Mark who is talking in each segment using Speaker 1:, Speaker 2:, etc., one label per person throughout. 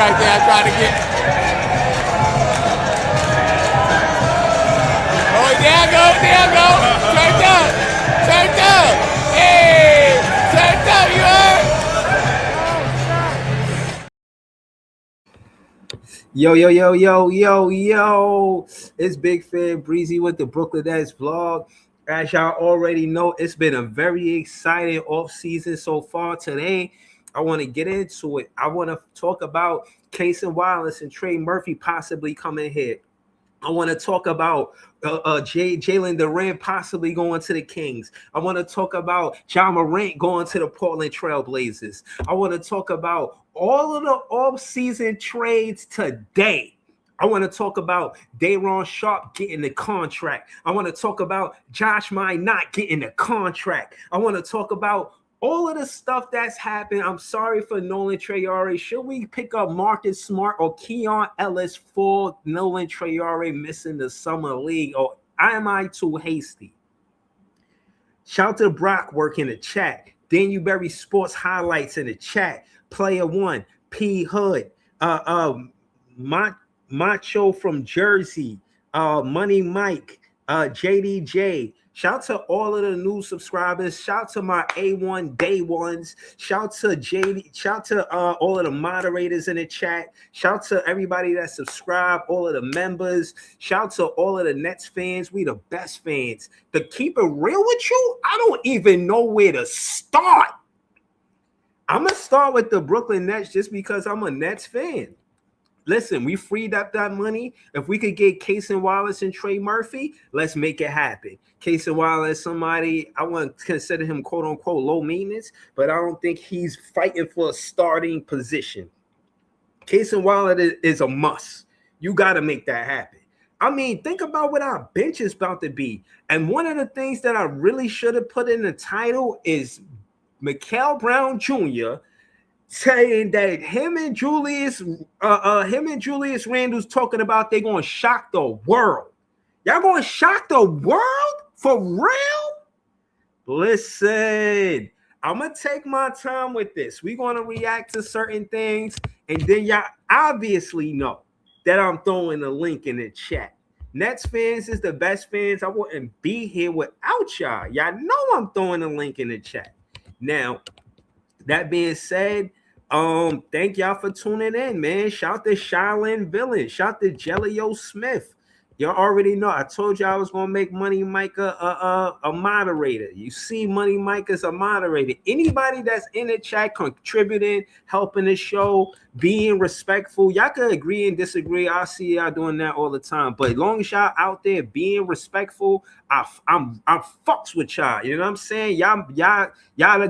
Speaker 1: right there. I tried to get. Oh, there I go. Turned up. Hey, turned up, you heard?
Speaker 2: Yo. It's Big Fan Breezy with the Brooklyn Nets vlog. As y'all already know, it's been a very exciting off season so far. Today, I want to get into it. I want to talk about Cason, Wallace, and Trey Murphy possibly coming here. I want to talk about Jalen Durant possibly going to the Kings. I want to talk about Ja Morant going to the Portland Trail Blazers. I want to talk about all of the off-season trades today. I want to talk about Day'Ron Sharpe getting the contract. I want to talk about Josh Minott getting the contract. I want to talk about all of the stuff that's happened. I'm sorry for Nolan Traore. Should we pick up Marcus Smart or Keon Ellis for Nolan Traore missing the summer league? Or am I too hasty? Shout out to Brock Work in the chat. Daniel Berry Sports Highlights in the chat. Player One, P Hood, Macho from Jersey, Money Mike, JDJ. Shout to all of the new subscribers. Shout to my A1 day ones. Shout to JD. Shout to all of the moderators in the chat. Shout to everybody that subscribe, all of the members. Shout to all of the Nets fans. We the best fans. To keep it real with you, I don't even know where to start. I'm going to start with the Brooklyn Nets just because I'm a Nets fan. Listen, we freed up that money. If we could get Cason, Wallace, and Trey Murphy, let's make it happen. Cason Wallace, somebody, I want to consider him quote-unquote low maintenance, but I don't think he's fighting for a starting position. Cason Wallace is a must. You got to make that happen. I mean, think about what our bench is about to be. And one of the things that I really should have put in the title is Mikael Brown Jr., saying that him and Julius Randle's talking about they're going to shock the world. Y'all going to shock the world? For real? Listen, I'm going to take my time with this. We're going to react to certain things, and then y'all obviously know that I'm throwing a link in the chat. Nets fans is the best fans. I wouldn't be here without y'all. Y'all know I'm throwing a link in the chat. Now, that being said, thank y'all for tuning in, man. Shout to Shylin Villain. Shout to Jellio Smith. Y'all already know. I told y'all I was gonna make Money Mike a moderator. You see, Money Mike is a moderator. Anybody that's in the chat contributing, helping the show, being respectful. Y'all can agree and disagree. I see y'all doing that all the time. But as long as y'all out there being respectful, I'm fucks with y'all. You know what I'm saying? Y'all the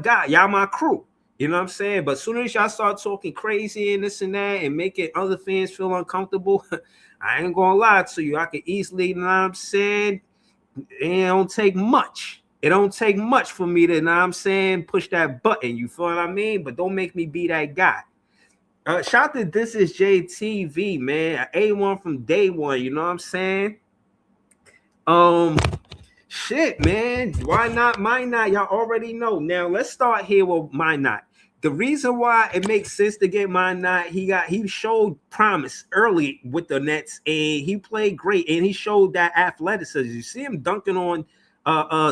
Speaker 2: guy. Y'all my crew. You know what I'm saying? But as soon as y'all start talking crazy and this and that and making other fans feel uncomfortable, I ain't gonna lie to you. I can easily, you know what I'm saying? It don't take much. It don't take much for me to, you know what I'm saying, push that button. You feel what I mean? But don't make me be that guy. Shout to This Is JTV, man. A1 from day one. You know what I'm saying? Shit, man. Why not? Minott? Y'all already know. Now let's start here with Minott. The reason why it makes sense to get Minott, he showed promise early with the Nets, and he played great, and he showed that athleticism. You see him dunking on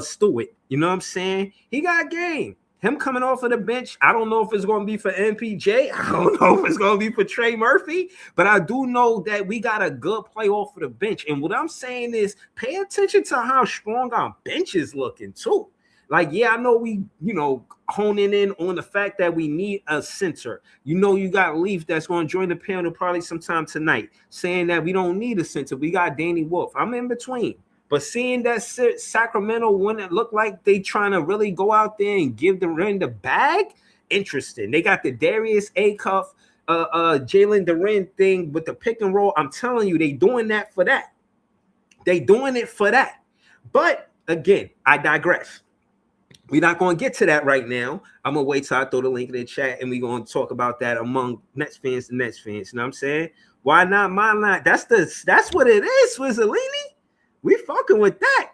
Speaker 2: Stewart. You know what I'm saying? He got game. Him coming off of the bench, I don't know if it's going to be for MPJ. I don't know if it's going to be for Trey Murphy, but I do know that we got a good play off of the bench. And what I'm saying is pay attention to how strong our bench is looking too. Like, yeah, I know we, honing in on the fact that we need a center. You got Leaf that's going to join the panel probably sometime tonight saying that we don't need a center. We got Danny Wolf. I'm in between. But seeing that Sacramento when it looked like they trying to really go out there and give the Ren the bag, interesting. They got the Darius Acuff, Jalen Durant thing with the pick and roll. I'm telling you, they doing that for that. They doing it for that. But again, I digress. We're not going to get to that right now. I'm going to wait till I throw the link in the chat, and we're going to talk about that among Nets fans and Nets fans. You know what I'm saying? Why not? My line? That's what it is, Swizzolini. We fucking with that.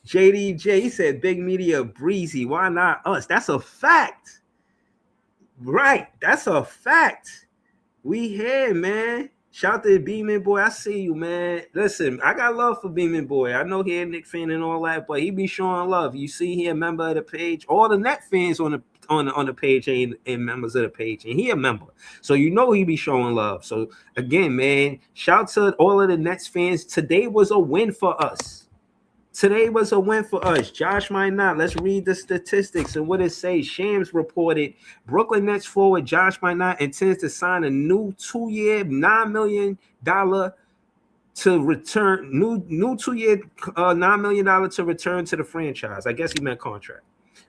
Speaker 2: JDJ, he said big media breezy. Why not us? That's a fact. Right. That's a fact. We here, man. Shout out to Beeman Boy. I see you, man. Listen, I got love for Beeman Boy. I know he a Nick fan and all that, but he be showing love. You see, he a member of the page. All the Net fans on the page ain't members of the page, and he a member. So you know he be showing love. So again, man, shout to all of the Nets fans. Today was a win for us. Today was a win for us. Josh might not. Let's read the statistics and what it says. Shams reported Brooklyn Nets forward Josh might not intends to sign a new 2-year, $9 million to return. New 2-year, $9 million to return to the franchise. I guess he meant contract.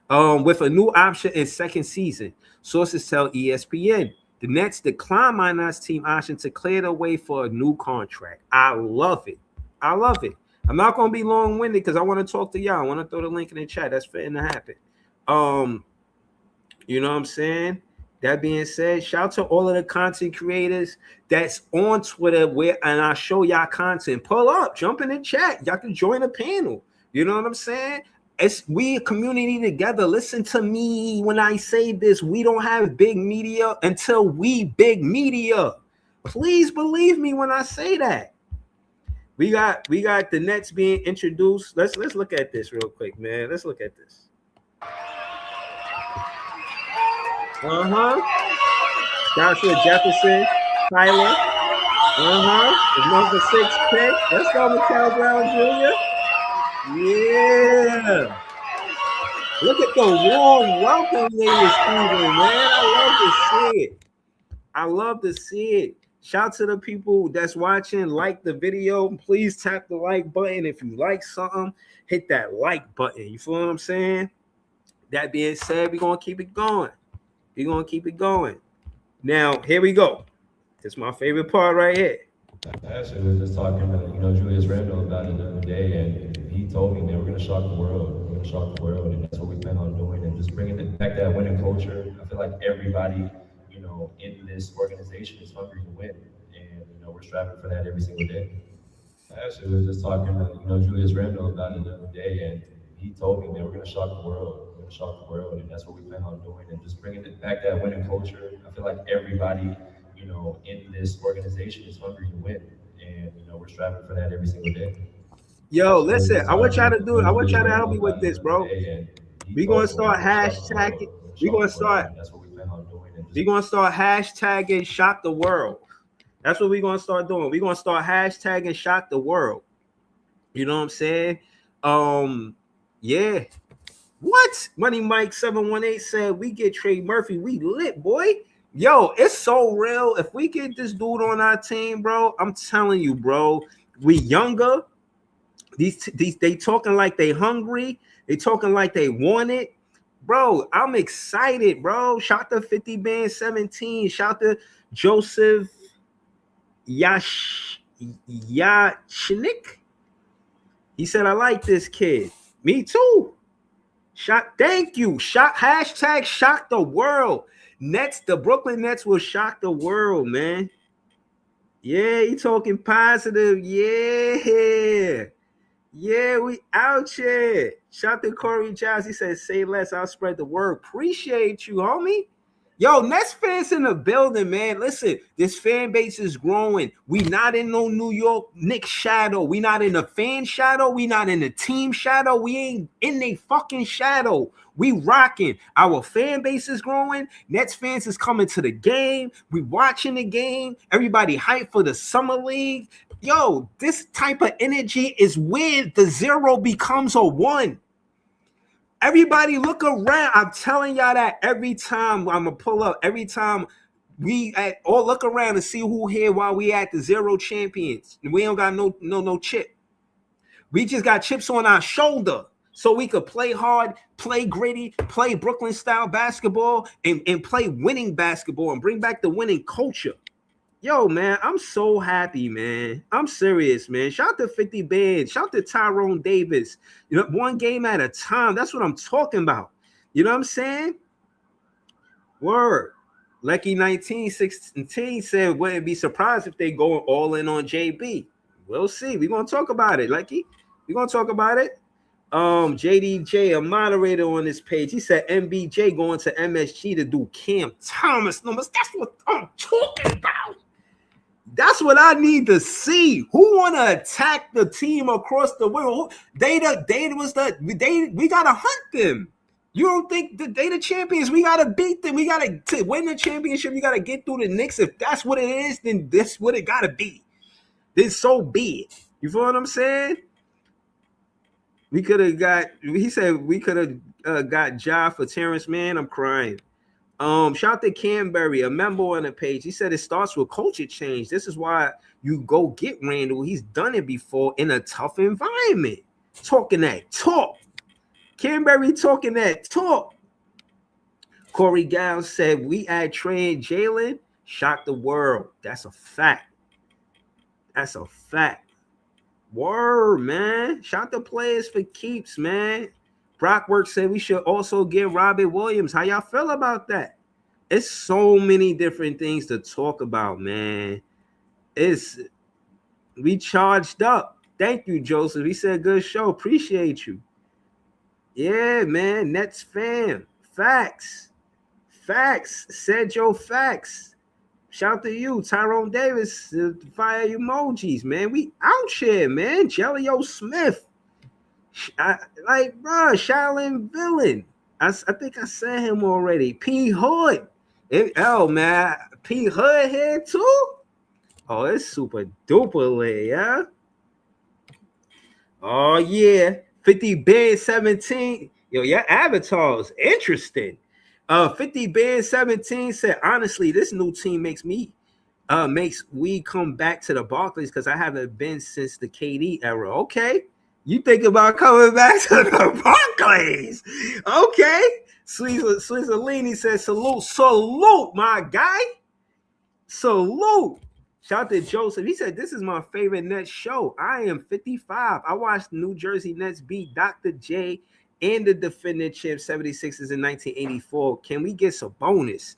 Speaker 2: With a new option in second season. Sources tell ESPN. The Nets declined Minot's team option to clear the way for a new contract. I love it. I love it. I'm not going to be long-winded because I want to talk to y'all. I want to throw the link in the chat. That's fitting to happen. You know what I'm saying? That being said, shout out to all of the content creators that's on Twitter and I show y'all content. Pull up, jump in the chat. Y'all can join the panel. You know what I'm saying? We a community together. Listen to me when I say this. We don't have big media until we big media. Please believe me when I say that. We got the Nets being introduced. Let's look at this real quick, man. Let's look at this. Joshua Jefferson, Tyler. The number 6 pick. Let's go, Mikel Brown Jr. Yeah. Look at the warm welcome, ladies, Steven, man. I love to see it. Shout to the people that's watching. Like the video. Please tap the like button. If you like something, hit that like button. You feel what I'm saying? That being said, we're going to keep it going. Now, here we go. It's my favorite part right here.
Speaker 3: Actually, we were just talking to, Julius Randle about it the other day, and he told me, man, we're going to shock the world. We're going to shock the world, and that's what we plan on doing, and just bringing it back, that winning culture. I feel like everybody, in this organization is hungry to win, and, we're striving for that every single day. Actually, we were just talking to, Julius Randle about it the other day, and he told me, man, we're going to shock the world. We're going to shock the world, and that's what we plan on doing, and just bringing it back, that winning culture. I feel like everybody, in this organization is hungry to win, and we're striving for that every single day.
Speaker 2: Yo, listen, I want y'all to do it. I want y'all to help me with this, bro. We're gonna start hashtagging. We're gonna start hashtagging Shock the World. That's what we're gonna start doing. We're gonna start hashtagging Shock the World. You know what I'm saying? Yeah. What? Money Mike 718 said we get Trey Murphy. We lit, boy. Yo, it's so real. If we get this dude on our team, bro, I'm telling you, bro, we younger. These they talking like they hungry. They talking like they want it. Bro, I'm excited, bro. Shout to 50 Band 17. Shout to Joseph Yachnik. He said, I like this kid. Me too. Thank you. Hashtag shock the world. Nets, the Brooklyn Nets will shock the world, man. Yeah, he talking positive. Yeah, we out here. Shout to Corey Giles. He said, say less, I'll spread the word. Appreciate you, homie. Yo, Nets fans in the building, man. Listen, this fan base is growing. We not in no New York Knicks shadow. We not in the fan shadow. We not in the team shadow. We ain't in the fucking shadow. We rocking. Our fan base is growing. Nets fans is coming to the game. We watching the game. Everybody hyped for the summer league. Yo, this type of energy is where the 0 becomes a 1. Everybody look around. I'm telling y'all that every time I'm going to pull up, every time we all look around and see who here while we at the 0 champions. We don't got no chip. We just got chips on our shoulder so we could play hard, play gritty, play Brooklyn style basketball and play winning basketball and bring back the winning culture. Yo, man, I'm so happy, man. I'm serious, man. Shout out to 50 Bands. Shout out to Tyrone Davis. One game at a time. That's what I'm talking about. You know what I'm saying? Word. Lecky 1916 said, wouldn't be surprised if they go all in on JB. We'll see. We're going to talk about it, Lecky. We're going to talk about it. JDJ, a moderator on this page, he said MBJ going to MSG to do Cam Thomas numbers. That's what I'm talking about. That's what I need to see. Who want to attack the team across the world? We gotta hunt them. You don't think that they the champions? We gotta beat them. We gotta to win the championship. We gotta get through the Knicks. If that's what it is, then that's what it gotta be. Then so be it. You feel what I'm saying? We could have got. He said we could have got Ja for Terrence Mann. I'm crying. Shout to Canberry, a member on the page. He said it starts with culture change. This is why you go get Randall. He's done it before in a tough environment. Talking that talk. Canberry talking that talk. Corey Gow said we add Trey and Jalen, shock the world. That's a fact. That's a fact. Word, man. Shout the players for keeps, man. Brockwork said we should also get Robert Williams. How y'all feel about that? It's so many different things to talk about, man. We charged up. Thank you, Joseph. He said good show. Appreciate you. Yeah, man. Nets fam. Facts. Facts. Said Joe facts. Shout to you, Tyrone Davis. Fire emojis, man. We out here, man. Jelly-O Smith. Shaolin Villain. I think I said him already. P Hood. Man. P Hood here too? Oh, it's super duper lit, yeah? Oh, yeah. 50 Band 17. Yo, your avatar is interesting. 50 Band 17 said, honestly, this new team makes we come back to the Barclays because I haven't been since the KD era. Okay. You think about coming back to the Barclays. Okay. Sweezalini says, salute, my guy. Salute. Shout out to Joseph. He said, this is my favorite Nets show. I am 55. I watched New Jersey Nets beat Dr. J and the defending champ 76ers in 1984. Can we get some bonus?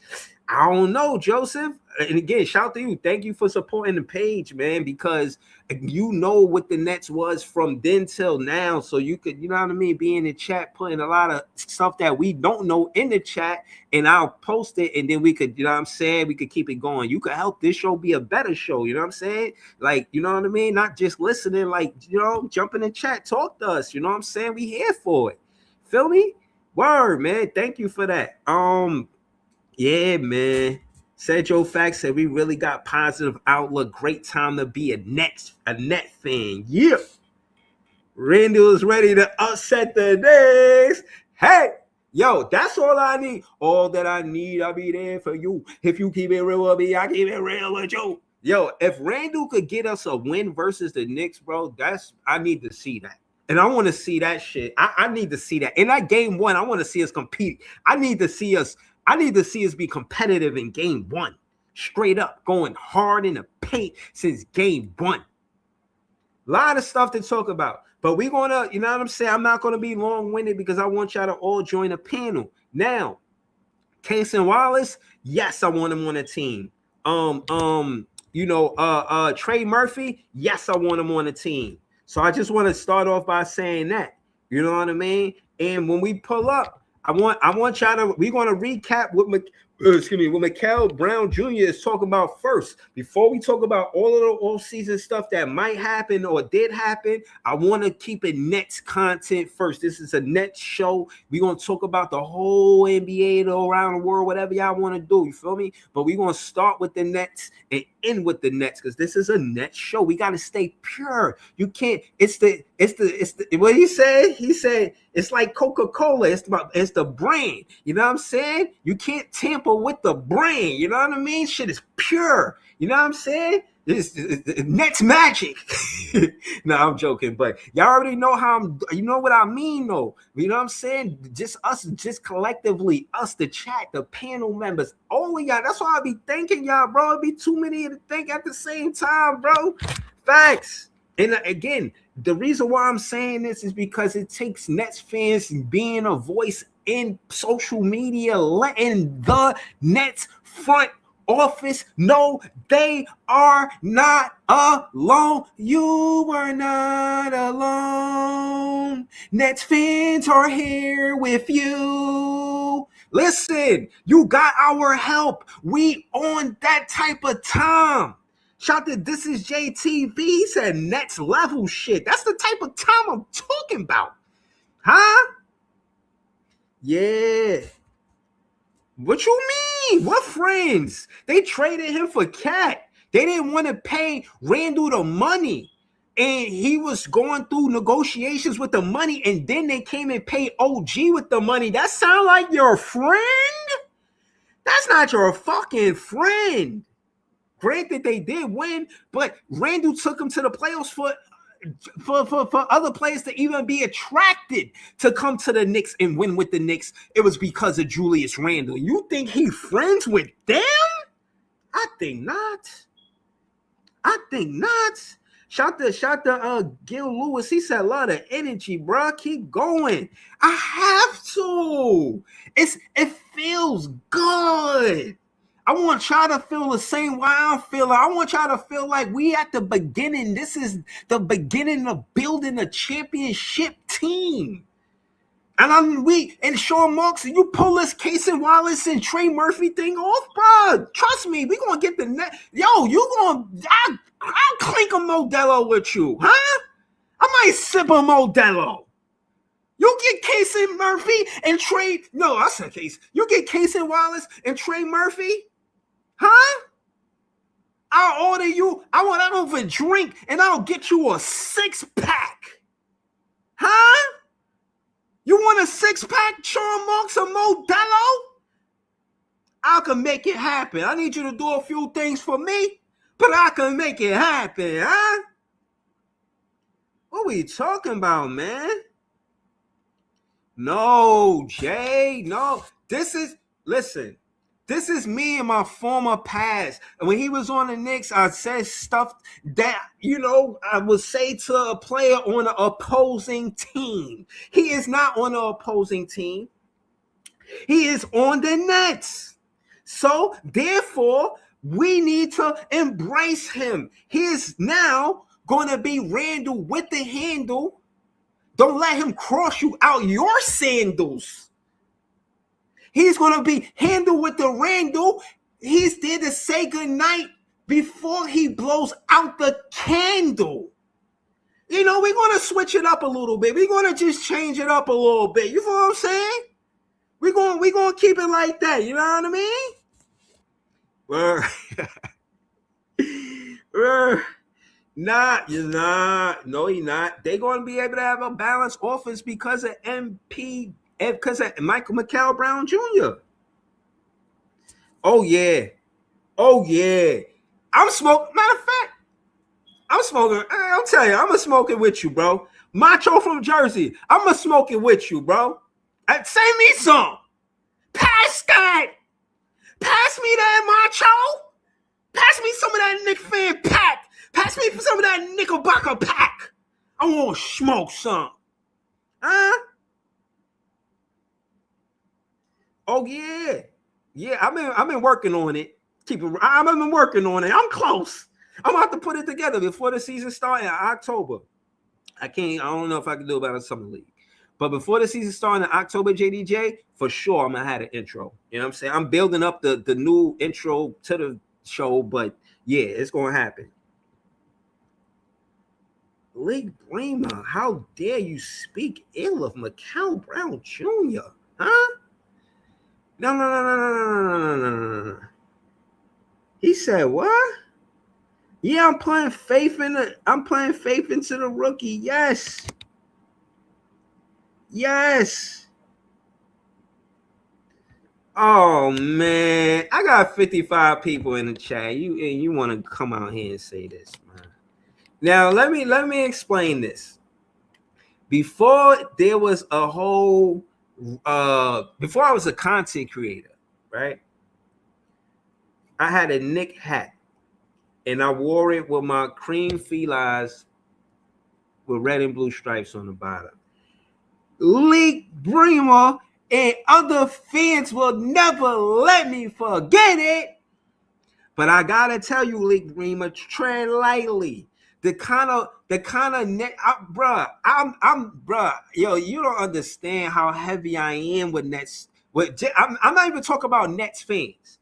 Speaker 2: I don't know, Joseph. And again, shout out to you. Thank you for supporting the page, man, because you know what the Nets was from then till now. So you could, you know what I mean, be in the chat, putting a lot of stuff that we don't know in the chat, and I'll post it, and then we could, you know what I'm saying, we could keep it going. You could help this show be a better show, you know what I'm saying? Like, you know what I mean? Not just listening, like, you know, jump in the chat, talk to us, you know what I'm saying? We here for it. Feel me? Word, man. Thank you for that. Yeah, man. Said Joe Fax said we really got positive outlook. Great time to be a Net fan. Yeah. Randall is ready to upset the Knicks. Hey, yo, that's all I need. All that I need, I'll be there for you. If you keep it real with me, I keep it real with you. Yo, if Randall could get us a win versus the Knicks, bro, I need to see that. And I want to see that shit. I need to see that. In that game one, I want to see us compete. I need to see us be competitive in game one. Straight up, going hard in the paint since game one. A lot of stuff to talk about. But we're going to, you know what I'm saying? I'm not going to be long-winded because I want y'all to all join the panel. Now, Cason Wallace, yes, I want him on the team. Trey Murphy, yes, I want him on the team. So I just want to start off by saying that. You know what I mean? And when we pull up, I want y'all to, we're going to recap what Mikael Brown Jr. is talking about first. Before we talk about all of the off-season stuff that might happen or did happen, I want to keep it Nets content first. This is a Nets show. We're going to talk about the whole NBA around the world, whatever y'all want to do. You feel me? But we're going to start with the Nets and end with the Nets because this is a Nets show. We got to stay pure. You can't, it's the what he said? He said, it's like Coca-Cola. It's the brand. You know what I'm saying? You can't tamper with the brand. You know what I mean? Shit is pure. You know what I'm saying? It's Nets magic. No, I'm joking, but y'all already know you know what I mean, though. You know what I'm saying? Just us, just collectively, us, the chat, the panel members, all of y'all. That's why I be thanking y'all, bro. It'd be too many to think at the same time, bro. Facts. And again, the reason why I'm saying this is because it takes Nets fans being a voice in social media, letting the Nets front office. No, they are not alone. You are not alone. Nets fans are here with you. Listen, you got our help. We on that type of time. Shout to This Is JTV. He said next level shit. That's the type of time I'm talking about. Huh? Yeah. What you mean? What friends? They traded him for Cat. They didn't want to pay Randall the money. And he was going through negotiations with the money. And then they came and paid OG with the money. That sound like your friend? That's not your fucking friend. Granted, they did win, but Randall took him to the playoffs for other players to even be attracted to come to the Knicks and win with the Knicks. It was because of Julius Randle. You think he friends with them? I think not. Shout to Gil Lewis. He said a lot of energy, bro. Keep going. I have to. It feels good. I want y'all to feel the same way I'm feeling. I want y'all to feel like we at the beginning. This is the beginning of building a championship team. And Sean Marks, you pull this Cason, Wallace, and Trey Murphy thing off, bro. Trust me, we gonna get the net. Yo, I'll clink a Modelo with you, huh? I might sip a Modelo. You get Cason Murphy and Trey. No, I said Case. You get Cason Wallace and Trey Murphy. Huh? I'll order you. I want out of a drink and I'll get you a 6-pack. Huh? You want a 6-pack, Sean Marks, a Modelo? I can make it happen. I need you to do a few things for me, but I can make it happen, huh? What we talking about, man? No, Jay, no. Listen. This is me in my former past. And when he was on the Knicks, I said stuff that, I would say to a player on an opposing team. He is not on the opposing team. He is on the Nets. So, therefore, we need to embrace him. He is now going to be Randall with the handle. Don't let him cross you out your sandals. He's going to be handled with the Randall. He's there to say goodnight before he blows out the candle. We're going to switch it up a little bit. We're going to just change it up a little bit. You know what I'm saying? We're going to keep it like that. You know what I mean? You're not. No, you're not. They're going to be able to have a balanced offense because of because of Michael McCall Brown Jr. Oh, yeah. I'm smoking. Matter of fact, I'm smoking. I'll tell you, I'm going to smoke it with you, bro. Macho from Jersey. I'm going to smoke it with you, bro. Send me some. Pass that. Pass me that, Macho. Pass me some of that Nick Fan pack. Pass me some of that Knickerbocker pack. I want to smoke some. Huh? Oh, yeah. Yeah, I've been working on it. I've been working on it. I'm close. I'm about to put it together before the season starts in October. I don't know if I can do it about a summer league. But before the season starts in October, JDJ, for sure I'm going to have an intro. You know what I'm saying? I'm building up the new intro to the show, but yeah, it's going to happen. Lee Bremer, how dare you speak ill of McCall Brown Jr., huh? No. He said what? Yeah, I'm playing faith into the rookie. Yes. Oh man, I got 55 people in the chat. You want to come out here and say this, man? Now let me explain this. Before there was a whole before I was a content creator, right? I had a Knick hat and I wore it with my cream felines with red and blue stripes on the bottom. Lee Bremer and other fans will never let me forget it. But I gotta tell you, League Dreamer, tread lightly. The kind of net, bruh. Bruh. Yo, you don't understand how heavy I am with Nets. I'm not even talking about Nets fans.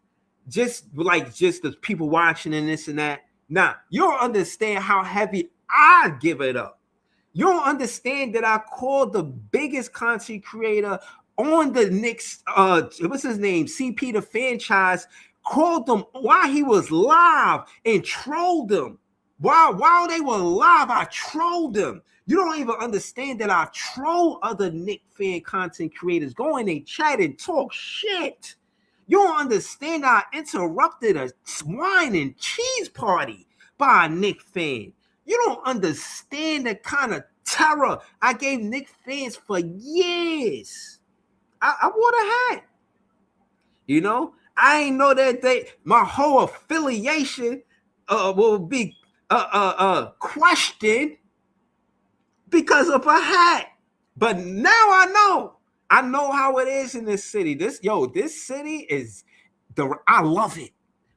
Speaker 2: Just the people watching and this and that. Nah, you don't understand how heavy I give it up. You don't understand that I called the biggest content creator on the Knicks, what's his name? CP the franchise, called them while he was live and trolled them. While they were live, I trolled them. You don't even understand that I troll other Knicks fan content creators. Go in and chat and talk shit. You don't understand I interrupted a wine and cheese party by a Knicks fan. You don't understand the kind of terror I gave Knicks fans for years. I wore the hat. You know, I ain't know that my whole affiliation will be questioned because of a hat. But now I know. I know how it is in this city. This city is I love it.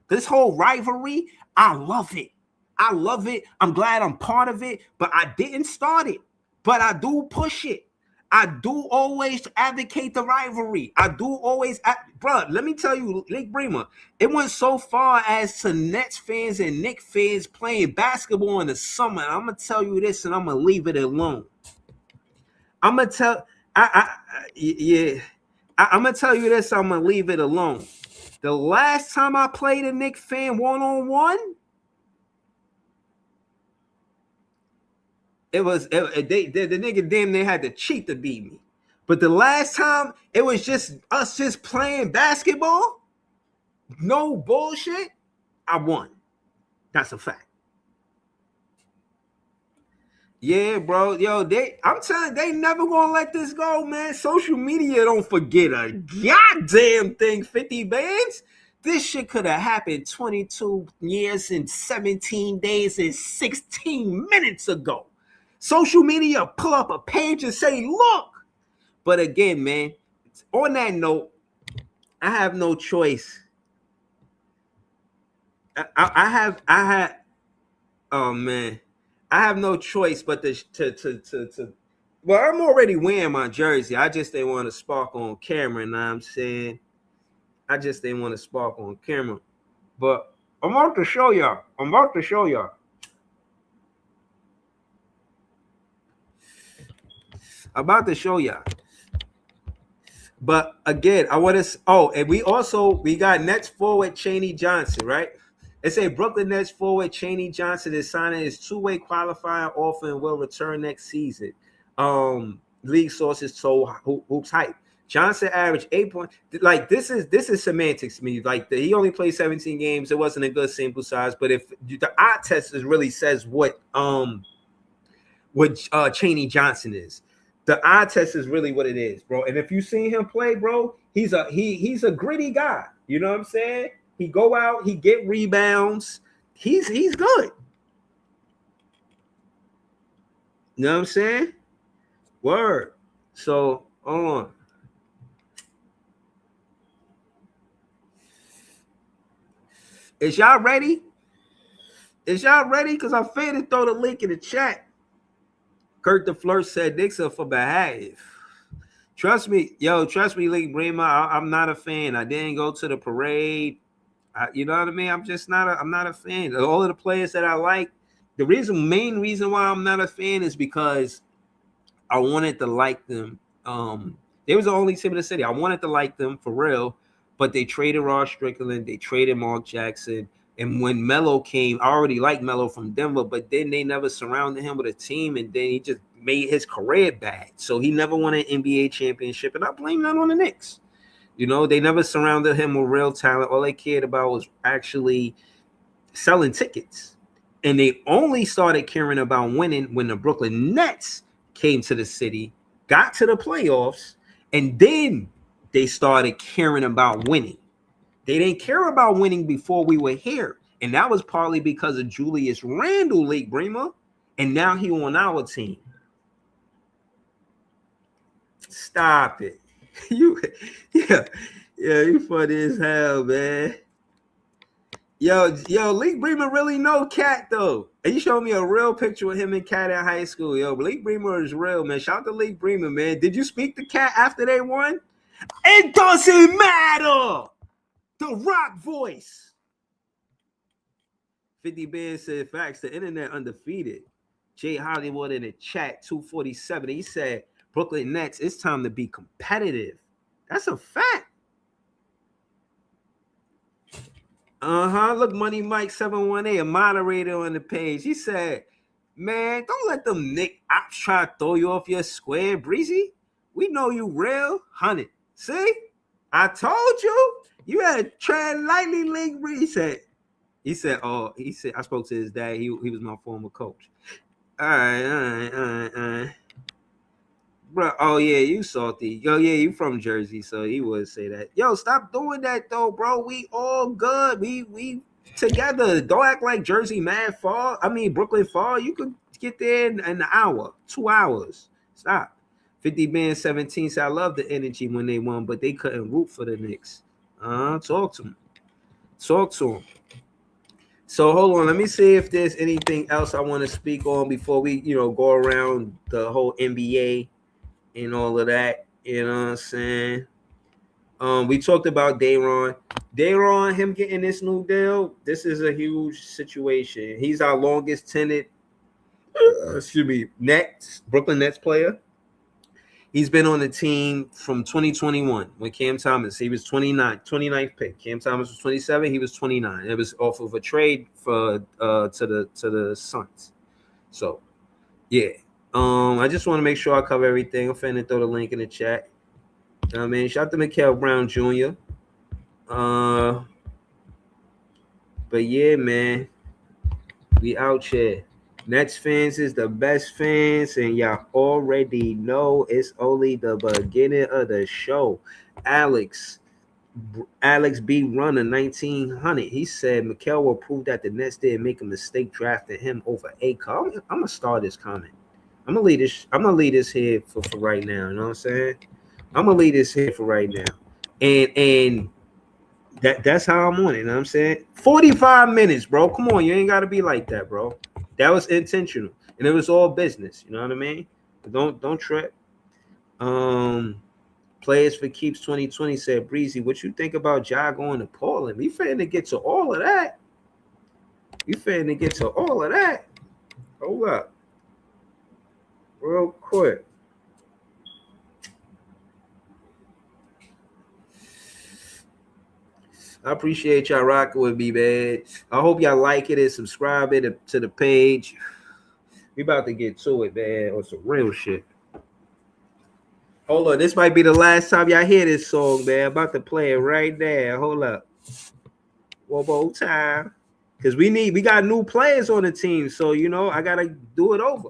Speaker 2: This whole rivalry, I love it. I love it. I'm glad I'm part of it, but I didn't start it. But I do push it. I do always advocate the rivalry. I do always, bro. Let me tell you, Lake Bremer, it went so far as to Nets fans and Knicks fans playing basketball in the summer. I'm gonna tell you this, and I'm gonna leave it alone. I'm gonna tell, I'm gonna tell you this. I'm gonna leave it alone. The last time I played a Knicks fan one-on-one, the nigga damn they had to cheat to beat me. But the last time it was just us just playing basketball, no bullshit, I won. That's a fact. Yeah, bro. Yo, I'm telling you, they never gonna let this go, man. Social media don't forget a goddamn thing. 50 bands. This shit could have happened 22 years and 17 days and 16 minutes ago. Social media pull up a page and say, look. But again, man, on that note, I have no choice. I have no choice but to well, I'm already wearing my jersey. I just didn't want to spark on camera, you know what I'm saying? I just didn't want to spark on camera. But I'm about to show y'all. But again, I want to. And we got Nets forward Chaney Johnson, right? It say Brooklyn Nets forward Chaney Johnson is signing his two-way qualifying offer and will return next season. League sources told Hoops Hype. Johnson averaged 8 points. Like this is semantics to me. Like he only played 17 games. It wasn't a good sample size. But if the eye test really says what Chaney Johnson is. The eye test is really what it is, bro. And if you seen him play, bro, he's a gritty guy. You know what I'm saying? He go out, he get rebounds. He's good. You know what I'm saying? Word. So hold on. Is y'all ready? Because I'm finna throw the link in the chat. Kurt the Flirt said Knicks are for behave. Trust me, League Bremer. I'm not a fan. I didn't go to the parade. You know what I mean? I'm not a fan. All of the players that I like, the main reason why I'm not a fan is because I wanted to like them. They was the only team in the city. I wanted to like them for real, but they traded Ross Strickland, they traded Mark Jackson. And when Melo came, I already liked Melo from Denver, but then they never surrounded him with a team, and then he just made his career bad. So he never won an NBA championship, and I blame that on the Knicks. You know, they never surrounded him with real talent. All they cared about was actually selling tickets. And they only started caring about winning when the Brooklyn Nets came to the city, got to the playoffs, and then they started caring about winning. They didn't care about winning before we were here. And that was partly because of Julius Randle, League Bremer. And now he on our team. Stop it. You funny as hell, man. Yo, Lee Bremer really know Cat though. And you showed me a real picture of him and Cat in high school. Yo, Lee Bremer is real, man. Shout out to Lee Bremer, man. Did you speak to Cat after they won? It doesn't matter. The rock voice. 50 Band said facts. The internet undefeated. Jay Hollywood in the chat 247. He said Brooklyn Nets, it's time to be competitive. That's a fact. Look, Money Mike 718, a moderator on the page. He said, man, don't let them Nick ops try to throw you off your square, Breezy. We know you real, 100. See? I told you. You had to tread lightly, League Breezy. He said, I spoke to his dad. He was my former coach. All right. Bro, oh yeah, you salty. Yo, yeah, you from Jersey, so he would say that. Yo, stop doing that though, bro. We all good. We together. Don't act like Jersey mad far. I mean Brooklyn far. You could get there in an hour, 2 hours. Stop. 50 Band 17 said I love the energy when they won, but they couldn't root for the Knicks. Talk to him. Talk to him. So hold on, let me see if there's anything else I want to speak on before we, go around the whole NBA and all of that. You know what I'm saying? We talked about Dayron. Dayron, him getting this new deal, this is a huge situation. He's our longest tenured, Brooklyn Nets player. He's been on the team from 2021 when Cam Thomas, he was 29th pick. Cam Thomas was 27, he was 29. It was off of a trade for to the Suns. So, yeah. I just want to make sure I cover everything. I'm finna throw the link in the chat. Shout out to Mikael Brown Jr. But yeah, man, we out here. Nets fans is the best fans, and y'all already know it's only the beginning of the show. Alex B. Runner 1900. He said Mikael will prove that the Nets didn't make a mistake drafting him over Akon. I'm gonna start this comment. I'm gonna leave this here for right now. You know what I'm saying? I'm gonna leave this here for right now. And that's how I'm on it. You know what I'm saying? 45 minutes, bro. Come on, you ain't gotta be like that, bro. That was intentional, and it was all business. You know what I mean? But don't trip. Players for Keeps 2020 said, Breezy, what you think about Ja going to Portland? We finna get to all of that. Hold up. Real quick. I appreciate y'all rocking with me, man. I hope y'all like it and subscribe it to the page. We about to get to it, man, on some real shit. Hold on, this might be the last time y'all hear this song, man. I'm about to play it right now. Hold up. One more time. Because we got new players on the team, so I gotta do it over.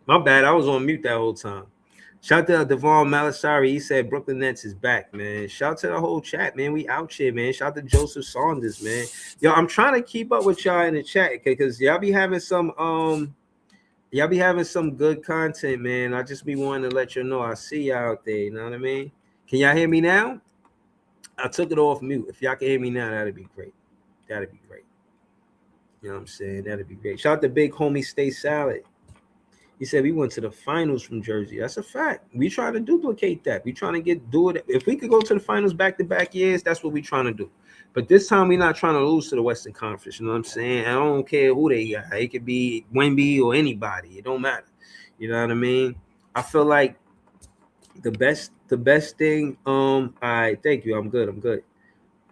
Speaker 2: My bad. I was on mute that whole time. Shout out to Devon Malasari. He said Brooklyn Nets is back, man. Shout to the whole chat, man. We out here, man. Shout to Joseph Saunders, man. Yo, I'm trying to keep up with y'all in the chat because y'all be having some good content, man. I just be wanting to let you know I see y'all out there. You know what I mean? Can y'all hear me now? I took it off mute. If y'all can hear me now, that'd be great. That'd be great. You know what I'm saying? That'd be great. Shout out to Big Homie Stay Salad. He said we went to the finals from Jersey. That's a fact. We try to duplicate that. We trying to do it. If we could go to the finals back-to-back years, that's what we trying to do. But this time we're not trying to lose to the Western Conference. You know what I'm saying? I don't care who they got. It could be Wemby or anybody. It don't matter. You know what I mean? I feel like the best thing. Thank you. I'm good.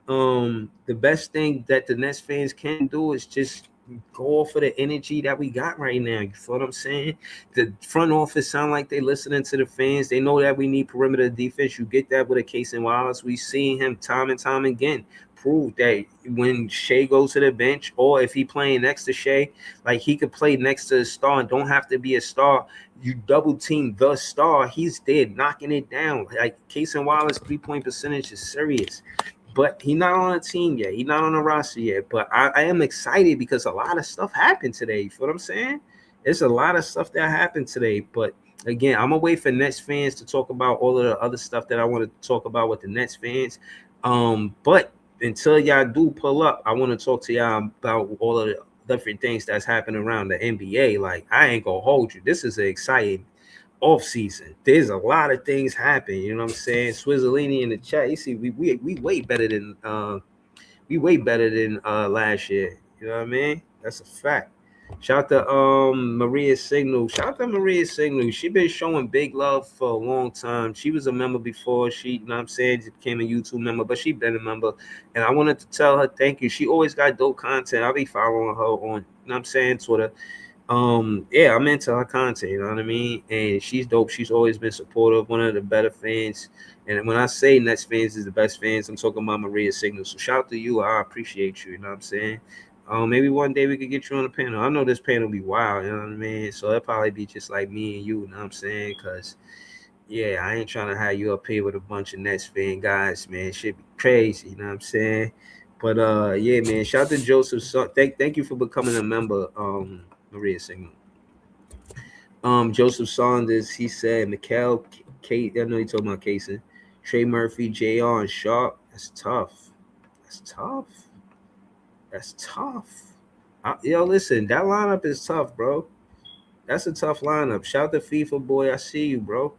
Speaker 2: The best thing that the Nets fans can do is just go for the energy that we got right now. You feel what I'm saying? The front office sound like they listening to the fans. They know that we need perimeter defense. You get that with a Cason Wallace. We seen him time and time again prove that when Shea goes to the bench, or if he playing next to Shea, like he could play next to a star and don't have to be a star. You double team the star, he's there knocking it down. Like Cason Wallace 3-point percentage is serious. But he's not on a team yet. He's not on a roster yet. But I am excited because a lot of stuff happened today. You feel what I'm saying? There's a lot of stuff that happened today. But again, I'm gonna wait for Nets fans to talk about all of the other stuff that I want to talk about with the Nets fans. But until y'all do pull up, I want to talk to y'all about all of the different things that's happening around the NBA. Like, I ain't gonna hold you. This is an exciting off season. There's a lot of things happen. You know what I'm saying? Swizzolini in the chat. You see, we way better than last year. You know what I mean? That's a fact. Shout out to Maria Signal. Shout out to Maria Signal. She been showing big love for a long time. She was a member before she, you know what I'm saying, became a YouTube member, but she been a member. And I wanted to tell her thank you. She always got dope content. I'll be following her on, you know what I'm saying, Twitter. Yeah, I'm into her content, you know what I mean? And she's dope. She's always been supportive, one of the better fans. And when I say Nets fans is the best fans, I'm talking about Maria Signal. So shout out to you. I appreciate you, you know what I'm saying? Maybe one day we could get you on the panel. I know this panel be wild, you know what I mean? So it'll probably be just like me and you know what I'm saying? Because, yeah, I ain't trying to have you up here with a bunch of Nets fan guys, man. It should be crazy, you know what I'm saying? But, yeah, man, shout out to Joseph. Thank you for becoming a member, Maria Signal. Joseph Saunders, he said, Mikal, Kate, I know he talking about Cason, Trey Murphy, JR, and Sharp. That's tough. Yo, listen, that lineup is tough, bro. That's a tough lineup. Shout to FIFA boy, I see you, bro.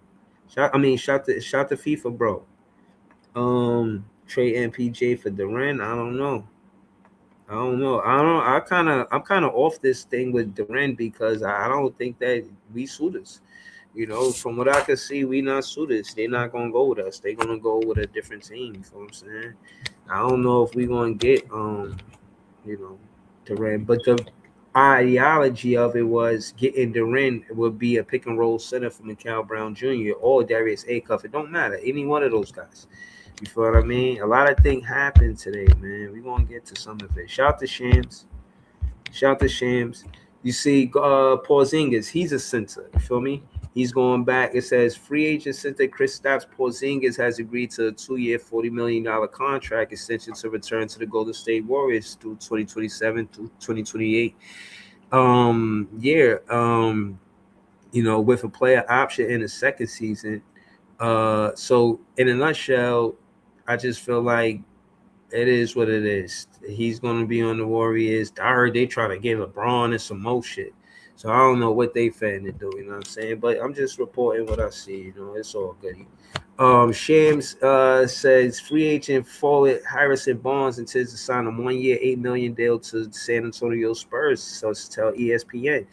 Speaker 2: Shout to FIFA, bro. Trey MPJ for Durant. I don't know. I'm kind of off this thing with Durant because I don't think that we suitors. You know, from what I can see, we not suitors. They're not gonna go with us. They're gonna go with a different team. You know what I'm saying? I don't know if we're gonna get Durant, but the ideology of it was getting Durant would be a pick and roll center for Mikal Brown Jr. or Darius Acuff. It don't matter, any one of those guys. You feel what I mean? A lot of things happened today, man. We're gonna get to some of it. Shout to Shams. You see, Porzingis, he's a center. You feel me? He's going back. It says free agent center Kristaps Porzingis has agreed to a 2-year, $40 million contract extension to return to the Golden State Warriors through 2027 through 2028. With a player option in the second season. So in a nutshell, I just feel like it is what it is. He's going to be on the Warriors. I heard they try to get LeBron and some more shit. So I don't know what they fanning to do, you know what I'm saying? But I'm just reporting what I see, you know. It's all good. Shams says free agent forward Harrison Barnes intends to sign a 1-year, $8 million deal to San Antonio Spurs, so to tell ESPN.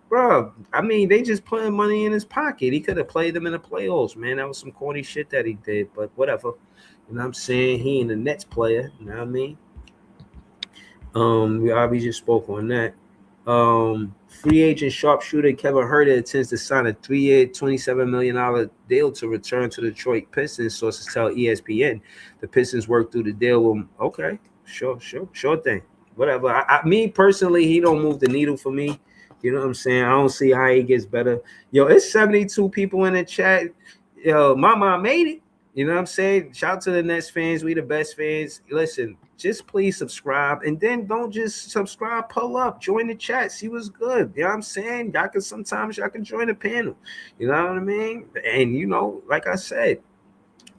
Speaker 2: Bro, I mean, they just putting money in his pocket. He could have played them in the playoffs, man. That was some corny shit that he did, but whatever. You know what I'm saying? He ain't a Nets player, you know what I mean? We just spoke on that. Free agent sharpshooter Kevin Huerter intends to sign a 3-year, $27 million deal to return to the Detroit Pistons, sources tell ESPN. The Pistons worked through the deal with him. Okay, sure thing. Whatever. Me personally, he don't move the needle for me. You know what I'm saying? I don't see how he gets better. Yo, it's 72 people in the chat. Yo, my mom made it. You know what I'm saying? Shout out to the Nets fans. We the best fans. Listen, just please subscribe. And then don't just subscribe, pull up, join the chat, see what's good. You know what I'm saying? Sometimes y'all can join the panel. You know what I mean? And like I said,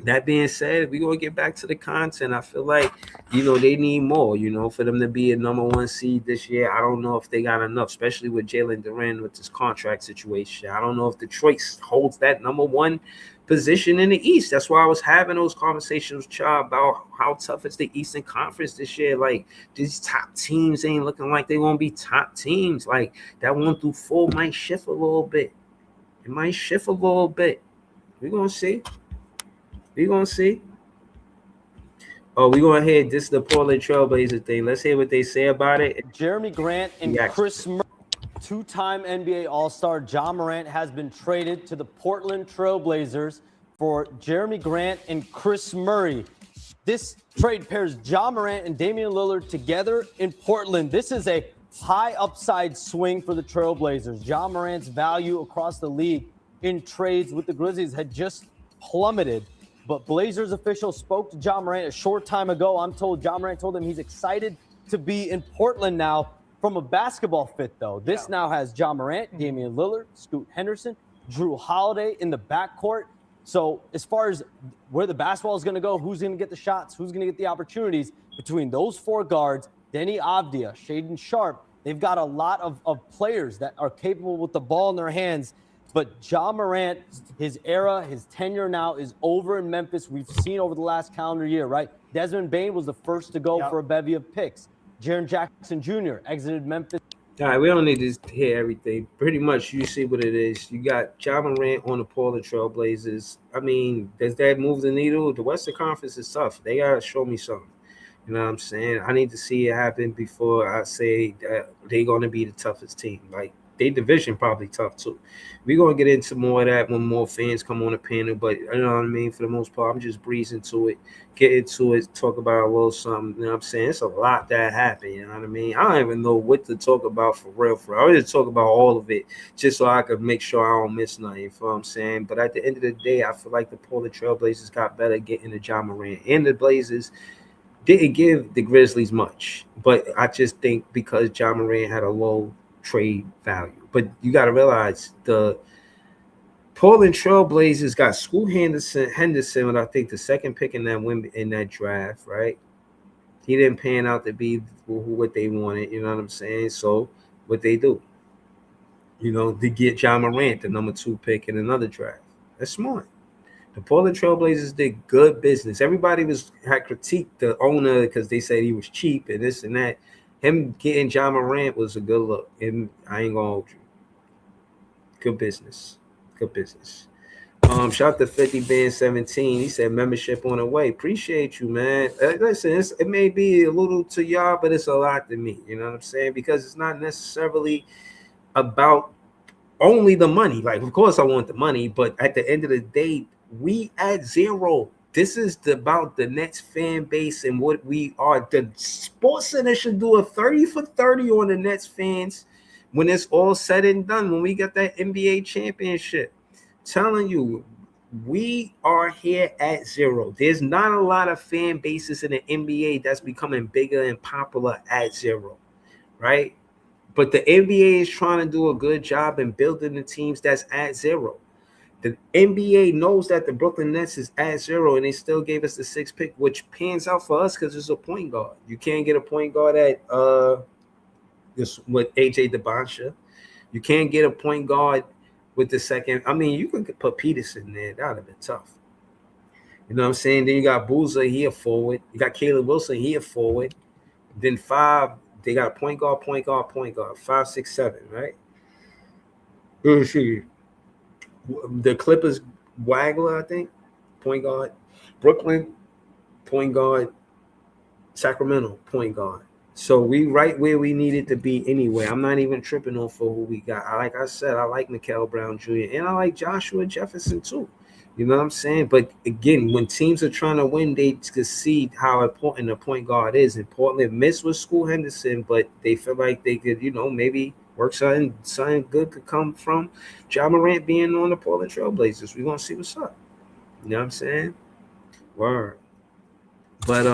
Speaker 2: that being said, we're gonna get back to the content. I feel like, they need more, for them to be a number one seed this year. I don't know if they got enough, especially with Jalen Duran with this contract situation. I don't know if Detroit holds that number one position in the East. That's why I was having those conversations with Child about how tough is the Eastern Conference this year. Like, these top teams ain't looking like they're gonna be top teams. Like, that 1 through 4 might shift a little bit. It might shift a little bit. We're gonna see. We're going to see. Oh, we're going to hear this is the Portland Trailblazer thing. Let's hear what they say about it.
Speaker 4: Jeremy Grant and Chris Murray, two-time NBA All-Star Ja Morant has been traded to the Portland Trailblazers for Jeremy Grant and Chris Murray. This trade pairs Ja Morant and Damian Lillard together in Portland. This is a high upside swing for the Trailblazers. Ja Morant's value across the league in trades with the Grizzlies had just plummeted. But Blazers officials spoke to Ja Morant a short time ago. I'm told Ja Morant told him he's excited to be in Portland now. From a basketball fit, though, this now has Ja Morant, Damian Lillard, Scoot Henderson, Drew Holiday in the backcourt. So as far as where the basketball is going to go, who's going to get the shots, who's going to get the opportunities between those four guards, Denny Avdia, Shaedon Sharpe, they've got a lot of players that are capable with the ball in their hands. But Ja Morant, his era, his tenure now is over in Memphis. We've seen over the last calendar year, right? Desmond Bane was the first to go for a bevy of picks. Jaren Jackson Jr. exited Memphis.
Speaker 2: All right, we don't need to hear everything. Pretty much, you see what it is. You got Ja Morant on the Portland Trailblazers. I mean, does that move the needle? The Western Conference is tough. They got to show me something. You know what I'm saying? I need to see it happen before I say that they're going to be the toughest team. Like, their division probably tough too. We're going to get into more of that when more fans come on the panel, but you know what I mean? For the most part, I'm just breezing to it, get into it, talk about a little something. You know what I'm saying? It's a lot that happened, you know what I mean? I don't even know what to talk about for real. I just talk about all of it just so I could make sure I don't miss nothing, you know what I'm saying? But at the end of the day, I feel like the Portland Trailblazers got better getting the Ja Morant, and the Blazers didn't give the Grizzlies much. But I just think because Ja Morant had a low trade value. But you got to realize the Portland Trailblazers got Scoot Henderson with, I think, the second pick in that draft, right? He didn't pan out to be what they wanted, you know what I'm saying? So what they do, they get Ja Morant, the number 2 pick in another draft. That's smart. The Portland Trailblazers did good business. Everybody had critiqued the owner because they said he was cheap and this and that. Him getting Ja Morant was a good look, and I ain't gonna hold you. Good business. Shout out to 50 Band 17. He said membership on the way. Appreciate you, man. Listen, it may be a little to y'all, but it's a lot to me. You know what I'm saying? Because it's not necessarily about only the money. Like, of course, I want the money, but at the end of the day, we at zero. This is about the Nets fan base and what we are. The Sports Center should do a 30 for 30 on the Nets fans when it's all said and done, when we get that NBA championship. Telling you, we are here at zero. There's not a lot of fan bases in the NBA that's becoming bigger and popular at zero, right? But the NBA is trying to do a good job in building the teams that's at zero. The NBA knows that the Brooklyn Nets is at zero, and they still gave us the 6th pick, which pans out for us because it's a point guard. You can't get a point guard at this with AJ DeBoncha. You can't get a point guard with the second. I mean, you can put Peterson there. That would have been tough. You know what I'm saying? Then you got Boozer here forward. You got Caleb Wilson here forward. Then 5, they got point guard. 5, 6, 7, right? Let's see. The Clippers, Wagler, I think, point guard. Brooklyn, point guard. Sacramento, point guard. So we right where we needed to be anyway. I'm not even tripping on for who we got. Like I said, I like Mikal Brown Jr. and I like Joshua Jefferson too. You know what I'm saying? But again, when teams are trying to win, they can see how important the point guard is. And Portland missed with Scoot Henderson, but they feel like they could, maybe work something good could come from Ja Morant being on the Portland Trailblazers. We're going to see what's up. You know what I'm saying? Word. But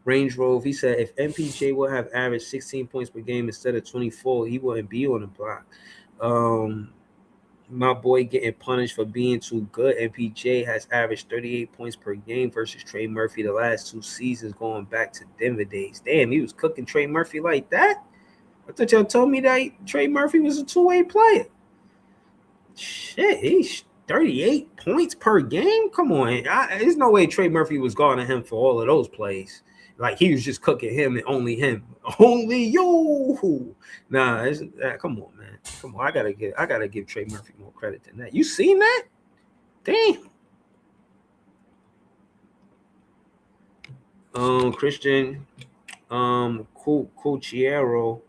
Speaker 2: Range Rover, he said if MPJ will have averaged 16 points per game instead of 24, he wouldn't be on the block. My boy getting punished for being too good. MPJ has averaged 38 points per game versus Trey Murphy the last 2 seasons going back to Denver days. Damn, he was cooking Trey Murphy like that? I thought y'all told me that Trey Murphy was a two-way player. Shit, he's 38 points per game? Come on. There's no way Trey Murphy was guarding him for all of those plays. Like, he was just cooking him and only him. Only you. Nah, come on, man. Come on. I gotta give Trey Murphy more credit than that. You seen that? Damn. Christian Cucchiero.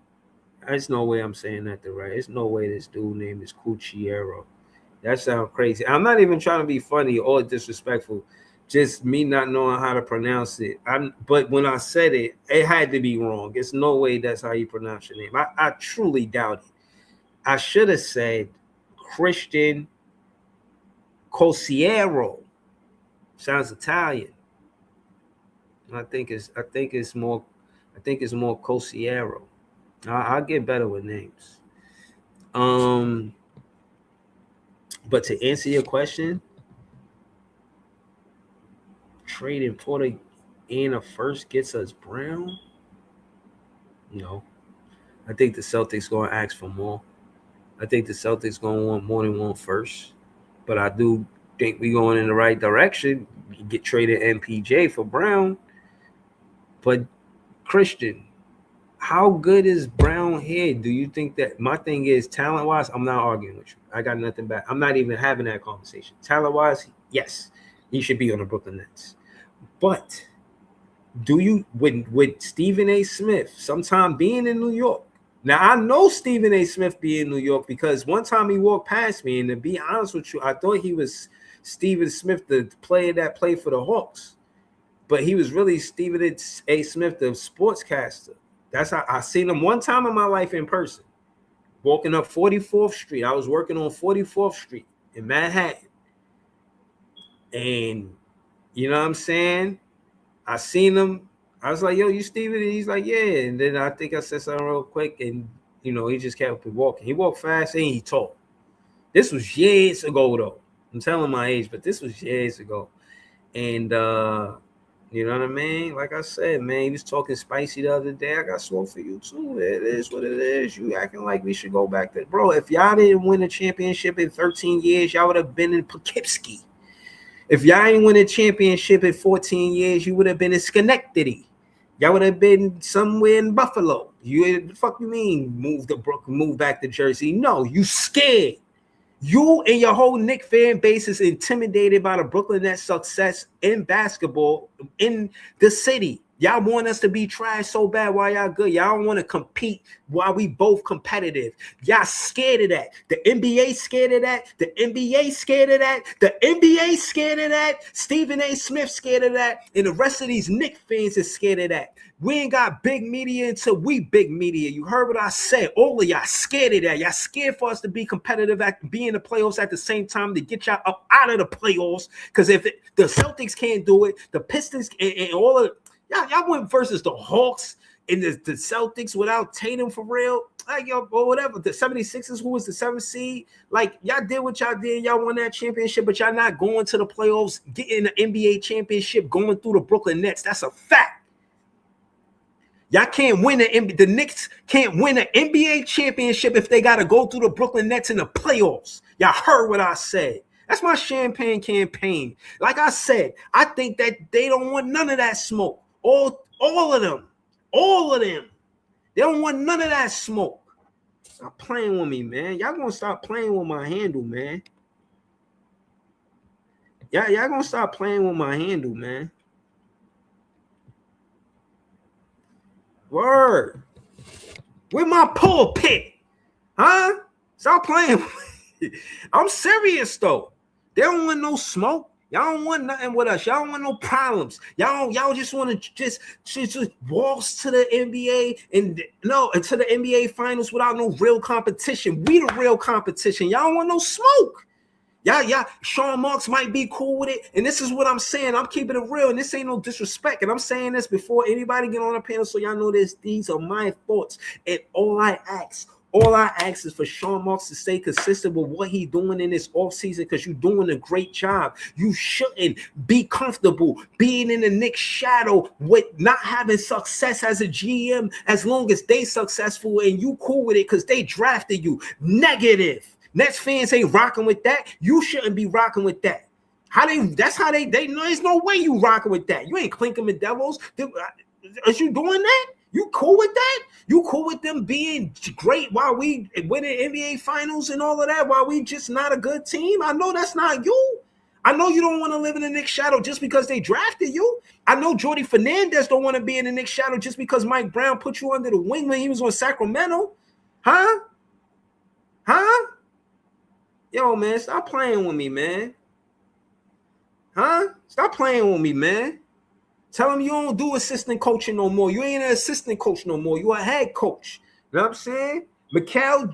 Speaker 2: There's no way I'm saying that right. There's no way this dude name is Cucchiero. That sounds crazy. I'm not even trying to be funny or disrespectful. Just me not knowing how to pronounce it. But when I said it, it had to be wrong. There's no way that's how you pronounce your name. I truly doubt it. I should have said Christian Cosiero. Sounds Italian. I think it's more Cosiero. I'll get better with names. But to answer your question, trading Porter and a first gets us Brown? No. I think the Celtics going to ask for more. I think the Celtics going to want more than one first. But I do think we going in the right direction. You get traded MPJ for Brown. But Christian, how good is Brown here? Do you think that my thing is talent-wise? I'm not arguing with you. I got nothing back. I'm not even having that conversation. Talent-wise, yes, he should be on the Brooklyn Nets. But do you with Stephen A. Smith sometime being in New York? Now I know Stephen A. Smith being in New York because one time he walked past me, and to be honest with you, I thought he was Stephen Smith, the player that played for the Hawks, but he was really Stephen A. Smith, the sportscaster. That's how I seen him one time in my life in person, walking up 44th Street. I was working on 44th Street in Manhattan, and you know what I'm saying? I seen him. I was like, yo, you Steven? And he's like, yeah. And then I think I said something real quick, and, you know, he just kept walking. He walked fast and he tall. This was years ago, though. I'm telling my age, but this was years ago. And, you know what I mean? Like I said, man, he was talking spicy the other day. I got smoke for you, too. It is what it is. You acting like we should go back there. Bro, if y'all didn't win a championship in 13 years, y'all would have been in Poughkeepsie. If y'all ain't win a championship in 14 years, you would have been in Schenectady. Y'all would have been somewhere in Buffalo. The fuck you mean move to Brooklyn, move back to Jersey? No, you scared. You and your whole Knicks fan base is intimidated by the Brooklyn Nets' success in basketball in the city. Y'all want us to be trash so bad while y'all good. Y'all don't want to compete while we both competitive. Y'all scared of that. The NBA scared of that. The NBA scared of that. The NBA scared of that. Stephen A. Smith scared of that. And the rest of these Knicks fans is scared of that. We ain't got big media until we big media. You heard what I said. All of y'all scared of that. Y'all scared for us to be competitive, be in the playoffs at the same time to get y'all up out of the playoffs. Because if the Celtics can't do it, the Pistons and all of y'all went versus the Hawks and the Celtics without Tatum for real. Like, yo, or whatever. The 76ers, who was the 7th seed, like, y'all did what y'all did. Y'all won that championship, but y'all not going to the playoffs, getting the NBA championship, going through the Brooklyn Nets. That's a fact. Y'all can't win the Knicks can't win an NBA championship if they got to go through the Brooklyn Nets in the playoffs. Y'all heard what I said. That's my champagne campaign. Like I said, I think that they don't want none of that smoke. All of them. They don't want none of that smoke. Stop playing with me, man. Y'all gonna stop playing with my handle, man. Y'all gonna stop playing with my handle, man. Word. With my pulpit. Huh? Stop playing with me. I'm serious, though. They don't want no smoke. Y'all don't want nothing with us. Y'all don't want no problems. Y'all just want to just waltz to the NBA and to the NBA finals without no real competition. We the real competition. Y'all don't want no smoke. Yeah, Sean Marks might be cool with it. And this is what I'm saying. I'm keeping it real. And this ain't no disrespect. And I'm saying this before anybody get on the panel so y'all know this. These are my thoughts. And all I ask is for Sean Marks to stay consistent with what he's doing in this offseason because you're doing a great job. You shouldn't be comfortable being in the Knicks' shadow with not having success as a GM as long as they successful and you cool with it because they drafted you. Negative. Nets fans ain't rocking with that. You shouldn't be rocking with that. That's how they know. There's no way you rocking with that. You ain't clinking the Devils. Is you doing that? You cool with that? You cool with them being great while we winning NBA finals and all of that while we just not a good team? I know that's not you. I know you don't want to live in the Knicks' shadow just because they drafted you. I know Jordy Fernandez don't want to be in the Knicks' shadow just because Mike Brown put you under the wing when he was on Sacramento. Huh? Yo, man, stop playing with me, man. Stop playing with me, man. Tell him you don't do assistant coaching no more. You ain't an assistant coach no more. You a head coach. You know what I'm saying? Mikal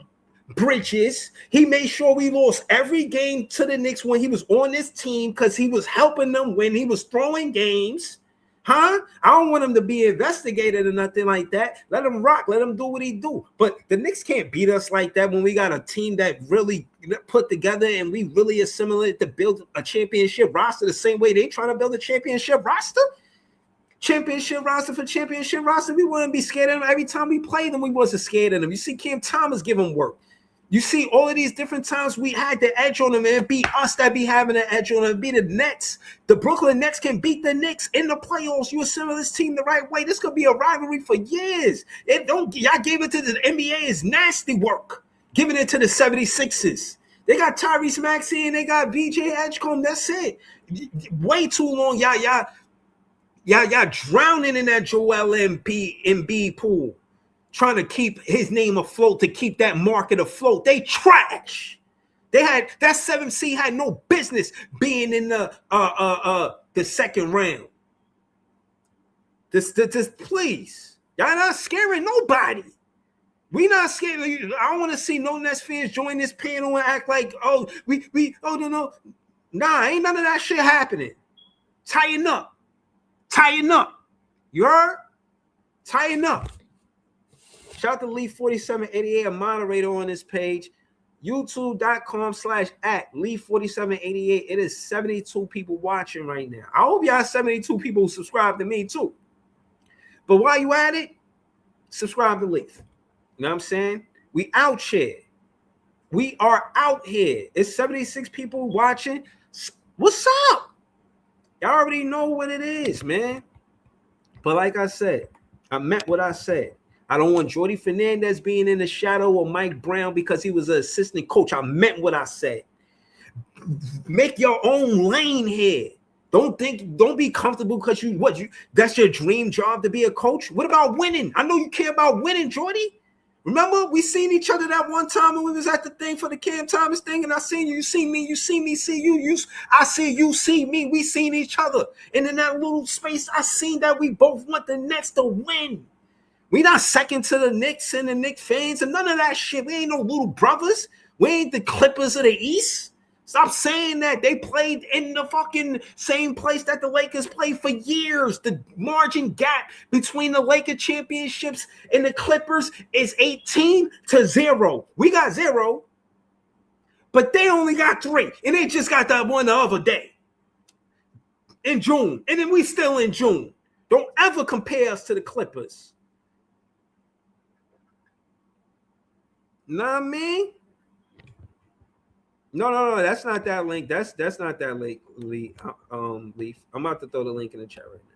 Speaker 2: Bridges, he made sure we lost every game to the Knicks when he was on this team because he was helping them when he was throwing games. I don't want him to be investigated or nothing like that. Let him rock. Let him do what he do. But the Knicks can't beat us like that when we got a team that really put together and we really assimilate to build a championship roster the same way they trying to build a championship roster. Championship roster for championship roster. We wouldn't be scared of them. Every time we played them, we wasn't scared of them. You see Cam Thomas give them work. You see all of these different times we had the edge on them, and it be us that be having the edge on them. It be the Nets. The Brooklyn Nets can beat the Knicks in the playoffs. You assemble this team the right way. This could be a rivalry for years. Y'all gave it to the NBA is nasty work. Giving it to the 76ers. They got Tyrese Maxey and they got BJ Edgecombe. That's it. Way too long. Y'all drowning in that Joel Embiid pool. Trying to keep his name afloat, to keep that market afloat. They trash. They had that 7th seed had no business being in the second round. This please. Y'all not scaring nobody. We not scared. I don't want to see no Nets fans join this panel and act like, no. Nah, ain't none of that shit happening. Tighten up. You heard? Tighten up. Shout out to Lee4788, a moderator on this page. YouTube.com/@Lee4788. It is 72 people watching right now. I hope y'all 72 people subscribe to me too. But while you at it, subscribe to Leaf. You know what I'm saying? We out here. We are out here. It's 76 people watching. What's up? Y'all already know what it is, man. But like I said, I meant what I said. I don't want Jordy Fernandez being in the shadow of Mike Brown because he was an assistant coach. I meant what I said. Make your own lane here. Don't be comfortable because that's your dream job to be a coach. What about winning? I know you care about winning, Jordy. Remember, we seen each other that one time when we was at the thing for the Cam Thomas thing, and I seen you see me, you see me, see you, I see you, see me. We seen each other. And in that little space, I seen that we both want the Nets to win. We not second to the Knicks and the Knicks fans and none of that shit. We ain't no little brothers. We ain't the Clippers of the East. Stop saying that. They played in the fucking same place that the Lakers played for years. The margin gap between the Lakers championships and the Clippers is 18-0. We got 0, but they only got 3. And they just got that one the other day in June. And then we still in June. Don't ever compare us to the Clippers. Know what I mean? No, that's not that link. That's not that link, Leaf. I'm about to throw the link in the chat right now.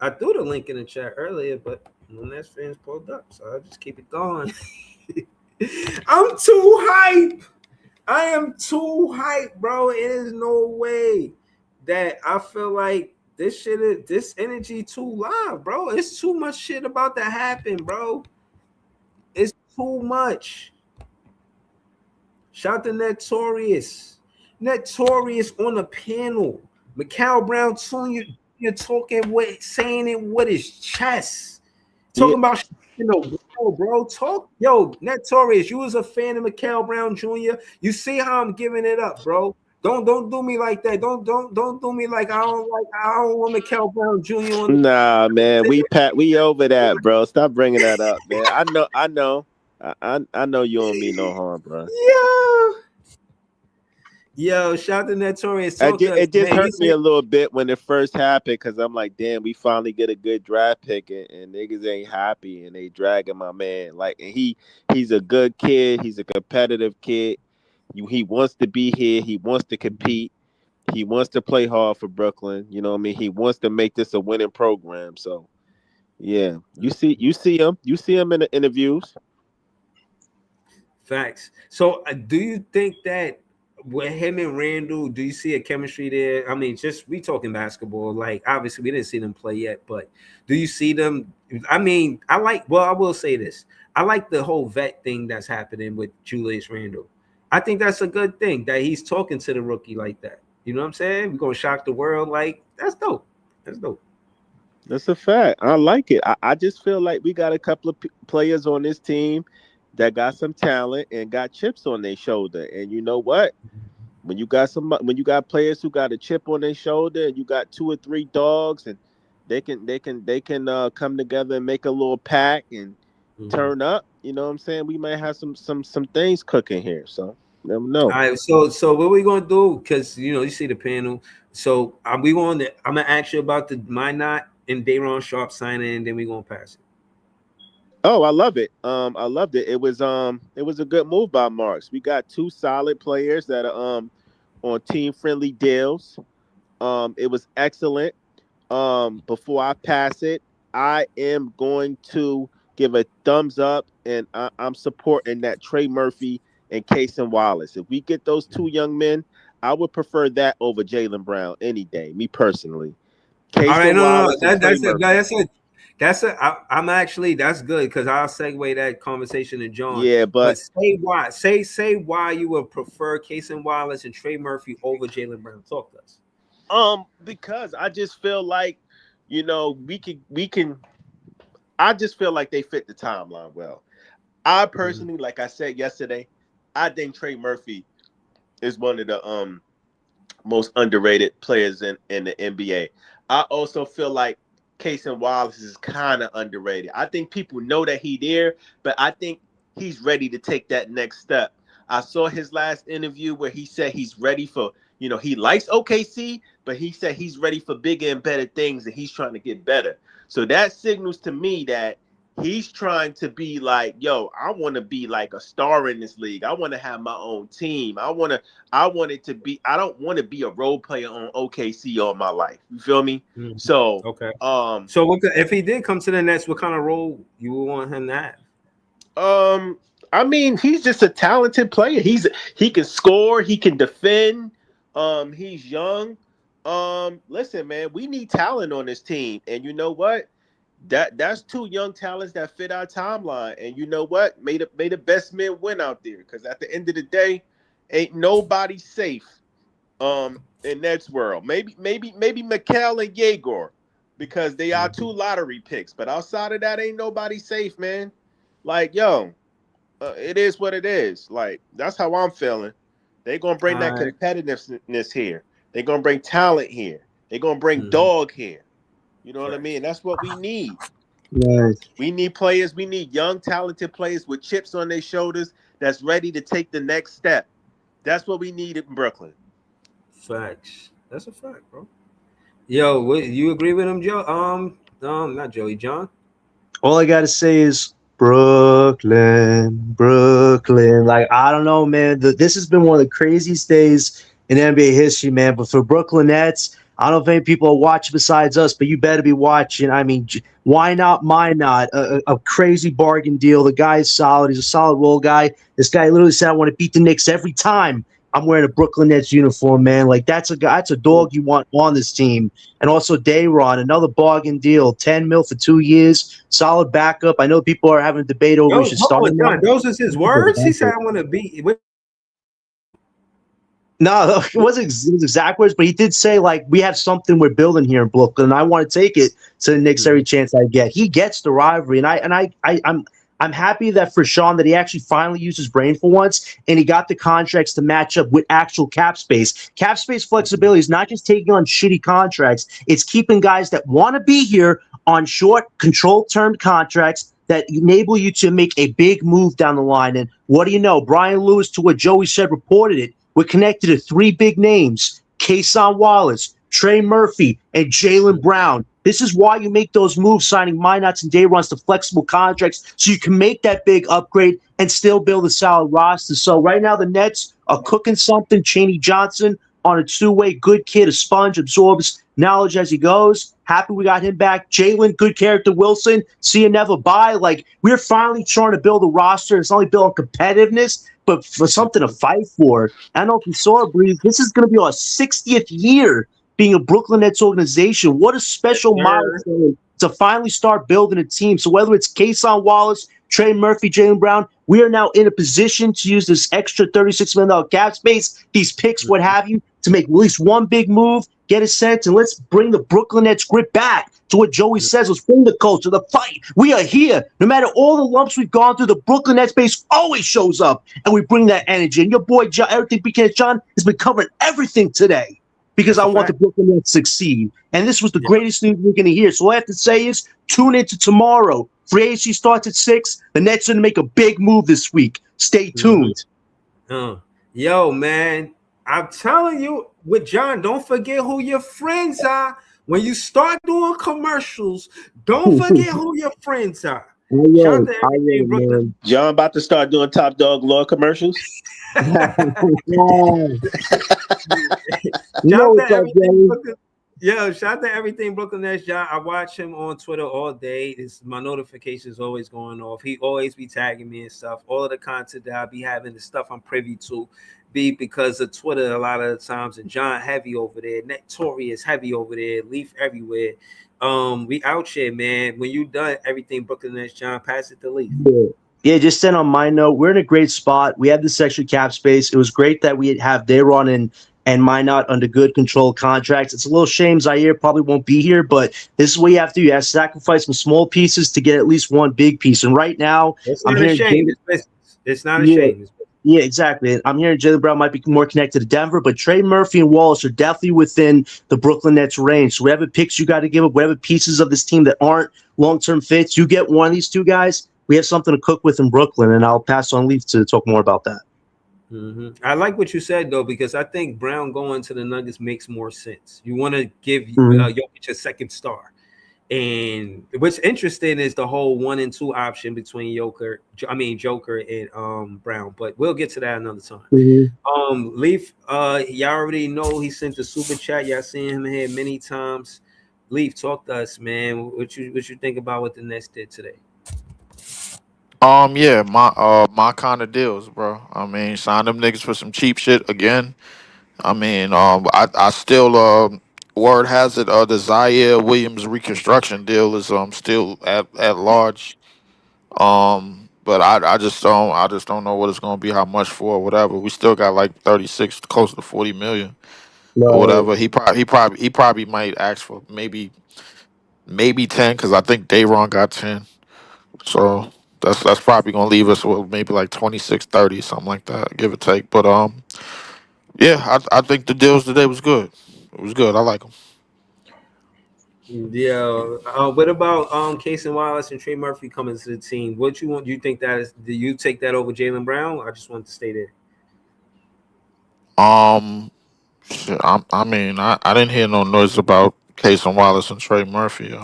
Speaker 2: I threw the link in the chat earlier, but when that fans pulled up, so I'll just keep it going. I'm too hype. I am too hype, bro. It is no way that I feel like this energy too live, bro. It's too much shit about to happen, bro. It's too much. Shout to Notorious on the panel. Mikal Brown Jr. talking saying it with his chest. Talking about in the No, bro. Talk, yo, Net Torres. You was a fan of Mikal Brown Jr. You see how I'm giving it up, bro. Don't do me like that. Don't do me like I don't want Mikal Brown Jr. on
Speaker 5: Nah, man, we over that, bro. Stop bringing that up, man. I know. I know you don't mean no harm, bro.
Speaker 2: Yo, shout out to Net Torres.
Speaker 5: It just hurt me a little bit when it first happened because I'm like, damn, we finally get a good draft pick and niggas ain't happy and they dragging my man. Like, and he's a good kid. He's a competitive kid. He wants to be here. He wants to compete. He wants to play hard for Brooklyn. You know what I mean? He wants to make this a winning program. So, yeah, you see him in the interviews.
Speaker 2: Facts. So, do you think that with him and Randall, do you see a chemistry there? I mean, just we talking basketball. Like, obviously, we didn't see them play yet, but do you see them? I mean, I will say this. I like the whole vet thing that's happening with Julius Randle. I think that's a good thing that he's talking to the rookie like that. You know what I'm saying? We're gonna shock the world. Like, that's dope. That's dope.
Speaker 5: That's a fact. I like it. I just feel like we got a couple of players on this team that got some talent and got chips on their shoulder. And you know what? When you got players who got a chip on their shoulder and you got 2 or 3 dogs and they can come together and make a little pack and turn up, you know what I'm saying? We might have some things cooking here. So never know.
Speaker 2: All right, so what we gonna do? Because you see the panel. So I'm gonna ask you about the Minot and Day'Ron Sharpe signing, and then we gonna pass it.
Speaker 5: Oh, I love it. I loved it. It was a good move by Marks. We got 2 solid players that are on team friendly deals. It was excellent. Before I pass it, I am going to give a thumbs up, and I'm supporting that Trey Murphy and Cason Wallace. If we get those 2 young men, I would prefer that over Jaylen Brown any day. Me personally.
Speaker 2: All right, no, that's good because I'll segue that conversation to John.
Speaker 5: Yeah, but
Speaker 2: say why. Say why you would prefer Cason Wallace and Trey Murphy over Jaylen Brown. Talk to us.
Speaker 5: Because I just feel like, we can. I just feel like they fit the timeline well. I personally, like I said yesterday, I think Trey Murphy is one of the most underrated players in the NBA. I also feel like Cason Wallace is kind of underrated. I think people know that he's there, but I think he's ready to take that next step. I saw his last interview where he said he's ready for, he likes OKC, but he said he's ready for bigger and better things and he's trying to get better. So that signals to me that he's trying to be like, yo, I want to be like a star in this league. I want to have my own team. I don't want to be a role player on OKC all my life. You feel me?
Speaker 2: Mm-hmm.
Speaker 5: So,
Speaker 2: okay. So if he did come to the Nets, what kind of role you would want him to have?
Speaker 5: I mean, he's just a talented player. He can score, he can defend. He's young. Listen, man, we need talent on this team. And you know what? That's 2 young talents that fit our timeline. And you know what? May the best men win out there. Because at the end of the day, ain't nobody safe in Nets world. Maybe Mikal and Yegor, because they are 2 lottery picks. But outside of that, ain't nobody safe, man. Like, yo, it is what it is. Like, that's how I'm feeling. They're going to bring that competitiveness here. They're going to bring talent here. They're going to bring dog here. You know what I mean? That's what we need.
Speaker 6: Right.
Speaker 5: We need players. We need young, talented players with chips on their shoulders that's ready to take the next step. That's what we need in Brooklyn.
Speaker 2: Facts. That's a fact, bro. Yo, you agree with him, Joe? Not Joey, John.
Speaker 6: All I gotta say is Brooklyn. Like, I don't know, man. This has been one of the craziest days in NBA history, man. But for Brooklyn Nets, I don't know if any people are watching besides us, but you better be watching. I mean, why not? My not a crazy bargain deal. The guy's solid. He's a solid role guy. This guy literally said, "I want to beat the Knicks every time I'm wearing a Brooklyn Nets uniform." Man, like that's a guy. That's a dog you want on this team. And also Day'Ron, another bargain deal, $10 million for 2 years, solid backup. I know people are having a debate over. We should start.
Speaker 2: Those are his words. He said, "I want to beat."
Speaker 6: No, it wasn't his exact words, but he did say, like, we have something we're building here in Brooklyn, and I want to take it to the Knicks every chance I get. He gets the rivalry, and I'm happy that for Sean that he actually finally used his brain for once and he got the contracts to match up with actual cap space. Cap space flexibility is not just taking on shitty contracts, it's keeping guys that want to be here on short, controlled term contracts that enable you to make a big move down the line. And what do you know? Brian Lewis, to what Joey said, reported it. We're connected to 3 big names: Cason Wallace, Trey Murphy, and Jaylen Brown. This is why you make those moves, signing Minotts and day runs to flexible contracts, so you can make that big upgrade and still build a solid roster. So right now the Nets are cooking something. Chaney Johnson on a 2-way, good kid, a sponge, absorbs knowledge as he goes. Happy we got him back. Jalen, good character. Wilson, see you never buy. Like, we're finally trying to build a roster. It's not only built on competitiveness, but for something to fight for. I don't know if you saw it, Breeze. This is going to be our 60th year being a Brooklyn Nets organization. What a special milestone to finally start building a team. So whether it's Cason Wallace, Trey Murphy, Jaylen Brown, we are now in a position to use this extra $36 million cap space, these picks, what have you, to make at least one big move, get a sense, and let's bring the Brooklyn Nets grit back to what Joey says. Let's bring the culture, the fight. We are here. No matter all the lumps we've gone through, the Brooklyn Nets base always shows up, and we bring that energy. And your boy, John, Everything Because John, has been covering everything today because I want the Brooklyn Nets to succeed. And this was the greatest news we're going to hear. So all I have to say is tune into tomorrow. Free agency starts at 6. The Nets are going to make a big move this week. Stay tuned.
Speaker 2: Yo, man, I'm telling you, with John, don't forget who your friends are. When you start doing commercials, don't forget who your friends are.
Speaker 6: Shout out to everything,
Speaker 2: Brooklyn.
Speaker 5: John about to start doing Top Dog Law commercials.
Speaker 2: Shout out to everything Brooklyn Nets, John. I watch him on Twitter all day. My notifications always going off. He always be tagging me and stuff. All of the content that I be having, the stuff I'm privy to, be because of Twitter a lot of the times. And John heavy over there, Notorious heavy over there, Leaf everywhere. We out here, man. When you done everything Brooklyn Nets, John, pass it to Leaf.
Speaker 6: Yeah, just send on my note. We're in a great spot. We have this extra cap space. It was great that we have Dayron and Minott under good controlled contracts. It's a little shame Zaire probably won't be here, but this is what you have to do. You have to sacrifice some small pieces to get at least one big piece. And right now,
Speaker 2: it's not a shame. It's not a shame.
Speaker 6: Yeah, exactly. I'm hearing Jaylen Brown might be more connected to Denver, but Trey Murphy and Wallace are definitely within the Brooklyn Nets range. So whatever picks you got to give up, whatever pieces of this team that aren't long-term fits, you get one of these two guys, we have something to cook with in Brooklyn, and I'll pass on Leaf to talk more about that.
Speaker 2: I like what you said, though, because I think Brown going to the Nuggets makes more sense. You want to give Jokic a second star. And what's interesting is the whole 1 and 2 option between Joker and Brown. But we'll get to that another time. Leaf, y'all already know he sent the super chat. Y'all seen him here many times. Leaf, talk to us, man. What you think about what the Nets did today?
Speaker 7: Yeah, my kind of deals, bro. I mean, sign them niggas for some cheap shit again. I mean, I still word has it the Zaire Williams reconstruction deal is still at large. But I just don't know what it's gonna be, how much for, or whatever. We still got like 36, close to 40 million or whatever. He probably might ask for maybe 10 because I think Dayron got 10. So that's probably gonna leave us with maybe like 26, 30, something like that, give or take. But yeah, I think the deals today was good. It was good. I like them.
Speaker 2: Yeah. What about Cason Wallace and Trey Murphy coming to the team? What you want? You think that is? Do you take that over Jaylen Brown? I just want to stay there.
Speaker 7: Shit, I mean, I didn't hear no noise about Cason Wallace and Trey Murphy.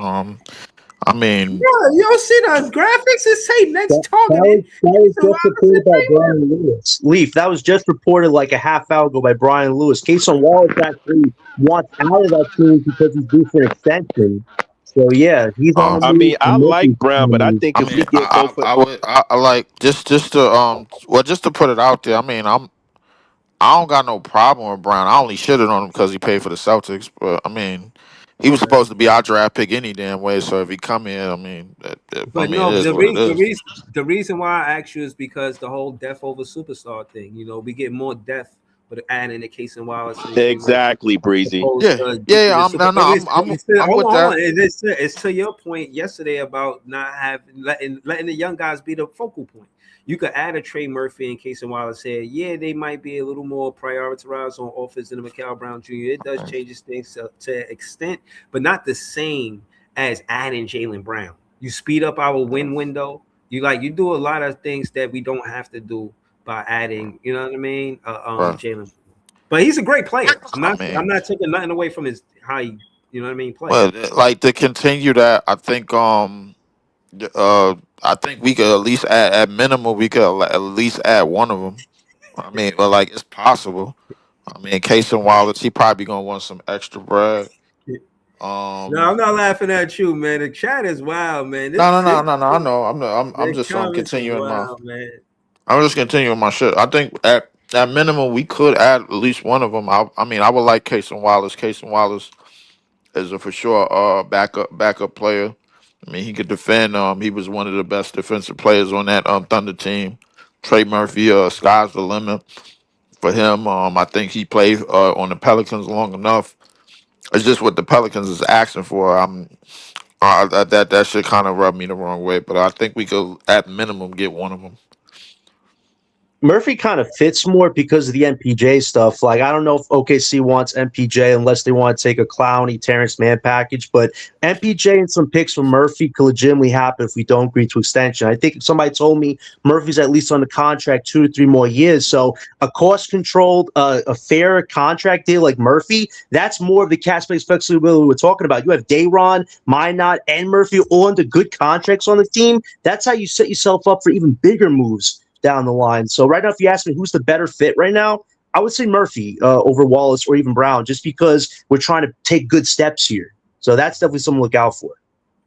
Speaker 7: I mean,
Speaker 2: you don't see the graphics? It say next target.
Speaker 6: That was just reported by Brian Lewis. Leaf, that was just reported like a half hour ago by Brian Lewis. Cason Wallace actually wants out of that team because he's due for an extension. So yeah, he's on.
Speaker 5: I mean, I like Brown, but I think if we get both,
Speaker 7: I like just to put it out there. I mean, I don't got no problem with Brown. I only shitted on him because he paid for the Celtics. But I mean, he was supposed to be our draft pick any damn way. So if he come in, I mean,
Speaker 2: the reason why I asked you is because the whole death over superstar thing. You know, we get more depth but adding the Cason Wallace and Trey Murphy.
Speaker 5: Exactly, Breezy.
Speaker 2: Opposed
Speaker 7: Yeah,
Speaker 2: to
Speaker 7: yeah.
Speaker 2: the
Speaker 7: I'm
Speaker 2: super,
Speaker 7: no, no.
Speaker 2: but
Speaker 7: I'm
Speaker 2: hold
Speaker 7: with
Speaker 2: on.
Speaker 7: that.
Speaker 2: It's to your point yesterday about not having letting the young guys be the focal point. You could add a Trey Murphy in case Wallace said, yeah, they might be a little more prioritized on offense than the Mikal Brown Jr. It does change things to an extent, but not the same as adding Jaylen Brown. You speed up our win window. You do a lot of things that we don't have to do by adding, you know what I mean?
Speaker 7: Right.
Speaker 2: Jalen. But he's a great player. I'm
Speaker 7: I mean,
Speaker 2: not taking nothing away from his how he, you know what I mean, play.
Speaker 7: but like to continue that, I think we could at least add at minimum we could at least add one of them. I mean, but like it's possible. I mean, Cason Wallace, he probably gonna want some extra bread.
Speaker 2: No, I'm not laughing at you, man. The chat is wild, man.
Speaker 7: No. I know. I'm
Speaker 2: The
Speaker 7: just
Speaker 2: comments is
Speaker 7: continuing my.
Speaker 2: wild, man.
Speaker 7: I'm just continuing my shit. I think at minimum we could add at least one of them. I mean, I would like Cason Wallace. Cason Wallace is a for sure backup player. I mean, he could defend. He was one of the best defensive players on that Thunder team. Trey Murphy, sky's the limit for him. I think he played on the Pelicans long enough. It's just what the Pelicans is asking for. That should kind of rub me the wrong way, but I think we could at minimum get one of them.
Speaker 6: Murphy kind of fits more because of the MPJ stuff. Like, I don't know if OKC wants MPJ unless they want to take a Clowney, Terrence Mann package, but MPJ and some picks from Murphy could legitimately happen if we don't agree to extension. I think if somebody told me Murphy's at least on the contract 2 to 3 more years, so a cost-controlled, a fair contract deal like Murphy, that's more of the cap space flexibility we're talking about. You have Dayron, Minot, and Murphy all under good contracts on the team. That's how you set yourself up for even bigger moves down the line. So right now, if you ask me who's the better fit right now, I would say Murphy over Wallace or even Brown, just because we're trying to take good steps here. So that's definitely something to look out for.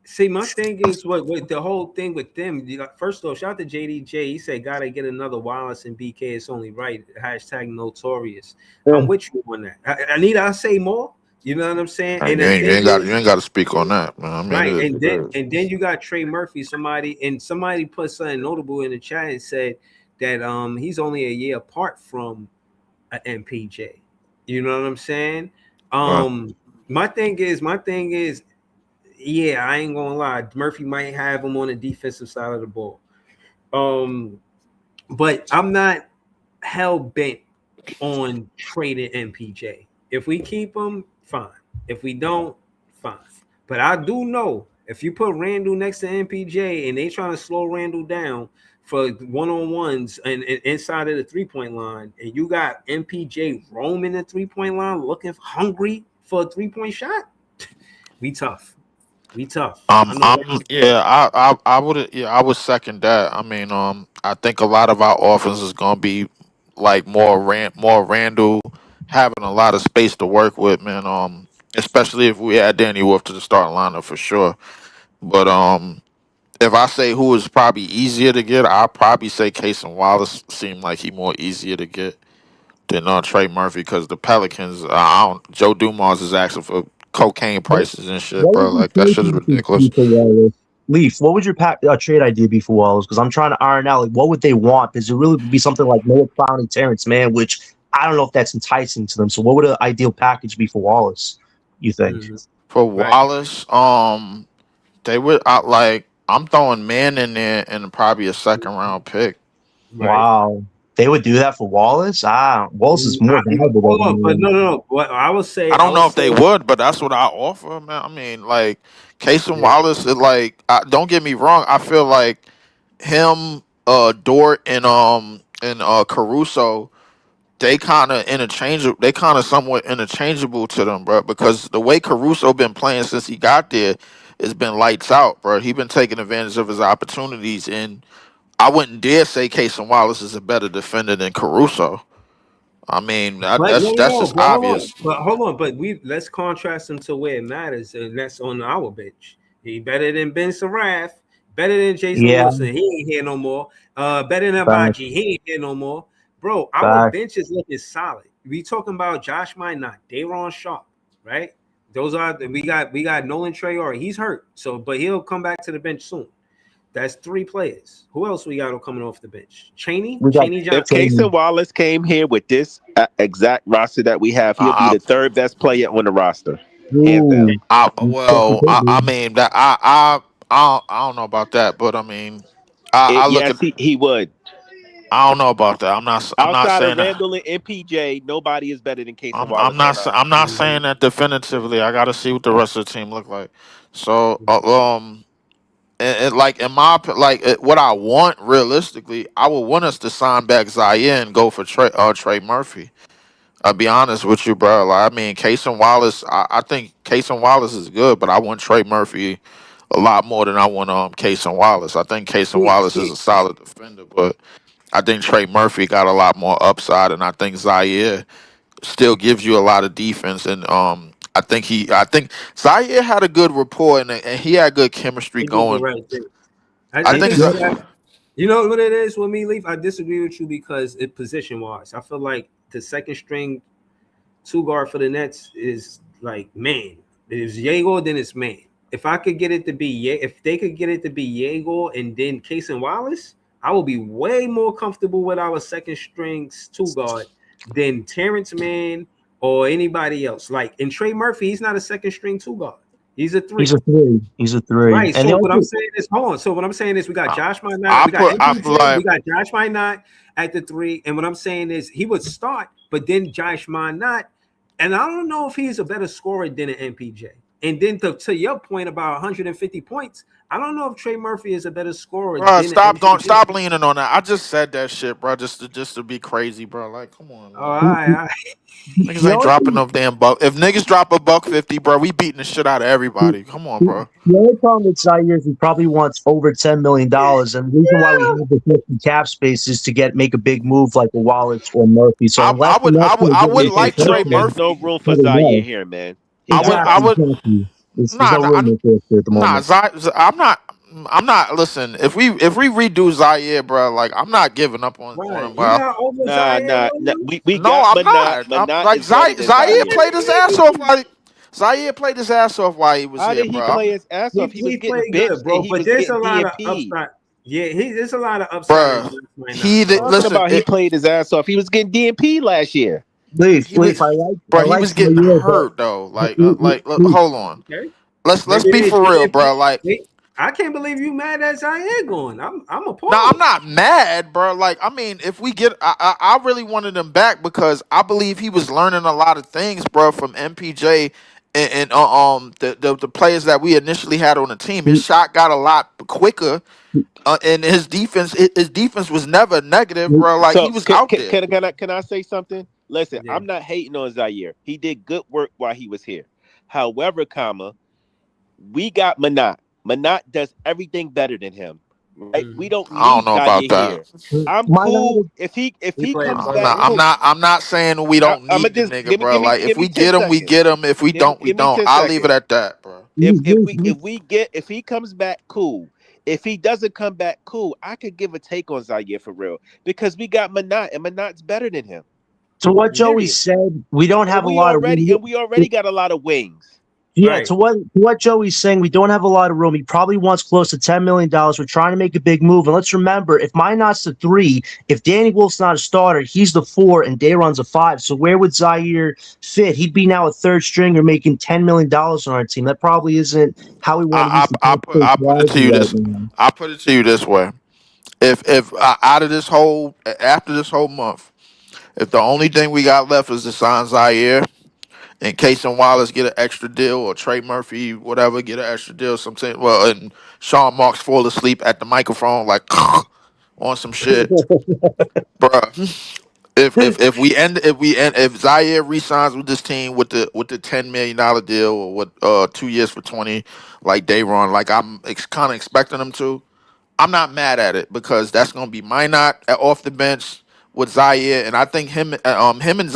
Speaker 2: See, my thing is what the whole thing with them. First off, shout out to JDJ. He said, "Gotta get another Wallace and BK. It's only right." Hashtag notorious.
Speaker 6: Yeah.
Speaker 2: I'm with you on that. I say more. You know what I'm saying?
Speaker 7: And you ain't got to speak on that, man. I mean,
Speaker 2: right, and then you got Trey Murphy. Somebody put something notable in the chat and said that he's only a year apart from an MPJ. You know what I'm saying? My thing is, yeah, I ain't gonna lie. Murphy might have him on the defensive side of the ball. But I'm not hell bent on trading MPJ. If we keep him, fine. If we don't, fine. But I do know if you put Randall next to MPJ and they trying to slow Randall down for one-on-ones and inside of the three-point line, and you got MPJ roaming the three-point line looking hungry for a three-point shot, we tough.
Speaker 7: I would second that. I mean, I think a lot of our offense is gonna be like more Randall having a lot of space to work with, man. Especially if we add Danny Wolf to the starting lineup for sure. But if I say who is probably easier to get, I'll probably say Cason Wallace seemed like he more easier to get than Trey Murphy because the Pelicans, Joe Dumars is asking for cocaine prices and shit,
Speaker 6: What
Speaker 7: bro.
Speaker 6: would your
Speaker 7: Like that
Speaker 6: trade
Speaker 7: shit is
Speaker 6: package
Speaker 7: ridiculous.
Speaker 6: be for Wallace? Leaf, what would your trade idea be for Wallace? Because I'm trying to iron out, like, what would they want? Because it really would be something like Noah Clowney, Terrence Mann, which I don't know if that's enticing to them. So what would an ideal package be for Wallace, you think?
Speaker 7: For
Speaker 2: Right.
Speaker 7: Wallace, they would like I'm throwing Man in there and probably a second round pick.
Speaker 2: Right.
Speaker 6: Wow. They would do that for Wallace? Wallace is more valuable
Speaker 2: Hold on,
Speaker 6: than
Speaker 2: but
Speaker 6: him.
Speaker 2: no. What I would say,
Speaker 7: I don't know if they would, but that's what I offer, man. I mean, like Cason Wallace, don't get me wrong. I feel like him, Dort, and Caruso, they kind of interchangeable. They kind of somewhat interchangeable to them, bro. Because the way Caruso been playing since he got there, it's been lights out, bro. He been taking advantage of his opportunities, and I wouldn't dare say Cason Wallace is a better defender than Caruso. I mean,
Speaker 2: But
Speaker 7: that's just obvious.
Speaker 2: hold on. But let's contrast him to where it matters, and that's on our bench. He better than Ben Sarath, better than Jason
Speaker 6: Yeah.
Speaker 2: Wilson. He ain't here no more. Better than
Speaker 6: Facts.
Speaker 2: Abaji. He ain't here no more. Bro, our
Speaker 6: Facts.
Speaker 2: bench is looking solid. We talking about Josh Minot, Dayron Sharp, right? Those are we got Nolan Traore. He's hurt, but he'll come back to the bench soon. That's 3 players. Who else we got coming off the bench? Cheney
Speaker 6: We got
Speaker 2: Johnson.
Speaker 5: If Cason Wallace came here with this exact roster that we have, he'll be
Speaker 7: I,
Speaker 5: the third best player on the roster, hands down.
Speaker 6: Ooh.
Speaker 7: I mean that I don't know about that, but I mean, I look at
Speaker 5: Yes, he would.
Speaker 7: I don't know about that. I'm not
Speaker 5: Outside of
Speaker 7: saying that.
Speaker 5: Randall and MPJ, nobody is better than Cason
Speaker 7: I'm
Speaker 5: Wallace right
Speaker 7: not
Speaker 5: now.
Speaker 7: I'm not saying that definitively. I got to see what the rest of the team look like. So like in my what I want realistically, I would want us to sign back Zaire and go for Trey Murphy. I'll be honest with you, bro. Like, I mean, Cason Wallace. I think Cason Wallace is good, but I want Trey Murphy a lot more than I want Cason Wallace. I think Cason Wallace is a solid defender, but I think Trey Murphy got a lot more upside, and I think Zaire still gives you a lot of defense. And I think Zaire had a good rapport, and he had good chemistry
Speaker 2: They did the
Speaker 7: going.
Speaker 2: right thing.
Speaker 7: I
Speaker 2: I
Speaker 7: think
Speaker 2: think you know what it is with me, Leaf. I disagree with you because it position wise, I feel like the second string 2 guard for the Nets is like man. It's Diego, then it's man. If I could get it to be if they could get it to be Diego and then Cason Wallace, I will be way more comfortable with our second strings 2 guard than Terrence Mann or anybody else. Like in Trey Murphy, he's not a second string 2 guard. He's a 3.
Speaker 6: He's a three.
Speaker 2: Right.
Speaker 6: And
Speaker 2: So what I'm saying is, hold on. So what I'm saying is, we got Josh Minot,
Speaker 7: I
Speaker 2: we got
Speaker 7: put I feel
Speaker 2: MPJ, we
Speaker 7: like
Speaker 2: got Josh Minot at the 3. And what I'm saying is, he would start, but then Josh Minot, and I don't know if he's a better scorer than an MPJ. And then to your point about 150 points, I don't know if Trey Murphy is a better scorer
Speaker 7: bro,
Speaker 2: than an MPJ.
Speaker 7: stop leaning on that. I just said that shit, bro, just to be crazy, bro. Like, come on,
Speaker 2: Oh,
Speaker 7: man.
Speaker 2: all right.
Speaker 7: Niggas ain't dropping no damn buck. If niggas drop a $150, bro, we beating the shit out of everybody. Come on, bro.
Speaker 6: The only problem with Zaire is he probably wants over $10 million, and the reason why we have the 50 cap space is to make a big move like a Wallace or Murphy. So unless the Nets are
Speaker 7: I would
Speaker 6: getting
Speaker 7: like
Speaker 6: some
Speaker 7: Trey
Speaker 5: There's no
Speaker 7: Murphy.
Speaker 5: room for
Speaker 6: better
Speaker 5: Zaire
Speaker 6: way.
Speaker 5: here, man.
Speaker 7: I would
Speaker 6: Exactly. There's
Speaker 7: nah
Speaker 6: no
Speaker 7: nah,
Speaker 6: room in there at the
Speaker 7: nah
Speaker 6: moment.
Speaker 7: I'm not listen, if we redo Zaire, bro, like I'm not giving up on
Speaker 2: Right.
Speaker 7: him,
Speaker 2: You
Speaker 7: bro.
Speaker 2: not over
Speaker 5: Nah,
Speaker 2: Zion,
Speaker 5: nah, nah.
Speaker 2: bro?
Speaker 5: We
Speaker 7: No,
Speaker 5: got
Speaker 7: I'm
Speaker 5: Manat.
Speaker 7: not. I'm
Speaker 5: Manat
Speaker 7: like
Speaker 5: is better than
Speaker 7: Zaire
Speaker 5: Zaire.
Speaker 7: played his ass off while he was
Speaker 5: How
Speaker 7: here,
Speaker 5: did he
Speaker 7: bro.
Speaker 5: play his ass off? He was
Speaker 2: He
Speaker 5: getting
Speaker 2: played good,
Speaker 5: benched and
Speaker 2: bro.
Speaker 5: he
Speaker 2: But
Speaker 5: was
Speaker 2: there's a
Speaker 5: getting
Speaker 2: lot of
Speaker 5: DNP.
Speaker 2: upside. Yeah, there's a lot of upside in
Speaker 7: Bruh,
Speaker 2: Josh Minot, bro.
Speaker 5: Talking
Speaker 7: listen,
Speaker 5: about he played his ass off. He was getting DNP last year.
Speaker 6: Leaf,
Speaker 7: he was,
Speaker 6: I
Speaker 7: bro, he
Speaker 6: like
Speaker 7: was getting
Speaker 6: Zaire,
Speaker 7: hurt though. Like,
Speaker 6: but
Speaker 7: look, hold on.
Speaker 2: Okay.
Speaker 7: Let's
Speaker 2: Maybe
Speaker 7: be for real, bro. Like,
Speaker 2: I can't believe you mad at Zaire going. I'm
Speaker 7: no, I'm
Speaker 2: appalled.
Speaker 7: not mad, bro. Like, I mean, if we get, I really wanted him back because I believe he was learning a lot of things, bro, from MPJ and the players that we initially had on the team. His shot got a lot quicker, and his defense was never negative, bro. Like he
Speaker 5: So
Speaker 7: was out there.
Speaker 5: can I say something? Listen,
Speaker 2: Yeah.
Speaker 5: I'm not hating on Zaire. He did good work while he was here. However, we got Manat. Manat does everything better than him. Right? We don't
Speaker 7: I don't
Speaker 5: need
Speaker 7: know
Speaker 5: Zaire
Speaker 7: about that.
Speaker 5: here. I'm
Speaker 6: Why
Speaker 5: cool
Speaker 6: not?
Speaker 5: if he
Speaker 2: played
Speaker 5: comes
Speaker 2: above
Speaker 5: back.
Speaker 2: average.
Speaker 5: Cool.
Speaker 7: I'm not saying we don't
Speaker 5: I'ma
Speaker 7: need the
Speaker 5: just
Speaker 7: nigga, bro. Like if
Speaker 5: give me
Speaker 7: we
Speaker 5: 10
Speaker 7: get him, we
Speaker 5: seconds.
Speaker 7: get him. If we don't, we
Speaker 5: Give me
Speaker 7: don't.
Speaker 5: 10
Speaker 7: I'll leave it
Speaker 5: seconds.
Speaker 7: at that, bro.
Speaker 5: If he comes back, cool. If he doesn't come back, cool. I could give a take on Zaire for real because we got Manat and Manat's better than him.
Speaker 6: To what Joey
Speaker 5: Period.
Speaker 6: said, we don't have a lot of room.
Speaker 5: We already got a lot of wings.
Speaker 6: Yeah,
Speaker 2: Right.
Speaker 6: to what Joey's saying, we don't have a lot of room. He probably wants close to $10 million. We're trying to make a big move. And let's remember, if Minot's the 3, if Danny Wolf's not a starter, he's the 4 and Dayron's a 5. So where would Zaire fit? He'd be now a third stringer making $10 million on our team. That probably isn't how we want to use the cap space
Speaker 7: I put it to you
Speaker 6: right
Speaker 7: this.
Speaker 6: now.
Speaker 7: I put it to you this way. If out of this whole after this whole month, if the only thing we got left is to sign Zaire, in case Wallace get an extra deal or Trey Murphy, whatever, get an extra deal, something. Well, and Sean Marks fall asleep at the microphone like on some shit, bruh. If Zaire resigns with this team with the $10 million deal or with 2 years for 20, like Dayron, like I'm kind of expecting them to. I'm not mad at it because that's gonna be Minot off the bench with Zaire, and I think him and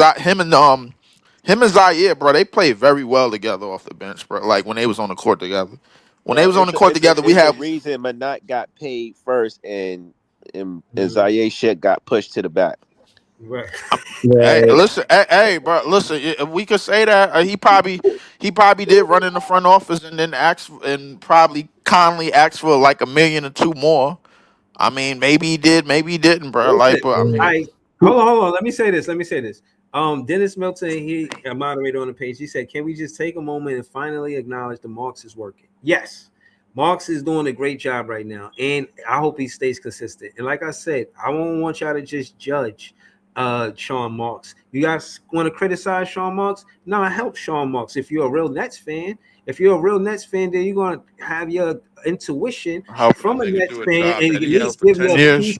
Speaker 7: Zaire, bro, they played very well together off the bench, bro. Like when they was on the court together. When they
Speaker 5: Well,
Speaker 7: was on the court together, we
Speaker 5: it's the
Speaker 7: had
Speaker 5: reason Manat got paid first and Zaire shit got pushed to the back.
Speaker 2: Right.
Speaker 7: Hey,
Speaker 6: Right.
Speaker 7: listen, bro, listen. If we could say that he probably did run in the front office and then ask and probably Conley asked for like $1 million or two more. I mean, maybe he did, maybe he didn't, bro. Like, but I mean,
Speaker 2: Hold on. Let me say this. Dennis Milton, he a moderator on the page. He said, "Can we just take a moment and finally acknowledge the Marks is working?" Yes, Marks is doing a great job right now, and I hope he stays consistent. And like I said, I don't want y'all to just judge Sean Marks. You guys want to criticize Sean Marks? No, help Sean Marks. If you're a real Nets fan, then you're gonna have your intuition
Speaker 7: helping
Speaker 2: from
Speaker 7: a
Speaker 2: a
Speaker 7: nigga
Speaker 2: Nets
Speaker 7: do a
Speaker 2: fan
Speaker 7: job
Speaker 2: and
Speaker 7: that
Speaker 2: at
Speaker 7: he held
Speaker 2: least
Speaker 7: for
Speaker 2: give
Speaker 7: 10
Speaker 2: you a
Speaker 7: years.
Speaker 2: piece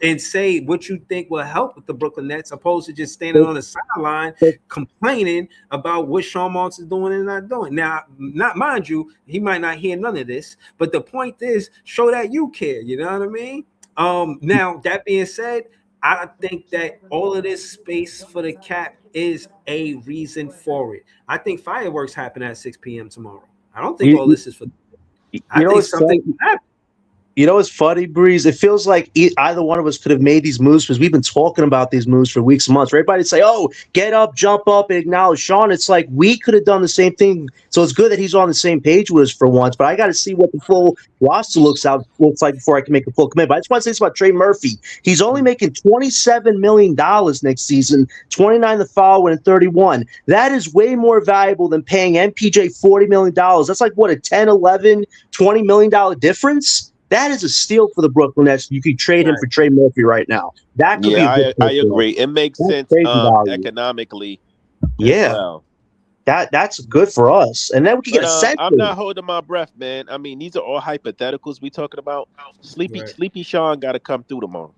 Speaker 2: and say what you think will help with the Brooklyn Nets, opposed to just standing on the sideline complaining about what Sean Marks is doing and not doing. Now, not mind you, he might not hear none of this, but the point is, show that you care. You know what I mean? Now that being said, I think that all of this space for the cap is a reason for it. I think fireworks happen at 6 p.m. tomorrow. I don't think all this is for. I think something happened.
Speaker 6: You know what's funny, Breeze? It feels like either one of us could have made these moves because we've been talking about these moves for weeks and months. Everybody say, "Oh, get up, jump up, and acknowledge Sean." It's like we could have done the same thing. So it's good that he's on the same page with us for once. But I got to see what the full roster looks like before I can make a full commitment. But I just want to say this about Trey Murphy. He's only making $27 million next season, 29 the following, and 31. That is way more valuable than paying MPJ $40 million. That's like what, a 10, 11, $20 million difference? That is a steal for the Brooklyn Nets. You could trade him for Trey Murphy right now. That could be a good
Speaker 5: I
Speaker 6: fit for
Speaker 5: agree.
Speaker 6: them.
Speaker 5: It makes
Speaker 6: That's
Speaker 5: sense
Speaker 6: crazy value.
Speaker 5: economically as
Speaker 6: Yeah,
Speaker 5: well.
Speaker 6: that's good for us. And then we can get a center.
Speaker 5: I'm not holding my breath, man. I mean, these are all hypotheticals we talking about. Sleepy Sean got to come through tomorrow.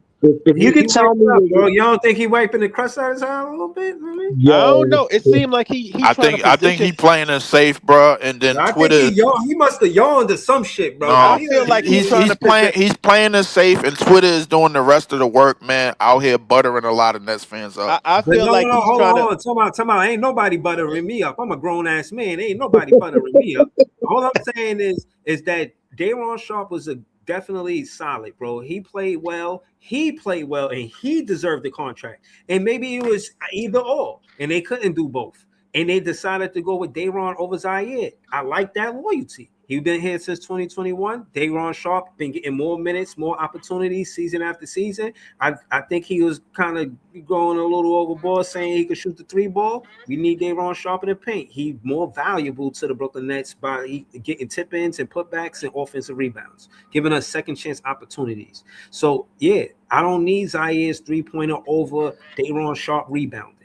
Speaker 6: If you could tell me,
Speaker 2: bro, you don't think he wiping the crust out of his eye a little bit?
Speaker 5: I don't know. It seemed like he's
Speaker 7: I
Speaker 5: trying to
Speaker 7: think
Speaker 5: position.
Speaker 7: he playing it safe, bro. And then
Speaker 2: I
Speaker 7: Twitter.
Speaker 2: think he must have yawned to some shit, bro.
Speaker 7: No,
Speaker 5: I feel like he's trying to
Speaker 7: he's playing it safe, and Twitter is doing the rest of the work, man. Out here buttering a lot of Nets fans up.
Speaker 5: I feel like he's
Speaker 2: hold
Speaker 5: trying
Speaker 2: on. Talking about ain't nobody buttering me up. I'm a grown ass man. Ain't nobody buttering me up. All I'm saying is that Day'Ron Sharpe was definitely solid, bro. He played well, and he deserved the contract. And maybe it was either or, and they couldn't do both. And they decided to go with Day'Ron over Zaire. I like that loyalty. He's been here since 2021. Day'Ron Sharpe been getting more minutes, more opportunities season after season. I think he was kind of going a little overboard saying he could shoot the 3 ball. We need Day'Ron Sharpe in the paint. He's more valuable to the Brooklyn Nets by getting tip-ins and putbacks and offensive rebounds, giving us second chance opportunities. So, yeah, I don't need Zaire's 3-pointer over Day'Ron Sharpe rebounding.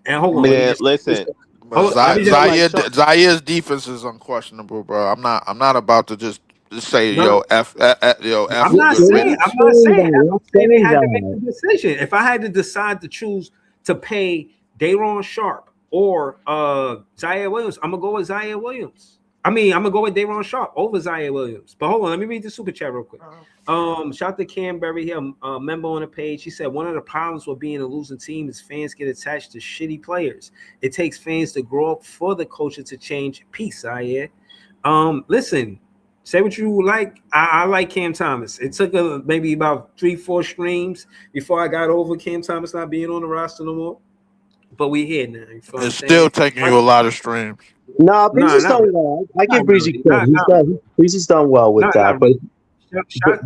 Speaker 2: And hold on,
Speaker 5: man. Listen,
Speaker 7: Zaire's defense is unquestionable, bro. I'm not about to just say F.
Speaker 2: I'm not saying they had to make the decision. If I had to decide to choose to pay Day'Ron Sharpe or Zaire Williams, I'm gonna go with Zaire Williams. I'm gonna go with Day'Ron Sharpe over Zaire Williams. But hold on, let me read the super chat real quick. Shout out to Canberry here, a member on the page. He said one of the problems with being a losing team is fans get attached to shitty players. It takes fans to grow up for the culture to change. Peace, Zaire. Listen, say what you like. I like Cam Thomas. It took maybe about 3-4 streams before I got over Cam Thomas not being on the roster no more. But we here now.
Speaker 7: It's still taking you a lot of streams.
Speaker 6: No, Breezy's done well. I give Breezy credit. Breezy's done well with that. But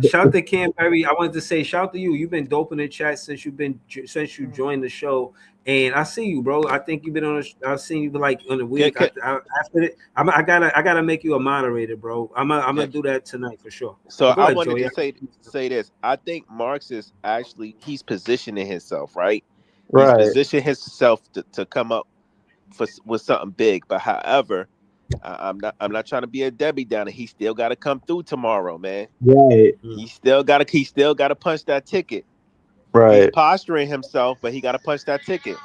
Speaker 2: shout to Canberry. I wanted to say shout to you. You've been dope in the chat since you joined the show, and I see you, bro. I think you've been on. I've seen you like on the week. After it, I gotta make you a moderator, bro. I'm gonna do that tonight for sure.
Speaker 5: So I wanted to say this. I think Marks is actually he's positioning himself right. He's positioning himself to come up with something big. But however, I'm not trying to be a Debbie Downer. He still got to come through tomorrow, man.
Speaker 6: Right.
Speaker 5: He still got to punch that ticket.
Speaker 6: Right.
Speaker 5: He's posturing himself, but he got to punch that ticket.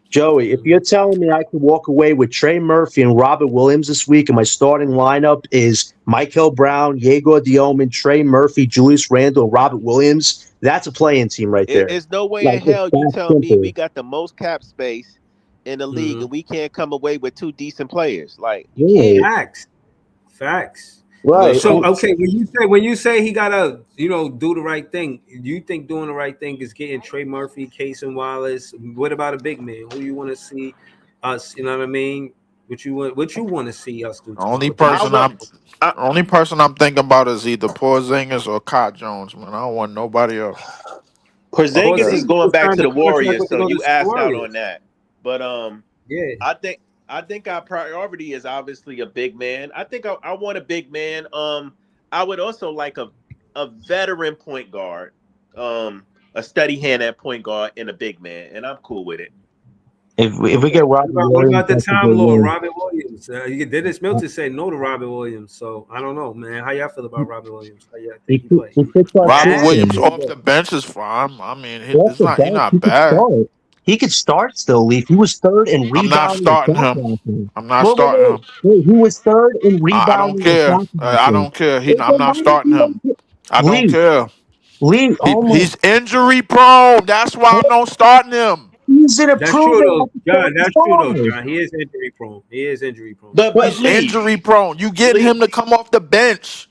Speaker 6: Joey, if you're telling me I could walk away with Trey Murphy and Robert Williams this week, and my starting lineup is Michael Brown, Yegor Dioman, Trey Murphy, Julius Randle, Robert Williams, that's a playing team right there.
Speaker 5: There's no way in hell you tell me we got the most cap space in the league and we can't come away with 2 decent players. Like,
Speaker 2: facts.
Speaker 6: Right.
Speaker 2: So okay, when you say he gotta do the right thing, you think doing the right thing is getting Trey Murphy, Cason, Wallace? What about a big man? Who you want to see us? You know what I mean? What you want to see us do
Speaker 7: The only
Speaker 2: tomorrow? Dennis
Speaker 7: person
Speaker 5: want.
Speaker 7: I'm
Speaker 5: I,
Speaker 7: only person I'm thinking about is either Porzingis or Cot Jones, man. I don't want nobody else.
Speaker 2: Smith.
Speaker 5: Porzingis is
Speaker 2: Porzingis
Speaker 5: going
Speaker 2: just
Speaker 5: back
Speaker 2: signed
Speaker 5: to
Speaker 2: a
Speaker 5: the
Speaker 2: contract
Speaker 5: Warriors,
Speaker 2: with to
Speaker 5: so
Speaker 2: go to
Speaker 5: you
Speaker 2: the
Speaker 5: asked out on
Speaker 2: Warriors.
Speaker 5: that. But
Speaker 2: Yeah,
Speaker 5: I think our priority is obviously a big man. I think I want a big man. I would also like a veteran point guard, a steady hand at point guard, and a big man, and I'm cool with it.
Speaker 6: If we
Speaker 2: okay.
Speaker 6: get Robert
Speaker 2: What
Speaker 6: Williams,
Speaker 2: about the
Speaker 6: that's a
Speaker 2: Time
Speaker 6: good
Speaker 2: Lord,
Speaker 6: move.
Speaker 2: Robert Williams? Dennis Milton said no to Robert Williams, so I don't know, man. How y'all feel about Robert Williams? How y'all think he played?
Speaker 6: He fits our
Speaker 7: Robert
Speaker 2: Bad?
Speaker 7: Williams
Speaker 6: system.
Speaker 7: off the bench is fine. I mean,
Speaker 6: Off
Speaker 7: it's
Speaker 6: the
Speaker 7: not he
Speaker 6: bench,
Speaker 7: not
Speaker 6: he could
Speaker 7: bad.
Speaker 6: start. He could start still, Leaf. He was third in
Speaker 7: I'm not
Speaker 6: rebounding and
Speaker 7: starting
Speaker 6: shot
Speaker 7: him.
Speaker 6: blocking.
Speaker 7: I'm not
Speaker 6: Wait, wait,
Speaker 7: starting
Speaker 6: wait,
Speaker 7: him.
Speaker 6: wait. He was third in
Speaker 7: I don't
Speaker 6: rebounding and
Speaker 7: care.
Speaker 6: shot
Speaker 7: I
Speaker 6: blocking.
Speaker 7: don't care.
Speaker 6: It
Speaker 7: I'm not
Speaker 6: reminded
Speaker 7: starting
Speaker 6: me
Speaker 7: him.
Speaker 6: of
Speaker 7: I don't
Speaker 6: Leaf.
Speaker 7: care.
Speaker 6: Leaf. Oh my!
Speaker 7: He's injury prone. That's why I'm not starting him.
Speaker 6: He's gonna
Speaker 2: That's
Speaker 6: prove
Speaker 2: true
Speaker 6: it
Speaker 2: though,
Speaker 6: at the
Speaker 2: John. That's true though,
Speaker 6: 35.
Speaker 2: John. He is injury prone. He is injury prone.
Speaker 5: But
Speaker 7: He's
Speaker 5: Lee,
Speaker 7: injury prone. You getting
Speaker 5: Lee,
Speaker 7: him to come off the bench.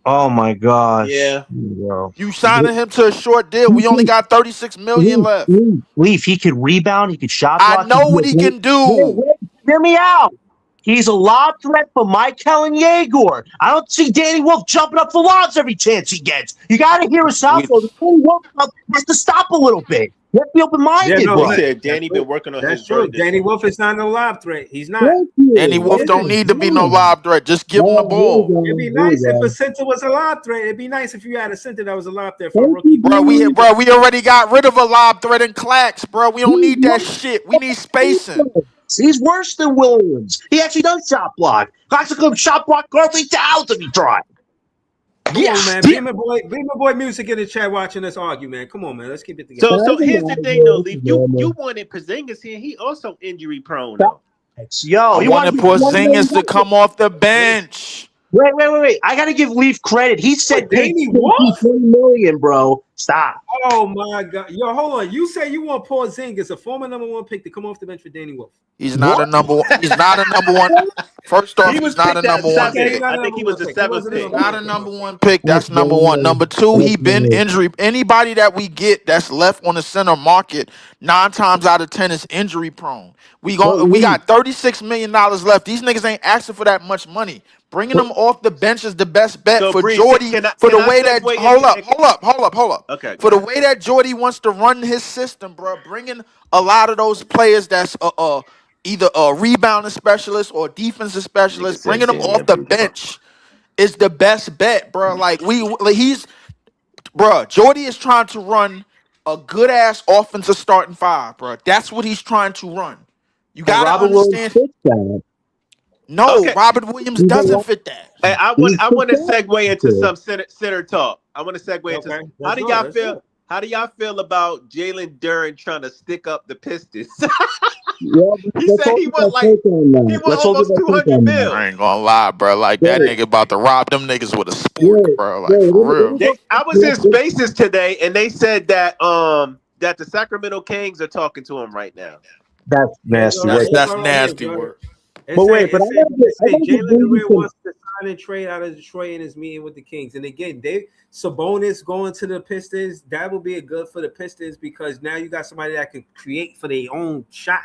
Speaker 6: Oh my gosh!
Speaker 5: yeah.
Speaker 6: Bro.
Speaker 7: You signing him to a short deal. We only got 36 million left.
Speaker 6: Leaf. He could rebound. He could shot
Speaker 7: I
Speaker 6: block. He
Speaker 7: know
Speaker 6: could be
Speaker 7: what
Speaker 6: a
Speaker 7: he
Speaker 6: great.
Speaker 7: can do.
Speaker 6: Wait, hear me out. He's a lob threat for Michael and Yegor. I don't see Danny Wolf jumping up for lobs every chance he gets. You got to hear us out,
Speaker 7: We
Speaker 6: though. The Danny Wolf has to stop a little bit. Let's be
Speaker 2: Yeah,
Speaker 6: open-minded,
Speaker 2: no,
Speaker 5: He
Speaker 6: bro.
Speaker 5: said
Speaker 2: that's
Speaker 5: Danny
Speaker 2: true.
Speaker 5: been working on
Speaker 2: That's
Speaker 5: his
Speaker 2: true.
Speaker 5: verbiage.
Speaker 2: Danny Wolf is not no lob threat. He's not.
Speaker 6: Thank
Speaker 7: Danny
Speaker 6: you.
Speaker 2: He
Speaker 7: Wolf don't
Speaker 2: isn't.
Speaker 7: need to be no
Speaker 6: Yeah.
Speaker 7: lob threat. Just give him the
Speaker 6: Here we
Speaker 7: ball.
Speaker 2: It'd
Speaker 6: go.
Speaker 2: be
Speaker 6: Here we
Speaker 2: nice if
Speaker 6: go.
Speaker 2: a center was a lob threat. It'd be nice if you had a center that was a lob threat for a
Speaker 6: Thank
Speaker 2: rookie.
Speaker 6: you, dude.
Speaker 7: Bro, we already got rid of a lob threat in Clax, bro. We don't
Speaker 6: He's
Speaker 7: need that
Speaker 6: worse
Speaker 7: shit. We need
Speaker 6: than
Speaker 7: spacing.
Speaker 6: Williams. He's worse than Williams. He actually does shot block. Classical shot block Gartley Towns if he tried.
Speaker 2: Come on, man. Beamer boy music in the chat watching us argue, man. Come on, man. Let's keep it together.
Speaker 5: So here's the thing though, Leaf. You wanted Porzingis here. He also injury prone though.
Speaker 6: Yo,
Speaker 7: I
Speaker 6: you want
Speaker 7: wanted Porzingis to come off the bench.
Speaker 6: Wait. I gotta give Leaf credit. He said pay
Speaker 2: Danny
Speaker 6: 20
Speaker 2: Wolf?
Speaker 6: million, bro. Stop.
Speaker 2: Oh my God. Yo, hold on. You say you want Porzingis, a former #1 pick, to come off the bench for Danny Wolf.
Speaker 7: He's not a number one. He's not a number one. First off,
Speaker 5: He was
Speaker 7: he's not a
Speaker 5: picked at
Speaker 7: number one
Speaker 5: 7.
Speaker 2: Okay, he's
Speaker 7: pick.
Speaker 2: not
Speaker 5: I
Speaker 2: a
Speaker 5: think he
Speaker 2: number
Speaker 5: was the
Speaker 2: one pick. He
Speaker 5: 7th
Speaker 2: wasn't a
Speaker 5: pick.
Speaker 2: number
Speaker 7: Not a
Speaker 2: one
Speaker 7: number
Speaker 2: pick.
Speaker 7: one pick. That's number one. Number two, he been injury. Anybody that we get that's left on the center market 9 times out of 10 is injury prone. We got $36 million left. These niggas ain't asking for that much money. Bringing them off the bench is the best bet
Speaker 5: So
Speaker 7: for
Speaker 5: Breeze,
Speaker 7: Jordy.
Speaker 5: can
Speaker 7: For the
Speaker 5: I
Speaker 7: way that
Speaker 5: segue
Speaker 7: hold
Speaker 5: into
Speaker 7: up.
Speaker 5: Okay,
Speaker 7: For
Speaker 5: go
Speaker 7: the
Speaker 5: ahead.
Speaker 7: way that Jordy wants to run his system, bro. Bringing a lot of those players that's either a rebounding specialist or defensive
Speaker 5: Nigga
Speaker 7: specialist,
Speaker 5: said
Speaker 7: bringing them
Speaker 5: Danny
Speaker 7: off the
Speaker 5: Abdul-Jabbar.
Speaker 7: bench is the best bet, bro. Jordy is trying to run a good ass offensive starting five, bro. That's what he's trying to run. You
Speaker 6: And
Speaker 7: gotta
Speaker 6: Robert Williams
Speaker 7: understand.
Speaker 6: fits that.
Speaker 7: No,
Speaker 5: Okay.
Speaker 7: Robert Williams
Speaker 6: He's a
Speaker 7: doesn't
Speaker 6: lot.
Speaker 7: fit that.
Speaker 5: Hey, I
Speaker 6: He's
Speaker 5: want to
Speaker 6: fits
Speaker 5: segue into
Speaker 6: that.
Speaker 5: some center talk. I want to segue into
Speaker 2: Okay.
Speaker 5: how
Speaker 2: Let's
Speaker 5: do
Speaker 2: do
Speaker 5: y'all
Speaker 2: it. Let's do
Speaker 5: feel?
Speaker 2: it.
Speaker 5: How do y'all feel about Jalen Duren trying to stick up the Pistons?
Speaker 6: Yeah,
Speaker 5: He
Speaker 6: let's
Speaker 5: said
Speaker 6: all
Speaker 5: he
Speaker 6: get
Speaker 5: want
Speaker 6: that take on
Speaker 5: he
Speaker 6: that.
Speaker 5: want
Speaker 6: Let's all get
Speaker 5: almost
Speaker 6: that take
Speaker 5: 200
Speaker 6: on that.
Speaker 7: I
Speaker 5: mil.
Speaker 7: ain't gonna lie, bro. Like that
Speaker 6: Wait,
Speaker 7: nigga about to rob them niggas with a spork,
Speaker 6: wait,
Speaker 7: bro. Like
Speaker 6: wait.
Speaker 7: for real.
Speaker 5: I was in Spaces today, and they said that that the Sacramento Kings are talking to him right now.
Speaker 6: That's
Speaker 2: Yeah,
Speaker 6: nasty,
Speaker 2: no,
Speaker 6: right?
Speaker 2: it's
Speaker 7: That's
Speaker 2: right here,
Speaker 7: nasty
Speaker 2: bro.
Speaker 7: work.
Speaker 2: It
Speaker 6: But
Speaker 2: said,
Speaker 6: wait, but I gotta give
Speaker 2: Jalen
Speaker 6: Breezy
Speaker 2: Durant
Speaker 6: some.
Speaker 2: wants to sign and trade out of Detroit in his meeting with the Kings. And again, Sabonis going to the Pistons, that will be a good for the Pistons because now you got somebody that can create for their own shot.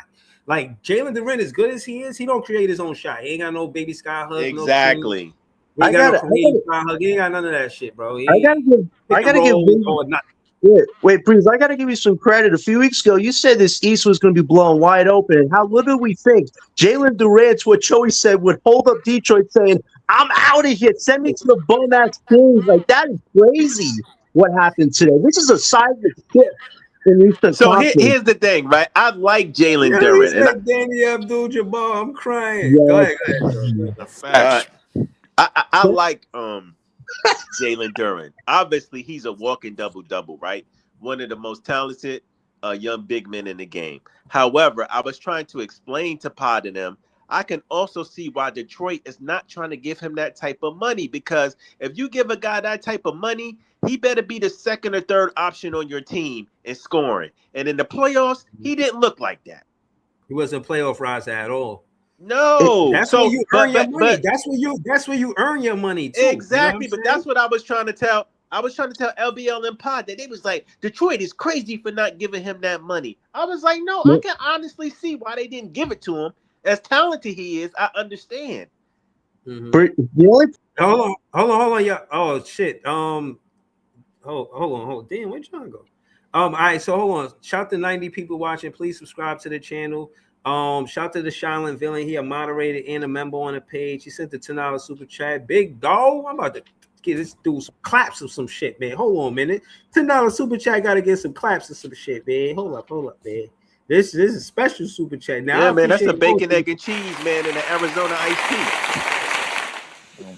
Speaker 2: Like Jalen Durant, as good as he is, he don't create his own shot. He ain't got no baby sky hug,
Speaker 5: Exactly.
Speaker 2: no He ain't got no Kareem
Speaker 6: gotta,
Speaker 2: sky hug. He ain't got none of that shit, bro.
Speaker 6: I gotta give Breezy.
Speaker 2: or nothing.
Speaker 6: Wait, Breeze, I got to give you some credit. A few weeks ago, you said this East was going to be blown wide open. And how little we think Jalen Durant, what Joey said, would hold up Detroit saying, I'm out of here. Send me to the bum-ass Kings. Like, that is crazy what happened today. This is a seismic shift in Eastern
Speaker 5: So
Speaker 6: Conference.
Speaker 5: here's the thing, right? I like Jalen
Speaker 2: He
Speaker 5: Duren. And
Speaker 2: said Danny Abdul-Jabbar. I'm crying.
Speaker 6: Yeah.
Speaker 2: Go ahead.
Speaker 7: The facts.
Speaker 5: I like Jalen Duren. Obviously, he's a walking double-double, right? One of the most talented young big men in the game. However, I was trying to explain to Pod and them, I can also see why Detroit is not trying to give him that type of money because if you give a guy that type of money, he better be the second or third option on your team in scoring. And in the playoffs, he didn't look like that.
Speaker 2: He wasn't a playoff riser at all.
Speaker 5: No,
Speaker 2: That's where you earn your money. That's where you earn your money too.
Speaker 5: Exactly,
Speaker 2: You know
Speaker 5: but that's what I was trying to tell. I was trying to tell LBL and Pod that they was like, Detroit is crazy for not giving him that money. I was like, no, I can honestly see why they didn't give it to him. As talented he is, I understand.
Speaker 2: Mhm.
Speaker 6: The only
Speaker 2: Hold on, yeah. Oh shit. Hold on. Damn, where'd John go? All right, so hold on. Shout to 90 people watching. Please subscribe to the channel. Shout to the Shaolin Villain. He a moderator and a member on the page. He sent the $10 super chat. Big dog. I'm about to get this dude some claps of some shit, man. Hold on a minute. $10 super chat gotta get some claps of some shit, man. Hold up, man. This is a special super chat. Now,
Speaker 5: Yeah,
Speaker 2: I
Speaker 5: man, that's the
Speaker 2: appreciate
Speaker 5: bacon, egg, and cheese, man, in the Arizona iced tea.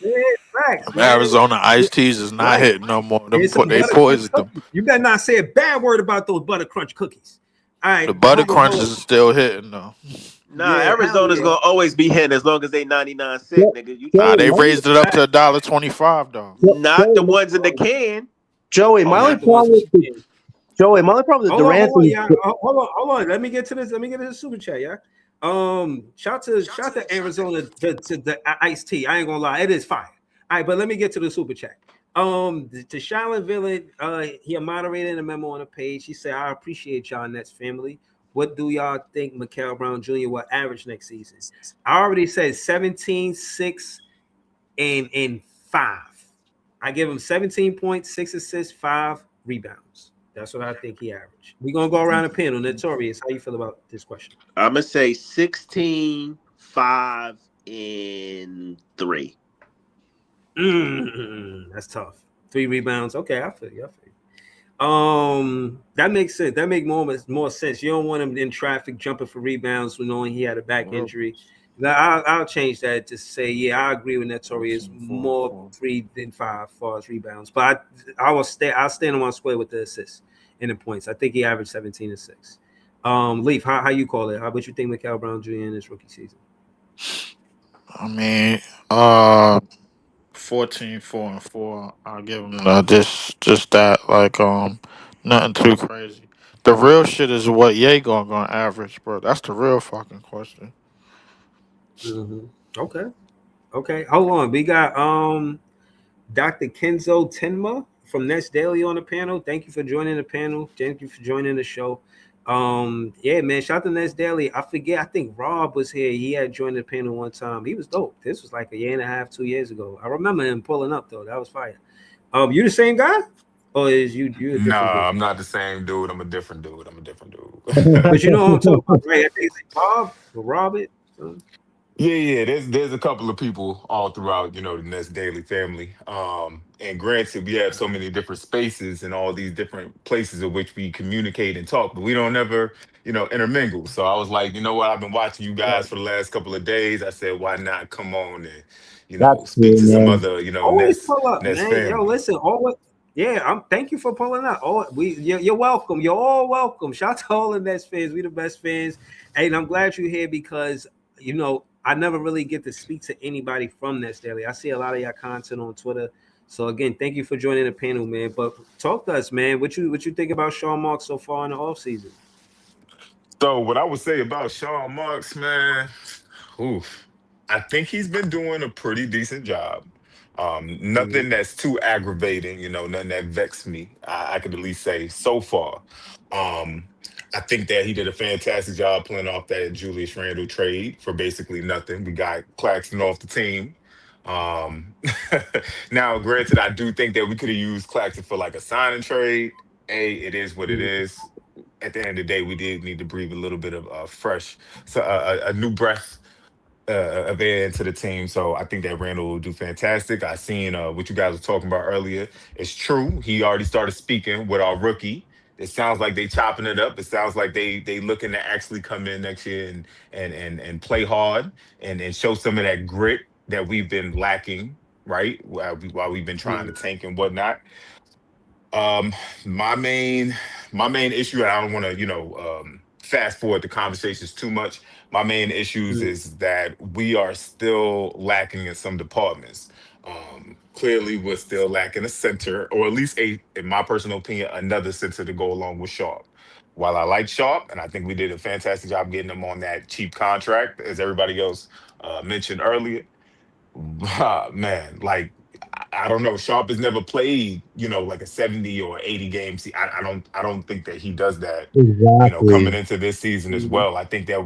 Speaker 2: yeah, facts, man.
Speaker 7: Arizona iced teas is not
Speaker 2: Right.
Speaker 7: hitting no more.
Speaker 2: There's some
Speaker 7: They
Speaker 2: butter crunch
Speaker 7: poisoned them.
Speaker 2: cookies. You better not say a bad word about those butter crunch cookies. All
Speaker 7: The
Speaker 2: right,
Speaker 7: butter
Speaker 2: hold
Speaker 7: crunches
Speaker 2: on.
Speaker 7: is still hitting though.
Speaker 5: Nah,
Speaker 2: Yeah, hell
Speaker 5: Arizona's
Speaker 2: yeah.
Speaker 5: gonna always be hitting as long as they 99 cent, nigga. You
Speaker 7: Nah,
Speaker 6: Joey,
Speaker 7: they
Speaker 6: my,
Speaker 7: raised it up to $1.25 though.
Speaker 5: not the
Speaker 6: Joey,
Speaker 5: ones in the can.
Speaker 6: Joey,
Speaker 2: Oh,
Speaker 6: my only
Speaker 2: not the ones
Speaker 6: problem
Speaker 2: with
Speaker 6: with
Speaker 2: you.
Speaker 6: my only problem with the Durant thing.
Speaker 2: Yeah. Hold on. Let me get to this. Let me get to the super chat, yeah. Shout to Arizona to the iced tea. I ain't gonna lie, it is fire. All right, but let me get to the super chat. To Shaolin Villain, he a moderator in a memo on the page. He said, I appreciate y'all Nets family. What do y'all think Mikael Brown Jr. will average next season? I already said 17, 6, and 5. I give him 17 points, 6 assists, 5 rebounds. That's what I think he averaged. We're gonna go around the panel. Notorious, how you feel about this question?
Speaker 5: I'm gonna say 16, 5, and 3.
Speaker 2: That's tough. 3 rebounds. Okay, I feel you. That makes sense. That makes more sense. You don't want him in traffic jumping for rebounds, knowing he had a back injury. I'll change that to say, yeah, I agree with Notorious. More 3 than 5 as far as rebounds, but I'll stand on my square with the assists and the points. I think he averaged 17 and 6. Leaf, how you call it? How about you think Mikael Brown Jr. in his rookie season?
Speaker 7: I mean, uh 14, 4 and 4. I'll give him just that. Like nothing too crazy. The real shit is what Ye gonna average, bro. That's the real fucking question.
Speaker 2: Mm-hmm. Okay. Hold on. We got Dr. Kenzo Tenma from Nets Daily on the panel. Thank you for joining the panel. Thank you for joining the show. Yeah, man, shout out to Nets Daily. I forget, I think Rob was here. He had joined the panel one time. He was dope. This was like a year and a half, 2 years ago. I remember him pulling up though. That was fire. You the same guy? Or is you a different
Speaker 8: Nah,
Speaker 2: dude?
Speaker 8: I'm not the same dude. I'm a different dude.
Speaker 2: But you know what I'm talking about, right? I think it's like Rob or Robert.
Speaker 8: Yeah. There's a couple of people all throughout, the Nest Daily family. And granted, we have so many different spaces and all these different places in which we communicate and talk, but we don't ever, intermingle. So I was like, you know what? I've been watching you
Speaker 2: Right.
Speaker 8: guys for the last couple of days. I said, why not come on and,
Speaker 6: That's
Speaker 8: speak
Speaker 6: cool,
Speaker 8: to some
Speaker 6: man.
Speaker 8: other,
Speaker 2: Always pull up,
Speaker 8: Nest
Speaker 2: man. Yo,
Speaker 8: family.
Speaker 2: listen, always. Yeah, thank you for pulling up. You're welcome. You're all welcome. Shout out to all the Nets fans. We the best fans. Hey, and I'm glad you're here because I never really get to speak to anybody from Nets Daily. I see a lot of your content on Twitter. So again, thank you for joining the panel, man. But talk to us, man. What you think about Sean Marks so far in the offseason?
Speaker 8: So what I would say about Sean Marks, man, oof, I think he's been doing a pretty decent job.
Speaker 2: Mhm.
Speaker 8: Nothing that's too aggravating, nothing that vexed me. I could at least say so far. Um, I think that he did a fantastic job playing off that Julius Randle trade for basically nothing. We got Claxton off the team. Um, Now, granted, I do think that we could have used Claxton for like a sign and trade. It is what it is. At the end of the day, we did need to breathe a little bit of fresh, so a new breath of air into the team. So I think that Randall will do fantastic. I seen what you guys were talking about earlier. It's true. He already started speaking with our rookie. It sounds like they chopping it up. It sounds like they looking to actually come in next year and play hard and show some of that grit that we've been lacking, right? While we've been trying to
Speaker 2: Mhm.
Speaker 8: tank and whatnot. Um, my main issue, and I don't want to, fast forward the conversations too much. My main issues
Speaker 2: Mhm.
Speaker 8: is that we are still lacking in some departments. Clearly, we're still lacking a center, or at least in my personal opinion, another center to go along with Sharp. While I like Sharp, and I think we did a fantastic job getting him on that cheap contract, as everybody else mentioned earlier, man, like I don't know. Sharp has never played, like a 70 or 80 game. See, I don't think that he does that. Coming
Speaker 6: Exactly.
Speaker 8: into this season as
Speaker 2: Mhm.
Speaker 8: well. I think that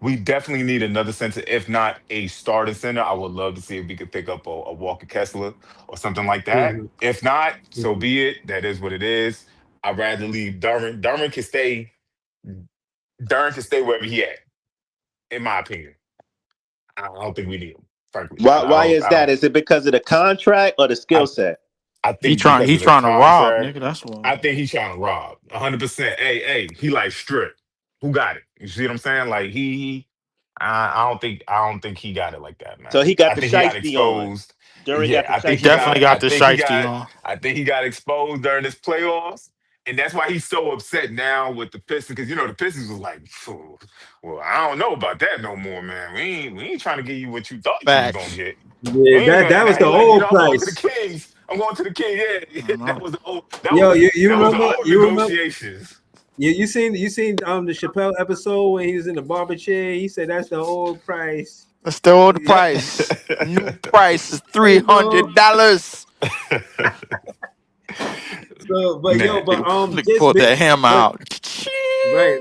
Speaker 8: we definitely need another center, if not a starting center. I would love to see if we could pick up a Walker Kessler or something like that.
Speaker 2: Mhm.
Speaker 8: If not, so
Speaker 2: Mhm.
Speaker 8: be it. That is what it is. I'd rather leave Durham. Durham can stay. Durham can stay wherever he at. In my opinion, I don't think we need him. Frankly,
Speaker 5: Why?
Speaker 8: I
Speaker 5: Why
Speaker 8: don't.
Speaker 5: is
Speaker 8: I
Speaker 5: that?
Speaker 8: don't.
Speaker 5: Is it because of the contract or the skill
Speaker 8: I
Speaker 5: set?
Speaker 8: I
Speaker 7: He
Speaker 8: think
Speaker 7: trying
Speaker 8: because
Speaker 7: he
Speaker 8: of the
Speaker 7: trying to rob,
Speaker 8: contract.
Speaker 7: nigga. That's why.
Speaker 8: I think he's trying to rob 100%. Hey, he like strip. Who got it? You see what I'm saying? Like I don't think he got it like that,
Speaker 5: So
Speaker 8: man.
Speaker 5: he got
Speaker 8: I
Speaker 5: the
Speaker 8: think he got
Speaker 5: shiesty on.
Speaker 8: exposed.
Speaker 5: Duran
Speaker 8: Yeah,
Speaker 5: got the
Speaker 8: I
Speaker 7: He
Speaker 8: think he
Speaker 5: shiesty
Speaker 7: definitely
Speaker 8: got.
Speaker 5: on.
Speaker 8: I
Speaker 7: got the
Speaker 8: think he
Speaker 7: shiesty
Speaker 8: got.
Speaker 7: on.
Speaker 8: I think he got exposed during this playoffs, and that's why he's so upset now with the Pistons. Because the Pistons was like, "Phew, well, I don't know about that no more, man. We ain't trying to give you what you thought you was gonna
Speaker 7: Facts.
Speaker 8: get. We
Speaker 2: Yeah,
Speaker 8: ain't
Speaker 2: that
Speaker 8: gonna."
Speaker 2: that
Speaker 8: And
Speaker 2: was
Speaker 8: now
Speaker 2: the
Speaker 8: he like,
Speaker 2: old
Speaker 8: I'm going to the
Speaker 2: price.
Speaker 8: Kings. I'm going to the Kings.
Speaker 7: I
Speaker 8: Yeah,
Speaker 7: don't
Speaker 8: that
Speaker 7: know.
Speaker 8: was the old. That was
Speaker 2: Yo,
Speaker 8: the
Speaker 2: you
Speaker 8: that was the
Speaker 2: remember?
Speaker 8: old
Speaker 2: You remember?
Speaker 8: negotiations.
Speaker 2: You seen the Chappelle episode when he was in the barber chair? He said that's the old price.
Speaker 7: That's the old
Speaker 2: Yeah,
Speaker 7: price. New price is
Speaker 2: there
Speaker 7: three
Speaker 2: you go.
Speaker 7: hundred dollars.
Speaker 2: So, but
Speaker 8: Man,
Speaker 2: yo, but
Speaker 7: Nigga pulled that hammer
Speaker 2: but
Speaker 7: out.
Speaker 2: right,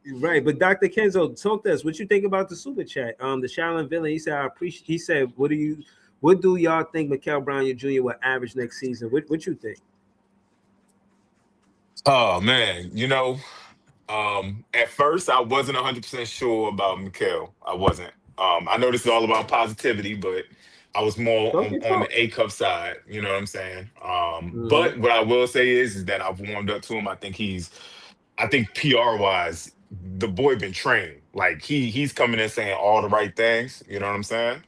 Speaker 2: right. But Dr. Kenzo, talk to us. What you think about the super chat? The Shaolin villain. He said, I appreciate. He said, what do y'all think Mikael Brown Jr. will average next season? What you think?
Speaker 8: oh man, at first I wasn't 100% sure about Mikhail. I wasn't. I know this is all about positivity, but I was more
Speaker 2: Talk
Speaker 8: on,
Speaker 2: your
Speaker 8: on
Speaker 2: talk.
Speaker 8: the A cup side. You know what I'm saying?
Speaker 2: Mm-hmm.
Speaker 8: But what I will say is that I've warmed up to him. I think PR wise, the boy been trained. Like he's coming in saying all the right things. You know what I'm saying?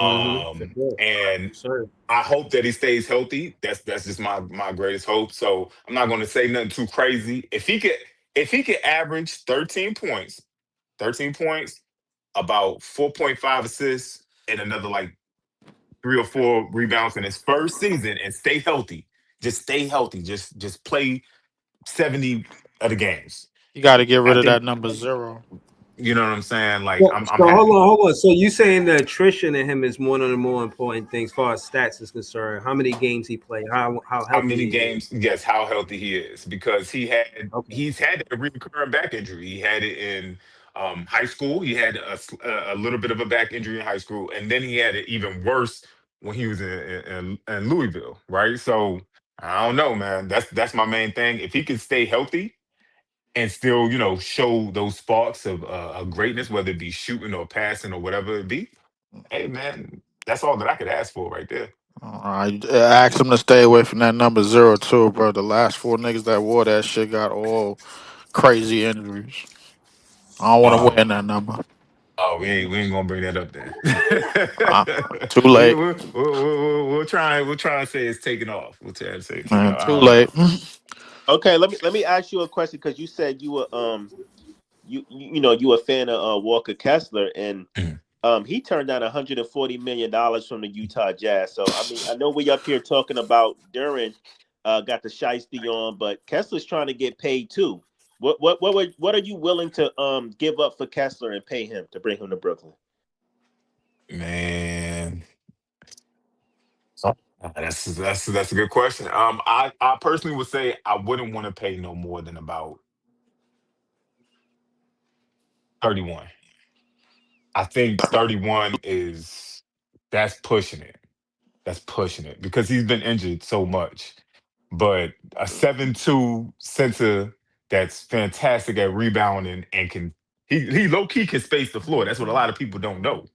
Speaker 2: Mm-hmm. For sure.
Speaker 8: And
Speaker 2: For sure.
Speaker 8: I hope that he stays healthy. That's just my greatest hope. So I'm not going to say nothing too crazy. If he could average 13 points, about 4.5 assists, and another like 3 or 4 rebounds in his first season, and stay healthy, just stay healthy, just play 70 of the games.
Speaker 7: You got to get
Speaker 8: I
Speaker 7: rid of that
Speaker 8: think
Speaker 7: number 0.
Speaker 8: you know what I'm saying. Like
Speaker 2: So,
Speaker 8: I'm
Speaker 2: so
Speaker 8: happy.
Speaker 2: hold on. So you saying the attrition in him is one of the more important things, as far as stats is concerned? How many games he played? How
Speaker 8: How
Speaker 2: healthy
Speaker 8: many
Speaker 2: he is?
Speaker 8: games? Yes, how healthy he is because
Speaker 2: Okay.
Speaker 8: he's had a recurrent back injury. He had it in high school. He had a little bit of a back injury in high school, and then he had it even worse when he was in Louisville. Right. So I don't know, man. That's my main thing. If he can stay healthy and still, show those sparks of greatness, whether it be shooting or passing or whatever it be, hey, man, that's all that I could ask for right there.
Speaker 7: I asked him to stay away from that number 0 too, bro. The last 4 niggas that wore that shit got all crazy injuries. I don't want to
Speaker 8: Um,
Speaker 7: win that number.
Speaker 8: Oh, we ain't gonna bring that up then.
Speaker 7: Uh, Too
Speaker 8: we,
Speaker 7: late,
Speaker 8: we, we, we, we'll try and say it's taking off. We'll try and say it's taking
Speaker 7: man.
Speaker 8: off. I
Speaker 7: Too
Speaker 8: don't
Speaker 7: late.
Speaker 8: know.
Speaker 5: Okay, let me ask you a question because you said you were you a fan of Walker Kessler and
Speaker 8: Mhm.
Speaker 5: he turned down $140 million from the Utah Jazz. So I mean I know we up here talking about Duran got the shiesty on, but Kessler's trying to get paid too. What are you willing to give up for Kessler and pay him to bring him to Brooklyn?
Speaker 8: Man, that's a good question. I personally would say I wouldn't want to pay no more than about 31. I think 31 is that's pushing it. That's pushing it because he's been injured so much. But a 7'2" center that's fantastic at rebounding and he low key can space the floor. That's what a lot of people don't know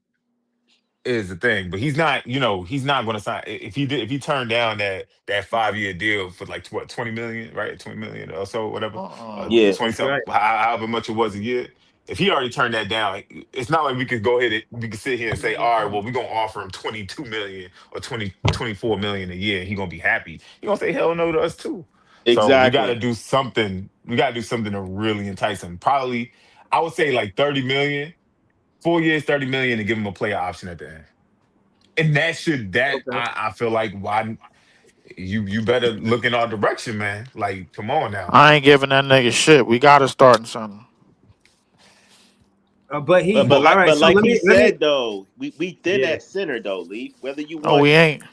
Speaker 8: is the thing. But he's not going to sign if he turned down that 5 year deal for like what 20 million, right? 20 million or so, whatever.
Speaker 7: Uh-uh.
Speaker 8: 20
Speaker 5: Yeah.
Speaker 8: something,
Speaker 2: Right.
Speaker 8: however much it was a year. If he already turned that down, it's not like we could go ahead and we could sit here and say, all right, well, we're gonna offer him 22 million or 24 million a year and he's gonna be happy. He's gonna say hell no to us too. So we gotta
Speaker 5: Exactly.
Speaker 8: do something. We gotta do something to really entice him. Probably I would say like 30 million, 4 years, 30 million, and give him a player option at the end. And
Speaker 2: Okay.
Speaker 8: I feel like why you better look in our direction, man. Like, come on now.
Speaker 7: I ain't giving that nigga shit. We got to start in something.
Speaker 2: But he,
Speaker 5: But
Speaker 2: all
Speaker 5: like
Speaker 2: right.
Speaker 5: but
Speaker 2: So
Speaker 5: like
Speaker 2: let
Speaker 5: he
Speaker 2: me,
Speaker 5: said though, we thin
Speaker 2: yeah,
Speaker 5: at center though, Leaf. Whether you
Speaker 7: No,
Speaker 5: want
Speaker 7: we ain't.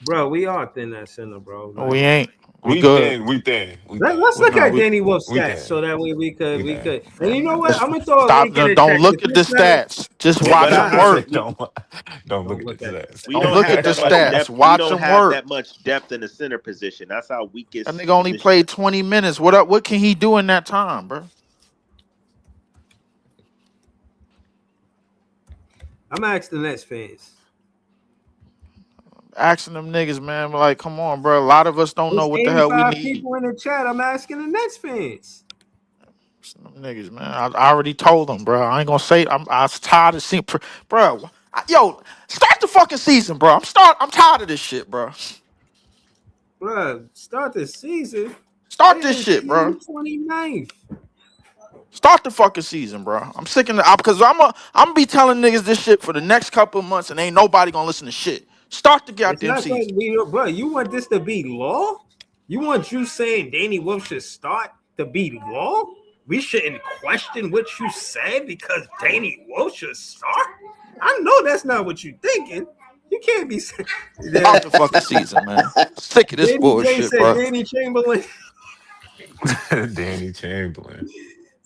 Speaker 2: bro, we are thin that center, bro.
Speaker 7: No,
Speaker 2: Like,
Speaker 7: we ain't. We
Speaker 8: We
Speaker 7: good.
Speaker 8: thin, we thin, we
Speaker 2: let's
Speaker 8: thin,
Speaker 2: look
Speaker 7: No,
Speaker 2: at
Speaker 7: we.
Speaker 2: Danny Wolf's
Speaker 8: we
Speaker 2: stats
Speaker 8: thin,
Speaker 2: so that way
Speaker 8: we
Speaker 2: we
Speaker 8: thin.
Speaker 2: could. And you know what?
Speaker 7: Just
Speaker 2: I'm gonna throw a
Speaker 7: stop.
Speaker 2: link in the
Speaker 7: Don't
Speaker 2: chat.
Speaker 7: look
Speaker 2: If
Speaker 7: at
Speaker 2: you're
Speaker 7: the
Speaker 2: center,
Speaker 7: stats. Just
Speaker 5: but
Speaker 7: watch
Speaker 2: but
Speaker 7: him
Speaker 5: I
Speaker 7: work.
Speaker 8: Don't look
Speaker 2: don't
Speaker 8: at the
Speaker 2: look at it.
Speaker 8: stats.
Speaker 5: we
Speaker 7: Don't
Speaker 5: don't
Speaker 7: look
Speaker 5: have
Speaker 7: at the
Speaker 5: that much
Speaker 7: stats.
Speaker 5: depth. We
Speaker 7: Watch
Speaker 5: don't
Speaker 7: him
Speaker 5: have
Speaker 7: work.
Speaker 5: that much depth in the center position. That's our
Speaker 7: That
Speaker 5: weakest
Speaker 7: nigga only
Speaker 5: position.
Speaker 7: played 20 minutes. What up? What can he do in that time, bro?
Speaker 2: I'm asking the Nets fans.
Speaker 7: Asking them niggas, man. Like, come on, bro. A lot of us don't know
Speaker 2: There's
Speaker 7: what the hell we
Speaker 2: 85
Speaker 7: need.
Speaker 2: people in the chat. I'm asking the Nets fans.
Speaker 7: Them niggas, man. I already told them, bro. I ain't gonna say. I was tired of seeing, bro. Yo, start the fucking season, bro. I'm tired of this shit, bro.
Speaker 2: Bruh, start the season.
Speaker 7: Start
Speaker 2: They
Speaker 7: this
Speaker 2: in
Speaker 7: shit, bro.
Speaker 2: 29th.
Speaker 7: Start the fucking season, bro. I'm sick of the because I'm be telling niggas this shit for the next couple of months, and ain't nobody gonna listen to shit. Start the
Speaker 2: It's
Speaker 7: goddamn
Speaker 2: not going
Speaker 7: season.
Speaker 2: to be, bro. You want this to be law? You want you saying Danny Wolf should start to be law? We shouldn't question what you said because Danny Wolf should start? I know that's not what you're thinking. You can't be saying
Speaker 7: Start the fucking season, man. Sick of this
Speaker 2: Danny J
Speaker 7: bullshit,
Speaker 2: said
Speaker 7: bro.
Speaker 2: Danny Chamberlain.
Speaker 8: Danny Chamberlain.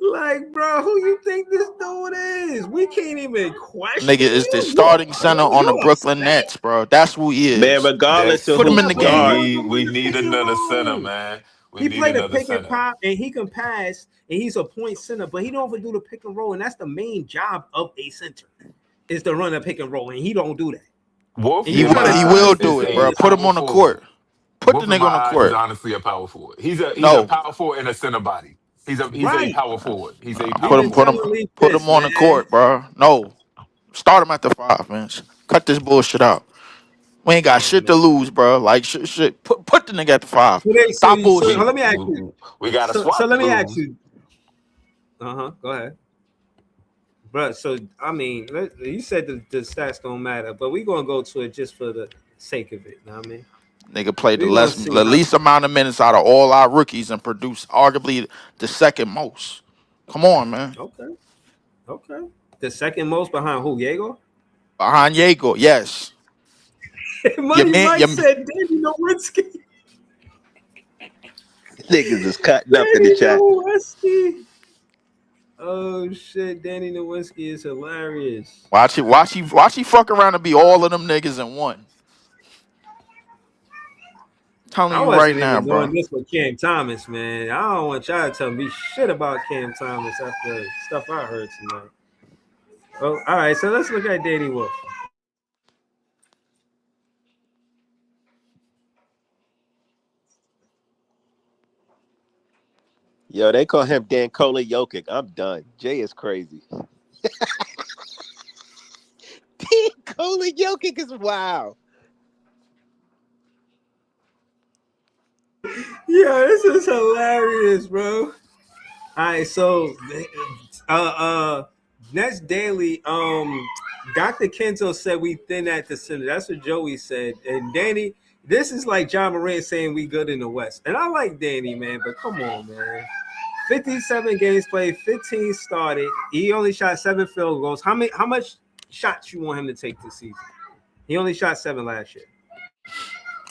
Speaker 2: Like, bro, who you think this dude is? We can't even question
Speaker 7: Nigga is the
Speaker 2: you.
Speaker 7: starting center on the
Speaker 2: You're
Speaker 7: Brooklyn
Speaker 2: upset.
Speaker 7: Nets, bro. That's who he
Speaker 5: Man,
Speaker 7: is.
Speaker 5: regardless of
Speaker 7: Put him
Speaker 5: who
Speaker 7: in
Speaker 2: Yeah,
Speaker 7: the
Speaker 2: but he
Speaker 7: game.
Speaker 5: start,
Speaker 2: don't know
Speaker 8: We
Speaker 2: the
Speaker 8: need
Speaker 2: pick and
Speaker 8: another center,
Speaker 2: roll.
Speaker 8: man. We
Speaker 2: He
Speaker 8: need
Speaker 2: played a
Speaker 8: another
Speaker 2: pick and
Speaker 8: center.
Speaker 2: pop, and he can pass, and he's a point center, but he don't ever do the pick and roll, and that's the main job of a center is to run a pick and roll, and he don't do that.
Speaker 8: Wolf
Speaker 2: And
Speaker 7: He
Speaker 2: you
Speaker 8: in
Speaker 2: want
Speaker 8: my
Speaker 2: to
Speaker 7: he
Speaker 2: tell
Speaker 7: will
Speaker 2: me
Speaker 8: eyes
Speaker 2: he
Speaker 7: do
Speaker 8: is
Speaker 7: it,
Speaker 2: can't
Speaker 8: a
Speaker 7: bro.
Speaker 2: just
Speaker 7: Put him
Speaker 8: power
Speaker 7: on the court.
Speaker 8: forward.
Speaker 7: Put the
Speaker 8: Wolf in my
Speaker 7: nigga on the
Speaker 8: eyes is
Speaker 7: court.
Speaker 8: honestly a power forward. He's a
Speaker 7: No,
Speaker 8: power forward and a center body. He's a
Speaker 2: right?
Speaker 8: power forward. He's a
Speaker 2: We've
Speaker 7: put
Speaker 8: power
Speaker 7: him
Speaker 2: been
Speaker 7: put
Speaker 8: forward,
Speaker 7: him
Speaker 2: telling
Speaker 8: bro.
Speaker 2: Leaf
Speaker 7: put him
Speaker 2: this,
Speaker 7: on the
Speaker 2: man.
Speaker 7: court, bro. No, start him at the 5, man. Cut this bullshit out. We ain't got
Speaker 2: Oh
Speaker 7: shit to
Speaker 2: man.
Speaker 7: lose, bro. Like shit. Put the nigga at the 5. Stop
Speaker 2: So
Speaker 8: We
Speaker 7: bullshit.
Speaker 2: let me ask you.
Speaker 8: we got a
Speaker 2: So
Speaker 8: swap to
Speaker 2: let me ask
Speaker 8: lose.
Speaker 2: you. Go ahead. Bro, so I mean, you said the stats don't matter, but we're gonna go to it just for the sake of it. You know what I mean?
Speaker 7: Nigga played
Speaker 2: We're gonna see
Speaker 7: the
Speaker 2: how
Speaker 7: least amount of minutes out of all our rookies and produced arguably the second most. Come on, man.
Speaker 2: okay. Okay. The second most behind who? Diego?
Speaker 7: Behind Jago, yes. Your
Speaker 2: Money
Speaker 7: man,
Speaker 2: Mike said Danny Nowitzki.
Speaker 5: niggas is cutting up in the
Speaker 2: Danny
Speaker 5: chat.
Speaker 2: Nowitzki. Oh shit, Danny Nowitzki is hilarious.
Speaker 7: watch he fuck around and be all of them niggas in one. Telling
Speaker 2: I
Speaker 7: you right
Speaker 2: wasn't
Speaker 7: now,
Speaker 2: even doing
Speaker 7: bro.
Speaker 2: this with Cam Thomas, man. I don't want y'all to tell me shit about Cam Thomas after stuff I heard tonight. Oh, all right, so let's look at Danny Wolf.
Speaker 5: Yo, they call him Dan Kola Jokic. I'm done. Jay is crazy. Dan Kola Jokic is wow.
Speaker 2: Yeah, this is hilarious, bro. All right, so Nets Daily, Dr. Kenzo said we thin at the center. That's what Joey said. And Danny, this is like John Morant saying we good in the West. And I like Danny, man, but come on, man. 57 games played, 15 started. He only shot 7 field goals. How much shots you want him to take this season? He only shot 7 last year.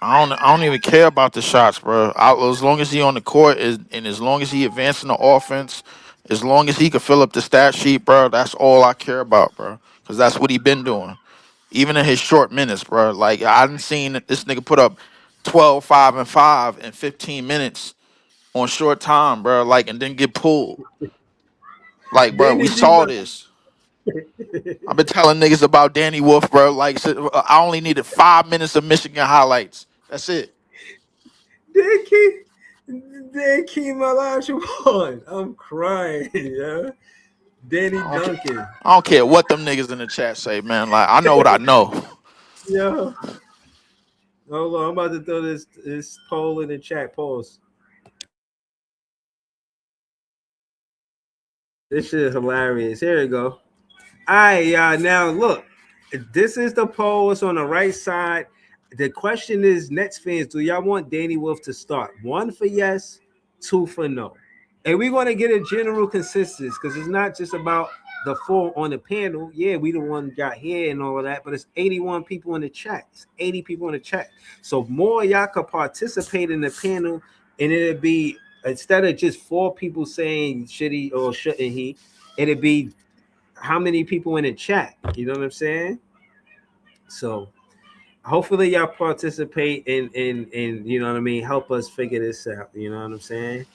Speaker 7: I don't even care about the shots, bro. As long as he on the court and as long as he advancing the offense, as long as he can fill up the stat sheet, bro, that's all I care about, bro. Because that's what he been doing. Even in his short minutes, bro. Like I didn't seen this nigga put up 12, 5, and 5 in 15 minutes on short time, bro. Like and then get pulled. Like, bro, we
Speaker 2: Danny G,
Speaker 7: saw this. I've been telling niggas about Danny Wolf, bro. Like I only needed 5 minutes of Michigan highlights. That's it.
Speaker 2: Dan Keem Olajuwon. I'm crying, yeah. Danny
Speaker 7: I don't,
Speaker 2: Duncan.
Speaker 7: I don't care what them niggas in the chat say, man. Like I know what I know.
Speaker 2: Yeah. Hold on, I'm about to throw this poll in the chat. Pause. This shit is hilarious. Here we go. All right, y'all. Now look, this is the poll. It's on the right side. The question is, Nets fans, do y'all want Danny Wolf to start? 1 for yes, 2 for no. And we want to get a general consensus because it's not just about the 4 on the panel. Yeah, we the one got here and all of that, but it's 81 people in the chat. It's 80 people in the chat. So more y'all could participate in the panel, and it'd be instead of just 4 people saying should he or shouldn't he, it'd be how many people in the chat. You know what I'm saying? So hopefully y'all participate and you know what I mean, help us figure this out. You know what I'm saying?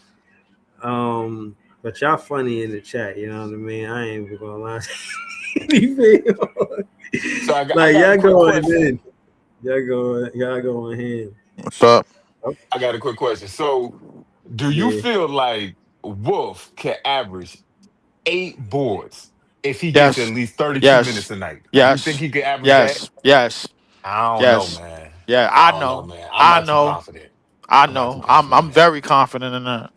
Speaker 2: But y'all funny in the chat, you know what I mean? I ain't even gonna lie.
Speaker 8: So I
Speaker 2: Like
Speaker 8: got a
Speaker 2: y'all
Speaker 8: quick
Speaker 2: going
Speaker 8: question.
Speaker 2: in. Y'all going in.
Speaker 7: What's up?
Speaker 8: I got a quick question. So, do you
Speaker 2: Yeah.
Speaker 8: feel like Wolf can average 8 boards if he gets at
Speaker 7: Yes,
Speaker 8: least 32 minutes
Speaker 7: yes,
Speaker 8: a night? You think
Speaker 7: yes,
Speaker 8: he could average that?
Speaker 7: yes, yes,
Speaker 8: I don't know,
Speaker 7: yes.
Speaker 8: man.
Speaker 7: Yeah,
Speaker 8: I
Speaker 7: I
Speaker 8: don't know,
Speaker 7: know.
Speaker 8: man. I'm
Speaker 7: I
Speaker 8: not too
Speaker 7: know.
Speaker 8: confident.
Speaker 7: I
Speaker 8: I'm not too
Speaker 7: know.
Speaker 8: confident in
Speaker 7: I'm
Speaker 8: that.
Speaker 7: very confident in that.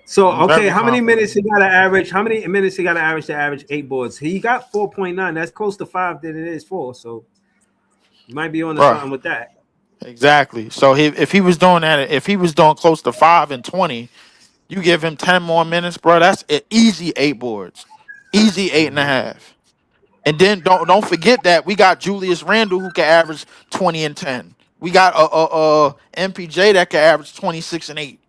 Speaker 2: So
Speaker 7: I'm
Speaker 2: okay,
Speaker 7: very
Speaker 2: how many
Speaker 7: confident.
Speaker 2: minutes he got to average? How many minutes he got to average to average 8 boards? He got 4.9. That's close to 5 than it is 4. So you might be on to
Speaker 7: Bruh.
Speaker 2: something with that.
Speaker 7: Exactly. So if he was doing that, if he was doing close to 5 and 20, you give him 10 more minutes, bro. That's an easy 8 boards, easy eight and a
Speaker 2: Mhm.
Speaker 7: half. And then don't forget that we got Julius Randle who can average 20 and 10. We got MPJ that can average 26 and 8,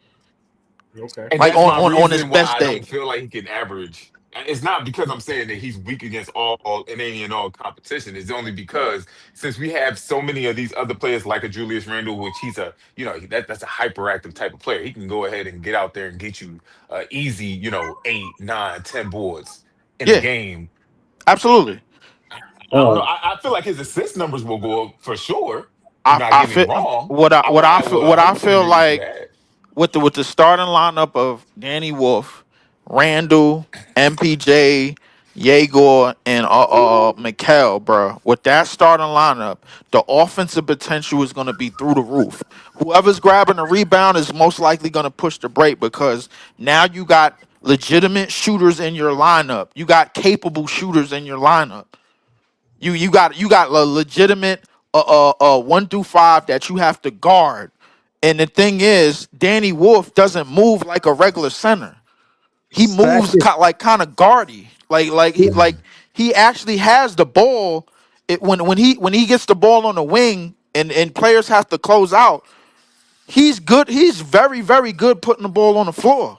Speaker 2: Okay.
Speaker 8: And
Speaker 7: like
Speaker 8: that's my
Speaker 7: on his
Speaker 8: reason why
Speaker 7: best
Speaker 8: I don't
Speaker 7: day.
Speaker 8: feel like he can average. It's not because I'm saying that he's weak against all and any and all competition. It's only because since we have so many of these other players like a Julius Randle, which he's a that's a hyperactive type of player. He can go ahead and get out there and get you easy 8, 9, 10 boards in a
Speaker 7: Yeah,
Speaker 8: game.
Speaker 7: absolutely.
Speaker 8: I don't know. I feel like his assist numbers will go up for sure. Do not
Speaker 7: I
Speaker 8: get me
Speaker 7: feel
Speaker 8: wrong.
Speaker 7: what
Speaker 8: I
Speaker 7: I
Speaker 8: would
Speaker 7: feel
Speaker 8: agree to
Speaker 7: like
Speaker 8: that.
Speaker 7: with the starting lineup of Danny Wolf, Randall, MPJ, Yegor, and Mikal, bro. With that starting lineup, the offensive potential is going to be through the roof. Whoever's grabbing the rebound is most likely going to push the break because now you got legitimate shooters in your lineup. You got capable shooters in your lineup. You got a legitimate 1 through 5 that you have to guard. And the thing is, Danny Wolf doesn't move like a regular center. He
Speaker 6: But
Speaker 7: moves
Speaker 6: actually,
Speaker 7: like kind of guardy.
Speaker 6: yeah,
Speaker 7: He actually has the ball. When he gets the ball on the wing and players have to close out, he's good. He's very, very good putting the ball on the floor.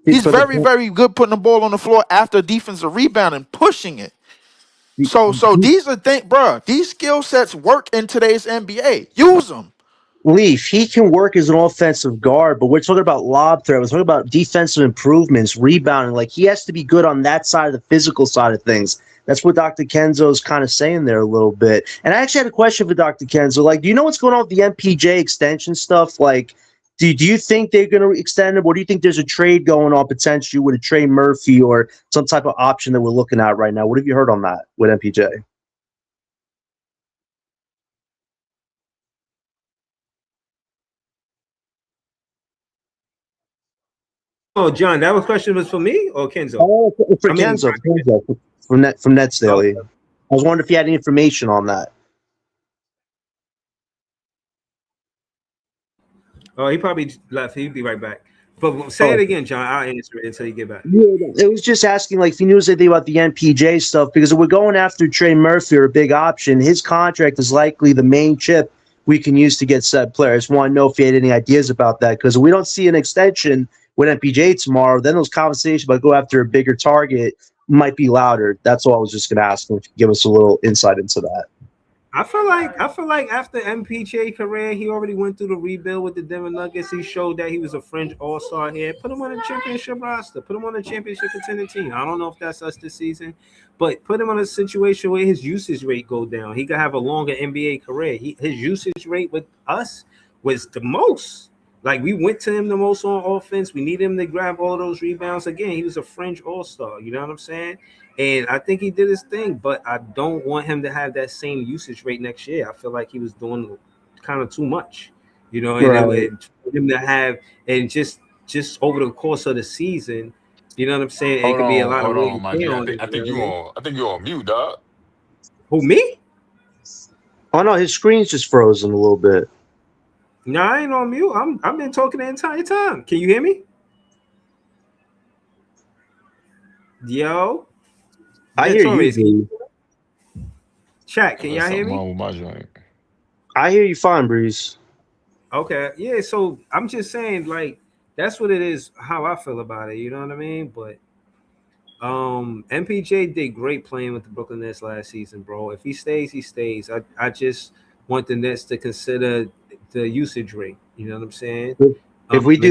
Speaker 7: He's
Speaker 6: but the
Speaker 7: very,
Speaker 6: point,
Speaker 7: very good putting the ball on the floor after defensive rebound and pushing it. So these are things, bro. These skill sets work in today's NBA. Use them.
Speaker 6: Leaf, he can work as an offensive guard, but we're talking about lob threat. We're talking about defensive improvements, rebounding. Like he has to be good on that side of the physical side of things. That's what Dr. Kenzo is kind of saying there a little bit. And I actually had a question for Dr. Kenzo. Like, do you know what's going on with the MPJ extension stuff? Like, do you think they're going to extend him, or do you think there's a trade going on potentially with a Trey Murphy or some type of option that we're looking at right now? What have you heard on that with MPJ?
Speaker 2: Oh, John, that was question was for me or Kenzo?
Speaker 6: Oh, for
Speaker 2: I mean,
Speaker 6: Kenzo, from Nets
Speaker 2: oh,
Speaker 6: Daily. I was wondering if you had any information on that.
Speaker 2: oh, he probably left. He'll be right back. But say it
Speaker 6: Oh,
Speaker 2: again, John. I'll answer it until you get back.
Speaker 6: yeah, it was just asking like if you knew anything about the MPJ stuff because if we're going after Trey Murphy or a big option, his contract is likely the main chip we can use to get said player. I just want to know if you had any ideas about that because if we don't see an extension with MPJ tomorrow, then those conversations about go after a bigger target might be louder. That's all I was just going to ask him if you could give us a little insight into that.
Speaker 2: I feel like after MPJ career, he already went through the rebuild with the Denver Nuggets. He showed that he was a fringe all-star here. Put him on a championship roster. Put him on a championship contender team. I don't know if that's us this season, but put him on a situation where his usage rate go down. He could have a longer NBA career. His usage rate with us was the most. Like we went to him the most on offense. We need him to grab all those rebounds again. He was a fringe all-star. You know what I'm saying? And I think he did his thing, but I don't want him to have that same usage rate next year. I feel like he was doing kind of too much, and
Speaker 6: Right.
Speaker 2: for him to have and just over the course of the season, you know what I'm saying? It could be a lot of
Speaker 8: Hold
Speaker 2: wear
Speaker 8: on,
Speaker 2: and
Speaker 8: my
Speaker 2: tear
Speaker 8: G.
Speaker 2: on him.
Speaker 8: I
Speaker 2: You know
Speaker 8: think
Speaker 2: what I
Speaker 8: you
Speaker 2: mean?
Speaker 8: on. I think you on mute, dog.
Speaker 2: Who me?
Speaker 6: Oh no, his screen's just frozen a little bit.
Speaker 2: No, I ain't on mute. I've been talking the entire time. Can you hear me? Yo,
Speaker 6: I
Speaker 2: yeah,
Speaker 6: hear you,
Speaker 2: Torres,
Speaker 6: Bree.
Speaker 2: chat. Can
Speaker 9: There's
Speaker 2: y'all hear
Speaker 9: something
Speaker 2: me?
Speaker 9: wrong with my joint.
Speaker 6: I hear you fine, Breeze.
Speaker 2: Okay, yeah. So I'm just saying, like, that's what it is. How I feel about it. You know what I mean? But MPJ did great playing with the Brooklyn Nets last season, bro. If he stays, he stays. I just want the Nets to consider the usage rate. You know what I'm saying?
Speaker 6: If we
Speaker 2: And
Speaker 6: do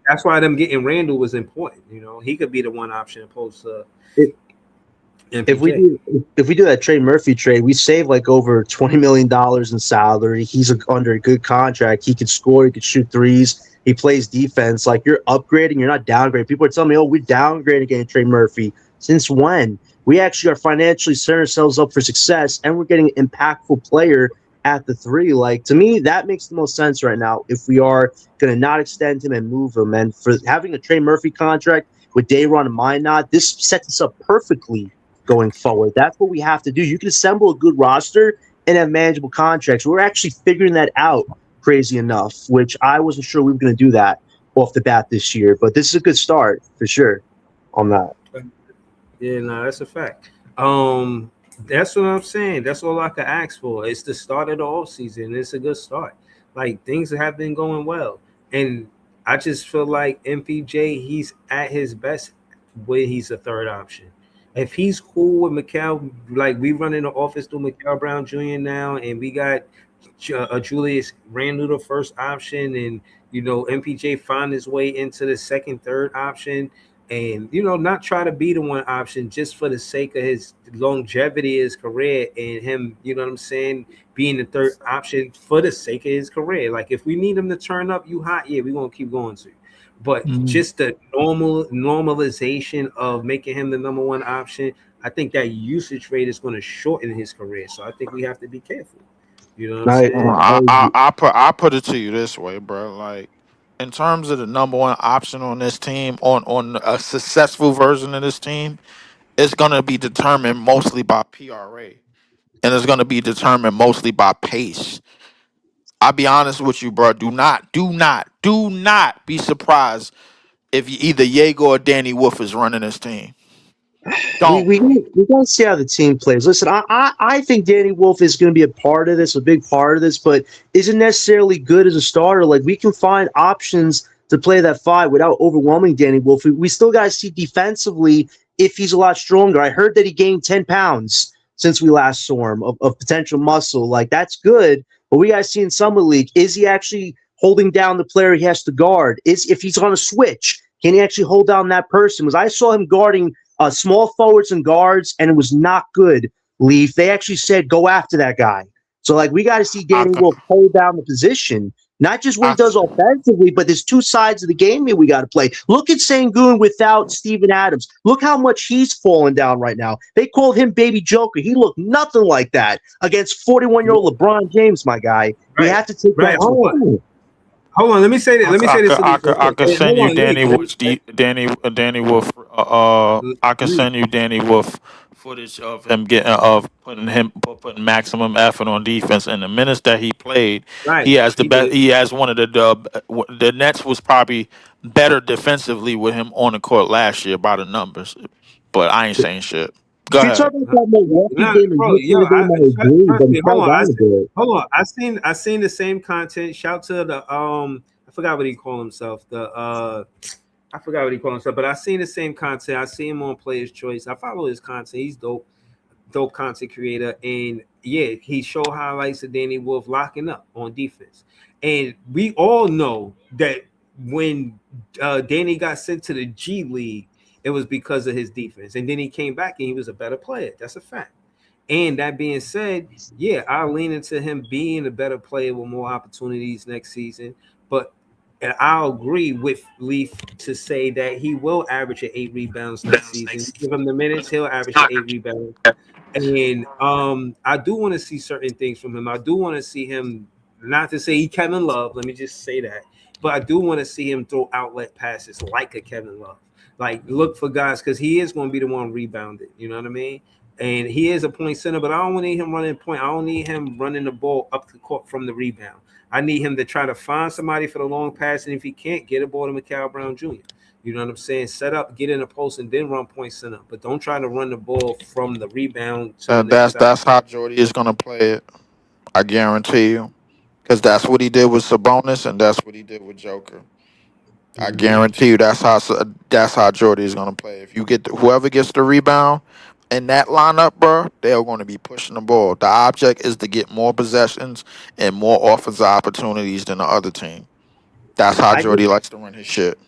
Speaker 2: that's why them getting Randall was important. You know, he could be the one option opposed to
Speaker 6: that, if we
Speaker 2: MPJ.
Speaker 6: do if we do that Trey Murphy trade, we save like over $20 million in salary. He's under a good contract. He can score. He can shoot threes. He plays defense. Like you're upgrading. You're not downgrading. People are telling me, "Oh, we're downgrading getting Trey Murphy." Since when? We actually are financially setting ourselves up for success, and we're getting an impactful player at the three. Like to me, that makes the most sense right now. If we are going to not extend him and move him, and for having a Trey Murphy contract with Dayron and Minot, this sets us up perfectly going forward. That's what we have to do. You can assemble a good roster and have manageable contracts. We're actually figuring that out, crazy enough, which I wasn't sure we were going to do that off the bat this year. But this is a good start for sure on that.
Speaker 2: Yeah, no, that's a fact. That's what I'm saying. That's all I can ask for. It's the start of the off season. It's a good start. Like things have been going well, and I just feel like MPJ, he's at his best when he's a third option. If he's cool with Mikal, like we run in the office through Mikal Brown Jr. now, and we got Julius Randle the first option, and MPJ find his way into the second, third option, and not try to be the one option just for the sake of his longevity of his career and him, you know what I'm saying, being the third option for the sake of his career. Like if we need him to turn up, you hot, yeah, we're gonna keep going to. But just the normalization of making him the number one option, I think that usage rate is going to shorten his career. So I think we have to be careful. You know what I'm
Speaker 6: I,
Speaker 2: saying?
Speaker 7: I put it to you this way, bro. Like in terms of the number one option on this team, on a successful version of this team, it's gonna be determined mostly by PRA, and it's gonna be determined mostly by pace. I'll be honest with you, bro. Do not be surprised if either Diego or Danny Wolf is running this team.
Speaker 6: we
Speaker 7: Don't.
Speaker 6: we we gotta see how the team plays. Listen, I think Danny Wolf is going to be a part of this, a big part of this, but isn't necessarily good as a starter. Like we can find options to play that five without overwhelming Danny Wolf. We still got to see defensively if he's a lot stronger. I heard that he gained 10 pounds since we last saw him of potential muscle. Like that's good, but we got to see in summer league, is he actually holding down the player he has to guard? Is if he's on a switch, can he actually hold down that person? Because I saw him guarding small forwards and guards, and it was not good. Leaf. They actually said go after that guy. So like we got to see
Speaker 7: I,
Speaker 6: Danny Wolf hold down the position, not just what he
Speaker 7: I,
Speaker 6: does offensively, but there's two sides of the game here we got to play. Look at Sengun without Steven Adams. Look how much he's fallen down right now. They called him Baby Joker. He looked nothing like that against 41-year-old LeBron James, my guy. We
Speaker 2: Right.
Speaker 6: have to take
Speaker 2: Right.
Speaker 6: that.
Speaker 2: Hold on. Let me say that. Let me say this.
Speaker 7: I could
Speaker 2: Hold
Speaker 7: send you
Speaker 2: on, Leak.
Speaker 7: Danny Wolf. Danny Wolf. I could
Speaker 2: Leak.
Speaker 7: send you Danny Wolf footage of him putting maximum effort on defense. And the minutes that he played,
Speaker 2: Right.
Speaker 7: he has the
Speaker 2: He
Speaker 7: best.
Speaker 2: did.
Speaker 7: He has one of the Nets was probably better defensively with him on the court last year by the numbers. But I ain't saying shit. Go
Speaker 6: If you're
Speaker 7: ahead.
Speaker 6: talking about that Milwaukee
Speaker 2: Nah,
Speaker 6: game and
Speaker 2: bro,
Speaker 6: this
Speaker 2: yo,
Speaker 6: game, I agree,
Speaker 2: trust
Speaker 6: but he
Speaker 2: me.
Speaker 6: fell down a bit.
Speaker 2: Hold on. I seen the same content. Shout to the I forgot what he called himself. I forgot what he called himself, but I seen the same content. I see him on Player's Choice. I follow his content. He's dope content creator, and yeah, he showed highlights of Danny Wolf locking up on defense. And we all know that when Danny got sent to the G League, it was because of his defense, and then he came back and he was a better player. That's a fact. And that being said, yeah, I lean into him being a better player with more opportunities next season. But and I'll agree with Leaf to say that he will average at 8 rebounds next season. Give him the minutes, he'll average at 8 rebounds. And I do want to see certain things from him. I do want to see him, not to say he Kevin Love, let me just say that, but I do want to see him throw outlet passes like a Kevin Love. Like look for guys because he is going to be the one rebounded. You know what I mean? And he is a point center, but I don't need him running point. I don't need him running the ball up the court from the rebound. I need him to try to find somebody for the long pass, and if he can't, get a ball to Mikal Brown Jr. You know what I'm saying? Set up, get in a post, and then run point center. But don't try to run the ball from the rebound to the
Speaker 7: And
Speaker 2: next side.
Speaker 7: that's how Jordy is gonna play it. I guarantee you, because that's what he did with Sabonis, and that's what he did with Joker. I
Speaker 2: Mm-hmm.
Speaker 7: guarantee you that's how Jordy is gonna play. If you get whoever gets the rebound in that lineup, bro, they're going to be pushing the ball. The object is to get more possessions and more offensive opportunities than the other team. That's how
Speaker 6: I think
Speaker 7: Jordy likes to run his shit.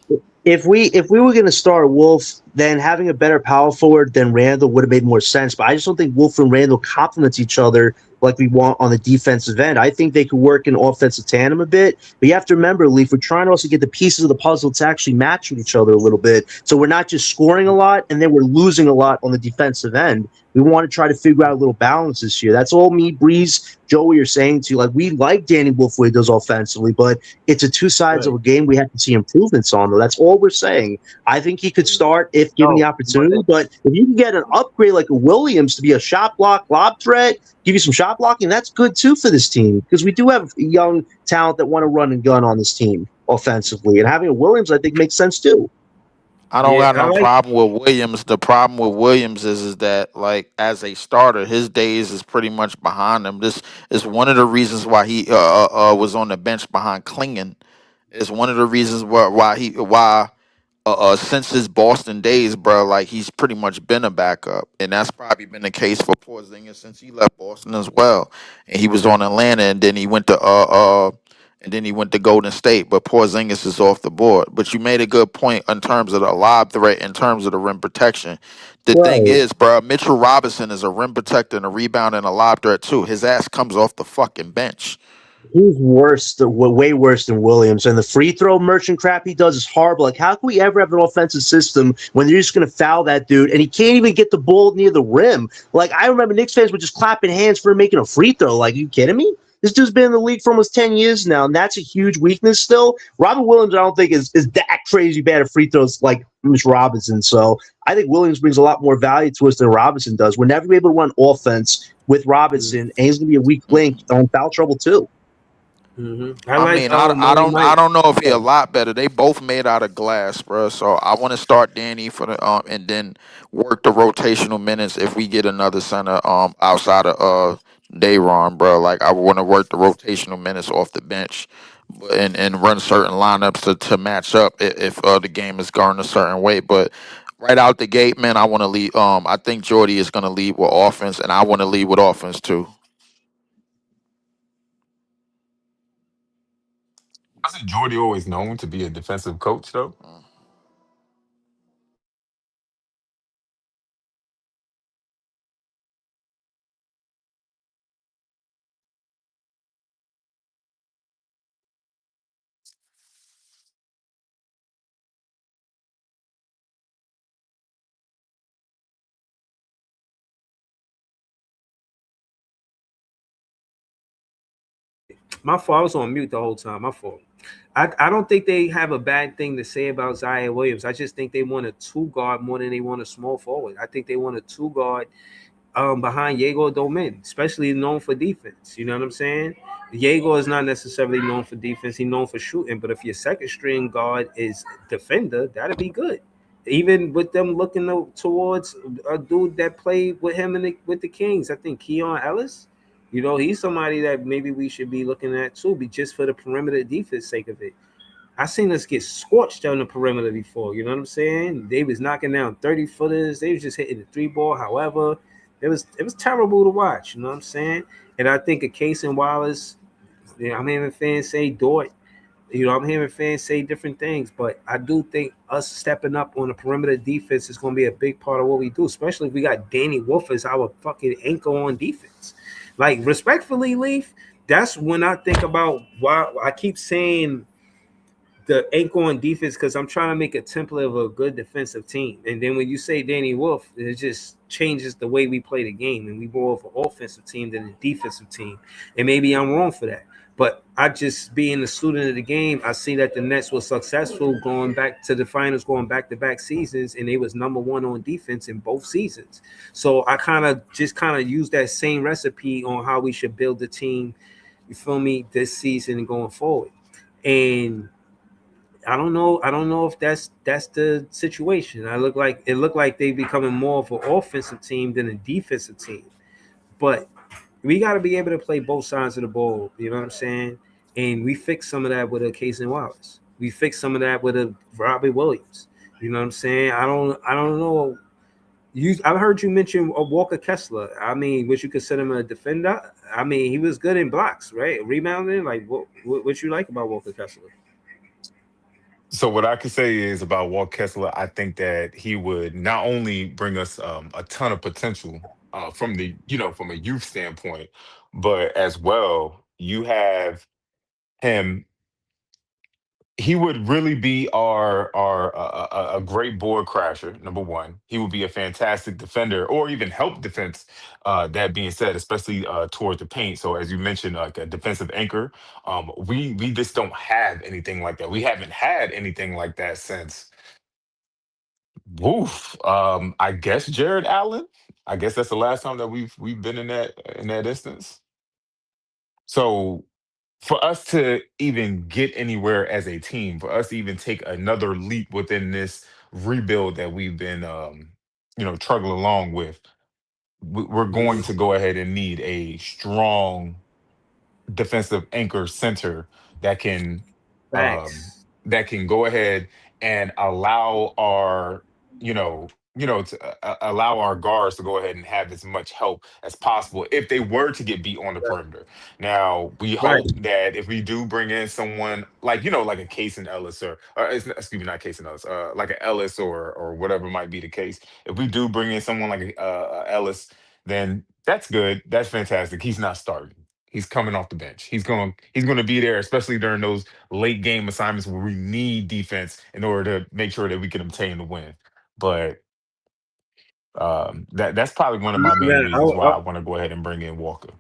Speaker 6: if we were going to start Wolf, then having a better power forward than Randall would have made more sense. But I just don't think Wolf and Randall complement each other like we want on the defensive end. I think they could work in offensive tandem a bit. But you have to remember, Leaf, we're trying to also get the pieces of the puzzle to actually match with each other a little bit. So we're not just scoring a lot and then we're losing a lot on the defensive end. We want to try to figure out a little balance this year. That's all me, Breeze, Joey are saying to you. Like, we like Danny Wolf what he does offensively, but it's a two sides of a game we have to see improvements on, though. That's all we're saying. I think he could start if given the opportunity, but if you can get an upgrade like a Williams to be a shot block, lob threat, give you some shot blocking, that's good too for this team because we do have young talent that want to run and gun on this team offensively, and having a Williams, I think, makes sense too.
Speaker 7: I don't
Speaker 2: Yeah,
Speaker 7: got
Speaker 2: I
Speaker 7: no
Speaker 2: like.
Speaker 7: problem with Williams. The problem with Williams is that, like, as a starter, his days is pretty much behind him. This is one of the reasons why he was on the bench behind Klingon. It's one of the reasons why since his Boston days, bro, like he's pretty much been a backup, and that's probably been the case for Porzingis since he left Boston as well. And he was on Atlanta, and then he went to Golden State. But Porzingis is off the board. But you made a good point in terms of the lob threat, in terms of the rim protection. The thing
Speaker 6: Right.
Speaker 7: is, bro, Mitchell Robinson is a rim protector and a rebound and a lob threat too. His ass comes off the fucking bench.
Speaker 6: He's worse, way worse than Williams. And the free throw merchant crap he does is horrible. Like, how can we ever have an offensive system when you're just going to foul that dude and he can't even get the ball near the rim? Like, I remember Knicks fans were just clapping hands for him making a free throw. Like, are you kidding me? This dude's been in the league for almost 10 years now, and that's a huge weakness still. Robert Williams, I don't think, is that crazy bad at free throws like Mitch Robinson. So I think Williams brings a lot more value to us than Robinson does. We're never able to run offense with Robinson, and he's going to be a weak link on foul trouble, too.
Speaker 2: Mm-hmm.
Speaker 7: I mean,
Speaker 2: Money
Speaker 7: I
Speaker 2: Mike.
Speaker 7: don't know if he a lot better. They both made out of glass, bro. So I want to start Danny for the and then work the rotational minutes if we get another center outside of Dayron, bro. Like I want to work the rotational minutes off the bench, and run certain lineups to match up if the game is going a certain way. But right out the gate, man, I want to lead. I think Jordy is going to lead with offense, and I want to lead with offense too.
Speaker 8: Wasn't Jordy always known to be a defensive coach though?
Speaker 2: My fault. I was on mute the whole time. My fault. I don't think they have a bad thing to say about Zion Williams. I just think they want a two guard more than they want a small forward. I think they want a two guard behind Diego Domin, especially known for defense. You know what I'm saying? Diego is not necessarily known for defense. He's known for shooting. But if your second string guard is defender, that'd be good. Even with them looking towards a dude that played with him with the Kings, I think Keon Ellis. You know, he's somebody that maybe we should be looking at too, be just for the perimeter defense sake of it. I seen us get scorched on the perimeter before. You know what I'm saying? They was knocking down 30 footers. They was just hitting the three ball. However, it was terrible to watch. You know what I'm saying? And I think a Cason Wallace. I'm hearing fans say Dort. I'm hearing fans say different things, but I do think us stepping up on the perimeter defense is going to be a big part of what we do, especially if we got Danny Wolf as our fucking anchor on defense. Like, respectfully, Leaf, that's when I think about why I keep saying the anchor on defense, because I'm trying to make a template of a good defensive team. And then when you say Danny Wolf, it just changes the way we play the game, and we more of an offensive team than a defensive team. And maybe I'm wrong for that. But I just being a student of the game, I see that the Nets were successful going back to the finals, going back-to-back seasons, and they was number one on defense in both seasons. So I kind of use that same recipe on how we should build the team, you feel me, this season and going forward. And I don't know. I don't know if that's the situation. It looked like they becoming more of an offensive team than a defensive team. But we got to be able to play both sides of the ball. You know what I'm saying? And we fixed some of that with a Cason Wallace. We fixed some of that with a Robbie Williams. You know what I'm saying? I don't know. I've heard you mention a Walker Kessler. I mean, would you consider him a defender? I mean, he was good in blocks, right? Rebounding. Like, what you like about Walker Kessler?
Speaker 8: So what I could say is about Walt Kessler, I think that he would not only bring us a ton of potential from the from a youth standpoint, but as well you have him. He would really be our a great board crasher. Number one, he would be a fantastic defender, or even help defense. That being said, especially towards the paint. So as you mentioned, like a defensive anchor, we just don't have anything like that. We haven't had anything like that since. Woof. I guess Jared Allen. I guess that's the last time that we've been in that instance. So for us to even get anywhere as a team, for us to even take another leap within this rebuild that we've been, struggling along with, we're going to go ahead and need a strong defensive anchor center that can
Speaker 2: Facts.
Speaker 8: go ahead and allow our allow our guards to go ahead and have as much help as possible if they were to get beat on the perimeter. Now we
Speaker 2: Right.
Speaker 8: hope that if we do bring in someone like like a Cason Ellis excuse me, not Cason Ellis, like a Ellis or whatever might be the case. If we do bring in someone like a Ellis, then that's good, that's fantastic. He's not starting. He's coming off the bench. He's going to be there, especially during those late game assignments where we need defense in order to make sure that we can obtain the win. But that's probably one of my main
Speaker 2: Yeah,
Speaker 8: reasons why I want to go ahead and bring in Walker.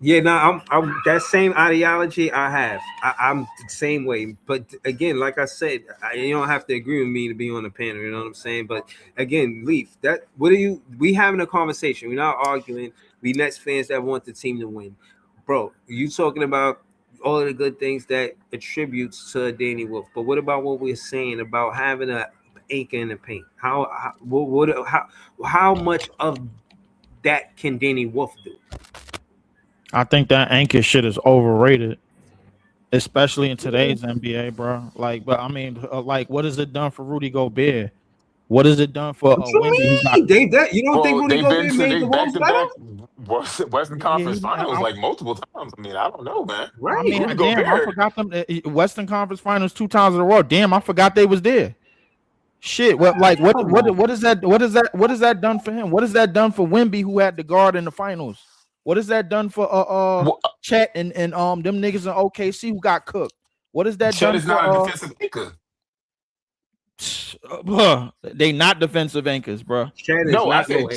Speaker 2: yeah, no, I'm that same ideology I have. I'm the same way. But again, like I said, you don't have to agree with me to be on the panel. You know what I'm saying? But again, Leaf, we having a conversation. We're not arguing. We Nets fans that want the team to win. Bro, you talking about all of the good things that attributes to Danny Wolf. But what about what we're saying about having a anchor in the paint? How much of that can Danny Wolf do?
Speaker 9: I think that anchor shit is overrated, especially in today's NBA, bro. Like, but I mean, like, what has it done for Rudy Gobert? What has it done for
Speaker 2: What you
Speaker 9: Wimby, who got?
Speaker 2: mean? You don't think
Speaker 8: Well,
Speaker 2: Rudy
Speaker 8: they've been
Speaker 2: Gobert
Speaker 8: to
Speaker 2: made
Speaker 8: they
Speaker 2: the
Speaker 8: back
Speaker 2: Wolves
Speaker 8: to
Speaker 2: better?
Speaker 8: back Western
Speaker 9: Yeah,
Speaker 8: Conference Finals like multiple times. I mean, I don't know, man.
Speaker 9: I
Speaker 2: Right.
Speaker 9: mean,
Speaker 8: Rudy
Speaker 9: damn, I
Speaker 8: Gobert.
Speaker 9: forgot them Western Conference Finals 2 times in a row. Damn, I forgot they was there. Shit,
Speaker 2: Come on.
Speaker 9: what is that? What is that done for him? What is that done for Wimby, who had the guard in the finals? What is that done for
Speaker 8: Well,
Speaker 9: Chet and them niggas in OKC who got cooked? What is that
Speaker 8: Chet
Speaker 9: done
Speaker 8: is not a
Speaker 9: for
Speaker 8: defensive anchor.
Speaker 9: they not defensive anchors, bro.
Speaker 2: Chad is
Speaker 8: No, I
Speaker 2: not
Speaker 8: said
Speaker 2: no anchor.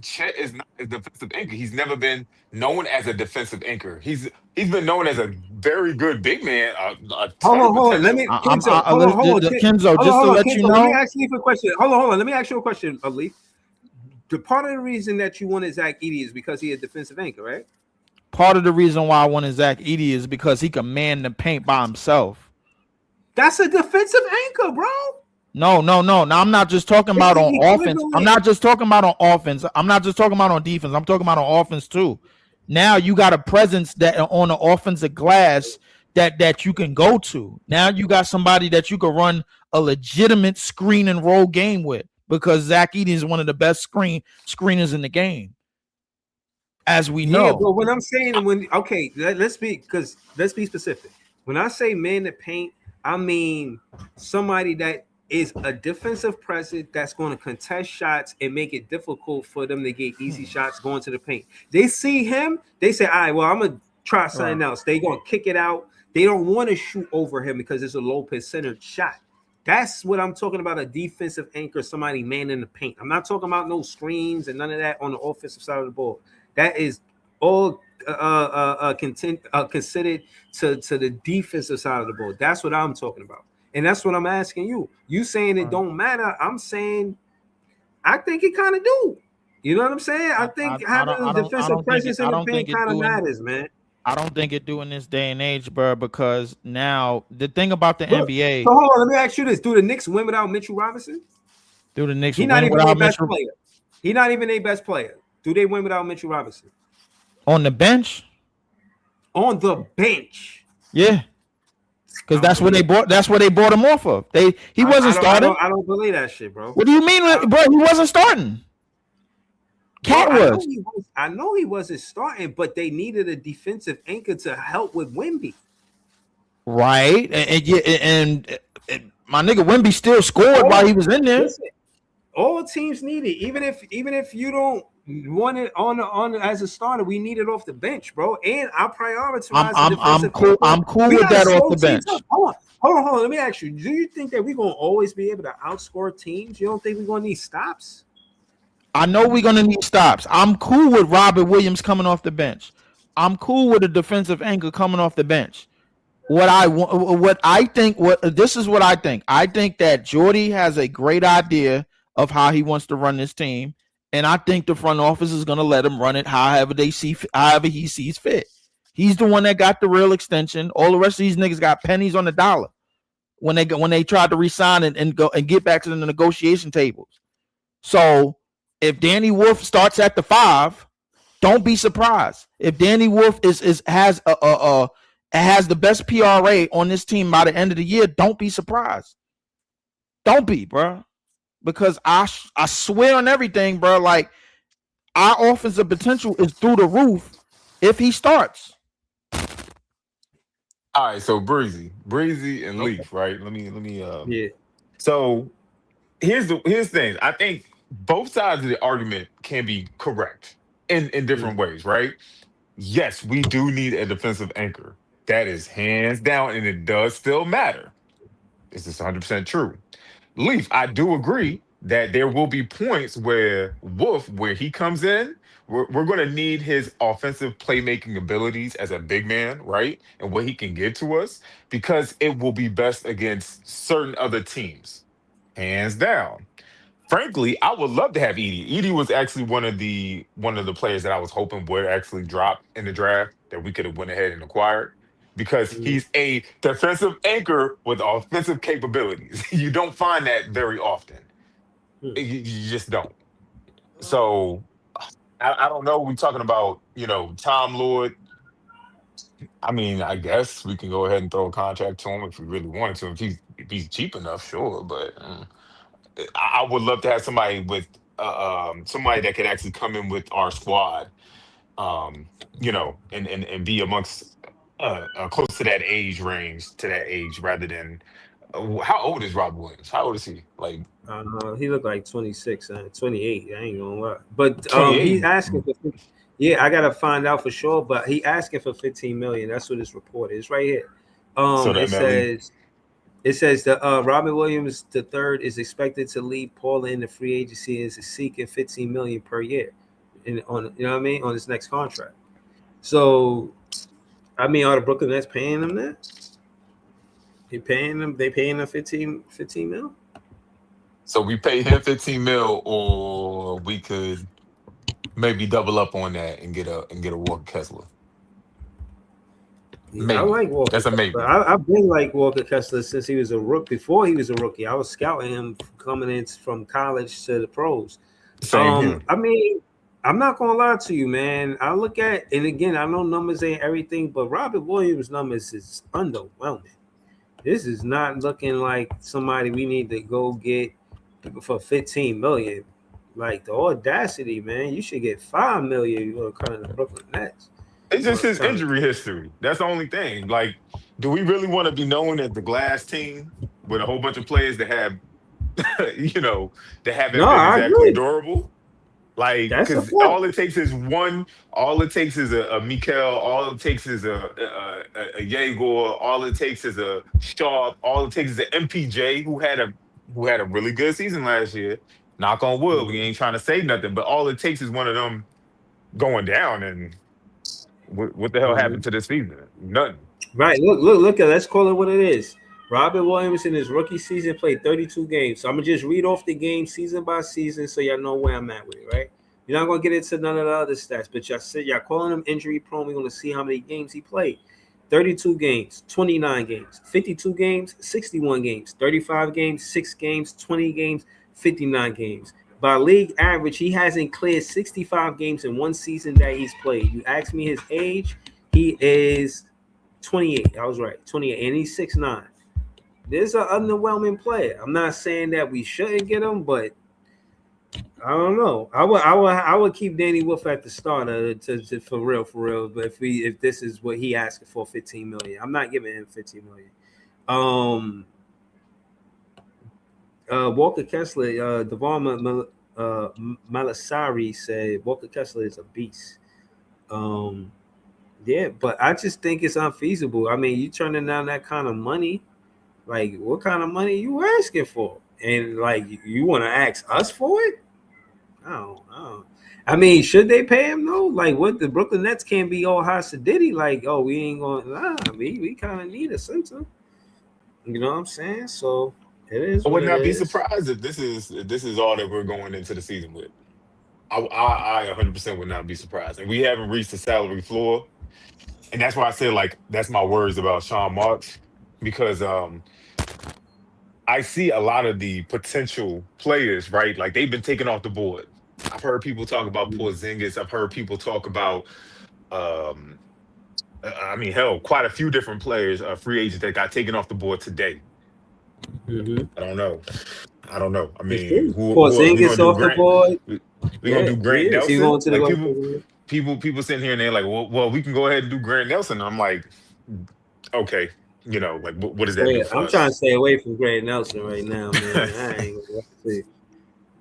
Speaker 8: Chet is not a defensive anchor. He's never been known as a defensive anchor. He's been known as a very good big man, a ton of
Speaker 2: Hold on. Let
Speaker 8: potential.
Speaker 2: me Kenzo. Hold on.
Speaker 9: Kenzo, just to
Speaker 2: Hold on,
Speaker 9: let you
Speaker 2: Kenzo. Let me
Speaker 9: know,
Speaker 2: ask you a question. Hold on. Let me ask you a question, Ali. The part of the reason that you wanted Zach Edey is because he a defensive anchor, right?
Speaker 9: part of the reason why I wanted Zach Edey is because he can man the paint by himself.
Speaker 2: That's a defensive anchor, bro.
Speaker 9: No. Now I'm not just talking about on offense. I'm not just talking about on offense. I'm not just talking about on defense. I'm talking about on offense too. Now you got a presence that on the offensive glass that you can go to. Now you got somebody that you can run a legitimate screen and roll game with because Zach Edey is one of the best screeners in the game, as we know.
Speaker 2: Yeah, but when I'm saying let's be specific. When I say man to paint, I mean somebody that is a defensive presence that's going to contest shots and make it difficult for them to get easy shots going to the paint. They see him, they say, all right, well, I'm gonna try something else. They gonna kick it out. They don't want to shoot over him because it's a low percentage shot. That's what I'm talking about, a defensive anchor, somebody man in the paint. I'm not talking about no screens and none of that on the offensive side of the ball. That is all considered to the defensive side of the ball. That's what I'm talking about. And that's what I'm asking you. You saying it don't matter. I'm saying I think it kind of do. You know what I'm saying? I think having a defensive presence in the paint kind of matters, man.
Speaker 9: I don't think it do in this day and age, bro, because now the thing about the
Speaker 2: Look,
Speaker 9: NBA,
Speaker 2: so hold on, let me ask you this: do the Knicks win without Mitchell Robinson?
Speaker 9: do the Knicks
Speaker 2: He's not
Speaker 9: win
Speaker 2: even their
Speaker 9: without
Speaker 2: best
Speaker 9: Mitchell
Speaker 2: player. He's not even their best player. Do they win without Mitchell Robinson
Speaker 9: on the bench?
Speaker 2: on the bench?
Speaker 9: Yeah, because that's what they bought. That's what they bought him off of. He wasn't starting.
Speaker 2: I don't believe that shit, bro.
Speaker 9: What do you mean, bro? He wasn't starting. Cat was.
Speaker 2: I know he wasn't starting, but they needed a defensive anchor to help with Wemby.
Speaker 9: Right, and my nigga Wemby still scored while he was in there.
Speaker 2: Listen, all teams need it, even if you don't want it on as a starter, we need it off the bench, bro. And I prioritize.
Speaker 9: I'm cool with that off the bench.
Speaker 2: Hold on. Let me ask you: do you think that we're gonna always be able to outscore teams? You don't think we're gonna need stops?
Speaker 9: I know we're gonna need stops. I'm cool with Robert Williams coming off the bench. I'm cool with a defensive anchor coming off the bench. This is what I think. I think that Jordy has a great idea of how he wants to run this team, and I think the front office is gonna let him run it however he sees fit. He's the one that got the real extension. All the rest of these niggas got pennies on the dollar when they tried to resign and go and get back to the negotiation tables. So if Danny Wolf starts at the 5, don't be surprised. If Danny Wolf has the best PRA on this team by the end of the year, don't be surprised. Don't be, bro. Because I swear on everything, bro, like our offensive potential is through the roof if he starts.
Speaker 8: All right, so Breezy and Leaf, right? Let me
Speaker 2: Yeah.
Speaker 8: So here's the thing. I think both sides of the argument can be correct in different ways, right? Yes, we do need a defensive anchor. That is hands down, and it does still matter. This is 100% true. Leaf, I do agree that there will be points where Wolf, where he comes in, we're going to need his offensive playmaking abilities as a big man, right? And what he can give to us, because it will be best against certain other teams. Hands down. Frankly, I would love to have Edie. Edie was actually one of the players that I was hoping would actually drop in the draft that we could have went ahead and acquired, because he's a defensive anchor with offensive capabilities. You don't find that very often. You just don't. So I don't know. We're talking about, Tom Lord. I mean, I guess we can go ahead and throw a contract to him if we really wanted to. If he's cheap enough, sure. But I would love to have somebody with somebody that could actually come in with our squad, and be amongst close to that age range, rather than how old is Rob Williams? How old is he? Like,
Speaker 2: he looked like 26, 28. I ain't gonna lie, but
Speaker 8: 28.
Speaker 2: he's asking for. Yeah, I gotta find out for sure, but he asking for 15 million. That's what his report is right here. It says that Robert Williams III is expected to lead Paula in the free agency and is seeking 15 million per year, on his next contract. So, I mean, are the Brooklyn Nets paying him that? They paying him 15 mil?
Speaker 8: So we pay him 15 mil, or we could maybe double up on that and get a Walker Kessler.
Speaker 2: Maybe. I like Walker.
Speaker 8: That's a maybe.
Speaker 2: I've been like Walker Kessler since he was a rookie. Before he was a rookie, I was scouting him coming in from college to the pros.
Speaker 8: Same here.
Speaker 2: I mean, I'm not gonna lie to you, man. I look at, and again, I know numbers ain't everything, but Robert Williams' numbers is underwhelming. This is not looking like somebody we need to go get for 15 million. Like, the audacity, man. You should get 5 million. You're coming to the Brooklyn Nets.
Speaker 8: It's just his injury history. That's the only thing. Like, do we really want to be known as the glass team with a whole bunch of players that have, that haven't been exactly durable? Like, because all it takes is one. All it takes is a Mikel. All it takes is a Yegor. All it takes is a Sharp. All it takes is an MPJ who had a really good season last year. Knock on wood. We ain't trying to say nothing, but all it takes is one of them going down, and what the hell happened to this season? Nothing.
Speaker 2: Right. Look. Let's call it what it is. Robert Williams in his rookie season played 32 games. So I'm gonna just read off the game season by season so y'all know where I'm at with it, right? You're not gonna get into none of the other stats, but y'all said y'all calling him injury prone. We're gonna see how many games he played. 32 games, 29 games, 52 games, 61 games, 35 games, 6 games, 20 games, 59 games. By league average, he hasn't cleared 65 games in one season that he's played. You ask me his age, he is 28. I was right, 28, and he's 6'9". This is an underwhelming player. I'm not saying that we shouldn't get him, but I don't know. I would keep Danny Wolf at the starter to for real. But if this is what he asking for, 15 million, I'm not giving him 15 million. Walker Kessler, Devon Malasari said Walker Kessler is a beast. Yeah, but I just think it's unfeasible. I mean, you turning down that kind of money, like what kind of money you asking for? And like you want to ask us for it? I mean, should they pay him though? Like, what the Brooklyn Nets can't be all Hasidity. Like, oh, we ain't going. We kind of need a center. You know what I'm saying? So it is.
Speaker 8: I would
Speaker 2: what
Speaker 8: not
Speaker 2: it
Speaker 8: be
Speaker 2: is.
Speaker 8: surprised if this is all that we're going into the season with. I 100% would not be surprised, and we haven't reached the salary floor, and that's why I said like that's my words about Sean Marks because I see a lot of the potential players, right? Like they've been taken off the board. I've heard people talk about Porzingis. I've heard people talk about, I mean, hell, quite a few different players, free agents that got taken off the board today.
Speaker 2: Mm-hmm.
Speaker 8: I don't know. I mean, who are we
Speaker 2: Porzingis
Speaker 8: gonna do?
Speaker 2: off the board.
Speaker 8: We gonna do Grant
Speaker 2: He
Speaker 8: Nelson?
Speaker 2: going to the
Speaker 8: Like people sitting here and they're like, well, we can go ahead and do Grant Nelson. I'm like, okay, like what does that do for
Speaker 2: I'm
Speaker 8: us?
Speaker 2: trying to stay away from Grant Nelson right now, man. I ain't gonna say,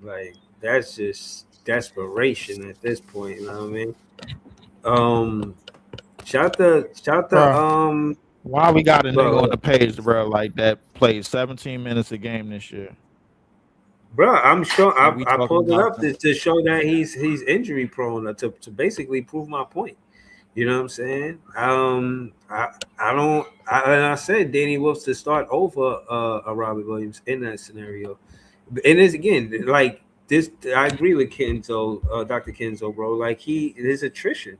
Speaker 2: like that's just desperation at this point. You know what I mean? Shout the
Speaker 9: Why we got a nigga on the page, bro, like that played 17 minutes a game this year?
Speaker 2: Bro, I'm sure I pulled it up
Speaker 9: them.
Speaker 2: to show that he's injury prone to basically prove my point. You know what I'm saying? I said Danny Wolf to start over Robert Williams in that scenario. And it's again like this. I agree with Kenzo, Dr. Kenzo, bro. Like he is attrition.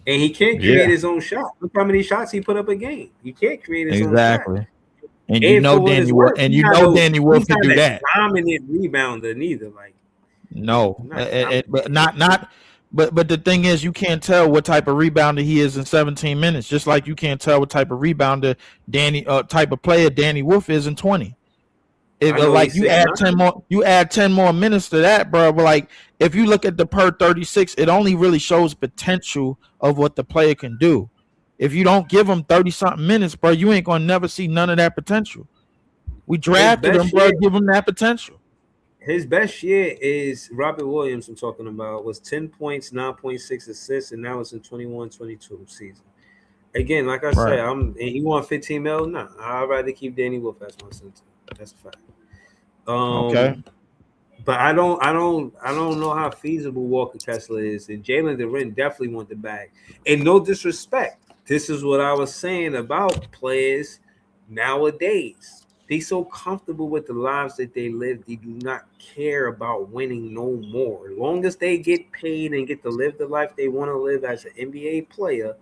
Speaker 2: And he can't create his own shot. Look how many shots he put up a game. He can't create his own shot.
Speaker 9: And you know Danny Wolf, Danny Wolf can do that.
Speaker 2: Dominant rebounder, neither. Like
Speaker 9: no, but not. But the thing is, you can't tell what type of rebounder he is in 17 minutes. Just like you can't tell what type of rebounder type of player Danny Wolf is in 20. Like you add 10 more minutes to that, bro. But like if you look at the per 36, it only really shows potential of what the player can do. If you don't give him 30-something minutes, bro, you ain't gonna never see none of that potential. We drafted him, bro. Give him that potential.
Speaker 2: His best year is Robert Williams. I'm talking about was 10 points, 9.6 assists, and that was in 21-22 season. Again, like I said, and he won 15 mil. Nah, I'd rather keep Danny Wolf as my center. That's a fact.
Speaker 9: Okay.
Speaker 2: But I don't know how feasible Walker Kessler is. And Jalen Duren definitely want the bag. And no disrespect. This is what I was saying about players nowadays. They so comfortable with the lives that they live, they do not care about winning no more. As long as they get paid and get to live the life they want to live as an NBA player,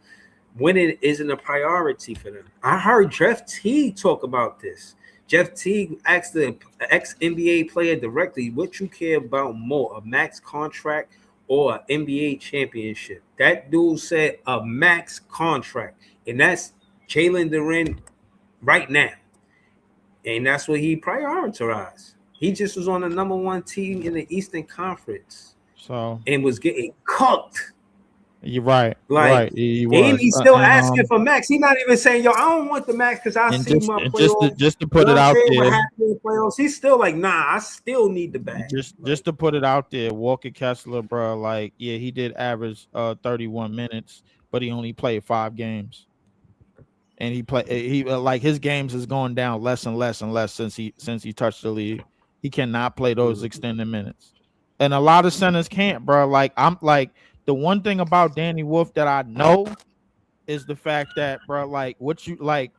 Speaker 2: winning isn't a priority for them. I heard Jeff Teague talk about this. Jeff Teague asked the ex-NBA player directly, what you care about more, a max contract or an NBA championship? That dude said a max contract, and that's Jalen Duren right now. And that's what he prioritized. He just was on the number one team in the Eastern Conference. And was getting cooked.
Speaker 9: You're right.
Speaker 2: Like, and he's still asking for max. He's not even saying, yo, I don't want the max because I see my playoffs.
Speaker 9: Just to put it out there.
Speaker 2: He's still like, nah, I still need the bag.
Speaker 9: Just to put it out there, Walker Kessler, bro, like, yeah, he did average 31 minutes, but he only played 5 games. And he like his games is going down less and less and less since he touched the league. He cannot play those extended minutes. And a lot of centers can't, bro. Like I'm like the one thing about Danny Wolf that I know is the fact that, bro, like what you like,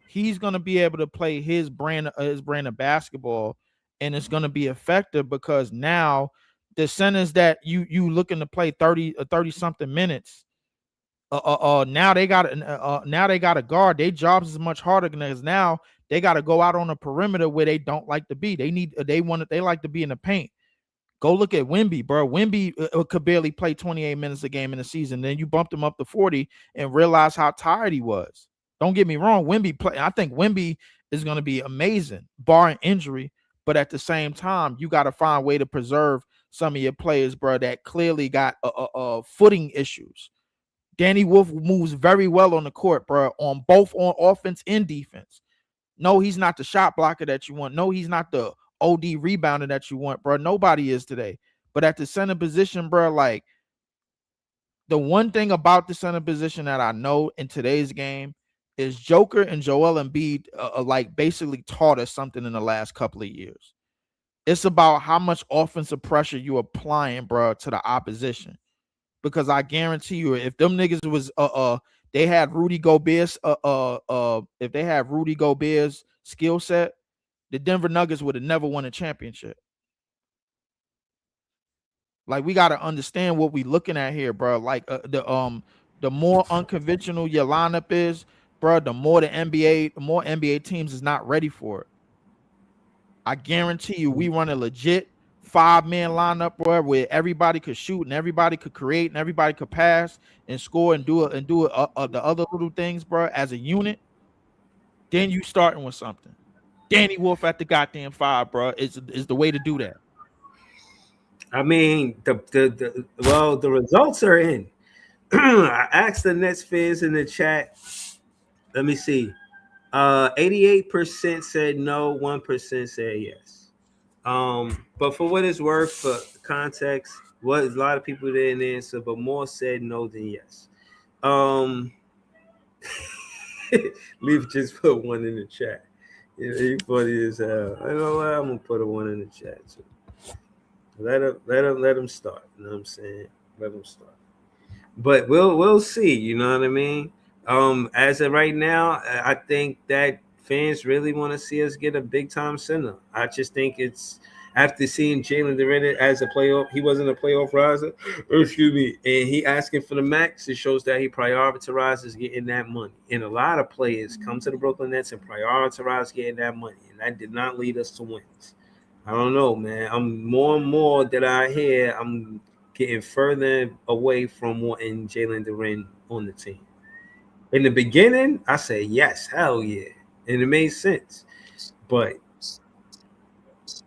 Speaker 9: he's gonna be able to play his brand of basketball, and it's gonna be effective because now the centers that you looking to play 30 something minutes, now they got a guard. Their jobs is much harder because now they got to go out on the perimeter where they don't like to be. They like to be in the paint. Go look at Wemby, bro. Wemby could barely play 28 minutes a game in the season. Then you bumped him up to 40 and realized how tired he was. Don't get me wrong. I think Wemby is going to be amazing, barring injury. But at the same time, you got to find a way to preserve some of your players, bro, that clearly got footing issues. Danny Wolf moves very well on the court, bro, on offense and defense. No, he's not the shot blocker that you want. No, he's not the OD rebounder that you want, bro. Nobody is today. But at the center position, bro, like the one thing about the center position that I know in today's game is Joker and Joel Embiid like basically taught us something in the last couple of years. It's about how much offensive pressure you applying, bro, to the opposition. Because I guarantee you, if them niggas was they had Rudy Gobert's if they had Rudy Gobert's skill set, the Denver Nuggets would have never won a championship. Like, we got to understand what we looking at here, bro. Like the more unconventional your lineup is, bro, the more NBA teams is not ready for it. I guarantee you, we run a legit 5-man lineup, bro, where everybody could shoot and everybody could create and everybody could pass and score and do the other little things, bro, as a unit. Then you starting with something. Danny Wolf at the goddamn 5, bro, is the way to do that.
Speaker 2: I mean, the results are in. I asked the Nets fans in the chat. Let me see. 88% said no, 1% said yes. But for what it's worth, for context, a lot of people didn't answer, but more said no than yes. Leaf just put one in the chat. He funny as hell. I know what, I'm gonna put a one in the chat too. Let him start. You know what I'm saying? Let him start. But we'll see. You know what I mean? As of right now, I think that fans really want to see us get a big time center. I just think it's after seeing Jalen Duren as a playoff, he wasn't a playoff riser. Excuse me, and he asking for the max. It shows that he prioritizes getting that money. And a lot of players come to the Brooklyn Nets and prioritize getting that money, and that did not lead us to wins. I don't know, man. I'm more and more that I hear, I'm getting further away from wanting Jalen Duren on the team. In the beginning, I said yes, hell yeah, and it made sense, but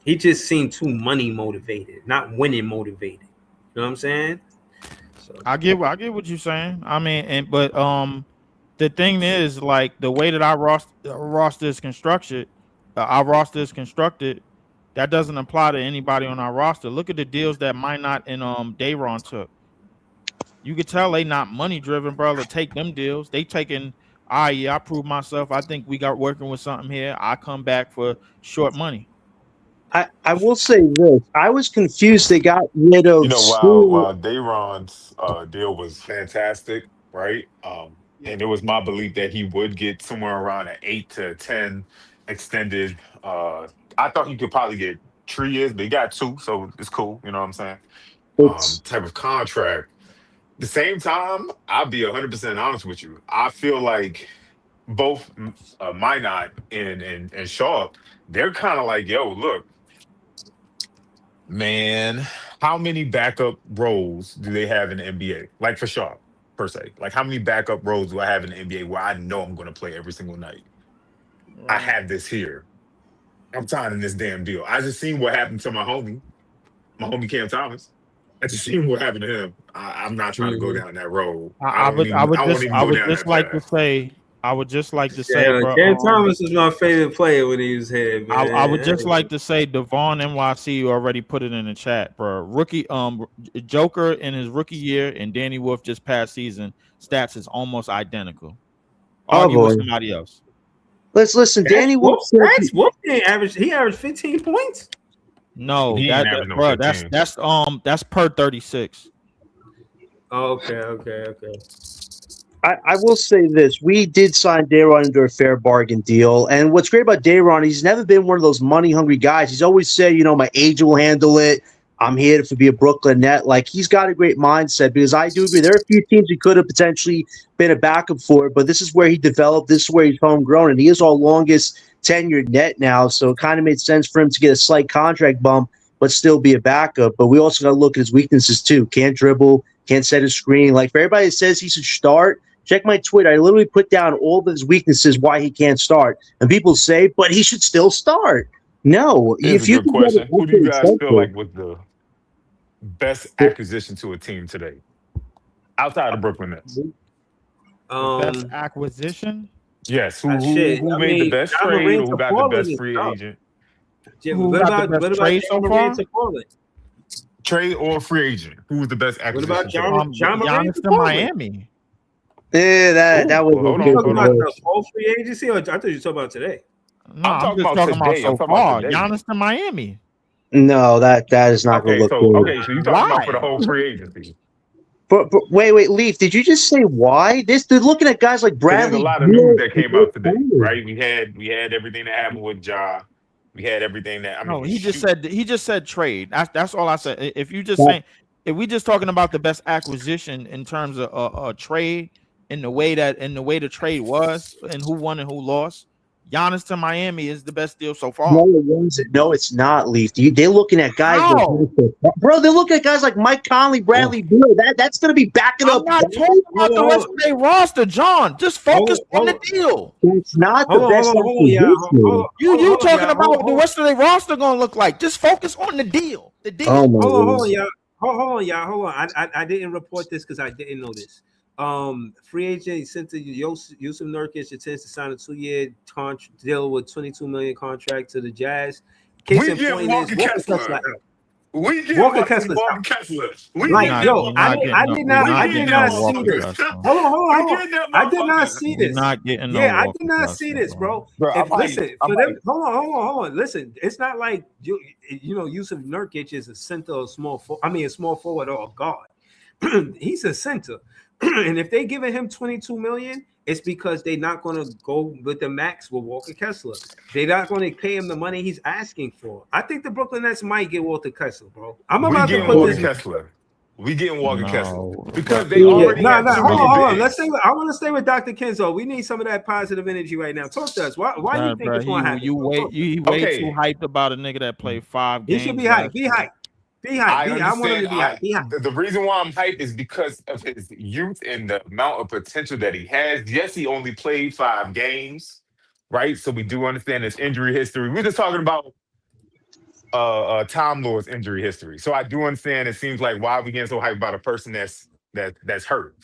Speaker 2: he just seemed too money motivated, not winning motivated. You know what I'm saying? So
Speaker 9: I get what you're saying. I mean, but the thing is, like, the way that our roster is constructed, that doesn't apply to anybody on our roster. Look at the deals that Minot and Dayron took. You could tell they not money driven, bro, to take them deals. They taking, I proved myself. I think we got working with something here. I come back for short money.
Speaker 6: I will say this. I was confused they got rid of
Speaker 8: while Dayron's deal was fantastic, right? And it was my belief that he would get somewhere around an 8 to 10 extended. I thought he could probably get 3 years, but he got 2, so it's cool. You know what I'm saying? Type of contract. The same time, I'll be 100% honest with you. I feel like both Minot and Sharp, they're kind of like, yo, look, man, how many backup roles do they have in the NBA? Like for Sharp, per se. Like, how many backup roles do I have in the NBA where I know I'm going to play every single night? Right. I have this here. I'm signing this damn deal. I just seen what happened to my homie Cam Thomas. I just seen what happened to him. I'm not trying to go down that road. I would just like to say, bro,
Speaker 2: Cam Thomas is my favorite player when he was here, man.
Speaker 9: I would just like to say, Devon NYC already put it in the chat, bro. Rookie, Joker in his rookie year and Danny Wolf just past season stats is almost identical. Argue with somebody else.
Speaker 6: Let's listen. Danny Wolf
Speaker 2: averaged 15 points.
Speaker 9: No, that's per 36.
Speaker 2: Okay.
Speaker 6: I will say this. We did sign Dayron under a fair bargain deal. And what's great about Dayron, he's never been one of those money-hungry guys. He's always said, my agent will handle it. I'm here to be a Brooklyn Net. Like, he's got a great mindset because I do agree. There are a few teams he could have potentially been a backup for, but this is where he developed. This is where he's homegrown, and he is our longest tenured net now. So it kind of made sense for him to get a slight contract bump, but still be a backup. But we also got to look at his weaknesses too. Can't dribble, can't set a screen. Like, for everybody that says he should start, check my Twitter. I literally put down all of his weaknesses why he can't start. And people say, but he should still start. No.
Speaker 8: Here's
Speaker 6: If
Speaker 8: a
Speaker 6: you
Speaker 8: good
Speaker 6: can get
Speaker 8: question.
Speaker 6: it,
Speaker 8: Who do you guys feel
Speaker 6: simple.
Speaker 8: like was the best acquisition to a team today, outside of Brooklyn Nets?
Speaker 9: Best acquisition?
Speaker 8: Yes. Who
Speaker 2: I
Speaker 8: made the
Speaker 2: mean,
Speaker 8: best
Speaker 2: John
Speaker 8: trade,
Speaker 2: Morant
Speaker 8: or who
Speaker 2: to
Speaker 8: got the
Speaker 2: Portland
Speaker 8: best
Speaker 2: is
Speaker 8: free
Speaker 2: tough.
Speaker 8: agent?
Speaker 9: Who
Speaker 2: What
Speaker 9: got
Speaker 2: about
Speaker 9: the best trade so
Speaker 2: John
Speaker 9: far?
Speaker 2: Morant to Portland?
Speaker 8: Trade or free agent? Who was the best
Speaker 2: What
Speaker 8: acquisition?
Speaker 2: about
Speaker 8: today?
Speaker 2: John Morant
Speaker 9: Giannis
Speaker 2: to
Speaker 9: to
Speaker 2: Portland?
Speaker 9: Miami.
Speaker 6: Yeah, that was
Speaker 8: Well, hold
Speaker 6: a
Speaker 8: on,
Speaker 2: You
Speaker 6: big
Speaker 2: talking
Speaker 8: hold
Speaker 2: about
Speaker 8: on.
Speaker 2: the whole free agency, or I thought you were talking about today?
Speaker 9: No,
Speaker 8: I'm
Speaker 9: I'm
Speaker 8: talking
Speaker 9: just
Speaker 8: about
Speaker 9: talking about
Speaker 8: today.
Speaker 9: so
Speaker 8: I'm talking about
Speaker 9: far.
Speaker 8: today.
Speaker 9: Giannis to Miami.
Speaker 6: No, that is not going to
Speaker 8: Okay,
Speaker 6: look good.
Speaker 8: so you're talking about for the
Speaker 9: Why?
Speaker 8: whole free agency.
Speaker 6: But wait, Leaf, did you just say why? They're looking at guys like
Speaker 8: Because there's a
Speaker 6: Bradley
Speaker 8: lot of
Speaker 6: Beal
Speaker 8: news that
Speaker 6: and
Speaker 8: came
Speaker 6: Eric
Speaker 8: out today,
Speaker 6: Bledsoe.
Speaker 8: right? We had everything that happened with Ja. We had everything that
Speaker 9: No, he
Speaker 8: shoot.
Speaker 9: just said trade. That's all I said. If you just
Speaker 6: That-
Speaker 9: saying, if we just talking about the best acquisition in terms of a trade in the way the trade was and who won and who lost, Giannis to Miami is the best deal so far.
Speaker 6: No, it wasn't. No, it's not, Leaf. They're looking at guys
Speaker 9: How?
Speaker 6: like bro. They're looking at guys like Mike Conley, Bradley Beal. That's going to be backing
Speaker 9: I'm
Speaker 6: up.
Speaker 9: not talking about the rest of their roster, John. Just focus on the deal.
Speaker 6: It's not the best acquisition.
Speaker 9: You talking about what the rest of their roster gonna look like? Just focus on the deal. The deal.
Speaker 6: Oh my
Speaker 2: Hold on,
Speaker 6: goodness.
Speaker 2: y'all. Hold on, y'all. Hold on. I didn't report this because I didn't know this. Free agent sent to Yusuf Nurkic intends to sign a 2-year deal with $22 million contract to the Jazz. Case in point is Walker Kessler out.
Speaker 8: We get
Speaker 2: Walker
Speaker 8: Walker
Speaker 2: Kessler.
Speaker 8: Kessler.
Speaker 2: Like, yo, I did not see this. Hold on. I did not see this. I did not see this, bro. Listen, hold on. Listen, it's not like Yusuf Nurkic is a center or small forward or a guard. He's a center. And if they giving him $22 million, it's because they're not going to go with the max with Walker Kessler. They're not going to pay him the money he's asking for. I think the Brooklyn Nets might get Walker Kessler, bro. I'm about to put
Speaker 8: Walker
Speaker 2: this.
Speaker 8: Kessler. We getting Walker Kessler because
Speaker 2: they already. Hold on. Let's say. I want to stay with Dr. Kenzo. We need some of that positive energy right now. Talk to us. Why do you think it's going to happen?
Speaker 9: You way too hyped about a nigga that played 5 games.
Speaker 2: He should be hyped. Be hyped. I want him to be hyped.
Speaker 8: The reason why I'm hyped is because of his youth and the amount of potential that he has. Yes, he only played 5 games, right? So we do understand his injury history. We're just talking about Tom Lord's injury history. So I do understand. It seems like why are we getting so hyped about a person that's hurt?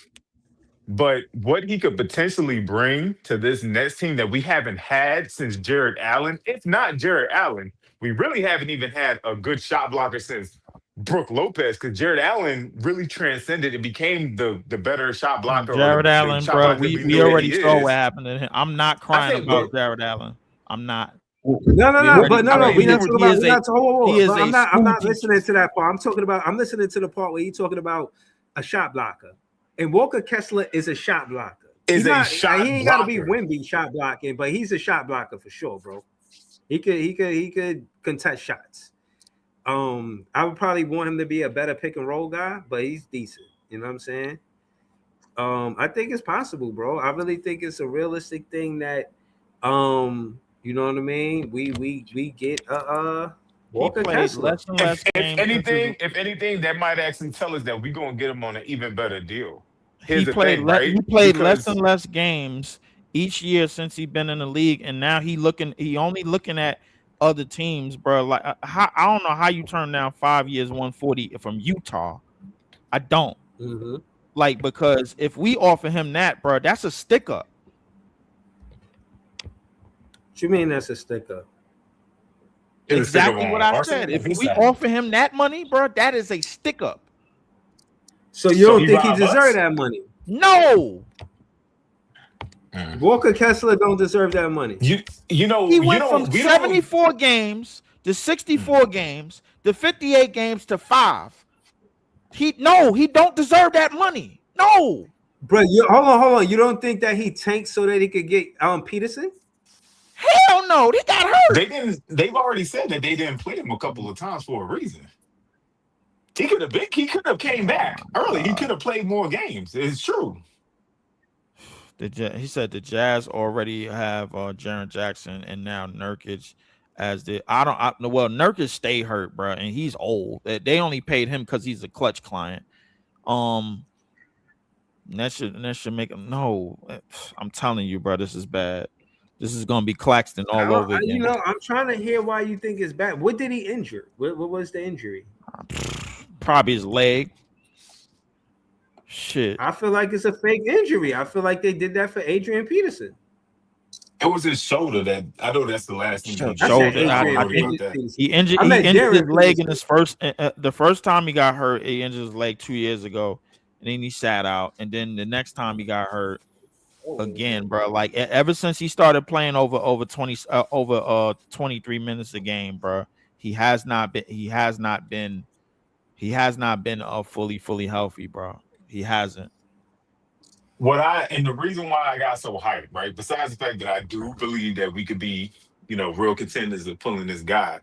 Speaker 8: But what he could potentially bring to this Nets team that we haven't had since Jared Allen, if not Jared Allen, we really haven't even had a good shot blocker since Brook Lopez, because Jared Allen really transcended and became the better shot blocker.
Speaker 9: Jared Allen, bro, we already saw what happened to him. I'm not crying about Jared Allen. I'm not.
Speaker 2: No. We're not talking about. I'm not listening to that part. I'm listening to the part where you're talking about a shot blocker. And Walker Kessler is a shot blocker. He ain't got to be Wemby shot blocking, but he's a shot blocker for sure, bro. He could contest shots. I would probably want him to be a better pick and roll guy, but he's decent. You know what I'm saying? I think it's possible, bro. I really think it's a realistic thing that, you know what I mean? We get Walker Kessler.
Speaker 8: If anything, that might actually tell us that we're gonna get him on an even better deal.
Speaker 9: He played less and less games each year since he's been in the league, and now he only looking at other teams, bro. Like I don't know how you turn down 5 years, 140 from Utah. I don't.
Speaker 2: Mm-hmm.
Speaker 9: Like, because if we offer him that, bro, that's a stick up.
Speaker 2: What you mean that's a stick up?
Speaker 9: Exactly what I said. If we offer him that money, bro, that is a stick up.
Speaker 2: So you don't think he deserves that money?
Speaker 9: No.
Speaker 2: Walker Kessler don't deserve that money.
Speaker 9: He went from 74 games to 64 games to 58 games to 5. He don't deserve that money. No.
Speaker 2: Bro, hold on. You don't think that he tanked so that he could get Peterson?
Speaker 9: Hell no, they got hurt.
Speaker 8: They've already said that they didn't play him a couple of times for a reason. He could have came back early. He could have played more games. It's true.
Speaker 9: He said the Jazz already have Jaren Jackson and now Nurkic as the Nurkic stay hurt, bro, and he's old. They only paid him because he's a clutch client. That should make him no. I'm telling you, bro, this is bad. This is gonna be Claxton all over again.
Speaker 2: You know, I'm trying to hear why you think it's bad. What did he injure? What was the injury?
Speaker 9: Probably his leg. Shit.
Speaker 2: I feel like it's a fake injury. I feel like they did that for Adrian Peterson.
Speaker 8: It was his shoulder that I know. That's the last thing.
Speaker 9: He injured his leg in his first. The first time he got hurt, he injured his leg 2 years ago, and then he sat out. And then the next time he got hurt again, bro. Like ever since he started playing over 23 minutes a game, bro, he has not been fully healthy, bro. He hasn't.
Speaker 8: And the reason why I got so hyped, right? Besides the fact that I do believe that we could be, real contenders of pulling this guy,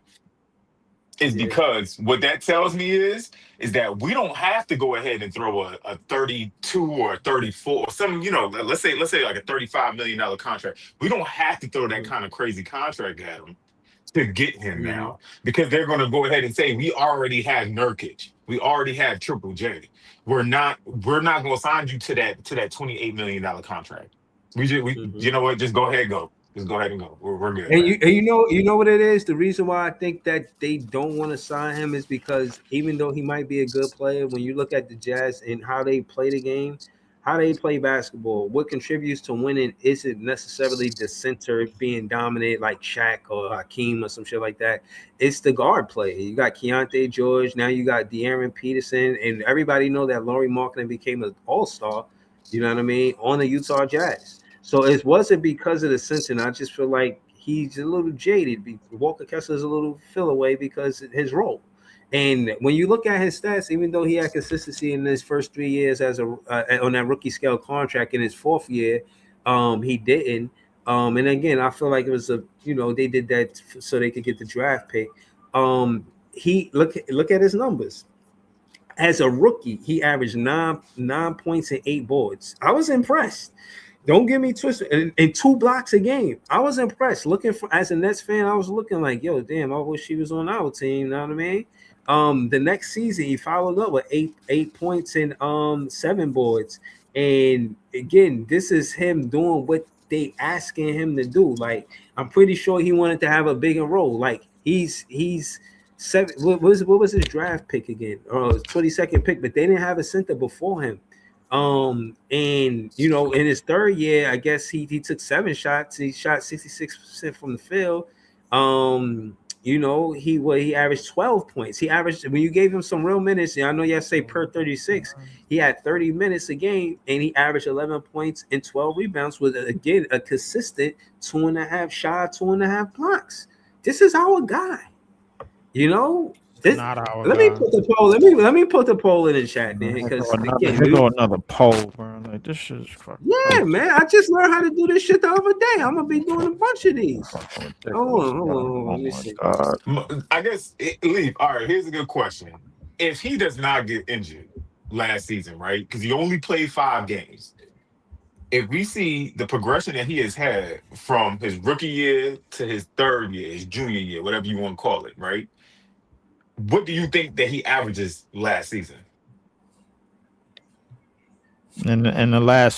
Speaker 8: is because what that tells me is that we don't have to go ahead and throw a 32 or 34 or some, let's say like a $35 million contract. We don't have to throw that kind of crazy contract at him to get him now, because they're going to go ahead and say we already have Nurkic, we already have Triple J. We're not going to sign you to that $28 million contract. You know what? Just go ahead and go. Just go ahead and go. We're good.
Speaker 2: And you know what it is. The reason why I think that they don't want to sign him is because even though he might be a good player, when you look at the Jazz and how they play the game, how they play basketball, what contributes to winning isn't necessarily the center being dominant like Shaq or Hakeem or some shit like that. It's the guard play. You got Keontae George, now you got De'Aaron Peterson, and everybody know that Lauri Markkanen became an all-star, you know what I mean, on the Utah Jazz. So it wasn't because of the center, and I just feel like he's a little jaded. Walker Kessler's a little fill away because of his role. And when you look at his stats, even though he had consistency in his first 3 years as on that rookie scale contract, in his fourth year, he didn't. And again, I feel like it was they did that so they could get the draft pick. He look at his numbers. As a rookie, he averaged 9 points and 8 boards. I was impressed. Don't get me twisted. And 2 blocks a game. I was impressed. As a Nets fan, I was looking like, yo, damn, I wish he was on our team. You know what I mean? The next season he followed up with 8 points and 7 boards. And again, this is him doing what they asking him to do. Like, I'm pretty sure he wanted to have a bigger role. Like, he's 7. What was his draft pick again? 22nd pick, but they didn't have a center before him. And in his third year, I guess he took 7 shots. He shot 66% from the field. He averaged 12 points. He averaged, when you gave him some real minutes, I know you have to say per 36, he had 30 minutes a game, and he averaged 11 points and 12 rebounds with, again, a consistent 2.5 blocks. This is our guy. Let me put the poll. Let me put the poll in the chat, man. Because
Speaker 9: another poll, bro. Like, this shit is fucking.
Speaker 2: Yeah, man. I just learned how to do this shit the other day. I'm gonna be doing a bunch of these. Hold on. Let me see.
Speaker 8: I guess Leaf. All right. Here's a good question. If he does not get injured last season, right? Because he only played 5 games. If we see the progression that he has had from his rookie year to his third year, his junior year, whatever you want to call it, right? What do you think that he averages last season?
Speaker 9: In the last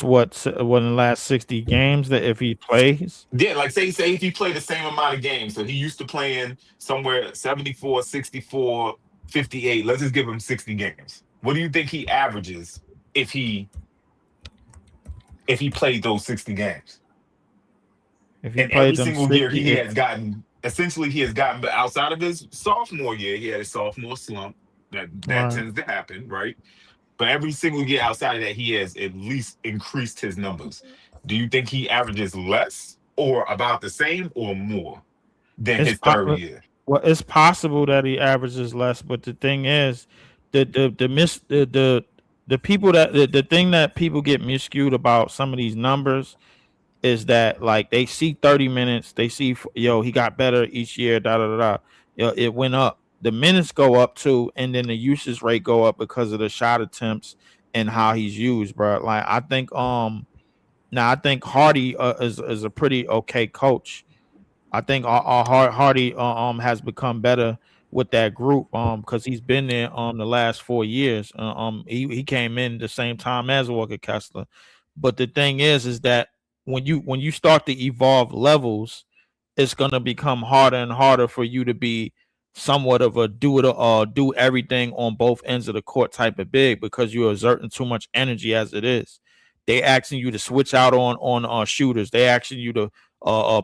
Speaker 9: 60 games, that if he plays?
Speaker 8: Yeah, like say if he played the same amount of games. So he used to playing somewhere 74, 64, 58. Let's just give him 60 games. What do you think he averages if he played those 60 games?
Speaker 9: If he
Speaker 8: and
Speaker 9: played
Speaker 8: every
Speaker 9: them
Speaker 8: single
Speaker 9: 60,
Speaker 8: year he has gotten. Essentially, he has gotten, but outside of his sophomore year, he had a sophomore slump. That
Speaker 9: Right.
Speaker 8: tends to happen, right? But every single year outside of that, he has at least increased his numbers. Do you think he averages less or about the same or more than his third year?
Speaker 9: Well, it's possible that he averages less, but the thing is, the thing that people get miscued about some of these numbers is that, like, they see 30 minutes, they see he got better each year, it went up. the minutes go up too, and then the usage rate go up because of the shot attempts and how he's used, bro. Like I think now I think Hardy is a pretty okay coach. I think Hardy has become better with that group because he's been there the last 4 years. He came in the same time as Walker Kessler, but the thing is that when you start to evolve levels, it's gonna become harder and harder for you to be somewhat of a do everything on both ends of the court type of big because you're exerting too much energy as it is. They asking you to switch out on shooters. They asking you to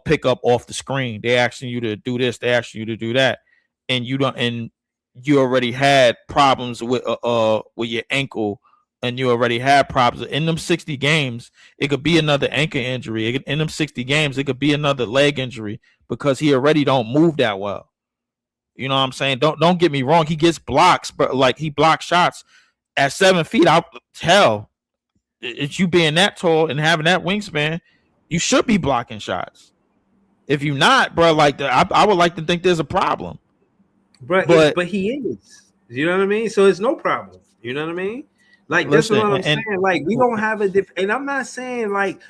Speaker 9: pick up off the screen. They asking you to do this. They asking you to do that, and you don't. And you already had problems with your ankle, and you already had problems in them 60 games. It could be another ankle injury. In them 60 games, it could be another leg injury because he already don't move that well. You know what I'm saying? Don't get me wrong. He gets blocks, but like he blocks shots at 7 feet. Hell, it's you being that tall and having that wingspan, you should be blocking shots. If you're not, bro, like I would like to think there's a problem.
Speaker 2: But he is. You know what I mean? So it's no problem. You know what I mean? Like that's what I'm saying. Like we don't have and I'm not saying like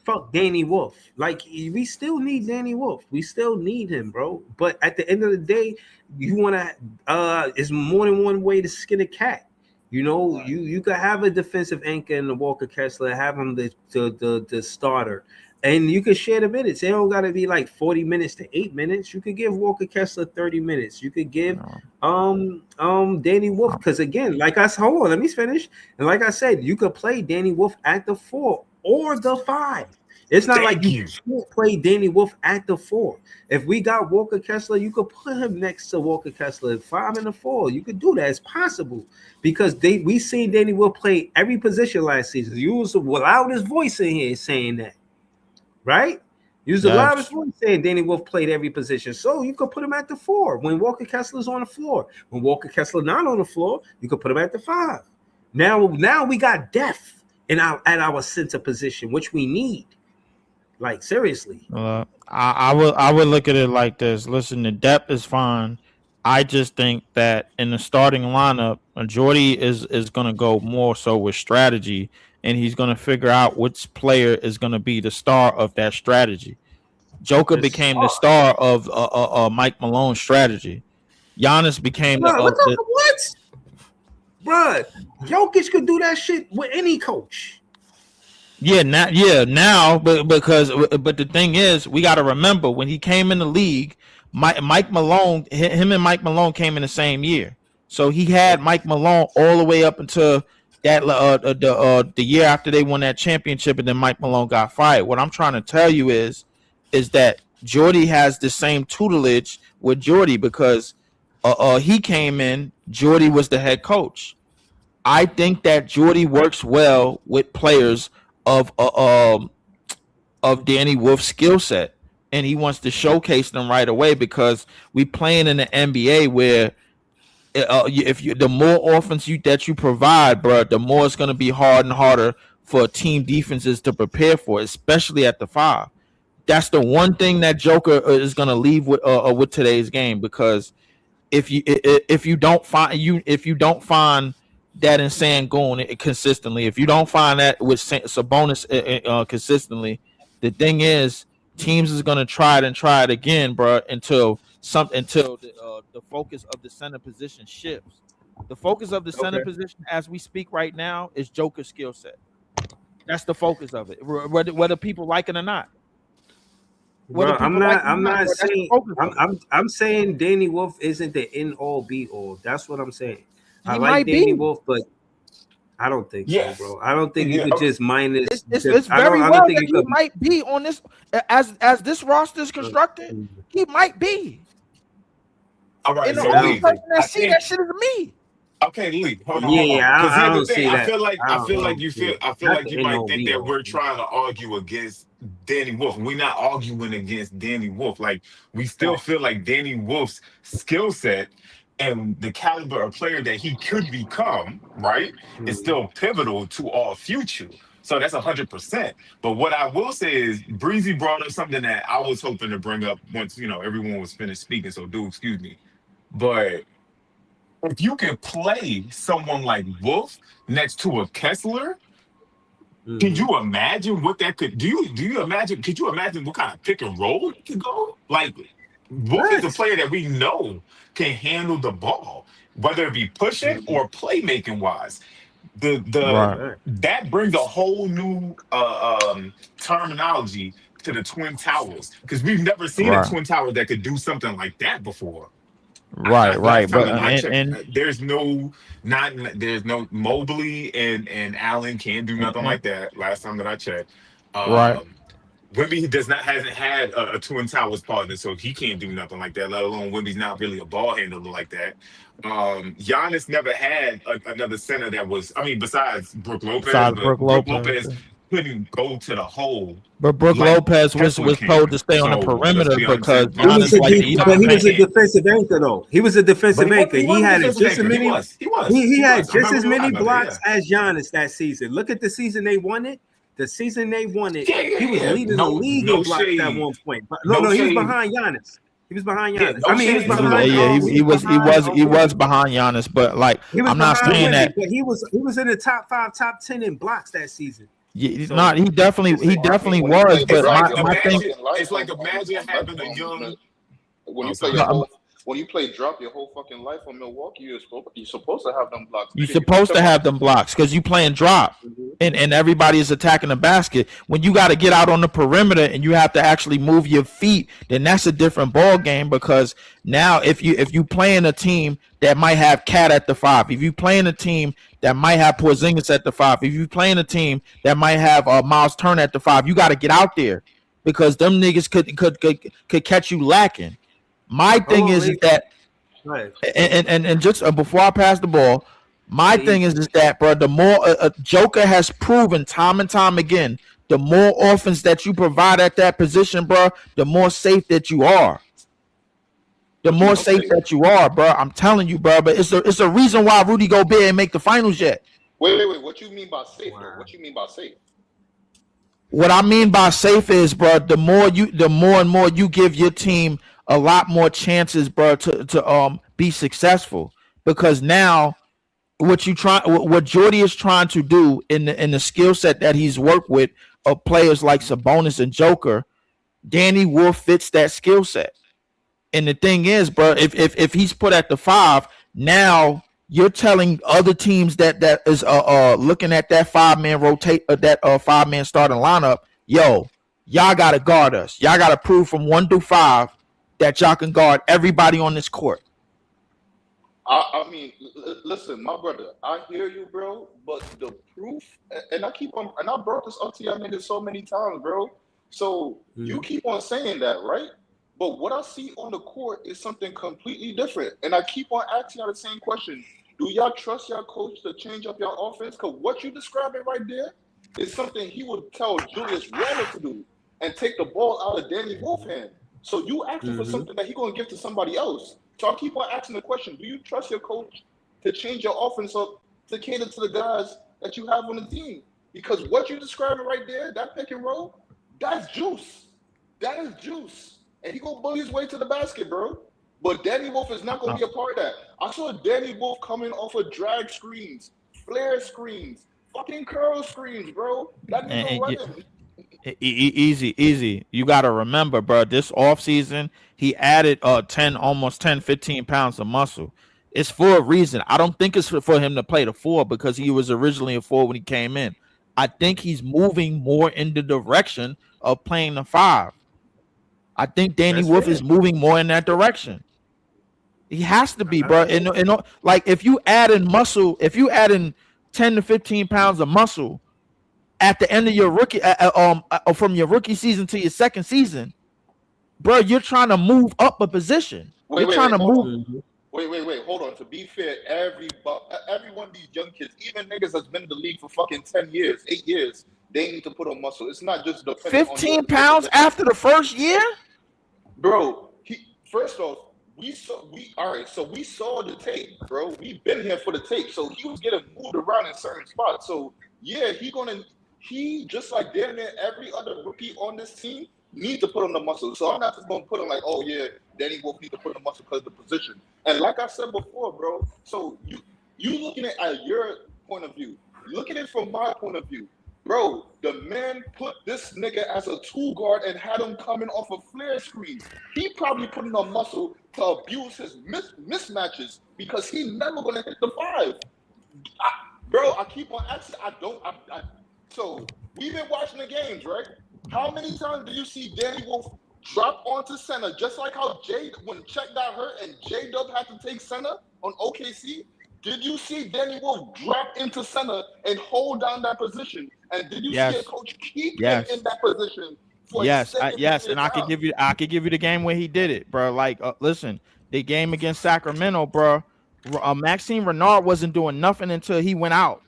Speaker 2: fuck Danny Wolf. Like we still need Danny Wolf. We still need him, bro. But at the end of the day, you want to it's more than one way to skin a cat. You know, you could have a defensive anchor in the Walker Kessler, have him the starter, and you could share the minutes. They don't got to be like 40 minutes to 8 minutes. You could give Walker Kessler 30 minutes. You could give Danny Wolf, because again, hold on, let me finish. And like I said, you could play Danny Wolf at the 4 or the 5. It's not like you can't play Danny Wolf at the 4. If we got Walker Kessler, you could put him next to Walker Kessler at 5 and the 4. You could do that. It's possible because we seen Danny Wolf play every position last season. You was the loudest voice in here saying that, right? You was the loudest voice saying Danny Wolf played every position. So you could put him at the 4 when Walker Kessler's on the floor. When Walker Kessler not on the floor, you could put him at the 5. Now we got depth at our center position, which we need. Like seriously,
Speaker 9: I would look at it like this. Listen, the depth is fine. I just think that in the starting lineup, Jordy is going to go more so with strategy, and he's going to figure out which player is going to be the star of that strategy. Joker became the star of Mike Malone's strategy. Giannis became
Speaker 2: what? Bruh, Jokic could do that shit with any coach.
Speaker 9: Now, but the thing is, we got to remember when he came in the league, Mike Malone, him and Mike Malone came in the same year, so he had Mike Malone all the way up until that the year after they won that championship, and then Mike Malone got fired. What I'm trying to tell you is that Jordy has the same tutelage with Jordy because he came in, Jordy was the head coach. I think that Jordy works well with players of Danny Wolf's skill set, and he wants to showcase them right away because we playing in the NBA where the more offense that you provide, bro, the more it's going to be hard and harder for team defenses to prepare for, especially at the 5. That's the one thing that Joker is going to leave with today's game, because if you don't find that in Sengun consistently, if you don't find that with Sabonis consistently, the thing is teams is gonna try it again, bro, until the focus of the center position shifts. The focus of the center position as we speak right now is Joker's skill set. That's the focus of it, whether people like it or not.
Speaker 2: Bro, I'm saying Danny Wolf isn't the end all be all. That's what I'm saying. I like Danny Wolf, but I don't think so, bro. I don't think you could just minus.
Speaker 9: It's very well that he might be on this as this roster is constructed. He might be.
Speaker 8: All right,
Speaker 9: and the only person that see that shit is me.
Speaker 8: Okay, Lee, hold on.
Speaker 2: I don't see that.
Speaker 8: I feel like you might think that we're trying to argue against Danny Wolf. We're not arguing against Danny Wolf. Like, we still feel like Danny Wolf's skill set and the caliber of player that he could become, right, is still pivotal to our future. So that's 100%. But what I will say is, Breezy brought up something that I was hoping to bring up once everyone was finished speaking. So, dude, excuse me. But if you can play someone like Wolf next to a Kessler, can you imagine what that could do you imagine could you imagine what kind of pick and roll it could go? Like Wolf is a
Speaker 2: Yes.
Speaker 8: player that we know can handle the ball, whether it be pushing or playmaking wise. The
Speaker 9: Right,
Speaker 2: Right.
Speaker 8: that brings a whole new terminology to the Twin Towers because we've never seen a
Speaker 9: right,
Speaker 8: Twin Tower that could do something like that before.
Speaker 9: right,
Speaker 8: Last
Speaker 9: right.
Speaker 8: time
Speaker 9: But
Speaker 8: that I checked,
Speaker 9: and
Speaker 8: there's no Mobley and Allen can't do nothing
Speaker 9: and
Speaker 8: like that. Last time that I checked,
Speaker 9: right.
Speaker 8: Wemby hasn't had a Twin Towers partner, so he can't do nothing like that. Let alone Wemby's not really a ball handler like that. Giannis never had another center that was. I mean, besides Brook Lopez,
Speaker 9: Besides
Speaker 8: but
Speaker 9: Brook
Speaker 8: Brook
Speaker 9: Lopez,
Speaker 8: Lopez couldn't go to the hole
Speaker 9: but Brook
Speaker 8: like
Speaker 9: Lopez
Speaker 8: Kessler
Speaker 9: was told
Speaker 8: can.
Speaker 9: to stay on the
Speaker 8: So let's
Speaker 9: perimeter
Speaker 8: be honest.
Speaker 9: because
Speaker 2: He was
Speaker 9: Giannis
Speaker 2: a
Speaker 8: At the
Speaker 9: like to
Speaker 2: de-
Speaker 8: same
Speaker 9: eat up
Speaker 2: but
Speaker 9: the
Speaker 8: time,
Speaker 2: he
Speaker 8: you
Speaker 2: was
Speaker 9: paint.
Speaker 2: a
Speaker 8: can't.
Speaker 2: defensive anchor though. He was a
Speaker 8: But
Speaker 2: defensive anchor.
Speaker 8: he
Speaker 2: He
Speaker 8: was a
Speaker 2: had
Speaker 8: defensive
Speaker 2: just as
Speaker 8: anchor. He
Speaker 2: many.
Speaker 8: was. He was.
Speaker 2: He
Speaker 8: He
Speaker 2: had
Speaker 8: was. I
Speaker 2: just as
Speaker 8: remember. I
Speaker 2: many
Speaker 8: remember.
Speaker 2: blocks
Speaker 8: Yeah.
Speaker 2: as Giannis that season. Look at the season they won it. The season they won it,
Speaker 8: Yeah, yeah,
Speaker 2: he was
Speaker 8: yeah.
Speaker 2: leading the
Speaker 8: No,
Speaker 2: league in
Speaker 8: no
Speaker 2: blocks at
Speaker 8: shade.
Speaker 2: one point. But
Speaker 8: No
Speaker 2: no, he was
Speaker 8: shade.
Speaker 2: behind Giannis. He was behind
Speaker 8: Yeah,
Speaker 2: Giannis. I
Speaker 8: no
Speaker 2: mean, he was
Speaker 8: shade to
Speaker 9: Yeah,
Speaker 2: behind.
Speaker 9: yeah,
Speaker 8: LeBron.
Speaker 9: he was behind Giannis, but like
Speaker 2: He was
Speaker 9: I'm not
Speaker 2: behind
Speaker 9: saying
Speaker 2: Wemby,
Speaker 9: that.
Speaker 2: but he was in the top 5, top 10 in blocks that season.
Speaker 9: Not
Speaker 2: So
Speaker 9: he
Speaker 10: Listen,
Speaker 9: definitely
Speaker 10: when you
Speaker 9: was,
Speaker 10: play
Speaker 8: It's
Speaker 9: but
Speaker 8: like
Speaker 10: drop
Speaker 9: my
Speaker 10: your
Speaker 9: my
Speaker 10: whole
Speaker 9: thing.
Speaker 8: imagine.
Speaker 10: fucking life
Speaker 8: It's like imagine having a young.
Speaker 10: when
Speaker 8: Oh,
Speaker 10: you play
Speaker 8: sorry.
Speaker 10: your
Speaker 9: No,
Speaker 10: whole when you play drop your whole fucking life on Milwaukee, you're supposed to have them blocks,
Speaker 9: You're
Speaker 10: nigga. You think
Speaker 9: supposed to
Speaker 10: about
Speaker 9: have them blocks because you playing drop.
Speaker 2: Mhm.
Speaker 9: And everybody is attacking the basket. When you got to get out on the perimeter and you have to actually move your feet, then that's a different ball game. Because now, if you playing a team that might have Cat at the 5, if you playing a team that might have Porzingis at the 5, if you playing a team that might have Miles Turner at the 5, you got to get out there because them niggas could catch you lacking. My
Speaker 2: Hold
Speaker 9: thing
Speaker 2: on,
Speaker 9: is
Speaker 2: Lee.
Speaker 9: that
Speaker 2: Go ahead.
Speaker 9: and just before I pass the ball, my thing
Speaker 2: Easy.
Speaker 9: is that, bro, the more Joker has proven time and time again, the more offense that you provide at that position, bro, the more safe that you are. The
Speaker 10: what you
Speaker 9: more
Speaker 10: mean
Speaker 9: safe
Speaker 10: safe.
Speaker 9: that you are, bro. I'm telling you, bro. But it's a reason why Rudy Gobert ain't make the finals yet.
Speaker 10: Wait. What you mean by safe though?
Speaker 2: Wow.
Speaker 10: What you mean by safe?
Speaker 9: What I mean by safe is, bro, the more and more you give your team a lot more chances, bro, to be successful. Because now what Jordy is trying to do in the skill set that he's worked with of players like Sabonis and Joker, Danny Wolf fits that skill set. And the thing is, bro, if he's put at the 5, now you're telling other teams that is looking at that 5-man rotate that 5-man starting lineup, yo, y'all gotta guard us. Y'all gotta prove from 1 through 5 that y'all can guard everybody on this court.
Speaker 10: I mean, listen, my brother, I hear you, bro, but the proof, and I keep on, and I brought this up to y'all niggas so many times, bro. So you keep on saying that, right? But what I see on the court is something completely different. And I keep on asking y'all the same question. Do y'all trust y'all coach to change up your offense? Because what you describing right there is something he would tell Julius Randle to do and take the ball out of Danny Wolf's hand. So you asking for something that he's going to give to somebody else. So I keep on asking the question, do you trust your coach to change your offense up to cater to the guys that you have on the team? Because what you're describing right there, that pick and roll, that's juice. That is juice. And he gonna bully his way to the basket, bro. But Danny Wolf is not gonna be a part of that. I saw Danny Wolf coming off of drag screens, flare screens, fucking curl screens, bro. That nigga running.
Speaker 9: Easy. You got to remember, bro, this offseason, he added 15 pounds of muscle. It's for a reason. I don't think it's for him to play the 4 because he was originally a 4 when he came in. I think he's moving more in the direction of playing the 5. I think Danny Wolf is moving more in that direction. He has to be, bro. And like if you add in muscle, if you add in 10 to 15 pounds of muscle at the end of your rookie, from your rookie season to your second season, bro, you're trying to move up a position. Wait,
Speaker 10: hold on. To be fair, every one of these young kids, even niggas that's been in the league for fucking 10 years, 8 years, they need to put on muscle. It's not just dependent
Speaker 9: 15 pounds after the first year?
Speaker 10: Bro, first off, we saw the tape, bro. We've been here for the tape. So he was getting moved around in certain spots. So yeah, he just like damn near every other rookie on this team, need to put on the muscle. So I'm not just gonna put on like, oh yeah, Danny Wolf need to put on the muscle because of the position. And like I said before, bro. So you looking at your point of view. Look at it from my point of view. Bro, the man put this nigga as a 2 guard and had him coming off a flare screen. He probably putting on muscle to abuse his mismatches because he never gonna hit the 5. Bro, I keep on asking. So we've been watching the games, right? How many times do you see Danny Wolf drop onto center, just like how when Chet got hurt and J-Dub had to take center on OKC? Did you see Danny Wolf drop into center and hold down that position? And did you see a coach keep him in that position for
Speaker 9: yes,
Speaker 10: extended
Speaker 9: yes,
Speaker 10: period
Speaker 9: and
Speaker 10: of time?
Speaker 9: I could give you the game where he did it, bro. Like, listen, the game against Sacramento, bro. Maxime Renard wasn't doing nothing until he went out.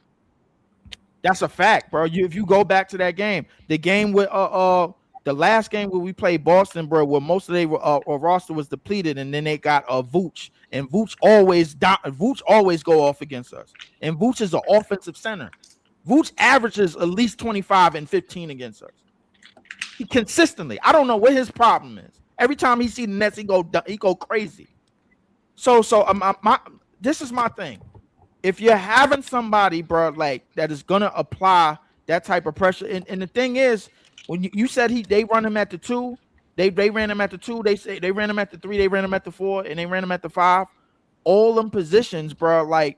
Speaker 9: That's a fact, bro. If you go back to that game, the game with the last game where we played Boston, bro, where most of their roster was depleted, and then they got Vooch, and Vooch always go off against us, and Vooch is an offensive center. Vooch averages at least 25 and 15 against us. He consistently. I don't know what his problem is. Every time he see the Nets, he go crazy. So this is my thing. If you're having somebody, bro, like that is gonna apply that type of pressure, and the thing is, when you said they run him at the 2, they ran him at the 2, they say they ran him at the 3, they ran him at the 4, and they ran him at the 5. All them positions, bro, like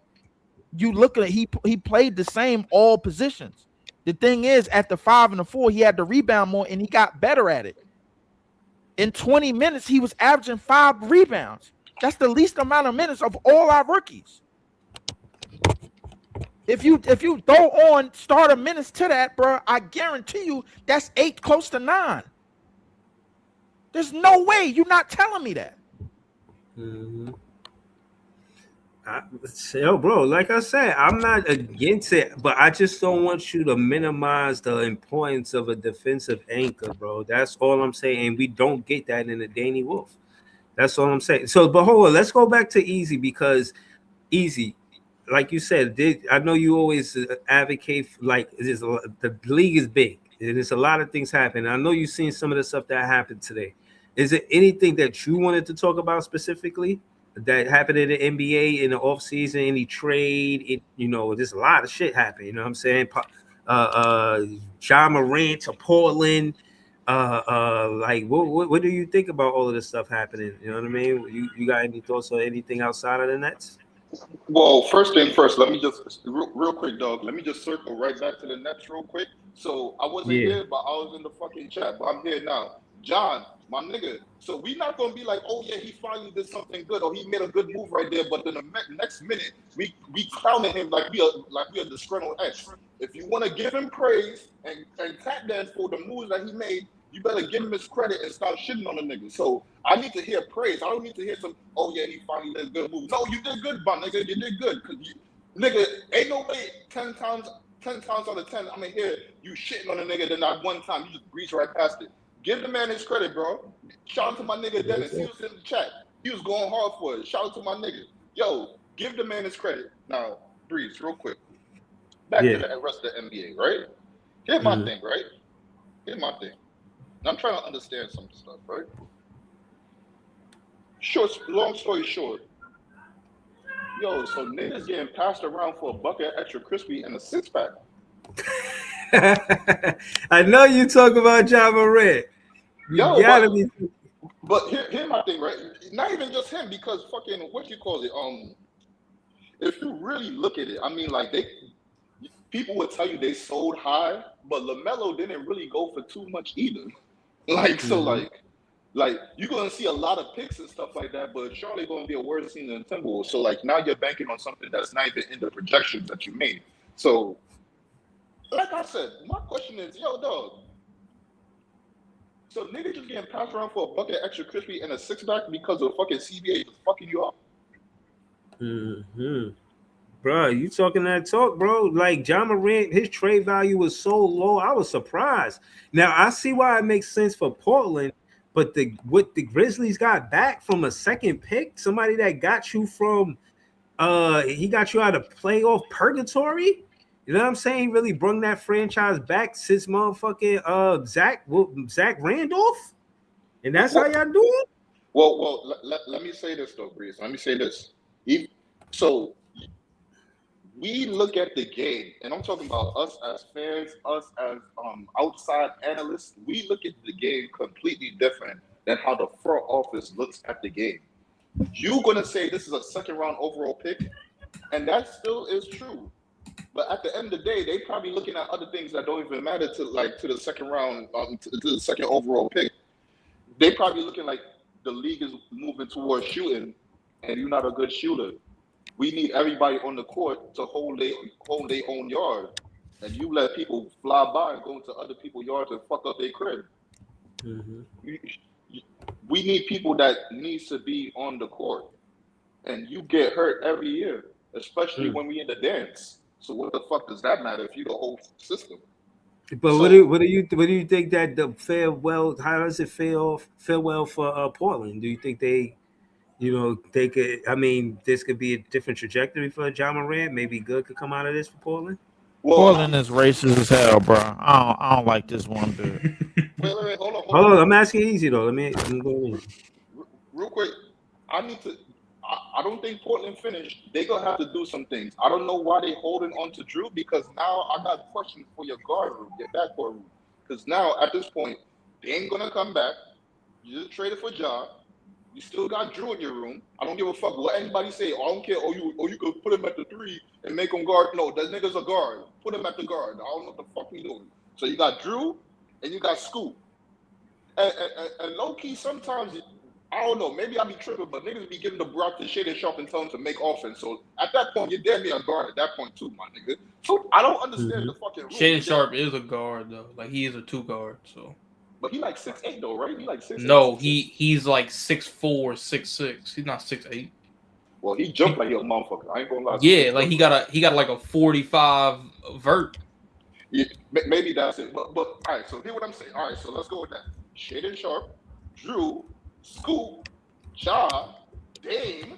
Speaker 9: you look at it, he played the same all positions. The thing is, at the 5 and the 4, he had to rebound more, and he got better at it. In 20 minutes, he was averaging 5 rebounds. That's the least amount of minutes of all our rookies. If you throw on starter minutes to that, bro, I guarantee you that's 8, close to 9. There's no way you're not telling me that.
Speaker 2: Mm-hmm. Bro, like I said, I'm not against it, but I just don't want you to minimize the importance of a defensive anchor, bro. That's all I'm saying. And we don't get that in the Danny Wolf. That's all I'm saying. So, but hold on, let's go back to Easy, because Easy, like you said, I know you always advocate for, like, the league is big and there's a lot of things happening. I know you've seen some of the stuff that happened today. Is there anything that you wanted to talk about specifically that happened in the NBA in the offseason? Any trade? There's a lot of shit happening. You know what I'm saying? John Morant to Portland. Like, what do you think about all of this stuff happening? You know what I mean? You got any thoughts on anything outside of the Nets?
Speaker 10: Well, first thing first, let me just real quick, dog. Let me just circle right back to the Nets real quick. So I wasn't here, but I was in the fucking chat. But I'm here now. John, my nigga. So we not gonna be like, oh yeah, he finally did something good, or he made a good move right there. But then the next minute, we clowning him like we are the Strenal X. If you want to give him praise and tap dance for the moves that he made, you better give him his credit and stop shitting on the nigga. So I need to hear praise. I don't need to hear some, oh yeah, he finally did a good move. No, you did good, my nigga. You did good. Cause nigga, ain't no way 10 times out of 10, I'm gonna hear you shitting on a nigga, then not one time, you just breeze right past it. Give the man his credit, bro. Shout out to my nigga Dennis. He was in the chat. He was going hard for it. Shout out to my nigga. Yo, give the man his credit. Now, Breeze, real quick. Back to the rest of the NBA, right? Here's my thing, right? Here's my thing. I'm trying to understand some stuff, right? Long story short. Yo, so niggas getting passed around for a bucket of extra crispy and a 6-pack.
Speaker 2: I know you talk about John Morant.
Speaker 10: But here's my thing, right? Not even just him, because fucking what you call it? If you really look at it, I mean, like people would tell you they sold high, but LaMelo didn't really go for too much either. Like, so like you're gonna see a lot of picks and stuff like that, but Charlotte gonna be a worse team than Timberwolves. So like now you're banking on something that's not even in the projections that you made. So like I said, my question is, yo, dog. So niggas just getting passed around for a bucket of extra crispy and a 6-pack because of fucking CBA fucking you up.
Speaker 2: Bro, you talking that talk, bro? Like John Morant, his trade value was so low. I was surprised. Now I see why it makes sense for Portland, but what the Grizzlies got back from a second pick, somebody that got you from he got you out of playoff purgatory. You know what I'm saying? He really brought that franchise back since motherfucking Zach Randolph, and that's how y'all do it.
Speaker 10: Well, let me say this though, Breeze. Let me say this. So we look at the game, and I'm talking about us as fans, us as outside analysts. We look at the game completely different than how the front office looks at the game. You're gonna say this is a second round overall pick, and that still is true. But at the end of the day, they probably looking at other things that don't even matter to the second round, to the second overall pick. They probably looking like the league is moving towards shooting, and you're not a good shooter. We need everybody on the court to hold their own yard, and you let people fly by and go into other people's yards and fuck up their crib. We need people that needs to be on the court, and you get hurt every year, especially when we in the dance. So what the fuck does that matter if you the whole system?
Speaker 2: But
Speaker 10: So,
Speaker 2: what do you think that the farewell? How does it farewell for Portland? Do you think they could? I mean, this could be a different trajectory for John Morant. Maybe good could come out of this for Portland.
Speaker 10: well,
Speaker 9: Portland is racist as hell, bro. I don't like this one bit.
Speaker 10: wait, hold on.
Speaker 2: Hold on, I'm asking easy though. I'm going
Speaker 10: Real quick, I don't think Portland finished. They're gonna have to do some things. I don't know why they holding on to Drew, because now I got questions for your guard room, your backcourt room. Because now at this point, they ain't gonna come back. You just traded for Ja. You still got Drew in your room. I don't give a fuck what anybody say. Oh, I don't care. You could put him at the 3 and make him guard. No, that nigga's a guard. Put him at the guard. I don't know what the fuck he doing. So you got Drew and you got Scoop. And low key, sometimes I don't know. Maybe I be tripping, but niggas be giving the Brock to shade and sharp and tell him to make offense. So at that point, you're damn near a guard at that point too, my nigga. So I don't understand the fucking rule.
Speaker 1: Shaden Sharp is a guard though. Like he is a 2 guard. So.
Speaker 10: But he like 6'8" though, right? He like 6'8".
Speaker 1: No, he's like 6'4", 6'6". He's not 6'8".
Speaker 10: Well, he jumped like a motherfucker. I ain't gonna lie.
Speaker 1: Yeah, like he got like a 45 vert.
Speaker 10: Yeah, maybe that's it. But all right. So hear what I'm saying. All right. So let's go with that. Shaden Sharp, Drew, Scoop, Ja, Dame,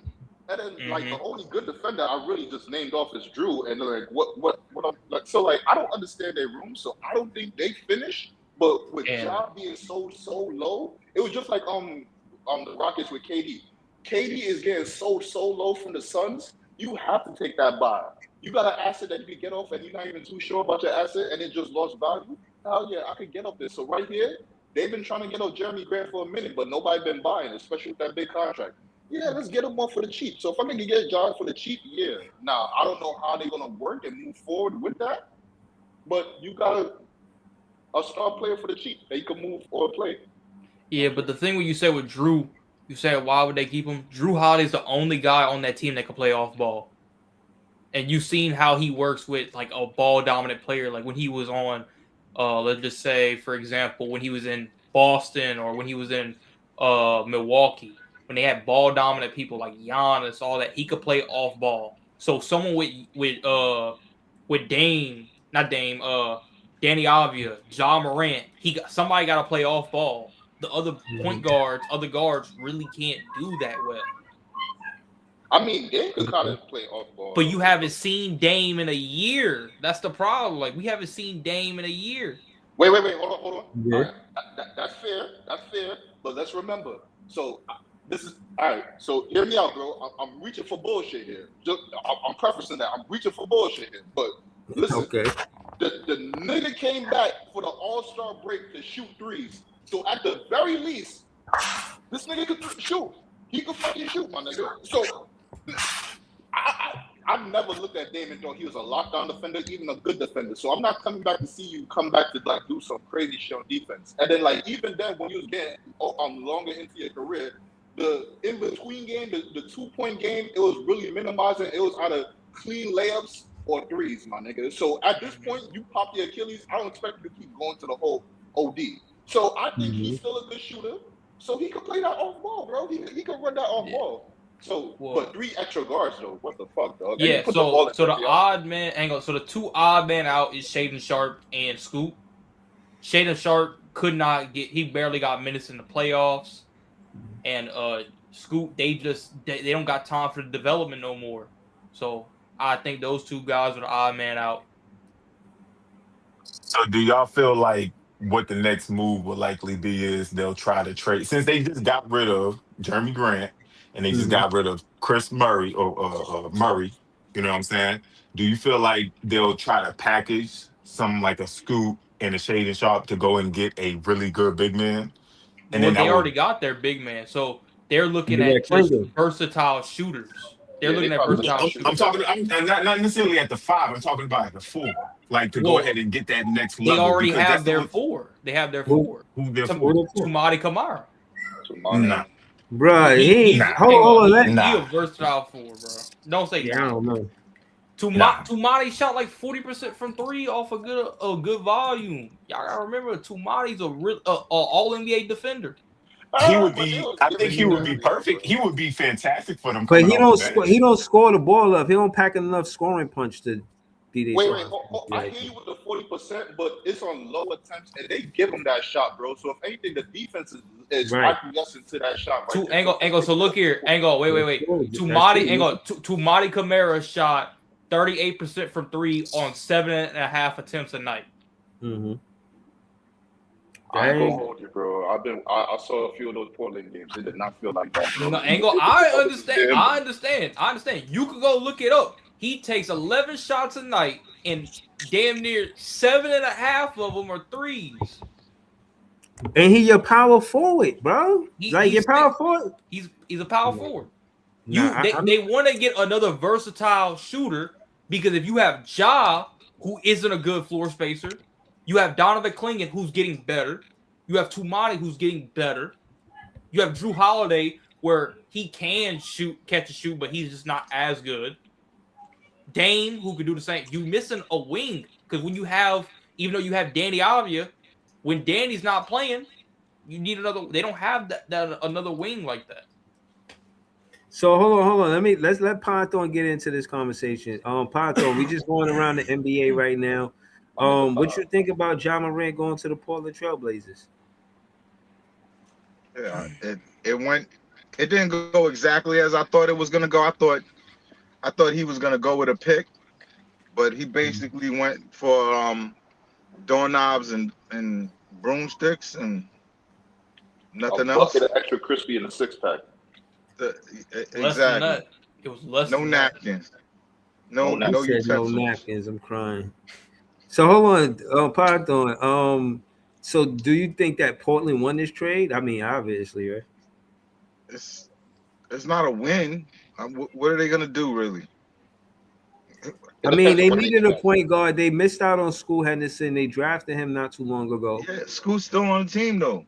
Speaker 10: and then like the only good defender I really just named off is Drew. And like what I'm like, so like I don't understand their room. So I don't think they finished. But with Ja being so low, it was just like the Rockets with KD. KD is getting so low from the Suns. You have to take that buy. You got an asset that you can get off, and you're not even too sure about your asset, and it just lost value. Hell yeah, I could get up there. So right here, they've been trying to get off Jeremy Grant for a minute, but nobody been buying, especially with that big contract. Yeah, let's get him off for the cheap. So if I can get Ja for the cheap, yeah. Now I don't know how they're gonna work and move forward with that, but you gotta. A star player for the cheap. They can move or play.
Speaker 1: Yeah, but the thing when you said with Drew, you said why would they keep him? Drew Holiday's the only guy on that team that can play off ball. And you've seen how he works with like a ball dominant player. Like when he was on, let's just say, for example, when he was in Boston or when he was in Milwaukee, when they had ball dominant people like Giannis, all that, he could play off ball. So someone with Dame, not Dame, Danny Avia, Ja Morant, somebody got to play off ball. The other other guards really can't do that well.
Speaker 10: I mean, Dame could kind of play off ball.
Speaker 1: But you haven't seen Dame in a year. That's the problem. Like, we haven't seen Dame in a year.
Speaker 10: Wait. Hold on. Yeah. All right. That's fair. But let's remember. So this is all right. So hear me out, bro. I'm reaching for bullshit here. I'm prefacing that. I'm reaching for bullshit here. But listen. Okay. The nigga came back for the All-Star break to shoot threes. So at the very least, this nigga could shoot. He could fucking shoot, my nigga. So I never looked at Dame and thought he was a lockdown defender, even a good defender. So I'm not coming back to see you come back to like do some crazy shit on defense. And then like even then when you was getting longer into your career, the in-between game, the 2-point game, it was really minimizing. It was either clean layups or threes, my nigga. So at this point, you pop your Achilles, I don't expect you to keep going to the whole OD. So I think he's still a good shooter. So he could play that off ball, bro. He could run that off ball. So, but 3 extra guards though. What the fuck, dog?
Speaker 1: Yeah. So the odd man angle. So the 2 odd man out is Shaden Sharp and Scoop. Shaden Sharp could not get. He barely got minutes in the playoffs, and Scoop they don't got time for the development no more. So I think those 2 guys are the odd man out.
Speaker 8: So do y'all feel like what the next move will likely be is they'll try to trade since they just got rid of Jeremy Grant and they just
Speaker 2: Mhm.
Speaker 8: got rid of Chris Murray or Murray, you know what I'm saying? Do you feel like they'll try to package something like a Scoot and a Shade and Sharp to go and get a really good big man? And
Speaker 1: Well,
Speaker 8: then
Speaker 1: they
Speaker 8: that
Speaker 1: already
Speaker 8: will
Speaker 1: got their big man, so they're looking
Speaker 2: They got
Speaker 1: at just
Speaker 2: Klingon.
Speaker 1: versatile shooters. They're
Speaker 10: Yeah, they
Speaker 1: looking at
Speaker 10: probably
Speaker 1: versatile
Speaker 8: I'm
Speaker 1: shooters.
Speaker 8: talking I'm not necessarily at the 5, I'm talking about at the 4. Like to go
Speaker 1: Well,
Speaker 8: ahead and get that next
Speaker 1: they
Speaker 8: level
Speaker 1: already
Speaker 8: because that's
Speaker 1: have
Speaker 8: the
Speaker 1: their
Speaker 8: only
Speaker 1: four. They have their
Speaker 2: Who,
Speaker 1: four.
Speaker 8: who they're
Speaker 1: Tam-
Speaker 2: who
Speaker 8: for.
Speaker 2: they for?
Speaker 1: Tumati Kamara.
Speaker 10: to money.
Speaker 8: Nah.
Speaker 2: Bruh,
Speaker 1: He's
Speaker 8: Nah.
Speaker 1: hang on.
Speaker 2: hold on.
Speaker 1: He a
Speaker 8: Nah.
Speaker 1: versatile four, bro. Don't say
Speaker 2: Yeah, I
Speaker 1: nah.
Speaker 2: don't know.
Speaker 8: Nah.
Speaker 1: Tumati shot like 40% from three off a good volume. Y'all gotta remember Tumati's a real all NBA defender.
Speaker 8: He would
Speaker 10: But they
Speaker 8: be.
Speaker 10: was
Speaker 8: I think
Speaker 10: giving
Speaker 8: he
Speaker 10: you
Speaker 8: would
Speaker 10: that
Speaker 8: be
Speaker 10: anyway, bro.
Speaker 8: perfect. He would be fantastic for them
Speaker 2: But
Speaker 8: coming
Speaker 2: he
Speaker 8: off the
Speaker 2: don't score. He
Speaker 8: bench.
Speaker 2: don't score the ball up. He don't pack enough scoring punch to be their
Speaker 10: Wait,
Speaker 2: shot.
Speaker 10: I hear you with the 40%, but it's on low attempts, and they give them that shot, bro. So if anything, the defense is
Speaker 2: Right.
Speaker 10: acquiescing to that shot right
Speaker 1: Two
Speaker 10: there.
Speaker 1: angle. So look here, angle. Wait.
Speaker 2: That's
Speaker 1: Tumati
Speaker 2: true.
Speaker 1: angle. Tumati Kamara shot 38% from three on 7.5 attempts a night.
Speaker 2: Mm-hmm.
Speaker 10: I ain't gonna hold you, bro. I saw a few of those Portland games. It did not feel like that, bro.
Speaker 1: No, angle. I understand. You can go look it up. He takes 11 shots a night, and damn near 7.5 of them are threes.
Speaker 2: And he your power forward, bro. Like your power forward.
Speaker 1: He's a power forward.
Speaker 2: Nah,
Speaker 1: They want to get another versatile shooter because if you have Ja, who isn't a good floor spacer, you have Donovan Clingan, who's getting better. You have Tumati, who's getting better. You have Drew Holiday, where he can catch and shoot, but he's just not as good. Dame, who could do the same. You missing a wing because even though you have Danny Avia, when Danny's not playing, you need another. They don't have that another wing like that.
Speaker 2: So hold on. Let's let Python get into this conversation. Python, we just going around the NBA right now. What you think about Ja Morant going to the Portland Trailblazers?
Speaker 11: Yeah, it didn't go exactly as I thought it was gonna go. I thought he was gonna go with a pick, but he basically went for doorknobs and broomsticks and nothing
Speaker 10: A
Speaker 11: else.
Speaker 10: bucket of extra crispy in a 6-pack.
Speaker 1: Less than
Speaker 11: Exactly.
Speaker 1: that. It was less.
Speaker 11: No
Speaker 1: than
Speaker 11: napkins. No
Speaker 2: He said no
Speaker 11: utensils.
Speaker 2: napkins. I'm crying. So hold on, Python. So do you think that Portland won this trade? I mean, obviously, right?
Speaker 11: It's not a win. What are they gonna do really?
Speaker 2: I mean, they needed a point guard. They missed out on School Henderson. They drafted him not too long ago.
Speaker 11: Yeah, Scoot's still on the team though.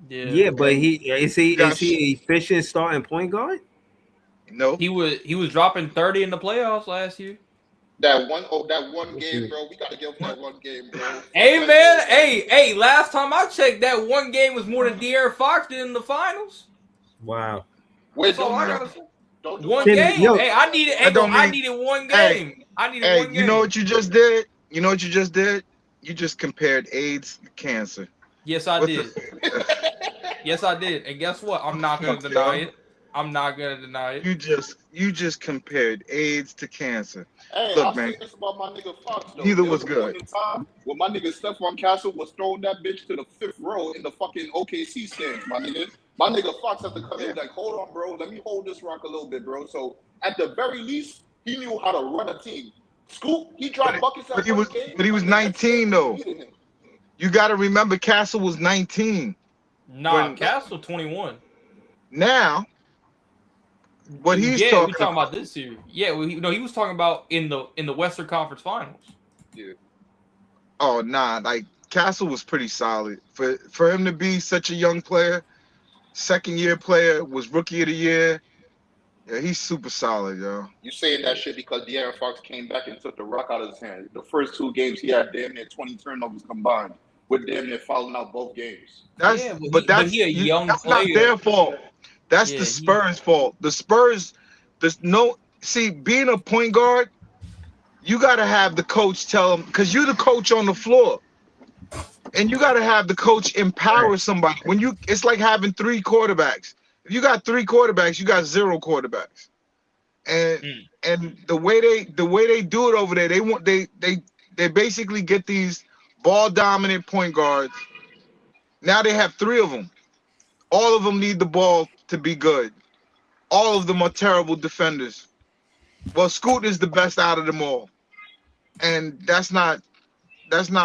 Speaker 2: Yeah, but is he
Speaker 11: Gosh.
Speaker 2: efficient starting point guard?
Speaker 11: No.
Speaker 1: He was dropping 30 in the playoffs last year.
Speaker 10: That one game, bro. We gotta give him that one game, bro.
Speaker 1: Hey man, hey. Last time I checked, that one game was more than De'Aaron Fox did in the finals.
Speaker 2: Wow.
Speaker 10: Wait,
Speaker 1: That's all I
Speaker 10: don't
Speaker 1: gotta say.
Speaker 10: do
Speaker 1: One
Speaker 2: Tim,
Speaker 1: game.
Speaker 2: yo,
Speaker 1: Hey, I needed one game. I needed
Speaker 11: Hey,
Speaker 1: one game.
Speaker 11: you know what you just did? You just compared AIDS to cancer.
Speaker 1: Yes, I
Speaker 11: What
Speaker 1: did. Yes, I did. And guess what? I'm not gonna deny it. I'm not gonna deny it.
Speaker 11: You just compared AIDS to cancer.
Speaker 10: Hey,
Speaker 11: Look,
Speaker 10: I'll
Speaker 11: man.
Speaker 10: say this about my nigga Fox, though.
Speaker 11: Neither
Speaker 10: There
Speaker 11: was
Speaker 10: a
Speaker 11: good.
Speaker 10: point in time when my nigga Stephon Castle was throwing that bitch to the 5th row in the fucking OKC stands, my nigga. My nigga Fox had to come in like, hold on, bro. Let me hold this rock a little bit, bro. So at the very least, he knew how to run a team. Scoop, he dropped buckets at
Speaker 11: But he was
Speaker 10: 1 game.
Speaker 11: 19 though. You got to remember Castle was 19.
Speaker 1: Nah, Castle 21.
Speaker 11: Now, what he's
Speaker 1: we
Speaker 11: talking
Speaker 1: about this year. Yeah, well, he was talking about in the Western Conference Finals.
Speaker 10: Yeah.
Speaker 11: Oh nah, like Castle was pretty solid for him to be such a young player. Second year player, was rookie of the year. Yeah, he's super solid, yo.
Speaker 10: You saying that shit because De'Aaron Fox came back and took the rock out of his hand. The first 2 games, he had damn near 20 turnovers combined, with damn near fouling out both games.
Speaker 11: That's
Speaker 1: he a young
Speaker 11: that's
Speaker 1: player.
Speaker 11: not their fault. That's
Speaker 1: Yeah,
Speaker 11: the Spurs' fault. The Spurs, being a point guard, you gotta have the coach tell him, because you're the coach on the floor. And you gotta have the coach empower somebody. It's like having 3 quarterbacks. If you got 3 quarterbacks, you got 0 quarterbacks. And the way they do it over there, they basically get these ball dominant point guards. Now they have 3 of them. All of them need the ball to be good. All of them are terrible defenders. Well, Scoot is the best out of them all, and that's not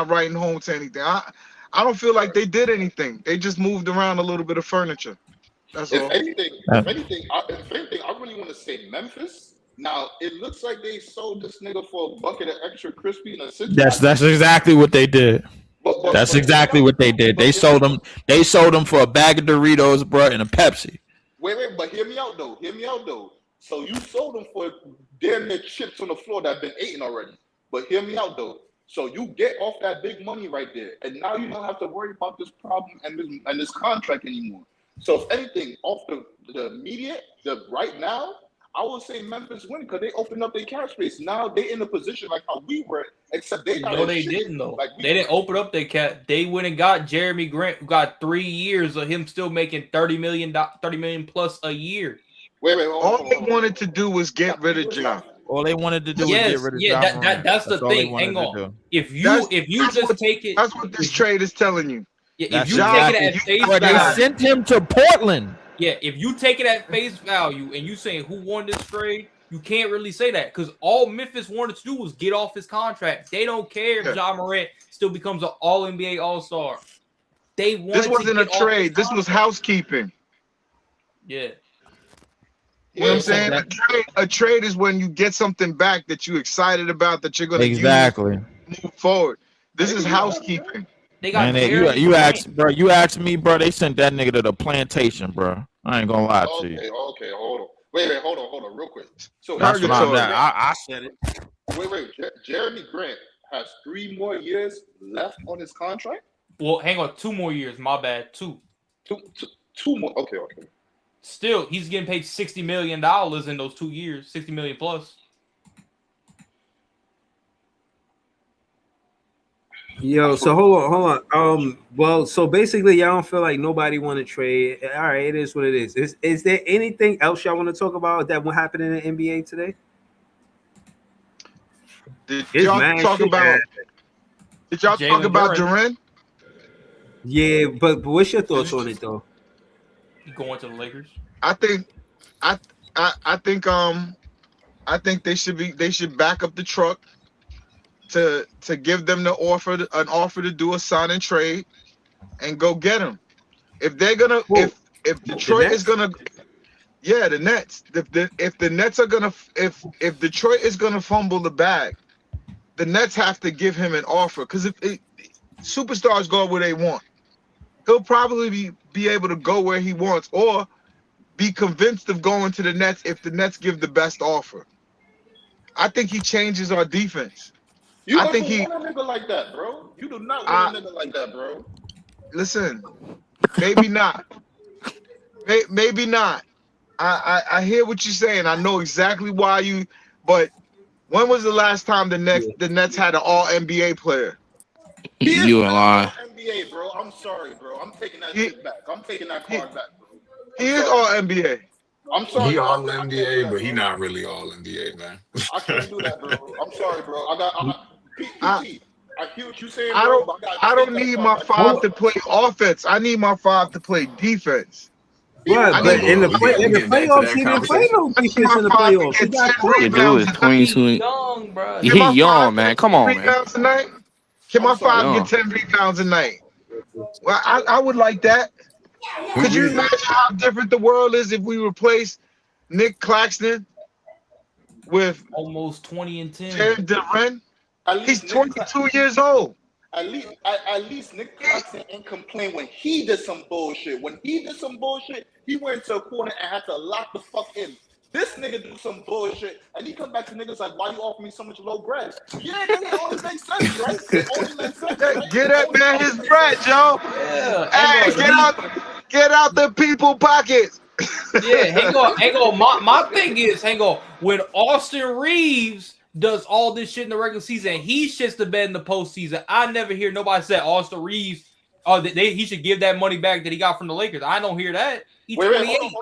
Speaker 11: writing home to anything. I don't feel like they did anything. They just moved around a little bit of furniture. That's all.
Speaker 10: If anything, I really want to say Memphis. Now it looks like they sold this nigga for a bucket of extra crispy and a six.
Speaker 9: That's exactly what they did. That's exactly what they did. They sold them. They sold them for a bag of Doritos, bro, and a Pepsi.
Speaker 10: Wait, but hear me out though. So you sold them for damn near chips on the floor that have been eaten already. But hear me out though. So you get off that big money right there, and now you don't have to worry about this problem and this contract anymore. So if anything, off the immediate, right now, I would say Memphis win because they opened up their cap space. Now they in a position like how we were, except they got
Speaker 1: they didn't though. They didn't open up their cap. They went and got Jeremy Grant, who got 3 years of him still making $30 million plus a year.
Speaker 10: Wait.
Speaker 11: All they wanted to do was get rid of Ja.
Speaker 9: All they wanted to do was get rid of Ja.
Speaker 1: That's the thing. Hang on. If you just take it,
Speaker 11: that's what this trade is telling you.
Speaker 1: Yeah, if you take it at face value,
Speaker 9: they sent him to Portland.
Speaker 1: Yeah, if you take it at face value and you saying who won this trade, you can't really say that because all Memphis wanted to do was get off his contract. They don't care if Ja Morant still becomes an All-NBA All-Star. They wanted
Speaker 11: this wasn't a trade. This was housekeeping.
Speaker 1: Yeah.
Speaker 11: You know what I'm saying? A trade is when you get something back that you're excited about that you're going to move forward. This is housekeeping.
Speaker 1: They got
Speaker 9: you asked me, bro. They sent that nigga to the plantation, bro. I ain't gonna lie to you.
Speaker 10: Okay, hold on. Wait, hold on, real quick. So
Speaker 9: that's what I said it.
Speaker 10: Wait. Jeremy Grant has 3 more years left on his contract.
Speaker 1: Well, hang on, 2 more years. My bad, 2
Speaker 10: more. Okay.
Speaker 1: Still, he's getting paid $60 million in those 2 years, $60 million plus.
Speaker 2: Yo, so hold on. Well, so basically, y'all don't feel like nobody want to trade. All right, it is what it is. Is there anything else y'all want to talk about that will happen in the NBA today?
Speaker 11: Did y'all talk about Durant?
Speaker 2: Yeah, but what's your thoughts on it though?
Speaker 1: You going to the Lakers?
Speaker 11: I think they should back up the truck to give them an offer to do a sign and trade and go get him. If they're gonna if Detroit is gonna the Nets. If the Nets are gonna if Detroit is gonna fumble the bag, the Nets have to give him an offer because if superstars go where they want, he'll probably be able to go where he wants or be convinced of going to the Nets if the Nets give the best offer. I think he changes our defense.
Speaker 10: You want a nigga like that, bro. You do not want a nigga like that, bro.
Speaker 11: Listen, maybe not. Maybe not. I hear what you're saying. I know exactly why you. But when was the last time the Nets had an All NBA player?
Speaker 7: You and lying.
Speaker 10: NBA, bro. I'm sorry, bro. I'm taking that shit back. I'm taking that card back, bro.
Speaker 11: He is All NBA.
Speaker 10: I'm sorry.
Speaker 8: He All NBA, but he not really All NBA, man.
Speaker 10: I can't do that, bro. I'm sorry, bro. I hear what you're saying, bro.
Speaker 11: I don't need my 5 to play offense. I need my 5 to play defense.
Speaker 2: Right, but in the playoffs, he didn't play no defense in the playoffs.
Speaker 12: You do is 22.
Speaker 1: Young, bro.
Speaker 12: He young, man. Come on, man.
Speaker 11: Can my 5 get 10 rebounds a night? Well, I would like that. Could you imagine how different the world is if we replace Nick Claxton with
Speaker 1: almost 20 and 10?
Speaker 11: Jared Durant? He's 22 years old.
Speaker 10: At least Nick Claxton ain't complain when he did some bullshit. When he did some bullshit, he went to a corner and had to lock the fuck in. This nigga do some bullshit, and he come back to niggas like, why you offer me so much low bread? Yeah, nigga, only makes sense, right? It only makes sense, right?
Speaker 11: Get that man his bread, Joe.
Speaker 1: Yeah,
Speaker 11: hey, get out the people pockets.
Speaker 1: Yeah, hang on. My thing is, when Austin Reeves does all this shit in the regular season, he shits the bed in the postseason. I never hear nobody say Austin Reeves, he should give that money back that he got from the Lakers. I don't hear that. He's 28.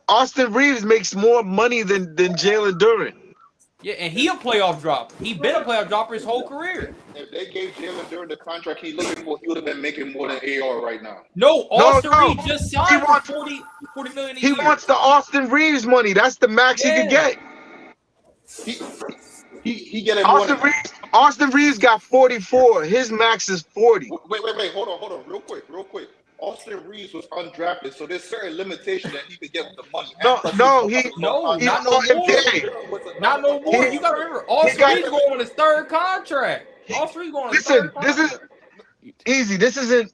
Speaker 11: Austin Reeves makes more money than Jalen Durant.
Speaker 1: Yeah, and he a playoff dropper. He been a playoff dropper his whole career.
Speaker 10: If they gave Jalen during the contract he's looking for, he would have been making more than AR right now.
Speaker 1: No, Austin
Speaker 11: no.
Speaker 1: Reed just signed for 40 million a
Speaker 11: He
Speaker 1: year.
Speaker 11: wants the Austin Reeves money. That's the max he could get.
Speaker 10: He getting more than
Speaker 11: Austin Reeves got 44. His max is 40.
Speaker 10: Wait. Hold on. Real quick. Austin Reeves was undrafted, so there's certain limitations that he could get with the money.
Speaker 1: Not no more. Not no more. You gotta remember, Austin Reeves going on his third contract. Austin Reeves going on his third contract.
Speaker 11: This is easy.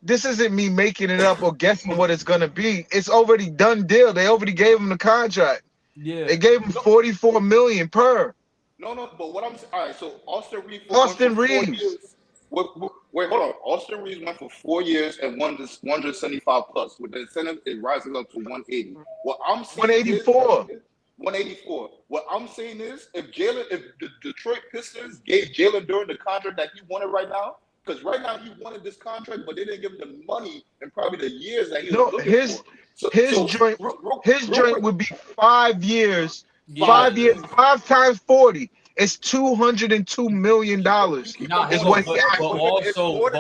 Speaker 11: This isn't me making it up or guessing what it's gonna be. It's already done deal. They already gave him the contract.
Speaker 1: Yeah.
Speaker 11: They gave him 44 million per.
Speaker 10: No, but what I'm saying, all right, so Austin Reeves. Wait, hold on. Austin Reeves went for 4 years and won this 175 plus. With the incentive, it rises up to 180. What I'm saying
Speaker 11: 184.
Speaker 10: 184. What I'm saying is, if the Detroit Pistons gave Jalen Duren the contract that he wanted right now, because right now he wanted this contract, but they didn't give him the money and probably the years that he was looking for.
Speaker 11: His joint would be 5 years. 5 years, 5 times 40. It's $202 million.
Speaker 1: But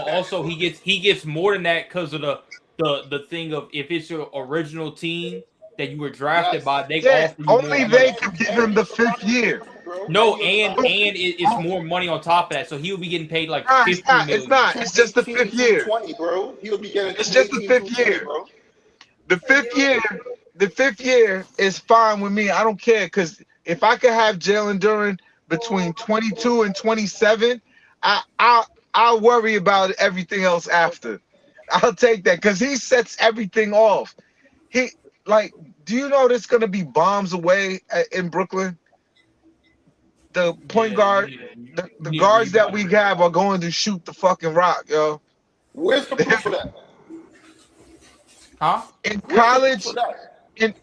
Speaker 1: also he gets more than that because of the thing of if it's your original team that you were drafted by, they offer you
Speaker 11: only
Speaker 1: more
Speaker 11: they
Speaker 1: money.
Speaker 11: can give him the 5th year.
Speaker 1: No, and it's more money on top of that, so he'll be getting paid like $50 million.
Speaker 11: It's not. It's just the 5th year.
Speaker 10: 20, bro. He'll be getting.
Speaker 11: It's just the 5th year. Bro. The 5th year is fine with me. I don't care because if I could have Jalen Duren between 22 and 27, I'll worry about everything else after. I'll take that because he sets everything off. Do you know there's gonna be bombs away in Brooklyn? The point guard, the guards that we have are going to shoot the fucking rock, yo.
Speaker 10: Where's the proof for that?
Speaker 1: Huh?
Speaker 11: In college,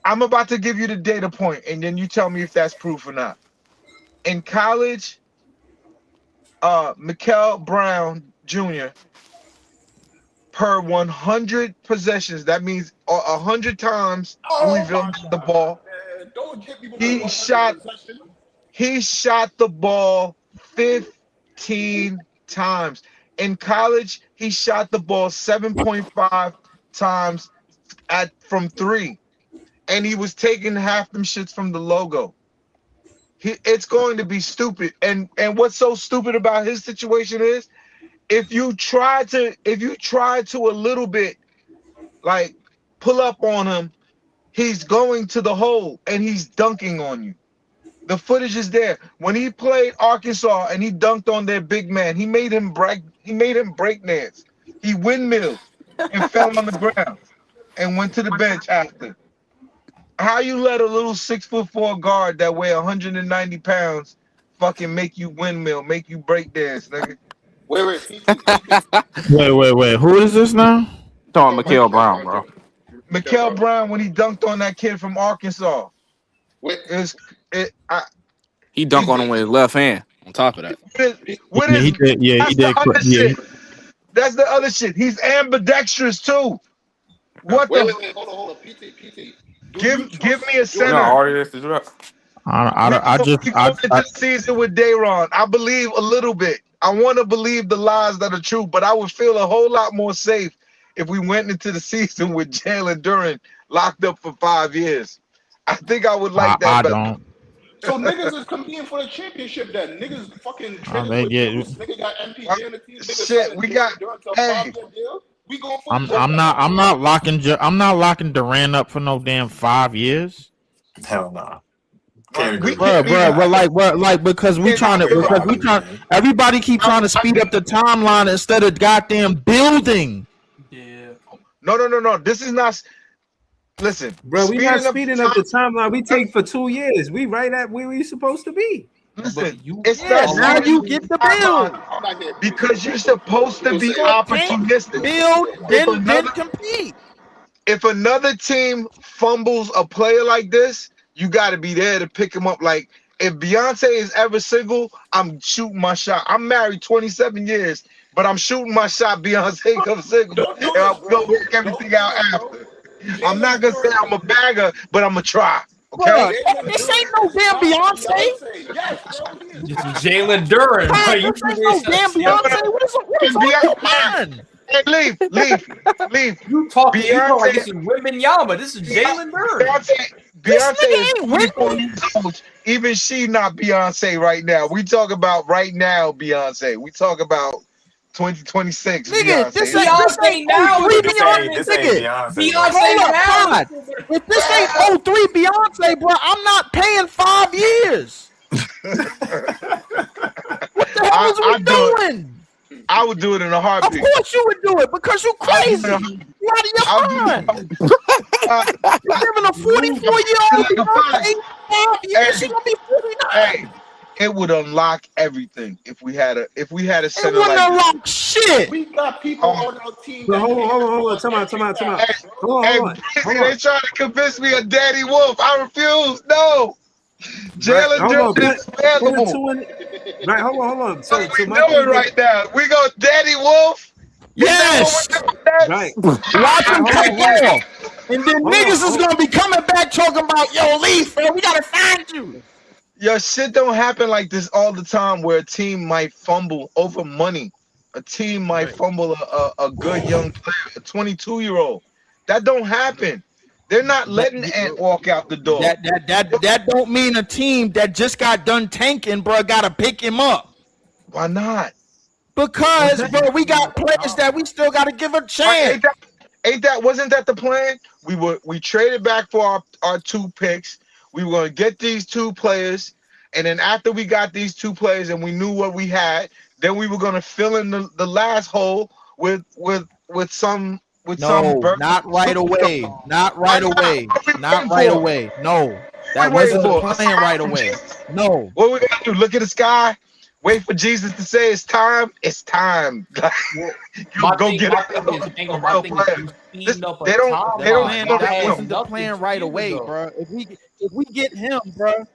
Speaker 11: I'm about to give you the data point, and then you tell me if that's proof or not. In college, Mikel Brown Jr. per 100 possessions, that means 100 times Louisville got the ball. He shot the ball 15 times. In college, he shot the ball 7.5 times from 3, and he was taking half them shits from the logo. It's going to be stupid. And what's so stupid about his situation is if you try to a little bit like pull up on him, he's going to the hole and he's dunking on you. The footage is there. When he played Arkansas and he dunked on their big man, he made him break dance. He windmilled and fell on the ground and went to the bench after. How you let a little 6'4" guard that weigh 190 pounds fucking make you windmill, make you break dance, nigga?
Speaker 12: Wait. Who is this now? Talking Mikel Brown, bro.
Speaker 11: Mikel Brown when he dunked on that kid from Arkansas.
Speaker 12: He dunked on him with his left hand. On top of that,
Speaker 11: he did. That's the other shit. He's ambidextrous too. What
Speaker 10: Wait, hold on. PT.
Speaker 11: Give me a center.
Speaker 9: I
Speaker 11: just season with Dayron. I believe a little bit. I want to believe the lies that are true, but I would feel a whole lot more safe if we went into the season with Jalen Duren locked up for 5 years. I think I would like that better.
Speaker 9: Don't.
Speaker 10: So niggas is competing for the championship then. Niggas fucking nigga got MPJ on the team.
Speaker 11: Shit, we got
Speaker 10: we going for
Speaker 9: I'm not locking Durant up for no damn 5 years.
Speaker 8: Hell nah.
Speaker 9: Because everybody keep trying to speed up the timeline instead of goddamn building.
Speaker 1: Yeah.
Speaker 11: No. This is not. Listen,
Speaker 2: bro, we not speeding up the timeline. We take for 2 years. We right at where we supposed to be.
Speaker 11: Listen,
Speaker 9: now you get the build
Speaker 11: because you're supposed to be opportunistic.
Speaker 9: Build, then compete.
Speaker 11: If another team fumbles a player like this, you got to be there to pick him up. Like if Beyonce is ever single, I'm shooting my shot. I'm married 27 years, but I'm shooting my shot. Beyonce comes single, and I'm gonna work everything out after. I'm not gonna say I'm a bagger, but I'm gonna try. Okay.
Speaker 9: Bruh, this ain't no damn Beyonce.
Speaker 10: Yes, bro. He is
Speaker 1: This is Jalen Duran.
Speaker 9: Bruh,
Speaker 1: Bro. You
Speaker 9: this ain't no damn Beyonce. What is on your mind?
Speaker 11: Hey, leave.
Speaker 1: You talk like
Speaker 11: Beyonce,
Speaker 1: this is Wembanyama. This is Jalen Duran.
Speaker 11: Beyonce is 24 years old. Even she not Beyonce right now. We talk about right now Beyonce. We talk about 2026
Speaker 9: Nigga,
Speaker 11: Beyonce.
Speaker 9: this ain't
Speaker 1: now.
Speaker 8: This ain't
Speaker 1: Beyonce
Speaker 8: Beyonce.
Speaker 1: now.
Speaker 9: If this ain't 03 Beyonce, bro, I'm not paying 5 years. What the hell is we doing?
Speaker 11: I would do it in a heartbeat.
Speaker 9: Of course you would do it because you crazy. You out of your mind. You're giving a 44-year-old 85 years. She's gonna be 49.
Speaker 11: Hey, it would unlock everything if we had a center
Speaker 9: It wouldn't
Speaker 11: like
Speaker 9: unlock shit.
Speaker 10: We got people on our team.
Speaker 2: Hold on. Time out. Hold on.
Speaker 11: They trying to convince me of Daddy Wolf. I refuse. No. Jalen Duran is available.
Speaker 2: Right, hold on.
Speaker 11: So we doing right now. We go Daddy Wolf.
Speaker 9: Yes.
Speaker 2: Right.
Speaker 9: Watch him take off. And then niggas is gonna be coming back talking about, yo, Leaf, man, we gotta find you.
Speaker 11: Yo, shit don't happen like this all the time where a team might fumble over money. A team might fumble a good young player, a 22-year-old. That don't happen. They're not letting Ant walk out the door.
Speaker 9: That don't mean a team that just got done tanking, bro, gotta pick him up.
Speaker 11: Why not?
Speaker 9: Because, bro, we got players that we still gotta give a chance.
Speaker 11: Wasn't that the plan? We traded back for our 2 picks. We were gonna get these 2 players, and then after we got these 2 players and we knew what we had, then we were gonna fill in the last hole with some.
Speaker 9: Not right away. Not right away. Not right away. No, that wasn't the plan right away. No.
Speaker 11: What we gonna do? Look at the sky. Wait for Jesus to say it's time. It's time. Go get it. They don't.
Speaker 9: That wasn't the plan right away, bro. If we get him, bro.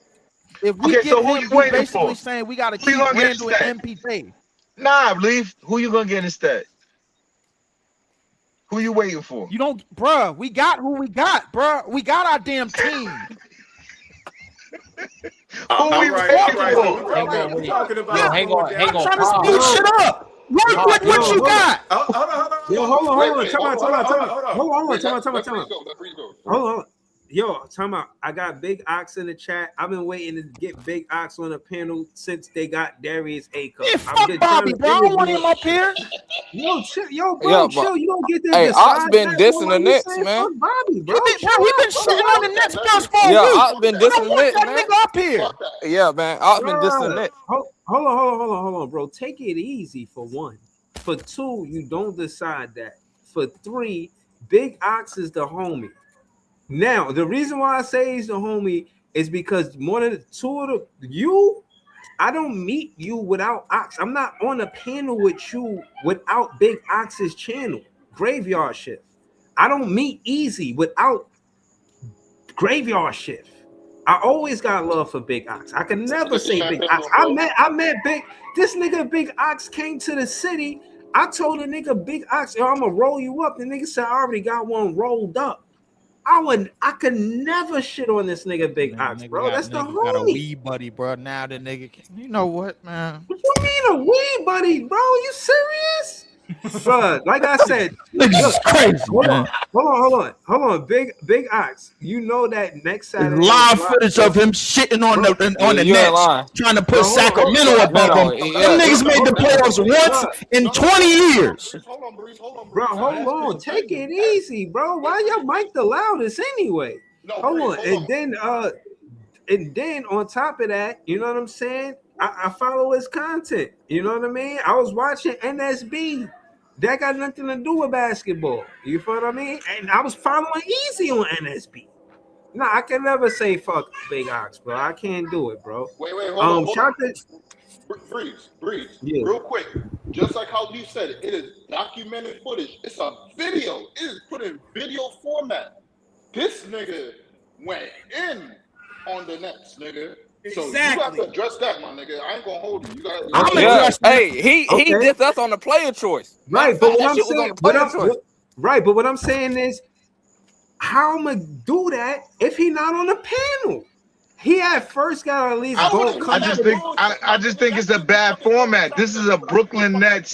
Speaker 9: If we get him, we basically saying we gotta keep Randall and MPJ.
Speaker 11: Nah, Leaf. Who you gonna get instead? Who you waiting for?
Speaker 9: You don't, bruh. We got who we got, bruh. We got our damn team.
Speaker 8: Hang on.
Speaker 9: I'm trying to speed shit up. Work with what you got.
Speaker 2: Hold on. Hold on. Yo, time out. I got Big Ox in the chat. I've been waiting to get Big Ox on the panel since they got Darius Acuff.
Speaker 9: Yeah, fuck Bobby, bro. I don't want him up here.
Speaker 2: Yo, chill. You don't get this.
Speaker 12: Hey, Ox been dissing the Knicks, man.
Speaker 2: Fuck Bobby, bro.
Speaker 9: He been shitting on the Knicks just for a week.
Speaker 12: Ox been dissing the Knicks, man.
Speaker 9: Nigga up here.
Speaker 12: Yeah, man. Ox been dissing the Knicks.
Speaker 2: Hold on, bro. Take it easy for 1. For 2, you don't decide that. For 3, Big Ox is the homie. Now, the reason why I say he's the homie is because more than 2 of I don't meet you without Ox. I'm not on a panel with you without Big Ox's channel, Graveyard Shift. I don't meet Easy without Graveyard Shift. I always got love for Big Ox. I can never say Big Ox. I met this nigga Big Ox came to the city. I told the nigga Big Ox, yo, I'm gonna roll you up. The nigga said I already got one rolled up. I could never shit on this nigga Big Ox, bro. That's the homie.
Speaker 9: Got a weed buddy, bro. Now the nigga, you know what, man?
Speaker 2: What you mean a weed buddy, bro? You serious? Bro, like I said,
Speaker 9: niggas crazy.
Speaker 2: Hold on. Big Ox. You know that next Saturday
Speaker 9: live footage of him shitting on the Nets, trying to put Sacramento above him. Them niggas made the playoffs once in 20 years.
Speaker 2: Bro, hold on. Take it easy, bro. Why your mic the loudest anyway? Hold on. And then on top of that, you know what I'm saying? I follow his content. You know what I mean? I was watching NSB. That got nothing to do with basketball. You feel what I mean? And I was following Easy on NSB. Nah, I can never say fuck Big Ox, bro. I can't do it, bro.
Speaker 10: Wait, hold on. Freeze.
Speaker 2: Yeah.
Speaker 10: Real quick. Just like how Lee said, it is documented footage. It's a video. It is put in video format. This nigga went in on the Nets, nigga. So you have to address that, my nigga. I ain't gonna hold you.
Speaker 12: Hey, he dissed us on the player choice.
Speaker 2: Right, but what I'm saying, but what I'm saying is, how am I do that if he not on the panel? He at first got to at least go.
Speaker 11: I just think it's a bad format. This is a Brooklyn Nets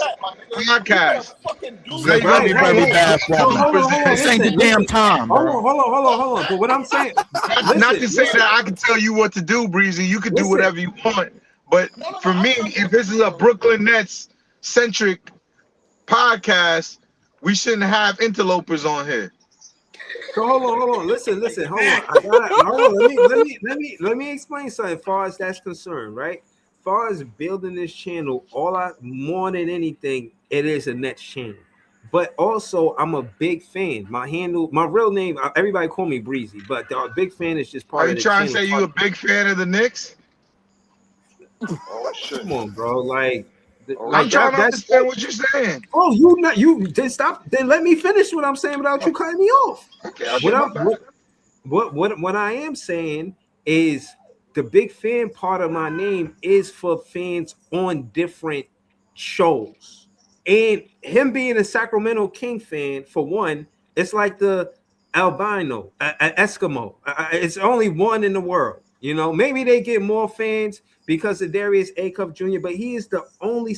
Speaker 11: podcast.
Speaker 9: It's very, very bad format. This ain't the damn time, bro.
Speaker 2: Hold on. But what I'm saying,
Speaker 11: not to say that I can tell you what to do, Breezy. You can do whatever you want. But for me, if this is a Brooklyn Nets centric podcast, we shouldn't have interlopers on here.
Speaker 2: So hold on. Listen. Hold on. Let me explain something. As far as that's concerned, right? As far as building this channel, more than anything, it is a Nets channel. But also, I'm a big fan. My real name, everybody call me Breezy, but the big fan is just part of the channel.
Speaker 11: Are you trying to say you a big fan of the Knicks?
Speaker 10: Oh shit!
Speaker 2: Come on, bro. Like
Speaker 11: I'm trying to understand what you're saying.
Speaker 2: Oh, you then stop. Then let me finish what I'm saying without you cutting me off.
Speaker 11: Okay,
Speaker 2: what I am saying is the big fan part of my name is for fans on different shows. And him being a Sacramento King fan, for one, it's like the albino, Eskimo. It's only one in the world. You know, maybe they get more fans because of Darius Acuff Jr., but he is the only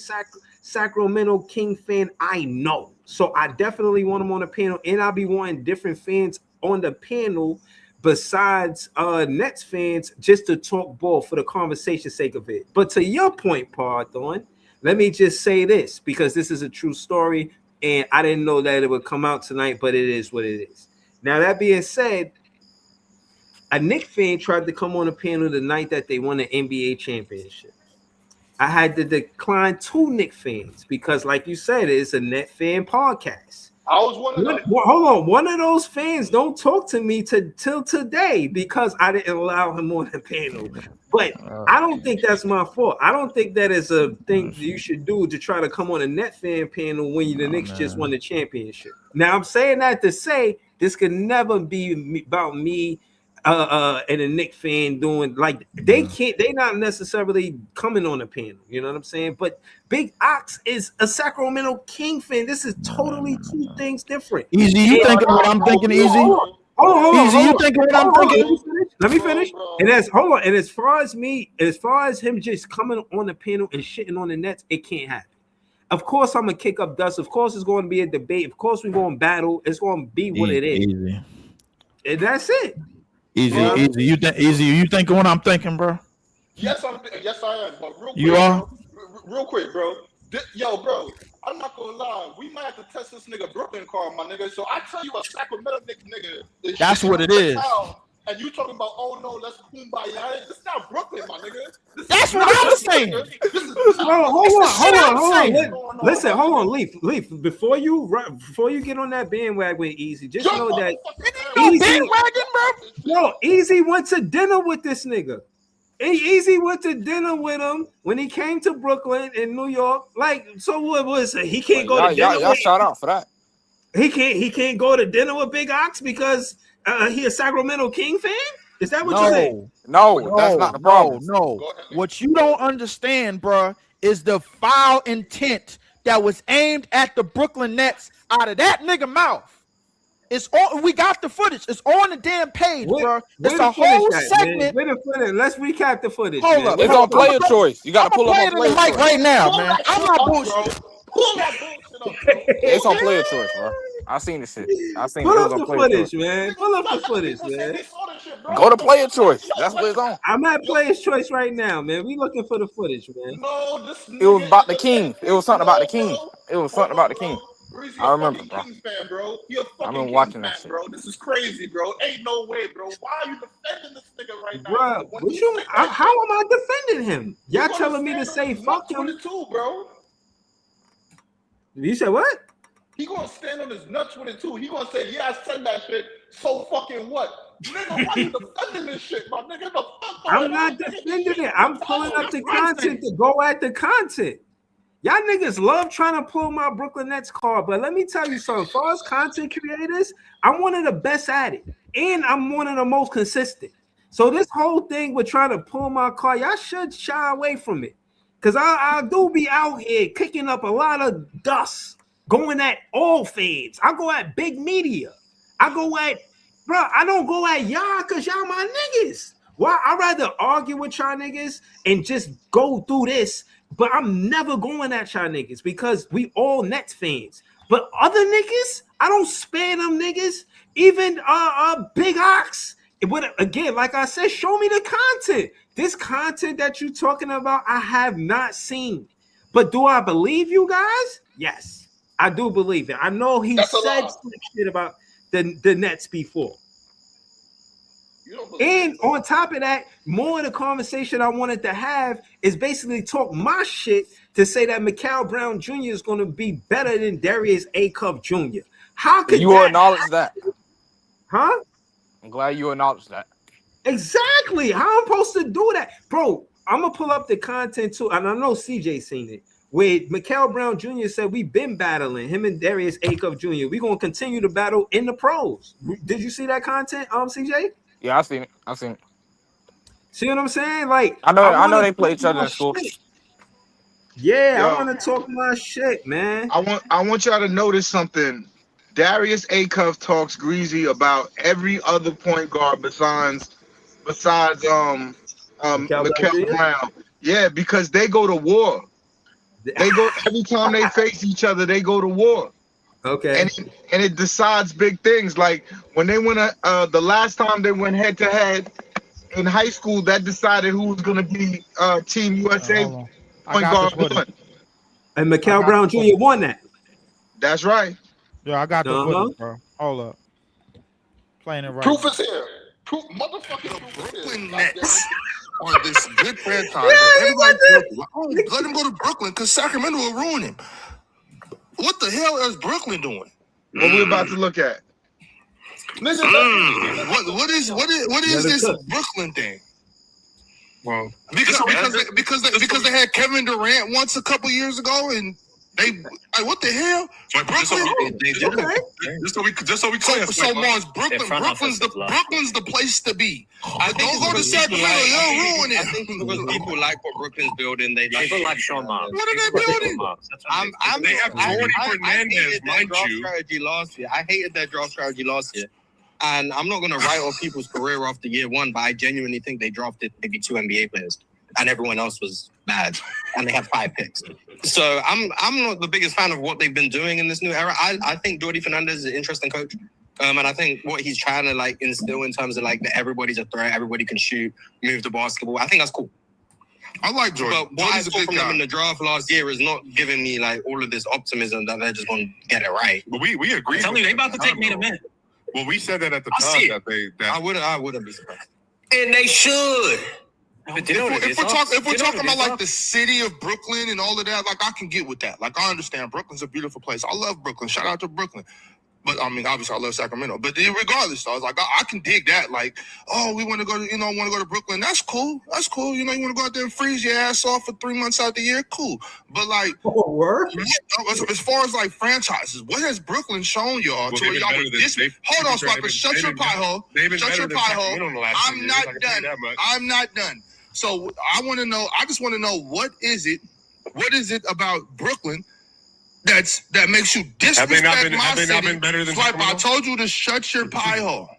Speaker 2: Sacramento King fan I know. So I definitely want him on the panel, and I'll be wanting different fans on the panel besides Nets fans just to talk ball for the conversation's sake of it. But to your point, Parthon, let me just say this, because this is a true story, and I didn't know that it would come out tonight, but it is what it is. Now, that being said, a Knicks fan tried to come on the panel the night that they won the NBA championship. I had to decline 2 Knicks fans because, like you said, it's a Net fan podcast.
Speaker 10: I was one of them.
Speaker 2: Hold on. One of those fans don't talk to me till today because I didn't allow him on the panel. But I don't think that's my fault. I don't think that is a thing that you should do to try to come on a Net fan panel when the Knicks just won the championship. Now, I'm saying that to say this could never be about me and a Knicks fan doing like they not necessarily coming on the panel, you know what I'm saying? But Big Ox is a Sacramento King fan. This is totally two things different.
Speaker 9: Easy, you thinking what I'm thinking, Easy?
Speaker 2: Hold on,
Speaker 9: Easy, you thinking what I'm thinking?
Speaker 2: Let me finish. And as far as him just coming on the panel and shitting on the Nets, it can't happen. Of course, I'm gonna kick up dust. Of course, it's going to be a debate. Of course, we're going to battle. It's going to be what it is.
Speaker 9: Easy.
Speaker 2: And that's it.
Speaker 9: Easy. You thinking what I'm thinking, bro?
Speaker 10: Yes, I am. But real quick, bro. Yo, bro. I'm not gonna lie. We might have to test this nigga Brooklyn card, my nigga. So I tell you a Sacramento nigga.
Speaker 9: That's what it is.
Speaker 10: And you talking about, oh no, let's kumbaya. This is not Brooklyn, my nigga.
Speaker 9: That's what I'm saying.
Speaker 2: Hold on. Listen, hold on, Leaf. Before you get on that bandwagon, Easy, just know that Easy went to dinner with this nigga. Easy went to dinner with him when he came to Brooklyn in New York. Like, so what was it? He can't go to dinner.
Speaker 12: Y'all shout out for that.
Speaker 2: He can't go to dinner with Big Ox because he a Sacramento King fan? Is that what you're saying?
Speaker 12: No, that's not the problem.
Speaker 9: No. What you don't understand, bro, is the foul intent that was aimed at the Brooklyn Nets out of that nigga mouth. It's all we got the footage. It's on the damn page, bro. It's a whole segment.
Speaker 2: Let's recap the footage.
Speaker 9: Hold up.
Speaker 12: It's on player choice. You gotta pull up on
Speaker 9: player choice right now, man. I'm not bullshit.
Speaker 10: Pull that bullshit up, bro.
Speaker 12: It's on player choice, bro. I seen the shit.
Speaker 2: Pull up the footage, man. Pull up the footage, man.
Speaker 12: Go to player choice. That's what it's on.
Speaker 2: I'm at player's choice right now, man. We looking for the footage, man.
Speaker 12: It was about the King. It was something about the King. It was something about the King. I remember, bro.
Speaker 10: Kings fan, bro. You're a fucking
Speaker 12: I've been
Speaker 10: Kings
Speaker 12: watching
Speaker 10: fan,
Speaker 12: that shit,
Speaker 10: bro. This is crazy, bro. Ain't no way, bro. Why are you defending this nigga right now?
Speaker 2: Bro, how am I defending him? Y'all telling me to say fuck him?
Speaker 10: 22, bro.
Speaker 2: You said what?
Speaker 10: He gonna stand on his nuts with it too. He gonna say, "Yeah, I said that shit." So fucking what, nigga? Why you defending this shit, my nigga? The fuck
Speaker 2: I'm not defending it. I'm pulling up the content to go at the content. Y'all niggas love trying to pull my Brooklyn Nets card, but let me tell you something. As far as content creators, I'm one of the best at it, and I'm one of the most consistent. So this whole thing with trying to pull my card, y'all should shy away from it, because I do be out here kicking up a lot of dust, going at all fans. I go at big media. I go at bro, I don't go at y'all because y'all my niggas. Why? I'd rather argue with y'all niggas and just go through this, but I'm never going at y'all niggas because we all Nets fans. But other niggas, I don't spare them niggas. Even Big Ox. But again, like I said, show me the content. This content that you're talking about, I have not seen. But do I believe you guys? Yes, I do believe it. I know he said some shit about the Nets before. And on top of that, more of the conversation I wanted to have is basically talk my shit to say that Mikal Brown Jr. is going to be better than Darius A-Cup Jr. How could
Speaker 12: you acknowledge that?
Speaker 2: Huh?
Speaker 12: I'm glad you acknowledged that.
Speaker 2: Exactly. How I'm supposed to do that? Bro, I'm going to pull up the content too. And I know CJ seen it. Where Mikal Brown Jr. said we've been battling, him and Darius A-Cup Jr. We're going to continue to battle in the pros. Did you see that content, CJ?
Speaker 12: Yeah, I seen it. I seen it.
Speaker 2: See what I'm saying? Like
Speaker 12: I know they play each other in school.
Speaker 2: Yeah,
Speaker 11: Yo,
Speaker 2: I want to talk my shit, man.
Speaker 11: I want y'all to notice something. Darius A-Cuff talks greasy about every other point guard besides Mikal Brown. Yeah, because they go to war. They go every time they face each other, they go to war.
Speaker 2: Okay.
Speaker 11: And it decides big things. Like when they went the last time they went head to head in high school, that decided who was gonna be Team USA point guard one.
Speaker 2: And Mikal Brown Jr. won that.
Speaker 11: That's right.
Speaker 9: Yeah, I got the footage, bro. Hold up. Playing it right.
Speaker 10: Proof is here. Proof, motherfucking
Speaker 13: Brooklyn Nets are this good franchise. Let him go to Brooklyn because Sacramento will ruin him. What the hell is Brooklyn doing?
Speaker 11: What we about to look at?
Speaker 13: What is this Brooklyn thing? Well, because they had Kevin Durant once a couple years ago, and they what the hell? Brooklyn. Just so we clear. So Mars, Brooklyn's the place to be. Don't go to Sacramento, you'll ruin it.
Speaker 14: I think because people like what Brooklyn's building, they like Sean Marks.
Speaker 13: What are they building?
Speaker 14: They have
Speaker 13: Jordy Fernandez, mind you.
Speaker 14: I hated that draft strategy last year. And I'm not going to write off people's career after year one, but I genuinely think they drafted maybe 2 NBA players, and everyone else was bad, and they had 5 picks. So I'm not the biggest fan of what they've been doing in this new era. I think Jordy Fernandez is an interesting coach, and I think what he's trying to like instill in terms of like that everybody's a threat, everybody can shoot, move the basketball. I think that's cool.
Speaker 13: I like Jordy.
Speaker 14: But what I saw from them in the draft last year is not giving me like all of this optimism that they're just going to get it right.
Speaker 13: But we agree.
Speaker 14: I'm telling you, they about to take me to men.
Speaker 13: Well, we said that at the time
Speaker 14: I wouldn't be surprised.
Speaker 13: And they should.
Speaker 14: If
Speaker 13: we're talking about like the city of Brooklyn and all of that, like I can get with that. Like I understand Brooklyn's a beautiful place. I love Brooklyn. Shout out to Brooklyn. But I mean, obviously, I love Sacramento. But regardless, though, I was like, I can dig that. Like, we want to go to, Brooklyn. That's cool. That's cool. You want to go out there and freeze your ass off for 3 months out the year. Cool. But like, as far as like franchises, what has Brooklyn shown y'all to where y'all with this? Hold on, Swiper. Shut your pie hole. Shut your pie hole. I'm not done. I'm not done. So I want to know. I just want to know what is it about Brooklyn that makes you disrespect my city? Have they not been better than Swiper, I told you to shut your pie hole.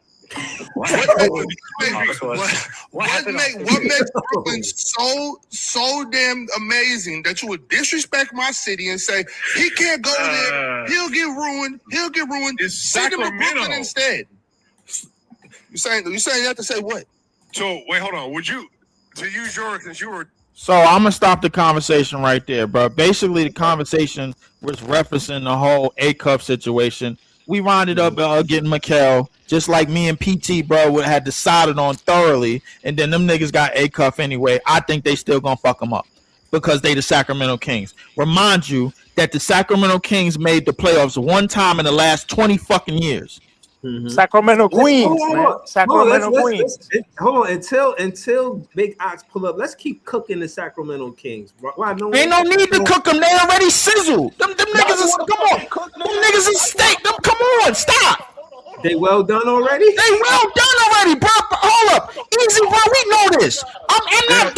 Speaker 13: What makes Brooklyn so damn amazing that you would disrespect my city and say he can't go there, he'll get ruined. Send him to Brooklyn instead. You saying you have to say what?
Speaker 15: So wait, hold on. Would you use since you were?
Speaker 9: So I'm gonna stop the conversation right there, bro. Basically, the conversation was referencing the whole A-Cup situation. We rounded up getting Mikal, just like me and PT, bro, had decided on thoroughly, and then them niggas got A-Cup anyway. I think they still gonna fuck them up because they the Sacramento Kings. Remind you that the Sacramento Kings made the playoffs one time in the last 20 fucking years.
Speaker 12: Mm-hmm. Sacramento Queens, man. Sacramento Queens.
Speaker 2: Hold on, until Big Ox pull up. Let's keep cooking the Sacramento Kings.
Speaker 9: Ain't no need to cook them. They already sizzled. Them niggas is come on. Them niggas is steak. Them come on. Stop.
Speaker 2: They well done already.
Speaker 9: They well done already, bro. Hold up, easy, bro. We know this. I'm not.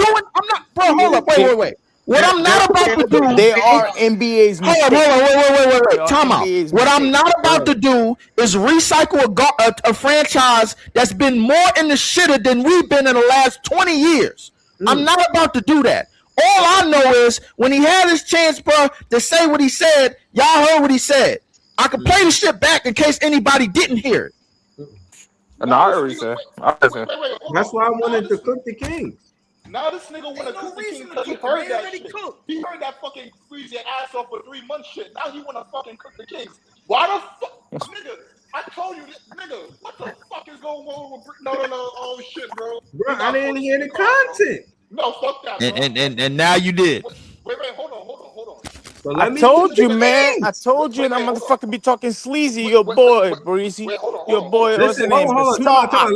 Speaker 9: Bro, hold up. Wait. What I'm not about to do,
Speaker 12: They are NBA's
Speaker 9: hold
Speaker 12: mistake.
Speaker 9: on,
Speaker 12: They
Speaker 9: wait.
Speaker 12: are
Speaker 9: Time out.
Speaker 12: NBA's
Speaker 9: What I'm
Speaker 12: mistake.
Speaker 9: not about to do is recycle a franchise that's been more in the shitter than we've been in the last 20 years. I'm not about to do that. All I know is when he had his chance, bro, to say what he said, y'all heard what he said. I can play the shit back in case anybody didn't hear it.
Speaker 12: No, I already said.
Speaker 2: That's why I wanted to cook the Kings.
Speaker 10: Now this nigga wanna cook the Kings because he heard that shit. He heard that fucking freeze your ass off for 3 months shit. Now he wanna fucking cook the Kings. Why the fuck, nigga? I told you this, nigga. What the fuck is going on with? No. Oh shit, bro.
Speaker 2: Bro, I didn't hear the content.
Speaker 10: No, fuck that, bro.
Speaker 9: And now you did.
Speaker 10: Wait, hold on.
Speaker 2: So
Speaker 12: I told you, man. I told you that motherfucker be talking sleazy. Your boy, Breezy. Your boy, what's his name?
Speaker 2: Hold on.
Speaker 12: Small ox.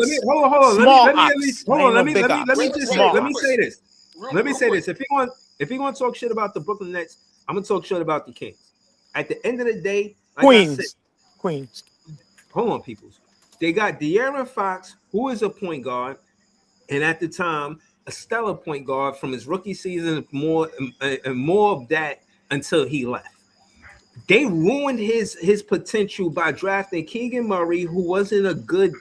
Speaker 2: Let me say this. Let me say this. If he want to talk shit about the Brooklyn Nets, I'm gonna talk shit about the Kings. At the end of the day, like
Speaker 12: Queens.
Speaker 2: Hold on, peoples. They got De'Aaron Fox, who is a point guard, and at the time, a stellar point guard from his rookie season, more of that until he left. They ruined his potential by drafting Keegan Murray, who wasn't a good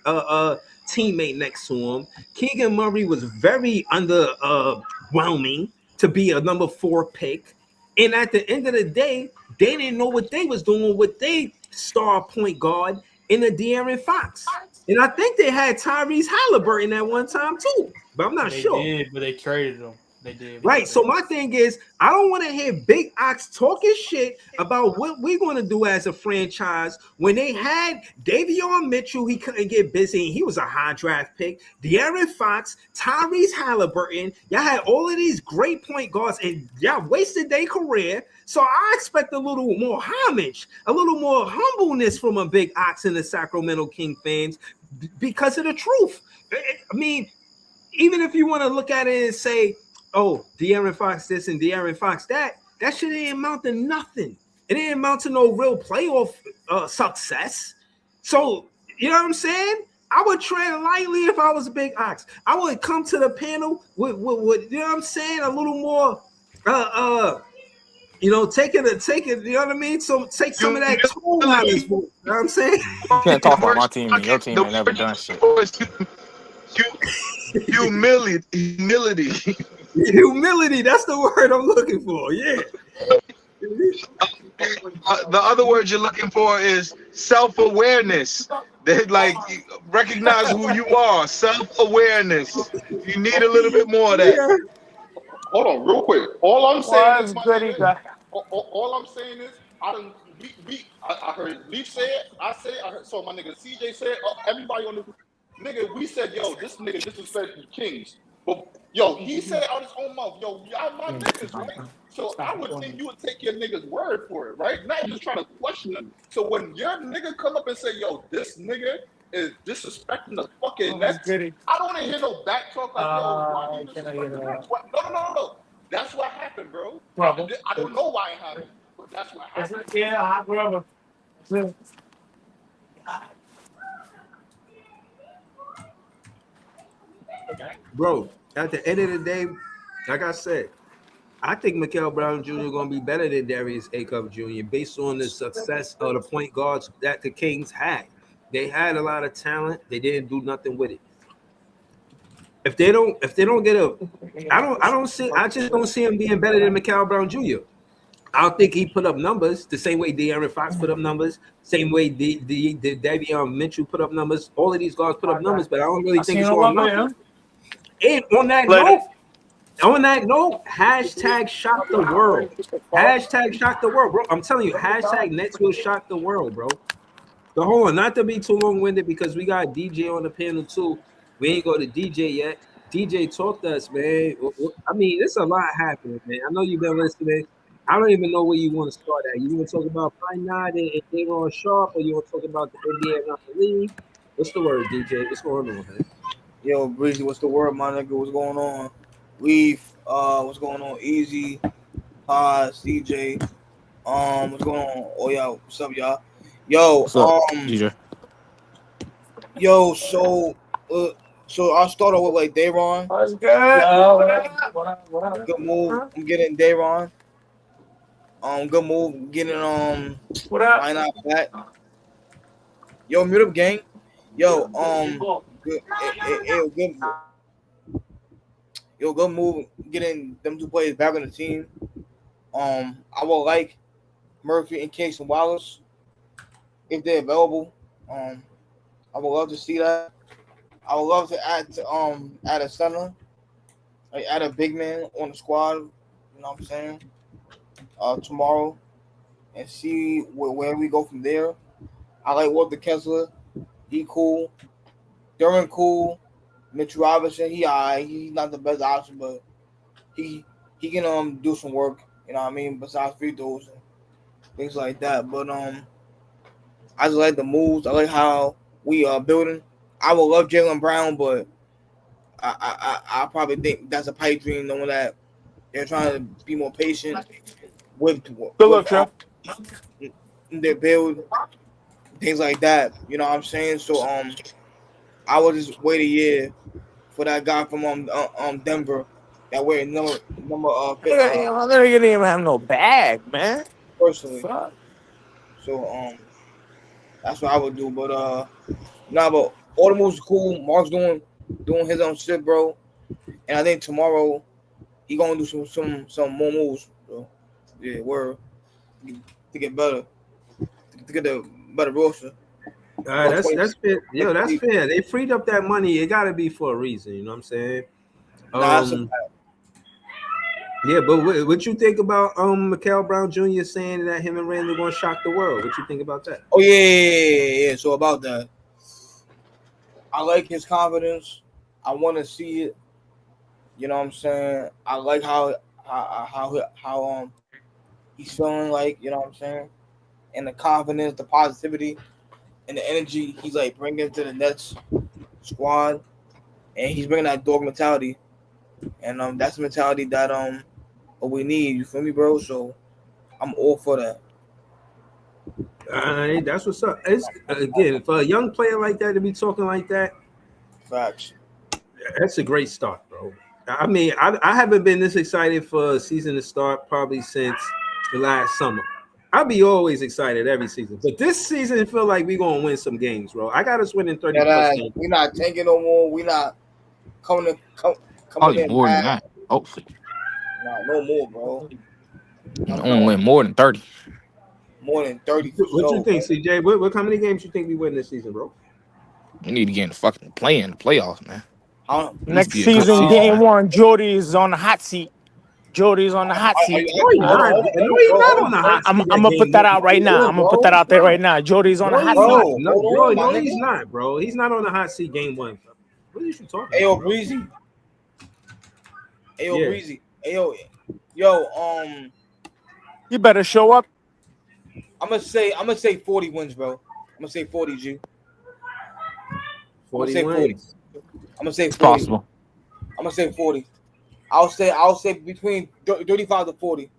Speaker 2: teammate next to him. Keegan Murray was very underwhelming to be a number 4 pick. And at the end of the day, they didn't know what they was doing with their star point guard in the De'Aaron Fox. And I think they had Tyrese Halliburton at one time too, but I'm not sure.
Speaker 1: They did, but they traded him. They did.
Speaker 2: Right. So my thing is, I don't want to hear Big Ox talking shit about what we're going to do as a franchise when they had Davion Mitchell. He couldn't get busy. He was a high draft pick. De'Aaron Fox, Tyrese Halliburton. Y'all had all of these great point guards, and y'all wasted their career. So I expect a little more homage, a little more humbleness from a Big Ox and the Sacramento King fans because of the truth. I mean, even if you want to look at it and say, oh, De'Aaron Fox this and De'Aaron Fox that shit ain't amount to nothing. It ain't amount to no real playoff success. So, you know what I'm saying? I would tread lightly if I was a Big Ox. I would come to the panel with you know what I'm saying? A little more, take it, you know what I mean? So take some of that tone out of his voice. You know what I'm saying?
Speaker 12: You can't talk about my team and your team ain't never done shit.
Speaker 11: Humility.
Speaker 2: Humility, that's the word I'm looking for. Yeah.
Speaker 11: The other word you're looking for is self-awareness. They like recognize who you are. Self-awareness. You need a little bit more of that.
Speaker 2: Yeah.
Speaker 10: Hold on, real quick. All I'm saying is, I heard Leaf say it. I heard. So my nigga CJ said. Everybody on the nigga, we said, yo, this nigga disrespected the Kings. But yo, he said it out his own mouth. Yo, y'all my niggas, right? So I would think you would take your nigga's word for it, right? Not just trying to question him. So when your nigga come up and say, yo, this nigga is disrespecting the fucking Nets, I don't want to hear no back talk like, yo, why you disrespecting the Nets? No. That's what happened, bro. I don't know why it happened, but that's what happened.
Speaker 9: Yeah, whatever.
Speaker 2: Bro, at the end of the day, like I said, I think Mikael Brown Jr. is going to be better than Darius Acuff Jr. based on the success of the point guards that the Kings had. They had a lot of talent. They didn't do nothing with it. If they don't get I just don't see him being better than Mikael Brown Jr. I don't think he put up numbers the same way De'Aaron Fox put up numbers, same way the Davion Mitchell put up numbers. All of these guys put up numbers, but I don't really think it's on numbers. And on that note, hashtag shock the world. Hashtag shock the world, bro. I'm telling you, hashtag Nets will shock the world, bro. So hold on, not to be too long-winded because we got DJ on the panel too. We ain't go to DJ yet. DJ, talk to us, man. I mean, there's a lot happening, man. I know you've been listening. I don't even know where you want to start at. You want to talk about Finite and Daron Sharp, or you want to talk about the NBA not the league? What's the word, DJ? What's going on, man?
Speaker 16: Yo, Breezy, what's the word, my nigga? What's going on? Leaf, what's going on? Easy, CJ, what's going on? Oh, yeah, what's up, y'all? Yo,
Speaker 12: what's up, DJ?
Speaker 16: Yo, so So I'll start off with like Dayron.
Speaker 12: What's good? What
Speaker 16: Good move. I'm getting Dayron. Good move. Getting
Speaker 12: What up?
Speaker 16: why not back? Yo, mute up, gang. Yo, good. Good. Yo, good move. Getting them two players back on the team. I would like Murphy and Cason Wallace if they're available. I would love to see that. I would love to add a center, like add a big man on the squad. You know what I'm saying? Tomorrow, and see where we go from there. I like Walter Kessler. He cool. Duran cool. Mitch Robinson. He's not the best option, but he can do some work. You know what I mean? Besides free throws and things like that. But I just like the moves. I like how we are building. I would love Jaylen Brown, but I probably think that's a pipe dream, knowing that they're trying to be more patient with their build, things like that. You know what I'm saying? So I would just wait a year for that guy from Denver that wear number
Speaker 12: They didn't even have no bag, man.
Speaker 16: personally.
Speaker 12: Fuck.
Speaker 16: So that's what I would do. But but all the moves are cool. Mark's doing his own shit, bro. And I think tomorrow he gonna do some more moves, bro. Yeah, to get better, to get the better roster.
Speaker 2: That's fair. Yo, that's fair. They freed up that money. It got to be for a reason. You know what I'm saying? Yeah, but what you think about Mikael Brown Jr. saying that him and Randall going to shock the world? What you think about that?
Speaker 16: Oh yeah. So about that, I like his confidence. I want to see it. You know what I'm saying? I like how he's feeling, like, you know what I'm saying, and the confidence, the positivity, and the energy he's like bringing to the Nets squad, and he's bringing that dog mentality, and that's the mentality that what we need. You feel me, bro? So I'm all for that.
Speaker 2: That's what's up. It's, again, for a young player like that to be talking like that,
Speaker 16: facts.
Speaker 2: That's a great start, bro. I mean, I haven't been this excited for a season to start probably since the last summer. I'll be always excited every season, but this season it feel like we're gonna win some games, bro. I got us winning 30 plus games.
Speaker 16: We're not tanking no more. We're not coming in
Speaker 7: more than
Speaker 16: bad.
Speaker 7: that. Hopefully,
Speaker 16: no more, bro.
Speaker 7: I want to win more than 30.
Speaker 16: More than 30.
Speaker 2: What you think, CJ? What how many games you think we win this season, bro?
Speaker 7: We need to get in the fucking playoffs, man.
Speaker 12: Next season, game 1, Jordy is on the hot seat. Jody's on the hot seat.
Speaker 2: No, he's not on the hot seat.
Speaker 12: I'm gonna put that out right now. I'm gonna put that out there right now. Jody's on the hot seat.
Speaker 2: No, he's not, bro. He's not on the hot seat game 1. What are you talking about?
Speaker 16: Ayo, Breezy. Ayo, Breezy. Ayo, yo,
Speaker 12: you better show up.
Speaker 16: I'm gonna say 40 wins, bro. I'm gonna say 40, G.
Speaker 2: 40 wins.
Speaker 16: I'm gonna say 40.
Speaker 7: It's possible.
Speaker 16: I'm gonna say 40. I'll say between 35 to 40.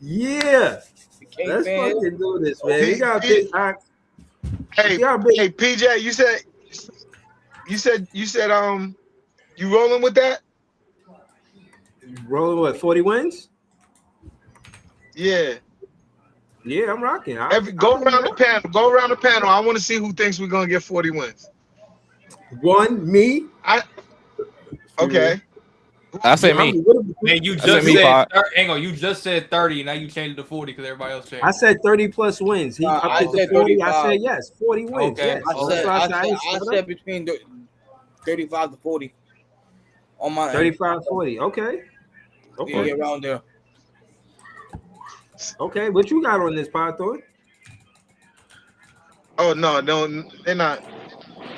Speaker 2: Yeah. Let's fucking do this, man. We got big hot.
Speaker 11: Hey, PJ, you said you rolling with that?
Speaker 2: Rolling what, 40 wins?
Speaker 11: Yeah.
Speaker 2: Yeah, I'm rocking.
Speaker 11: Go around the panel. I want to see who thinks we're gonna get 40 wins.
Speaker 2: Me.
Speaker 11: Okay.
Speaker 7: I say me.
Speaker 1: Man, you just said 30. Now you changed it to 40 because everybody else changed.
Speaker 2: I said 30 plus wins. He upped it to 40. I said yes, 40 wins.
Speaker 1: Okay.
Speaker 2: Yes.
Speaker 16: I said between 35 to 40 on my
Speaker 2: 35 40. Okay.
Speaker 16: Yeah, around there.
Speaker 2: Okay, what you got on this pod, Thor?
Speaker 11: Oh no, they're not.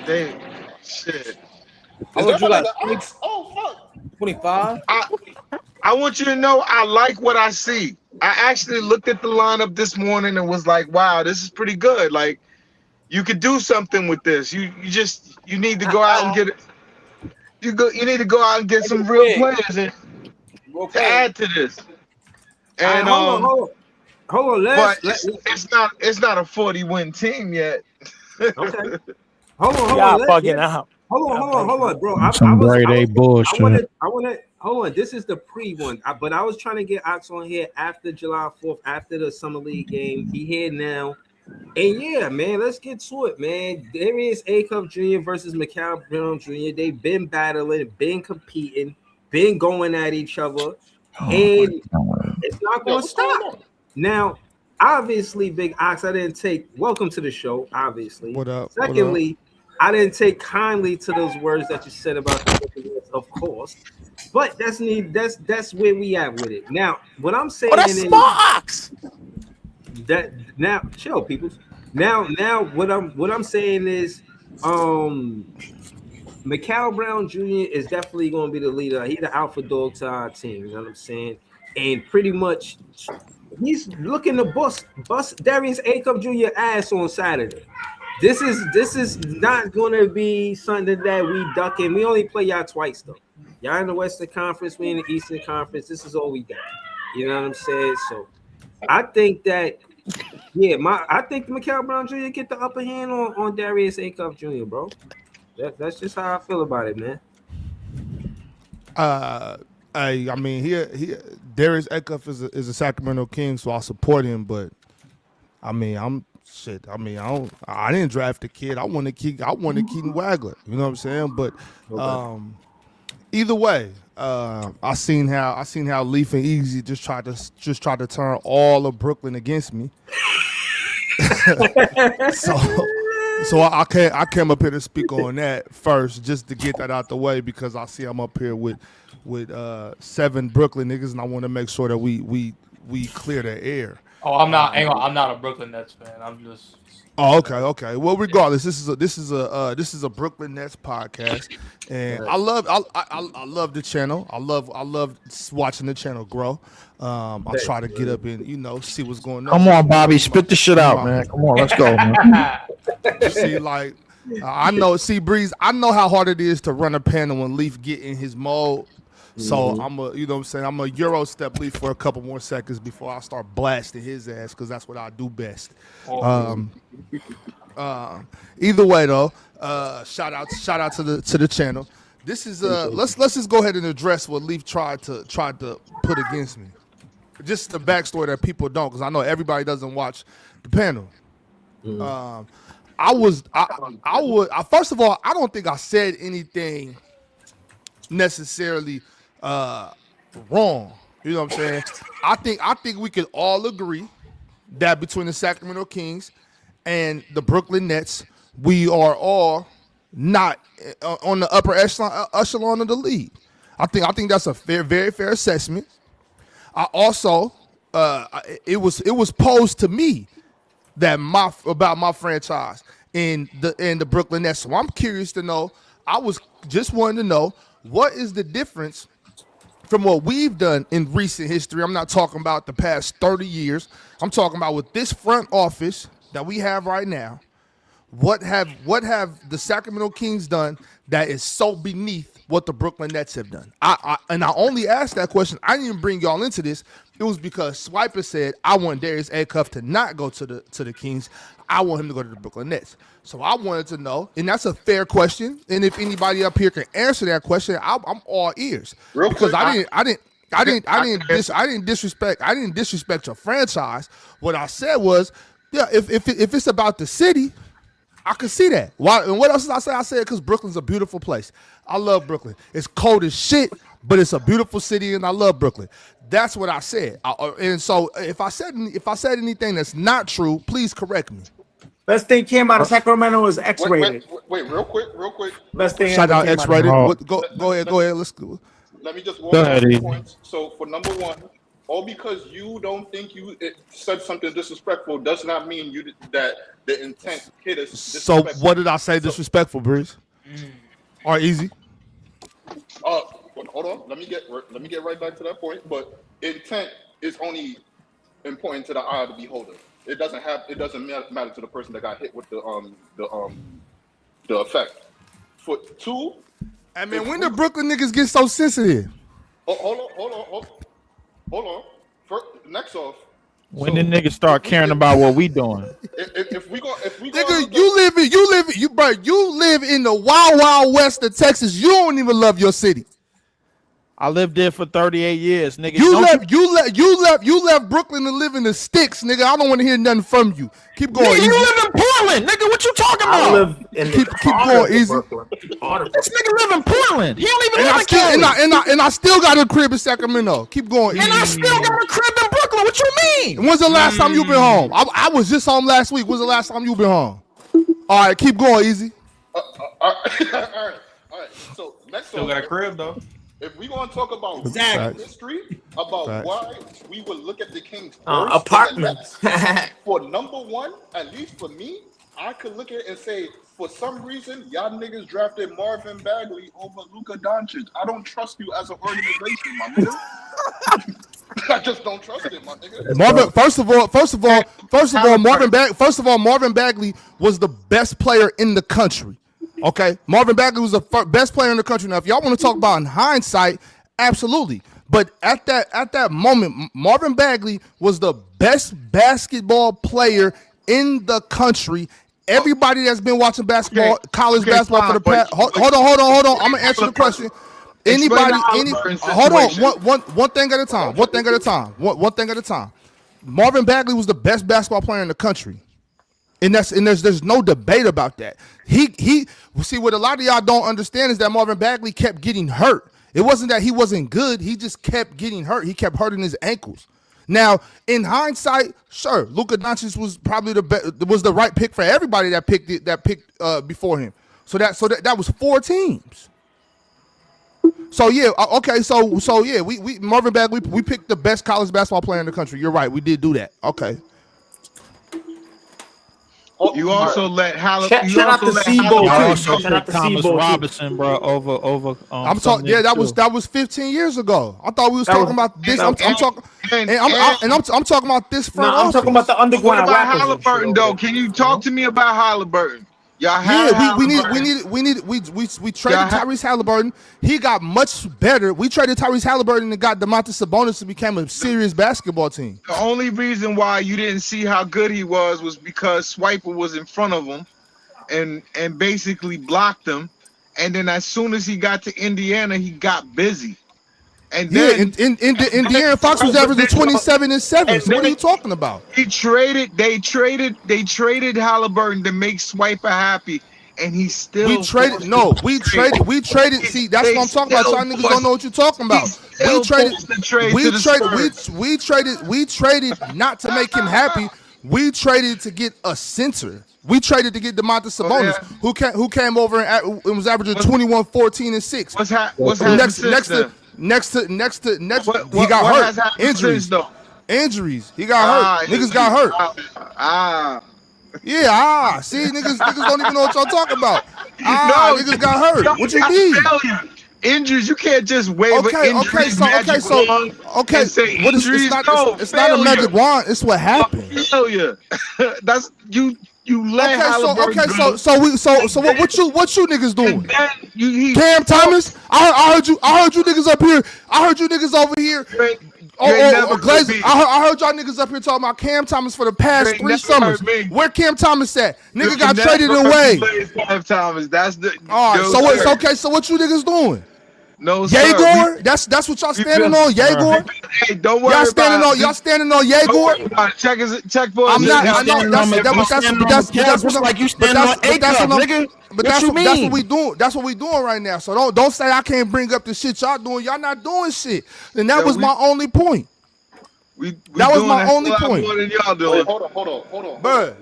Speaker 11: They shit.
Speaker 16: I want you like
Speaker 10: oh fuck.
Speaker 16: 25.
Speaker 11: I want you to know I like what I see. I actually looked at the lineup this morning and was like, wow, this is pretty good. Like, you could do something with this. You need to go out and get it. You need to go out and get some real players and to add to this. And
Speaker 2: hold on.
Speaker 11: It's not a 40-win team yet.
Speaker 2: Okay. Hold on.
Speaker 12: Y'all bugging out.
Speaker 2: Hold on, bro.
Speaker 9: Some grade A bullshit.
Speaker 2: I want to hold on. This is the pre one, but I was trying to get Ox on here after July 4th, after the summer league game. He here now, and yeah, man, let's get to it, man. There is A Cup Jr. versus Macau Brown Jr. They've been battling, been competing, been going at each other, and it's not going to stop. Now, obviously, Big Ox, I didn't take. Welcome to the show. Obviously,
Speaker 17: What up?
Speaker 2: Secondly, I didn't take kindly to those words that you said about the Buccaneers, of course, but that's where we at with it. Now, what I'm saying is that now, chill, people. Now, what I'm saying is, Macau Brown Jr. is definitely going to be the leader. He's the alpha dog to our team. You know what I'm saying? And pretty much, he's looking to bust Darius A. Cup Jr. ass on Saturday. This is not going to be something that we duck in. We only play y'all twice, though. Y'all in the Western Conference, we in the Eastern Conference. This is all we got. You know what I'm saying? So I think that, I think Macau Brown Jr. get the upper hand on Darius A. Cup Jr., bro. That's just how I feel about it, man.
Speaker 17: I mean, he Darius A. Cup is a Sacramento King, so I support him. But I mean, I didn't draft the kid. I wanted Keaton Wagler. You know what I'm saying? But either way, I seen how Leaf and Easy just tried to turn all of Brooklyn against me. So I came up here to speak on that first, just to get that out the way, because I see I'm up here with 7 Brooklyn niggas, and I want to make sure that we clear the air.
Speaker 1: Oh, I'm not a Brooklyn Nets fan. I'm just.
Speaker 17: Oh, okay. Well, regardless, this is a Brooklyn Nets podcast, and I love the channel. I love watching the channel grow. I'll try to get up and see what's going on.
Speaker 9: Come on, Bobby, spit the shit out, man. Come on, let's go, man.
Speaker 17: See, like I know, Breeze. I know how hard it is to run a panel when Leaf get in his mode. So I'm a Euro step Leaf for a couple more seconds before I start blasting his ass, because that's what I do best. Either way though, shout out to the channel. This is let's just go ahead and address what Leaf tried to put against me. Just the backstory that people don't, because I know everybody doesn't watch the panel. First of all, I don't think I said anything necessarily wrong. You know what I'm saying? I think we could all agree that between the Sacramento Kings and the Brooklyn Nets, we are all not on the upper echelon of the league. I think that's a very fair assessment. I also it was posed to me that about my franchise in the Brooklyn Nets. So I'm curious to know. I was just wanting to know, what is the difference from what we've done in recent history? I'm not talking about the past 30 years. I'm talking about with this front office that we have right now. What have the Sacramento Kings done that is so beneath what the Brooklyn Nets have done? I only asked that question. I didn't even bring y'all into this. It was because Swiper said, I want Darius A. Cuff to not go to the Kings. I want him to go to the Brooklyn Nets. So I wanted to know, and that's a fair question. And if anybody up here can answer that question, I'm all ears. Because I didn't disrespect your franchise. What I said was, yeah, if it's about the city, I could see that. Why? And what else did I say? I said because Brooklyn's a beautiful place. I love Brooklyn. It's cold as shit, but it's a beautiful city, and I love Brooklyn. That's what I said. And so if I said anything that's not true, please correct me.
Speaker 12: Best thing came out of Sacramento is X-rated.
Speaker 10: Wait, real quick.
Speaker 12: Best thing.
Speaker 17: Shout out X-rated. Go ahead. Let's go.
Speaker 10: Let me just walk through points. So for number one, all because you don't think you said something disrespectful does not mean that the intent hit us.
Speaker 17: So what did I say disrespectful, Breeze? Or Easy?
Speaker 10: Hold on. Let me get right back to that point. But intent is only important to the eye of the beholder. It doesn't matter to the person that got hit with the effect. For two,
Speaker 17: I mean, when the Brooklyn niggas get so sensitive?
Speaker 10: Hold on. Next off,
Speaker 9: When the niggas start caring about what we doing?
Speaker 10: If we go,
Speaker 17: Nigga, you live in the wild, wild west of Texas. You don't even love your city.
Speaker 9: I lived there for 38 years, nigga.
Speaker 17: You left Brooklyn to live in the sticks, nigga. I don't want to hear nothing from you. Keep going.
Speaker 9: Nigga, you live in Portland, nigga. What you talking about?
Speaker 2: I live in
Speaker 17: keep going, easy.
Speaker 9: This nigga live in Portland. He don't even
Speaker 17: And
Speaker 9: live
Speaker 17: I
Speaker 9: in
Speaker 17: still
Speaker 9: Cali.
Speaker 17: and I still got a crib in Sacramento. Keep going.
Speaker 9: And I still got a crib in Brooklyn. What you mean?
Speaker 17: When's the last time you been home? I was just home last week. When's the last time you been home? All right, keep going, easy.
Speaker 10: all right. So next,
Speaker 1: Still got a crib though.
Speaker 10: If we gonna talk about
Speaker 2: Exactly.
Speaker 10: history, about
Speaker 17: Facts.
Speaker 10: why we would look at the Kings first,
Speaker 2: Apartments.
Speaker 10: for number one, at least for me, I could look at it and say, for some reason, y'all niggas drafted Marvin Bagley over Luka Doncic. I don't trust you as an organization, my nigga. I just don't trust it, my nigga.
Speaker 17: Marvin Bagley was the best player in the country. Okay, Marvin Bagley was the best player in the country. Now, if y'all want to talk about in hindsight, absolutely. But at that moment, Marvin Bagley was the best basketball player in the country. Everybody that's been watching basketball, college basketball for the past. Hold on. I'm gonna answer the question. Hold on. One thing at a time. One thing at a time. Marvin Bagley was the best basketball player in the country. And there's no debate about that. He see, what a lot of y'all don't understand is that Marvin Bagley kept getting hurt. It wasn't that he wasn't good. He just kept getting hurt. He kept hurting his ankles. Now, in hindsight, sure, Luka Doncic was probably the right pick for everybody that picked before him. So that was 4 teams. So yeah, okay. So yeah, we Marvin Bagley, we picked the best college basketball player in the country. You're right, we did do that. Okay.
Speaker 11: You also let
Speaker 2: Shout out to Sebo too. Shout out to
Speaker 9: Thomas
Speaker 2: Sebo
Speaker 9: Robinson, bro. Over.
Speaker 17: I'm talking. Yeah, that was 15 years ago. I thought we was talking about this. I'm talking about this front office.
Speaker 2: I'm talking about the
Speaker 11: What
Speaker 2: underground
Speaker 11: about
Speaker 2: rappers.
Speaker 11: Halliburton though? Can you talk to me about Halliburton? Y'all had
Speaker 17: We traded Tyrese Halliburton. He got much better. We traded Tyrese Halliburton and got DeMontis Sabonis to become a serious basketball team.
Speaker 11: The only reason why you didn't see how good he was because Swiper was in front of him and basically blocked him. And then as soon as he got to Indiana, he got busy. And then
Speaker 17: De'Aaron Fox was averaging 27 and 7. So what are you talking about?
Speaker 11: They traded Halliburton to make Swiper happy, and he still
Speaker 17: We traded. See, that's what I'm talking about. Y'all niggas don't know what you're talking about. We traded not to make him happy. We traded to get a center. We traded to get DeMontis Sabonis, who came over and was averaging 21, 14, and 6.
Speaker 11: What's happened
Speaker 17: Next, he got hurt. Injuries. He got hurt. Niggas got hurt. See, niggas don't even know what y'all talking about. Niggas got hurt. What you mean?
Speaker 11: Injuries. You can't just wave an injuries magic wand and say injuries.
Speaker 17: It's not a magic wand. It's what happened.
Speaker 11: Failure. That's you. You let Halliburton go.
Speaker 17: So what you niggas doing? Cam Thomas, I heard you niggas up here. I heard you niggas over here. I heard y'all niggas up here talking about Cam Thomas for the past 3 summers. Where Cam Thomas at? Nigga got traded away.
Speaker 11: Cam Thomas, that's the.
Speaker 17: All right, so it's okay. So what you niggas doing?
Speaker 11: No,
Speaker 17: Yegor, that's what y'all standing on. Yegor,
Speaker 11: hey, don't worry
Speaker 17: y'all standing on Yegor.
Speaker 11: Check for.
Speaker 9: I'm not. I know that's like you standing on A-Cup, nigga.
Speaker 17: But that's what we doing. That's what we doing right now. So don't say I can't bring up the shit y'all doing. Y'all not doing shit. And that was my only point. That was my only point.
Speaker 11: More than y'all doing.
Speaker 10: Hold on.
Speaker 17: But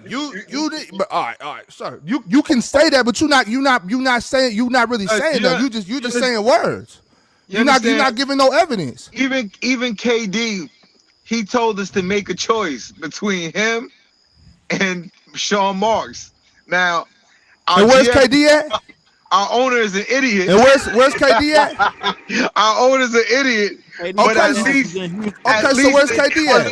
Speaker 17: all right, sir. You can say that, but you're not really saying that. You just saying words. You're not giving no evidence.
Speaker 11: Even KD, he told us to make a choice between him and Sean Marks. Now,
Speaker 17: and where's KD at?
Speaker 11: Our owner is an idiot.
Speaker 17: And where's KD at?
Speaker 11: Our owner is an idiot. But at least
Speaker 17: where's KD at?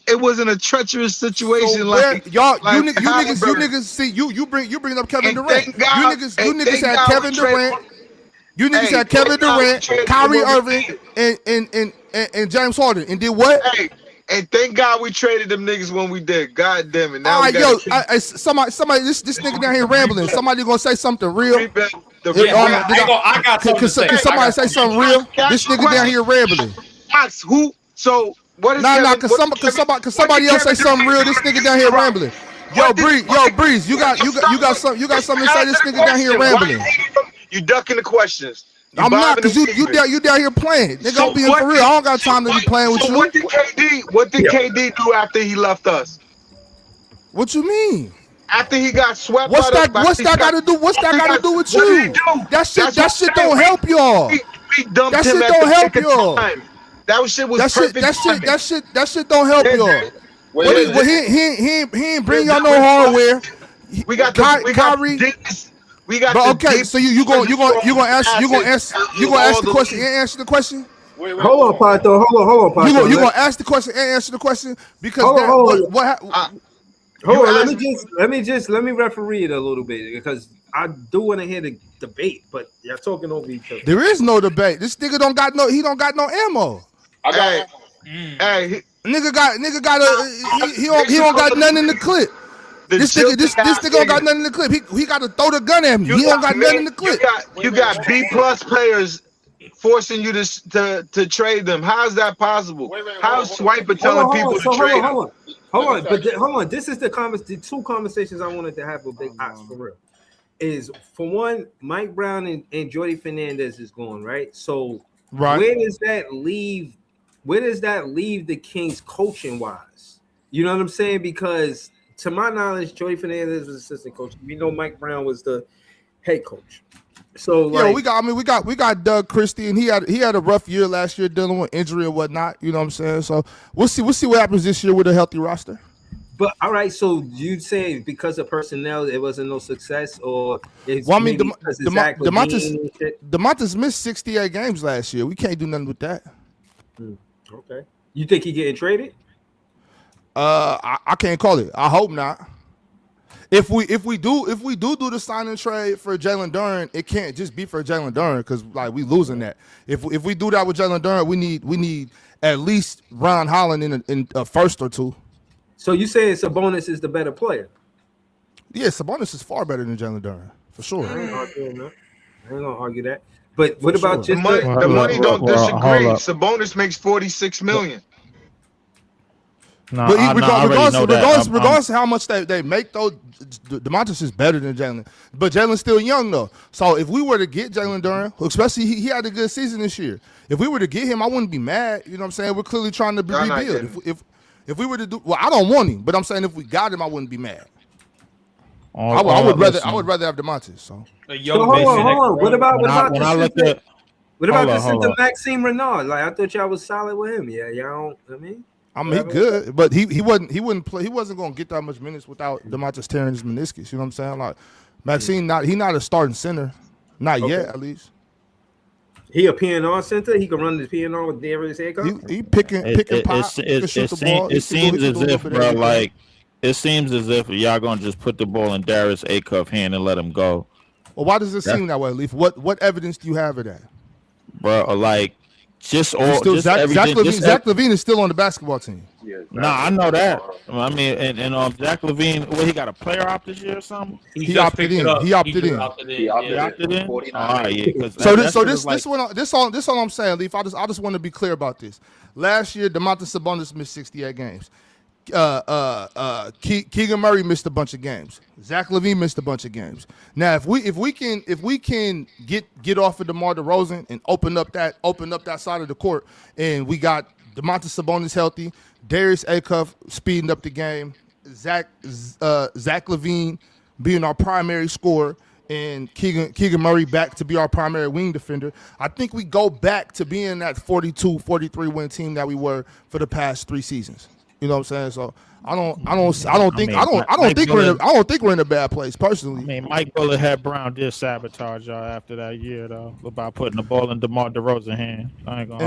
Speaker 11: It wasn't a treacherous situation.
Speaker 17: So
Speaker 11: like
Speaker 17: you niggas see you bring up Kevin Durant. You niggas had Kevin Durant. You niggas had Kevin Durant, Kyrie Irving, and James Harden, and did what?
Speaker 11: And thank God we traded them niggas when we did. God damn it. Now
Speaker 17: All
Speaker 11: we
Speaker 17: right,
Speaker 11: got
Speaker 17: somebody, this nigga down here rambling. Somebody gonna say something real?
Speaker 1: I got something to say.
Speaker 17: Can somebody say something real? This nigga down here rambling.
Speaker 11: Ask who? So what is
Speaker 17: Nah,
Speaker 11: Kevin,
Speaker 17: cause somebody else say something real. This nigga down here rambling. Yo, Breeze, you got something to say. This nigga down here rambling.
Speaker 11: You ducking the questions.
Speaker 17: I'm not, cause you down here playing. Nigga, I'm being for real. I don't got time to be playing with you.
Speaker 11: What did KD do after he left us?
Speaker 17: What you mean?
Speaker 11: After he got swept.
Speaker 17: What's that got to do with you? That shit don't help y'all.
Speaker 11: We dumped
Speaker 17: that
Speaker 11: him
Speaker 17: shit
Speaker 11: at
Speaker 17: don't
Speaker 11: the
Speaker 17: help
Speaker 11: pick of
Speaker 17: y'all.
Speaker 11: time. That shit was perfect.
Speaker 17: That shit don't help y'all. He ain't bring y'all no hardware.
Speaker 11: We got
Speaker 17: Kyrie.
Speaker 11: We got.
Speaker 17: But okay, so you gonna answer the question and answer the question.
Speaker 2: Hold on, Pato. Hold on, Pato.
Speaker 17: You gonna ask the question and answer the question because what happened?
Speaker 2: Hold on, let me referee it a little bit because I do want to hear the debate, but y'all talking over each other.
Speaker 17: There is no debate. This nigga don't got no ammo.
Speaker 11: Hey,
Speaker 17: nigga got he don't got nothing in the clip. This nigga don't got nothing in the clip. He got to throw the gun at me. He don't got nothing in the clip.
Speaker 11: You got B+ players forcing you to trade them. How is that possible? How's Swiper telling people to trade them?
Speaker 2: Hold on. This is the two conversations I wanted to have with Big Ox for real. Is for one, Mike Brown and Jordy Fernandez is gone, right? So where does that leave the Kings coaching wise? You know what I'm saying? Because to my knowledge, Jordy Fernandez was assistant coach. We know Mike Brown was the head coach. So
Speaker 17: we got Doug Christie, and he had a rough year last year dealing with injury and whatnot. You know what I'm saying? So we'll see what happens this year with a healthy roster.
Speaker 2: But all right, so you'd say because of personnel, it wasn't no success, or it's
Speaker 17: DeMontis missed 68 games last year. We can't do nothing with that.
Speaker 2: Okay, you think he getting traded?
Speaker 17: I can't call it. I hope not. If we do the sign and trade for Jalen Duren, it can't just be for Jalen Duren because like we losing that. If we do that with Jalen Duren, we need at least Ron Holland in a first or two.
Speaker 2: So you saying Sabonis is the better player?
Speaker 17: Yeah, Sabonis is far better than Jalen Duren for sure.
Speaker 2: I ain't gonna argue that. But what about just
Speaker 11: the money? Don't disagree. Sabonis makes $46 million.
Speaker 17: No, regardless of how much they make, though, DeMontis is better than Jalen. But Jalen's still young, though. So if we were to get Jalen Duren, especially he had a good season this year. If we were to get him, I wouldn't be mad. You know what I'm saying? We're clearly trying to rebuild. If we were to do, well, I don't want him, but I'm saying if we got him, I wouldn't be mad. I would rather have DeMontis. So
Speaker 2: hold on. What about this into Maxime Renard? Like I thought y'all was solid with him. Yeah, y'all don't.
Speaker 17: I mean, he good, but he wouldn't play. He wasn't going to get that much minutes without DeMontis tearing his meniscus. You know what I'm saying? Like Maxine, he not a starting center, not yet at least.
Speaker 2: He a PNR center. He can run the PNR with Darius Acuff.
Speaker 17: He picking pop.
Speaker 9: It seems as if, bro, like it seems as if y'all gonna just put the ball in Darius Acuff hand and let him go.
Speaker 17: Well, why does it seem that way, Leaf? What evidence do you have of that,
Speaker 9: bro? Like. Zach
Speaker 17: LaVine is still on the basketball team.
Speaker 9: Yeah, I know that. I mean, and Zach LaVine, he got a player opt this year or something?
Speaker 17: He opted in. He opted in.
Speaker 9: All right, yeah.
Speaker 17: This all I'm saying, Leaf. I just want to be clear about this. Last year, Domantas Sabonis missed 68 games. Keegan Murray missed a bunch of games. Zach LaVine missed a bunch of games. Now, if we can get off of DeMar DeRozan and open up that side of the court, and we got Domantas Sabonis healthy, Darius Acuff speeding up the game, Zach LaVine being our primary scorer, and Keegan Murray back to be our primary wing defender, I think we go back to being that 42-43 win team that we were for the past 3 seasons. You know what I'm saying? So I don't think we're in a bad place personally.
Speaker 9: I mean, Mike Bullock had Brown did sabotage y'all after that year though about putting the ball in DeMar DeRozan's hand. I ain't gonna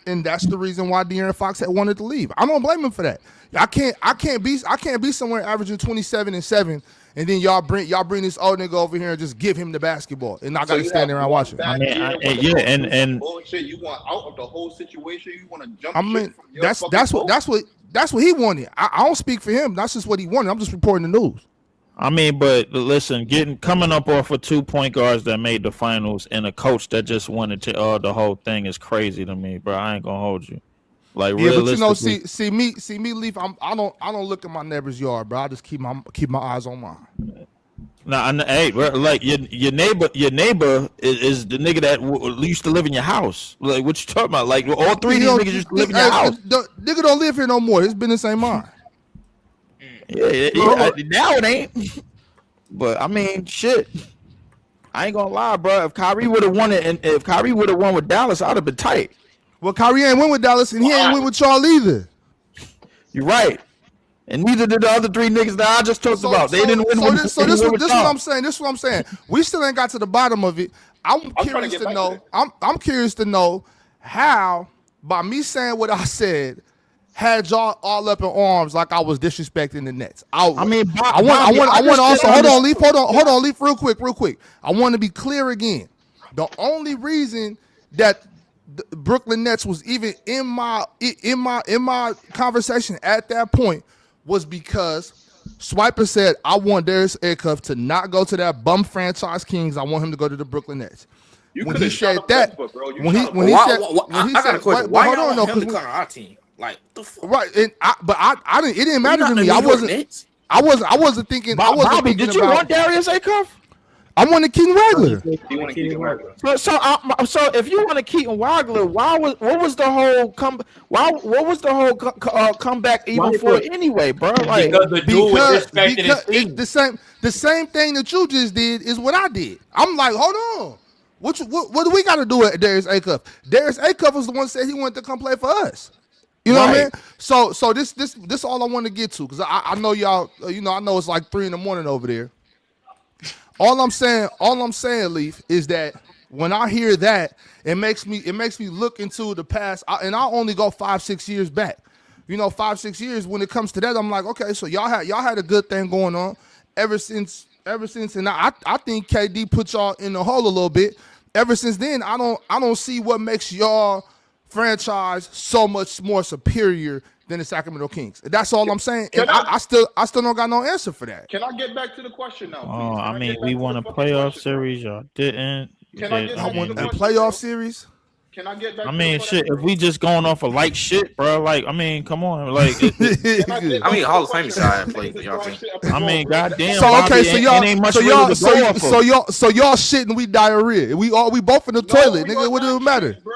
Speaker 17: And that's the reason why De'Aaron Fox had wanted to leave. I don't blame him for that. I can't be somewhere averaging 27 and 7, and then y'all bring this old nigga over here and just give him the basketball, and I got to stand there and watch him.
Speaker 9: I mean, and
Speaker 10: bullshit. You want out of the whole situation. You want to jump.
Speaker 17: I mean, that's what he wanted. I don't speak for him. That's just what he wanted. I'm just reporting the news.
Speaker 9: I mean, but listen, coming up off of 2 point guards that made the finals and a coach that just wanted to the whole thing is crazy to me, bro. I ain't gonna hold you. Like,
Speaker 17: yeah, but see me, Leaf. I don't look at my neighbor's yard, bro. I just keep my eyes on mine.
Speaker 9: Nah, hey, bro, like your neighbor is the nigga that used to live in your house. Like, what you talking about? Like, all three of these niggas used to live in your house.
Speaker 17: The nigga don't live here no more. It's been the same mine.
Speaker 9: Yeah, now it ain't. But I mean, shit. I ain't gonna lie, bro. If Kyrie would have won it, and if Kyrie would have won with Dallas, I'd have been tight.
Speaker 17: Well, Kyrie ain't win with Dallas, and he ain't win with y'all either.
Speaker 9: You're right. And neither did the other 3 niggas that I just talked about. They didn't win.
Speaker 17: This what I'm saying. This is what I'm saying. We still ain't got to the bottom of it. I'm curious to know. I'm curious to know how, by me saying what I said, had y'all all up in arms like I was disrespecting the Nets. I want also hold on, Leaf, real quick. I want to be clear again. The only reason that the Brooklyn Nets was even in my conversation at that point was because Swiper said, I want Darius Acuff to not go to that bum franchise Kings. I want him to go to the Brooklyn Nets. When he said that,
Speaker 18: I got a question. Why y'all want him to come on our team? Like, the fuck?
Speaker 17: Right, and I didn't. It didn't matter to me. I wasn't thinking.
Speaker 9: Bobby, did you want Darius Acuff?
Speaker 17: I wanted Keaton Wagler.
Speaker 9: So if you want to Keaton Wagler, what was the whole comeback even for anyway, bro? Like,
Speaker 17: because it's the same thing that you just did is what I did. I'm like, hold on. What do we got to do with Darius Acuff? Darius Acuff was the one that said he wanted to come play for us. You know what I mean? So this all I want to get to, because I know y'all, I know it's like 3 a.m. over there. All I'm saying, Leaf, is that when I hear that, it makes me look into the past, and I'll only go 5-6 years back. 5-6 years. When it comes to that, I'm like, okay, so y'all had a good thing going on ever since, and I think KD put y'all in the hole a little bit. Ever since then, I don't see what makes y'all franchise so much more superior than the Sacramento Kings. That's all I'm saying. And I still don't got no answer for that.
Speaker 10: Can I get back to the question now?
Speaker 9: Oh, I mean, we won a playoff series, y'all didn't.
Speaker 17: I won a playoff series.
Speaker 10: Can I get back?
Speaker 9: I mean, shit. If we just going off of light shit, bro. Like, I mean, come on. Like,
Speaker 18: I mean, Hall of Fame side played for y'all team.
Speaker 9: I mean, goddamn.
Speaker 17: So okay, so y'all
Speaker 9: y'all
Speaker 17: shitting, we diarrhea. We both in the toilet, nigga. What does it matter?
Speaker 10: Bro,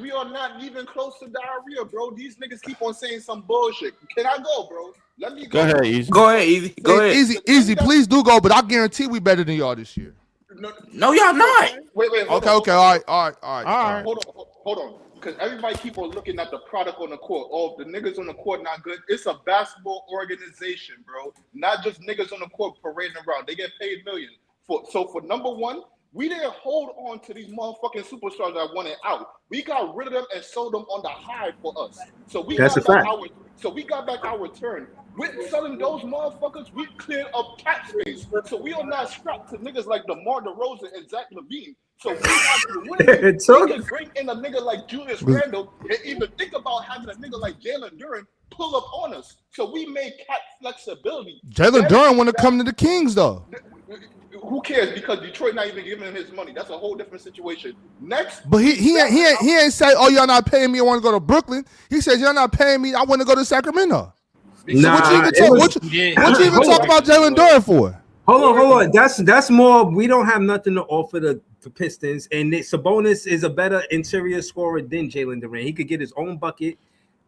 Speaker 10: we are not even close to diarrhea, bro. These niggas keep on saying some bullshit. Can I go, bro? Let me go.
Speaker 9: Go ahead, Easy.
Speaker 18: Go ahead, Easy. Go ahead.
Speaker 17: Easy. Please do go, but I guarantee we better than y'all this year.
Speaker 18: No, y'all not.
Speaker 10: Wait.
Speaker 17: Okay. All right.
Speaker 10: Hold on. Because everybody keep on looking at the product on the court. Oh, the niggas on the court not good. It's a basketball organization, bro. Not just niggas on the court parading around. They get paid millions. So for number one, we didn't hold on to these motherfucking superstars that wanted out. We got rid of them and sold them on the high for us. So we got back our turn. With selling those motherfuckers, we cleared up cap space. So we are not strapped to niggas like DeMar DeRozan and Zach LaVine. So we have to win. We can bring in a nigga like Julius Randle and even think about having a nigga like Jalen Duren pull up on us. So we made cap flexibility.
Speaker 17: Jalen Duren want to come to the Kings, though.
Speaker 10: Who cares? Because Detroit not even giving him his money. That's a whole different situation. Next,
Speaker 17: but he ain't say, "Oh, y'all not paying me. I want to go to Brooklyn." He said, "Y'all not paying me. I want to go to Sacramento."
Speaker 2: Nah,
Speaker 17: what you even talk about Jalen Duren for?
Speaker 2: Hold on. That's more. We don't have nothing to offer the Pistons, and Sabonis is a better interior scorer than Jalen Duren. He could get his own bucket.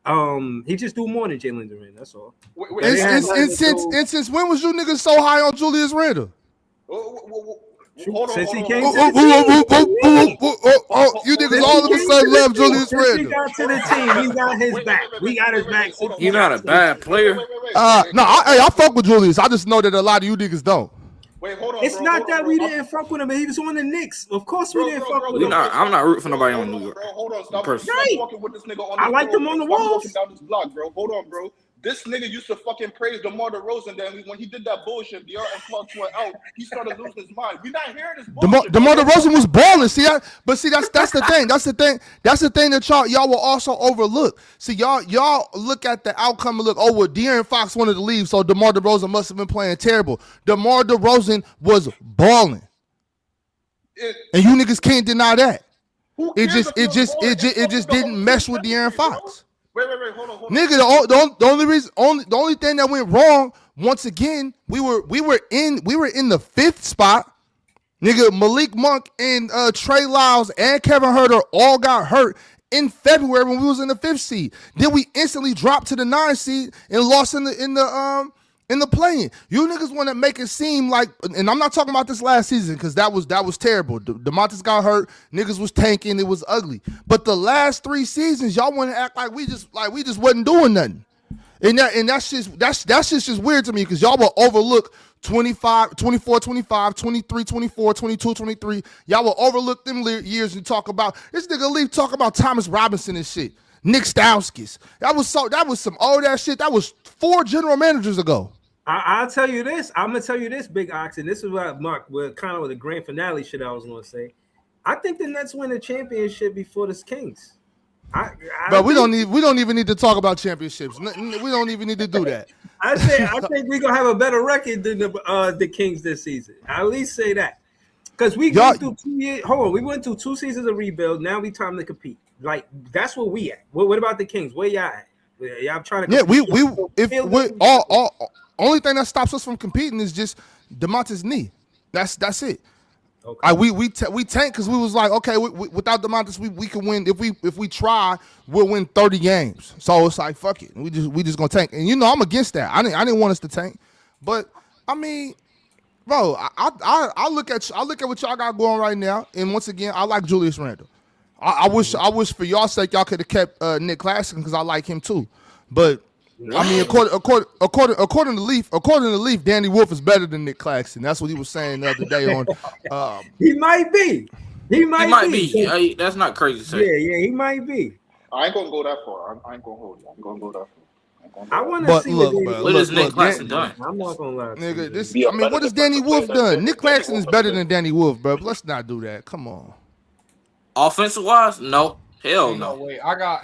Speaker 2: He just do more than Jalen Duren. That's all.
Speaker 17: And since when was you niggas so high on Julius Randle?
Speaker 2: Since he came
Speaker 17: Oh,
Speaker 2: to the team.
Speaker 17: you niggas all of a sudden love Julius
Speaker 2: Since he
Speaker 17: Randle.
Speaker 2: got to the team, we got his back. We got his back. Since he
Speaker 18: He's
Speaker 2: got
Speaker 18: not a
Speaker 2: to the
Speaker 18: bad
Speaker 2: team.
Speaker 18: player.
Speaker 17: No, I fuck with Julius. I just know that a lot of you niggas don't.
Speaker 10: Wait, hold on.
Speaker 2: It's
Speaker 10: bro,
Speaker 2: not
Speaker 10: hold on,
Speaker 2: that
Speaker 10: bro.
Speaker 2: we didn't fuck with him, but he was on the Knicks. Of course, we didn't fuck with him.
Speaker 18: I'm not rooting for nobody on New York.
Speaker 10: Bro, hold on. Stop
Speaker 18: Person.
Speaker 10: walking with this nigga on
Speaker 2: I
Speaker 10: this
Speaker 2: like
Speaker 10: road,
Speaker 2: him on
Speaker 10: bro.
Speaker 2: the
Speaker 10: Stop
Speaker 2: walls.
Speaker 10: walking down this block, bro. Hold on, bro. This nigga used to fucking praise DeMar DeRozan. Then when he did that bullshit, the and Flux went out. He started losing his mind. We not hearing this bullshit.
Speaker 17: DeMar DeRozan was balling. See, that's the thing. That's the thing that y'all will also overlook. See, y'all look at the outcome and look, oh, well, De'Aaron Fox wanted to leave, so DeMar DeRozan must have been playing terrible. DeMar DeRozan was balling, and you niggas can't deny that. It just didn't mesh with De'Aaron Fox.
Speaker 10: Wait, hold on.
Speaker 17: Nigga, the only thing that went wrong, once again, we were in the 5th spot. Nigga, Malik Monk and Trey Lyles and Kevin Huerter all got hurt in February when we was in the 5th seed. Then we instantly dropped to the 9th seed and lost in the play-in. You niggas want to make it seem like, and I'm not talking about this last season because that was terrible. DeMontis got hurt, niggas was tanking, it was ugly. But the last 3 seasons, y'all want to act like we just wasn't doing nothing. And that's just weird to me because y'all will overlook 24, 25, 23, 24, 22, 23. Y'all will overlook them years and talk about this nigga Leaf talk about Thomas Robinson and shit. Nick Stauskas. That was some old ass shit. That was 4 general managers ago.
Speaker 2: I'll tell you this. I'm gonna tell you this, Big Ox, and this is what Mark, with kind of with the grand finale shit I was gonna say. I think the Nets win the championship before the Kings.
Speaker 17: But we don't even need to talk about championships. We don't even need to do that.
Speaker 2: I think we're gonna have a better record than the Kings this season. I at least say that. Because we went through 2 years. Hold on, we went through 2 seasons of rebuild. Now we time to compete. Like that's where we at. What about the Kings? Where y'all at? Y'all trying to compete?
Speaker 17: Only thing that stops us from competing is just DeMontis' knee. That's it. Okay. We tanked because we was like, okay, without DeMontis, we can win. If we try, we'll win 30 games. So it's like, fuck it. We just gonna tank. And I'm against that. I didn't want us to tank. But I mean, bro, I look at what y'all got going right now. And once again, I like Julius Randle. I wish for y'all's sake y'all could have kept Nick Claxton because I like him too. But I mean, according to Leaf, Danny Wolf is better than Nick Claxton. That's what he was saying the other day on.
Speaker 2: He might be. He might be.
Speaker 18: That's not crazy to say.
Speaker 2: Yeah, he might be.
Speaker 10: I ain't gonna go that far. I ain't gonna hold you. I'm gonna go that far.
Speaker 2: I want to see
Speaker 18: what has Nick Claxton done?
Speaker 2: I'm not gonna lie.
Speaker 17: Nigga, what has Danny Wolf done? Nick Claxton is better than Danny Wolf, bro. Let's not do that. Come on.
Speaker 18: Offensive wise, no. Hell no.
Speaker 1: Wait, I got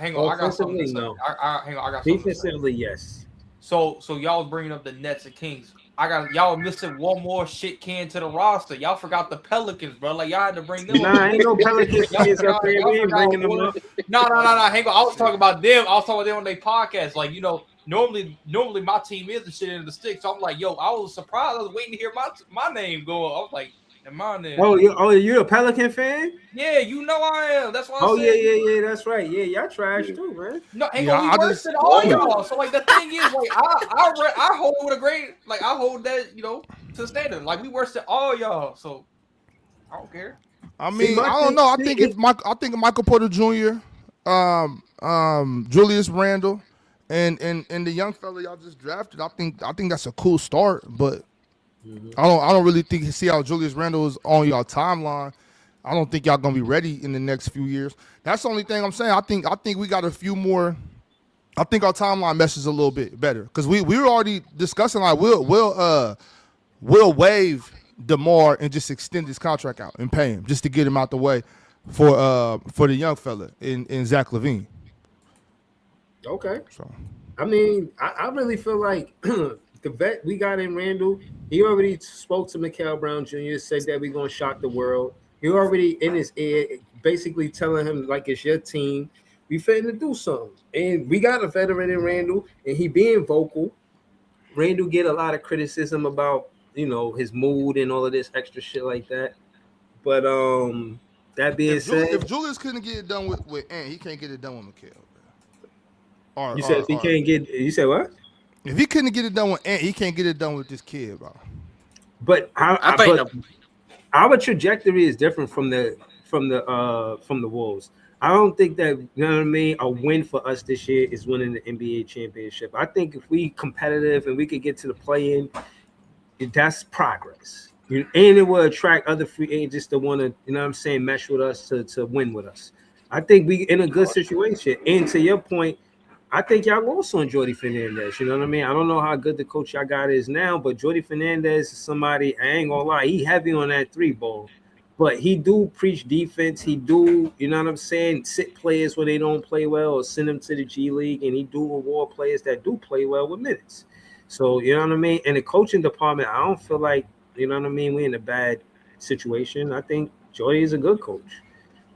Speaker 1: something to say.
Speaker 2: No.
Speaker 1: Hang on, I got something
Speaker 2: Defensively, yes.
Speaker 1: So y'all was bringing up the Nets and Kings. Y'all missing one more shit can to the roster. Y'all forgot the Pelicans, bro. Like y'all had to bring them.
Speaker 2: Nah, ain't no Pelicans fans up there. We ain't bringing them up.
Speaker 1: No. Hang on. I was talking about them. I was talking about them on their podcast. Like normally my team is the shit in the sticks. So I'm like, yo, I was surprised. I was waiting to hear my name go up. I was like, my name.
Speaker 2: Oh, you're a Pelican fan?
Speaker 1: Yeah, you know I am. That's why.
Speaker 2: Yeah. That's right. Yeah, y'all trash too, man.
Speaker 1: No, hang on. We worse than all y'all. So like the thing is, like I hold with a great, like I hold that to the standard. Like we worse than all y'all. So I don't care.
Speaker 17: I mean, I don't know. I think Michael Porter Jr., Julius Randle, and the young fella y'all just drafted. I think that's a cool start, but. I don't really see how Julius Randle is on y'all timeline. I don't think y'all gonna be ready in the next few years. That's the only thing I'm saying. I think we got a few more. I think our timeline meshes a little bit better because we were already discussing like we'll waive DeMar and just extend his contract out and pay him just to get him out the way for the young fella in Zach LaVine.
Speaker 2: Okay. So I mean, I really feel like the vet we got in Randall, he already spoke to Mikal Brown Jr., said that we're going to shock the world. He already in his ear basically telling him, like, it's your team. We finna do something. And we got a veteran in Randall, and he being vocal. Randall get a lot of criticism about, his mood and all of this extra shit like that. But that being said.
Speaker 17: If Julius couldn't get it done with Ant, he can't get it done with Mikal.
Speaker 2: You said if he can't get – you said what?
Speaker 17: If he couldn't get it done with Ant, he can't get it done with this kid, bro.
Speaker 2: But I our trajectory is different from the Wolves. I don't think that, you know what I mean, a win for us this year is winning the NBA championship. I think if we competitive and we could get to the play-in, that's progress. And it will attract other free agents to want to, you know what I'm saying, mesh with us to win with us. I think we in a good situation. And to your point, I think y'all lost on Jordy Fernandez. You know what I mean? I don't know how good the coach y'all got is now, but Jordy Fernandez is somebody, I ain't gonna lie, he heavy on that 3 ball. But he do preach defense. He do, you know what I'm saying, sit players where they don't play well or send them to the G League, and he do reward players that do play well with minutes. So, you know what I mean? In the coaching department, I don't feel like, you know what I mean, we're in a bad situation. I think Jordy is a good coach.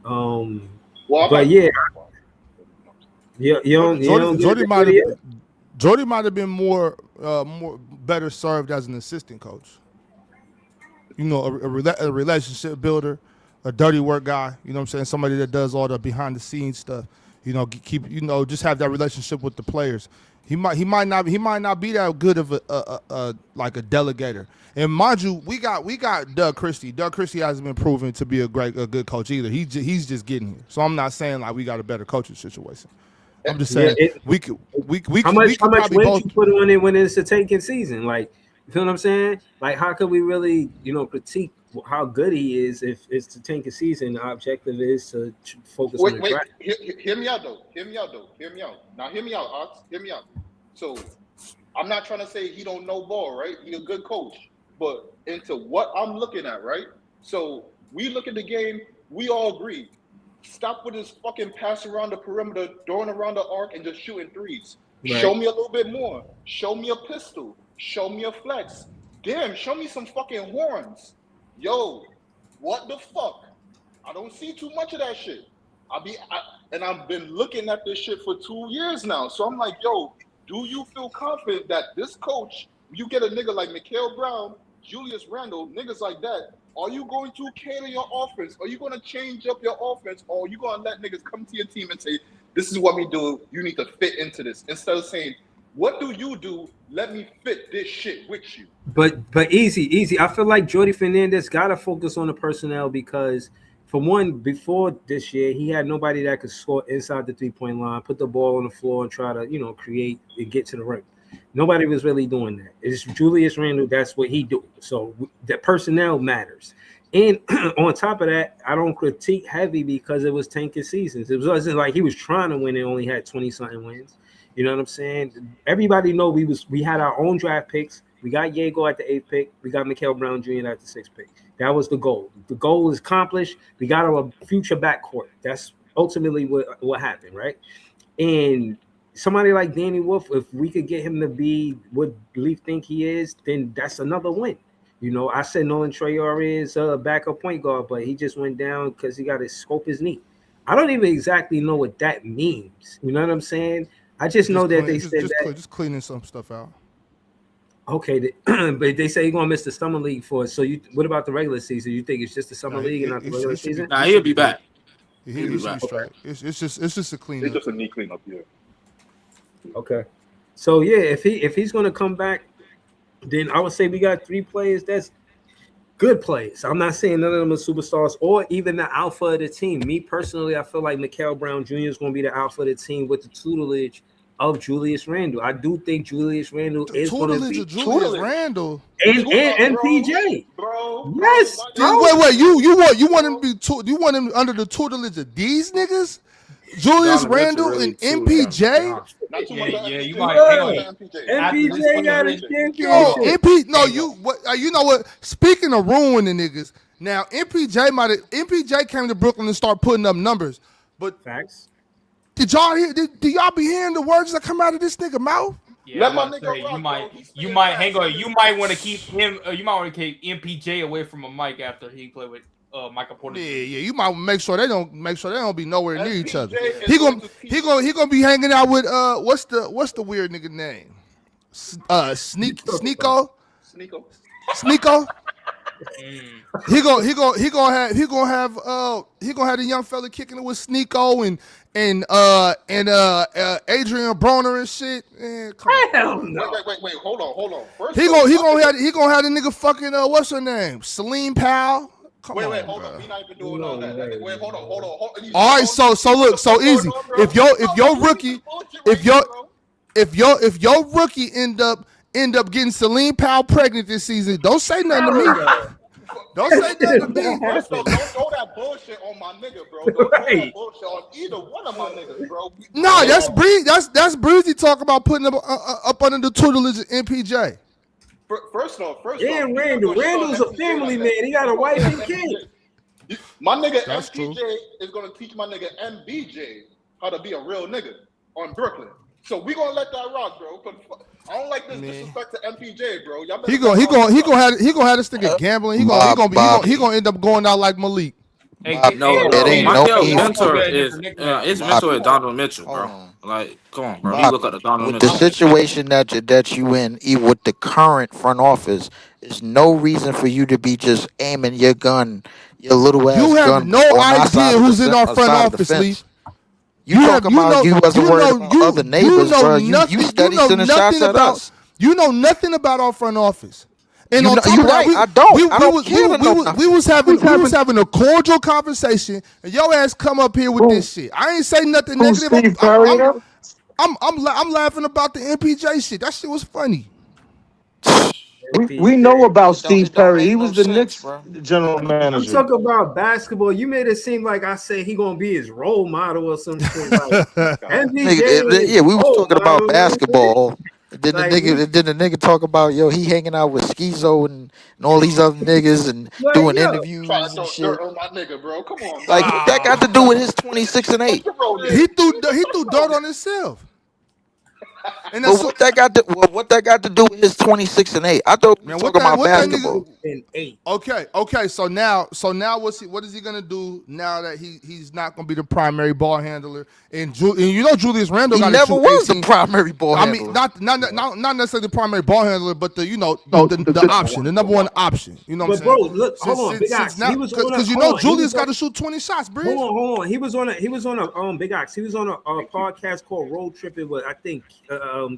Speaker 2: But yeah,
Speaker 17: Jordy might have been more better served as an assistant coach. You know, a relationship builder, a dirty work guy. You know what I'm saying? Somebody that does all the behind the scenes stuff. You know, just have that relationship with the players. He might not be that good of a like a delegator. And mind you, we got Doug Christie. Doug Christie hasn't been proven to be a good coach either. He's just getting here. So I'm not saying like we got a better coaching situation. I'm just saying we could
Speaker 2: how much
Speaker 17: probably
Speaker 2: weight
Speaker 17: both
Speaker 2: you put on it when it's a tanking season? Like, you feel what I'm saying? Like, how could we really, critique how good he is if it's the tanking season? The objective is to focus on the draft.
Speaker 10: Hear me out though. Now hear me out, Ox. Hear me out. So I'm not trying to say he don't know ball, right? He's a good coach. But into what I'm looking at, right? So we look at the game, we all agree. Stop with his fucking pass around the perimeter, throwing around the arc, and just shooting threes. Right. Show me a little bit more. Show me a pistol. Show me a flex. Damn, show me some fucking horns. Yo, what the fuck? I don't see too much of that shit. I've been looking at this shit for 2 years now. So I'm like, yo, do you feel confident that this coach, you get a nigga like Mikael Brown, Julius Randle, niggas like that, are you going to cater your offense? Are you going to change up your offense? Or are you going to let niggas come to your team and say, this is what we do, you need to fit into this? Instead of saying, what do you do? Let me fit this shit with you.
Speaker 2: But easy. I feel like Jordy Fernandez got to focus on the personnel because, for one, before this year, he had nobody that could score inside the 3-point line, put the ball on the floor and try to, create and get to the rim. Nobody was really doing that. It's Julius Randle. That's what he do. So the personnel matters. And on top of that, I don't critique heavy because it was tanking seasons. It wasn't like he was trying to win and only had 20-something wins. You know what I'm saying? Everybody know we had our own draft picks. We got Yago at the 8th pick. We got Mikael Brown Jr. at the 6th pick. That was the goal. The goal was accomplished. We got our future backcourt. That's ultimately what happened, right? And somebody like Danny Wolf, if we could get him to be what Leaf think he is, then that's another win. I said Nolan Traore is a backup point guard, but he just went down because he got to scope his knee. I don't even exactly know what that means. You know what I'm saying? I just know that they said that.
Speaker 17: Just cleaning some stuff out.
Speaker 2: Okay, but they say you're gonna miss the summer league for it. So what about the regular season? You think it's just the summer league and not the regular season?
Speaker 18: Nah, he'll be back.
Speaker 17: He'll be back. Okay. It's just a cleanup.
Speaker 10: It's just a knee cleanup, yeah.
Speaker 2: Okay. So yeah, if he's gonna come back, then I would say we got 3 players that's good players. I'm not saying none of them are superstars or even the alpha of the team. Me personally, I feel like Mikael Brown Jr. is going to be the alpha of the team with the tutelage of Julius Randle. I do think Julius Randle is going to be
Speaker 17: Julius Randle
Speaker 2: and MPJ.
Speaker 10: Bro.
Speaker 2: Yes. Bro.
Speaker 17: Wait. You want him to be you want him under the tutelage of these niggas? Julius Randle and MPJ.
Speaker 1: Yeah, you might.
Speaker 2: MPJ got a championship.
Speaker 17: You know what? Speaking of ruining niggas, now MPJ came to Brooklyn and started putting up numbers. But
Speaker 2: facts.
Speaker 17: Did y'all hear? Did y'all be hearing the words that come out of this nigga mouth?
Speaker 1: Yeah, let my nigga rock, you might hang on. You might want to keep him. You might want to keep MPJ away from a mic after he played with Michael Porter.
Speaker 17: Yeah. You might make sure they don't be nowhere near each other. He gonna be hanging out with what's the weird nigga name? Sneeko. He gonna have the young fella kicking it with Sneeko and Adrian Broner and shit. Man, come on.
Speaker 10: No. Wait, hold on. First
Speaker 17: he gonna have the nigga fucking what's her name? Celine Powell. Come
Speaker 10: wait,
Speaker 17: on,
Speaker 10: hold
Speaker 17: bro.
Speaker 10: on. We not even doing all that. Wait, hold on.
Speaker 17: All right, so look, so easy. If your rookie, if your rookie end up getting Celine Powell pregnant this season, don't say nothing to me. Don't say nothing to me.
Speaker 10: First off, don't throw that bullshit on my nigga, bro. Don't throw that bullshit on either one of my niggas, bro.
Speaker 17: No, that's Breezy talk about putting them up under the tutelage of MPJ.
Speaker 10: First off,
Speaker 2: Randall's a family man. He got a wife and kids.
Speaker 10: My nigga
Speaker 17: That's
Speaker 10: MPJ is gonna teach my nigga MBJ how to be a real nigga on Brooklyn. So we gonna let that rock, bro. I don't like this disrespect to MPJ, bro. Y'all
Speaker 17: He gonna have this nigga gambling. He gonna end up going out like Malik.
Speaker 18: No, Michael's mentor is his mentor is Donovan Mitchell, bro. Like, come on, bro. You look at the Donovan
Speaker 7: With the
Speaker 18: Mitchell.
Speaker 7: situation that you in, even with the current front office, there's no reason for you to be just aiming your gun, your little ass gun.
Speaker 17: You have no idea who's in our front office, Lee.
Speaker 7: You talking about you wasn't worried about other neighbors, bro. You steady sending shots at us.
Speaker 17: You know nothing about our front office. And
Speaker 7: You
Speaker 17: on
Speaker 7: know-
Speaker 17: top
Speaker 7: you
Speaker 17: of that,
Speaker 7: right, I don't. I don't care to know
Speaker 17: we was having a cordial conversation, and your ass come up here with this shit. I ain't say nothing negative. I'm laughing about the MPJ shit. That shit was funny.
Speaker 6: We know about Steve Perry. He was the Knicks general
Speaker 2: I'm
Speaker 6: manager.
Speaker 2: talking about basketball. You made it seem like I say he gonna be his role model or some shit. Like,
Speaker 7: Yeah, we was talking about basketball. Then
Speaker 2: Like,
Speaker 7: the nigga talk about he hanging out with Schizo and all these other niggas and doing interviews
Speaker 10: Trying to
Speaker 7: and
Speaker 10: throw
Speaker 7: shit.
Speaker 10: dirt on my nigga, bro. Come on,
Speaker 7: Like what that got to do with his 26-8?
Speaker 17: He threw dirt on himself. And
Speaker 7: Well, what that got to do with his 26-8? I thought we were talking about basketball.
Speaker 17: Okay. So now, what is he gonna do now that he's not gonna be the primary ball handler? And you know Julius Randle
Speaker 7: He
Speaker 17: got
Speaker 7: never was the primary ball handler.
Speaker 17: I mean, not necessarily the primary ball handler, but the option, the number one option. You know what I'm
Speaker 2: But
Speaker 17: saying?
Speaker 2: bro, look, hold on, Big Ox. He was on
Speaker 17: because Julius got to shoot 20 shots, bro.
Speaker 2: Hold on. He was on a Big Ox. He was on a podcast called Road Tripping with I think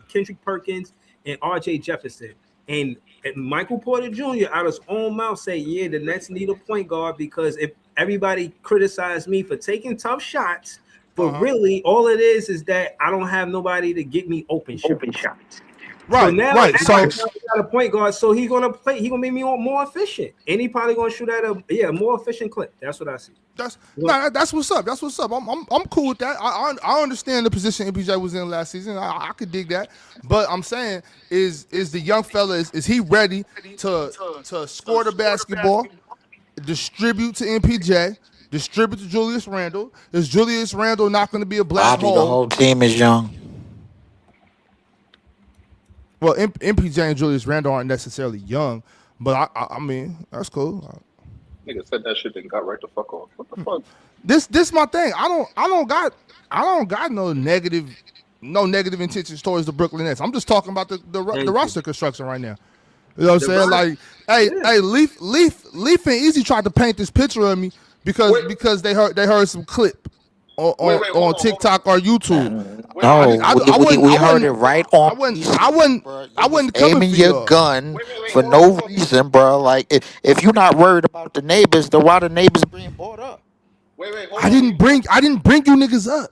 Speaker 2: Kendrick Perkins and RJ Jefferson. And Michael Porter Jr. out of his own mouth say, yeah, the Nets need a point guard because if everybody criticized me for taking tough shots, but really all it is that I don't have nobody to get me open shots.
Speaker 17: Right,
Speaker 2: so now,
Speaker 17: right. So
Speaker 2: he got a point guard, so he's gonna make me more efficient, and he probably gonna shoot at a more efficient clip. That's what I see.
Speaker 17: That's what's up. That's what's up. I'm cool with that. I understand the position MPJ was in last season. I could dig that. But I'm saying is the young fella is he ready to score the basketball, distribute to MPJ, distribute to Julius Randle? Is Julius Randle not going to be a black
Speaker 7: Bobby, the whole team is young.
Speaker 17: Well, MPJ and Julius Randle aren't necessarily young, but I mean that's cool.
Speaker 10: Nigga said that shit and got right the fuck off. What the fuck?
Speaker 17: This my thing. I don't got no negative intentions towards the Brooklyn Nets. I'm just talking about the roster construction right now. You know what I'm saying? Like, hey, Leaf and Easy tried to paint this picture of me because they heard some clip on TikTok or YouTube.
Speaker 7: We heard it right on.
Speaker 17: I wasn't
Speaker 7: aiming your gun for no reason, bro. Like if you're not worried about the neighbors, then why the neighbors being brought up?
Speaker 17: I didn't bring you niggas up.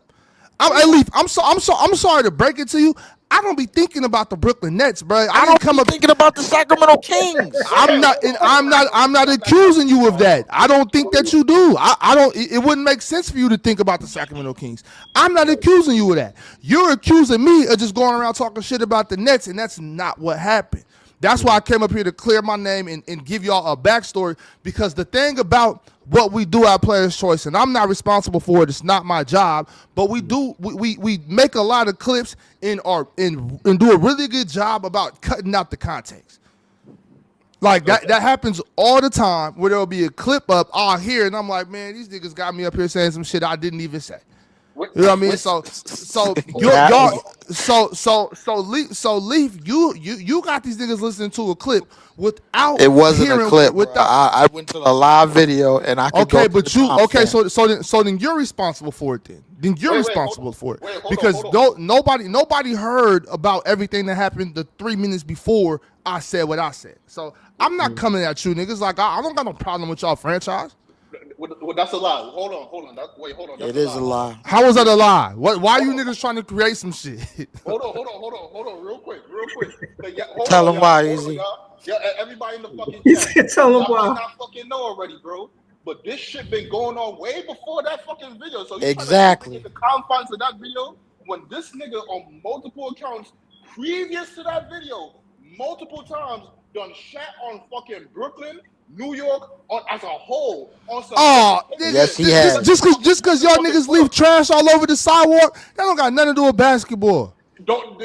Speaker 17: I'm sorry to break it to you. I don't be thinking about the Brooklyn Nets, bro. I don't come up
Speaker 7: thinking about the Sacramento Kings.
Speaker 17: I'm not accusing you of that. I don't think that you do. I don't. It wouldn't make sense for you to think about the Sacramento Kings. I'm not accusing you of that. You're accusing me of just going around talking shit about the Nets, and that's not what happened. That's why I came up here to clear my name and give y'all a backstory, because the thing about what we do at Players Choice, and I'm not responsible for it, it's not my job, but we make a lot of clips and do a really good job about cutting out the context. Like that happens all the time where there'll be a clip up, I'll hear it, and I'm like, man, these niggas got me up here saying some shit I didn't even say. You know what I mean? So Leaf, you got these niggas listening to a clip without.
Speaker 7: It wasn't a clip.
Speaker 17: Without,
Speaker 7: I went to a live video and I could
Speaker 17: okay,
Speaker 7: go
Speaker 17: but so then you're responsible for it. Then you're responsible for it because nobody heard about everything that happened the 3 minutes before I said what I said. So I'm not coming at you niggas. Like I don't got no problem with y'all franchise.
Speaker 10: Well, that's a lie. Hold on. Hold on. That's
Speaker 12: It is a lie.
Speaker 17: How was that a lie? Why are you niggas trying to create some shit?
Speaker 10: Hold on, real quick.
Speaker 12: Tell them why, Easy.
Speaker 10: Yeah, everybody in the fucking
Speaker 2: He
Speaker 10: chat.
Speaker 2: said, tell him
Speaker 10: Y'all
Speaker 2: why.
Speaker 10: might not fucking know already, bro. But this shit been going on way before that fucking video. So you
Speaker 12: Exactly.
Speaker 10: in the confines of that video, when this nigga on multiple accounts previous to that video, multiple times done shat on fucking Brooklyn, New York, on as a whole. On some
Speaker 12: yes, he has.
Speaker 17: Just cause y'all niggas leave trash all over the sidewalk, that don't got nothing to do with basketball.
Speaker 10: So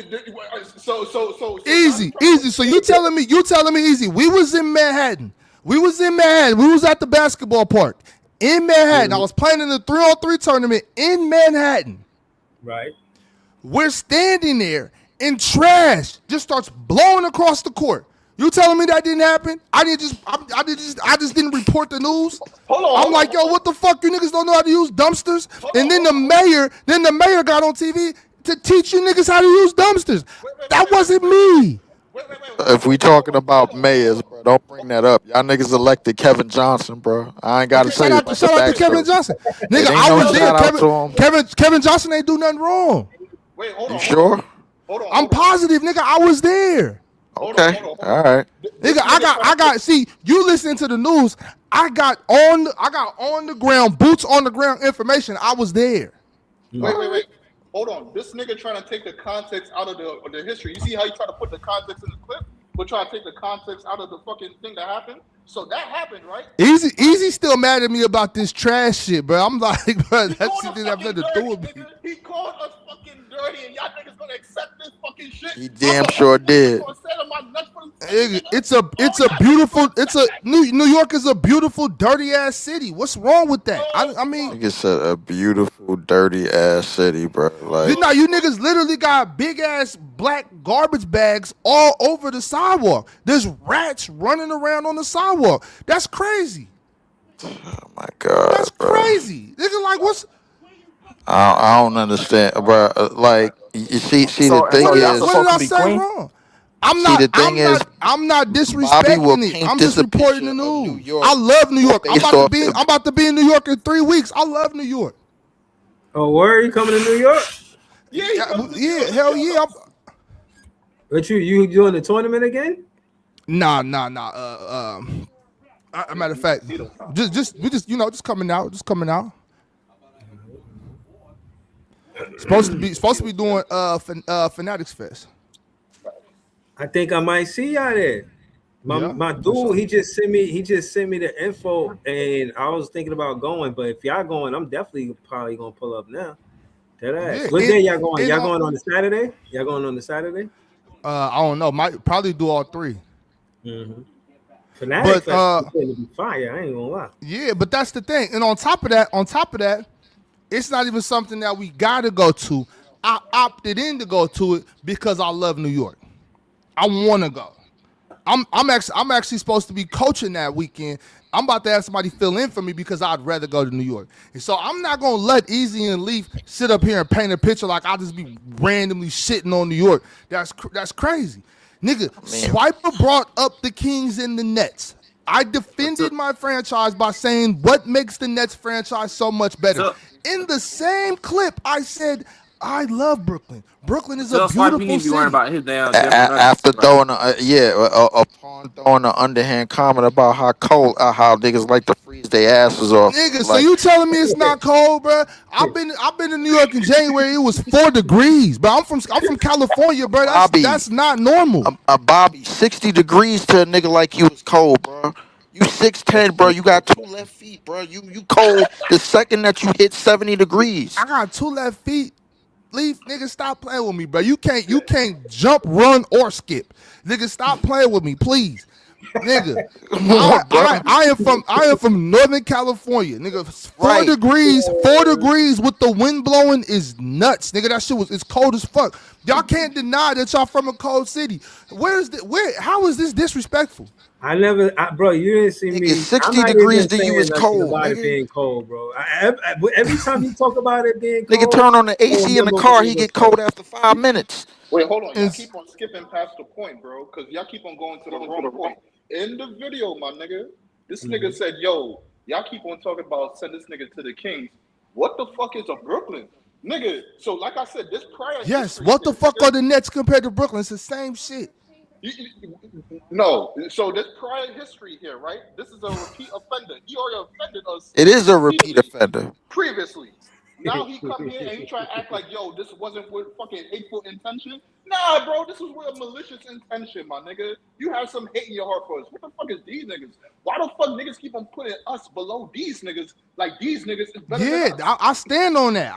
Speaker 17: Easy. So you telling me easy. We was in Manhattan. We was at the basketball park in Manhattan. I was playing in the 3-on-3 tournament in Manhattan.
Speaker 2: Right.
Speaker 17: We're standing there and trash just starts blowing across the court. You telling me that didn't happen? I just didn't report the news. I'm like, yo, what the fuck? You niggas don't know how to use dumpsters? And then the mayor got on TV to teach you niggas how to use dumpsters. That wasn't me.
Speaker 7: If we talking about mayors, bro, don't bring that up. Y'all niggas elected Kevin Johnson, bro. I ain't gotta say it.
Speaker 17: Shout out to Kevin Johnson. Nigga, I was there. Kevin Johnson ain't do nothing wrong.
Speaker 7: You sure?
Speaker 17: I'm positive, nigga. I was there.
Speaker 7: Okay. All right.
Speaker 17: Nigga, I got. See, you listening to the news? I got on the ground, boots on the ground information. I was there.
Speaker 10: Wait. Hold on. This nigga trying to take the context out of the history. You see how he try to put the context in the clip, but try to take the context out of the fucking thing that happened? So that happened, right?
Speaker 17: Easy still mad at me about this trash shit, bro. I'm like, bro, that shit didn't have nothing to do with me.
Speaker 10: He called us fucking dirty, and y'all niggas gonna accept this fucking shit.
Speaker 7: He damn sure did.
Speaker 17: New York is a beautiful, dirty ass city. What's wrong with that? I mean,
Speaker 7: It's a beautiful, dirty ass city, bro. Like,
Speaker 17: you niggas literally got big ass black garbage bags all over the sidewalk. There's rats running around on the sidewalk. That's crazy.
Speaker 7: oh my god,
Speaker 17: That's
Speaker 7: bro.
Speaker 17: crazy. Nigga, like what's?
Speaker 7: I don't understand, bro. Like, you see, the thing is,
Speaker 17: what did I say wrong? I'm not disrespecting it. I'm just reporting the news. I love New York. I'm about to be in New York in 3 weeks. I love New York.
Speaker 2: Oh, where are you coming to New York?
Speaker 17: Yeah, hell yeah.
Speaker 2: But you doing the tournament again?
Speaker 17: Nah. Matter of fact, just coming out. Supposed to be doing Fanatics Fest.
Speaker 2: I think I might see y'all there. My dude, he just sent me the info, and I was thinking about going, but if y'all going, I'm definitely probably gonna pull up now. What day y'all going? Y'all going on the Saturday? Y'all going on the Saturday?
Speaker 17: I don't know. Might probably do all three.
Speaker 2: Mm-hmm. Fanatics Fest is going to be fire. I ain't gonna lie.
Speaker 17: Yeah, but that's the thing. And on top of that, it's not even something that we gotta go to. I opted in to go to it because I love New York. I want to go. I'm actually supposed to be coaching that weekend. I'm about to have somebody fill in for me because I'd rather go to New York. And so I'm not gonna let Easy and Leaf sit up here and paint a picture like I'll just be randomly shitting on New York. That's crazy, nigga. Swiper brought up the Kings and the Nets. I defended my franchise by saying what makes the Nets franchise so much better. In the same clip, I said I love Brooklyn. Brooklyn is a beautiful city.
Speaker 18: About his damn
Speaker 7: after throwing upon throwing an underhand comment about how cold, how niggas like to freeze their asses off.
Speaker 17: Nigga, so you telling me it's not cold, bro? I've been in New York in January. It was 4 degrees, but I'm from California, bro. That's not normal.
Speaker 7: Bobby, 60 degrees to a nigga like you is cold, bro. You 6'10", bro. You got 2 left feet, bro. You cold the second that you hit 70 degrees.
Speaker 17: I got 2 left feet. Leave, nigga, stop playing with me, bro. You can't jump, run, or skip. Nigga, stop playing with me, please. Nigga, I am from Northern California. Nigga, 4 degrees with the wind blowing is nuts. Nigga, that shit it's cold as fuck. Y'all can't deny that y'all from a cold city. How is this disrespectful?
Speaker 2: Bro, you didn't see me.
Speaker 7: 60 degrees to you is cold.
Speaker 2: About it being cold, bro. Every time you talk about it being cold,
Speaker 7: nigga, turn on the AC in the car, he get cold after 5 minutes.
Speaker 10: Wait, hold on. Y'all keep on skipping past the point, bro, because y'all keep on going to the wrong point. In the video, my nigga, this nigga said, "Yo, y'all keep on talking about send this nigga to the Kings. What the fuck is a Brooklyn, nigga?" So, like I said, this prior
Speaker 17: Yes.
Speaker 10: history
Speaker 17: What the
Speaker 10: shit,
Speaker 17: fuck
Speaker 10: nigga.
Speaker 17: are the Nets compared to Brooklyn? It's the same shit.
Speaker 10: No, so there's prior history here, right? This is a repeat offender. He already offended us.
Speaker 7: It is a repeat
Speaker 10: repeatedly
Speaker 7: offender.
Speaker 10: previously. Now he come here and he try to act like, yo, this wasn't with fucking hateful intention. Nah, bro, this was with a malicious intention, my nigga. You have some hate in your heart for us. What the fuck is these niggas? Why the fuck niggas keep on putting us below these niggas? Like these niggas is better than us.
Speaker 17: I stand on that.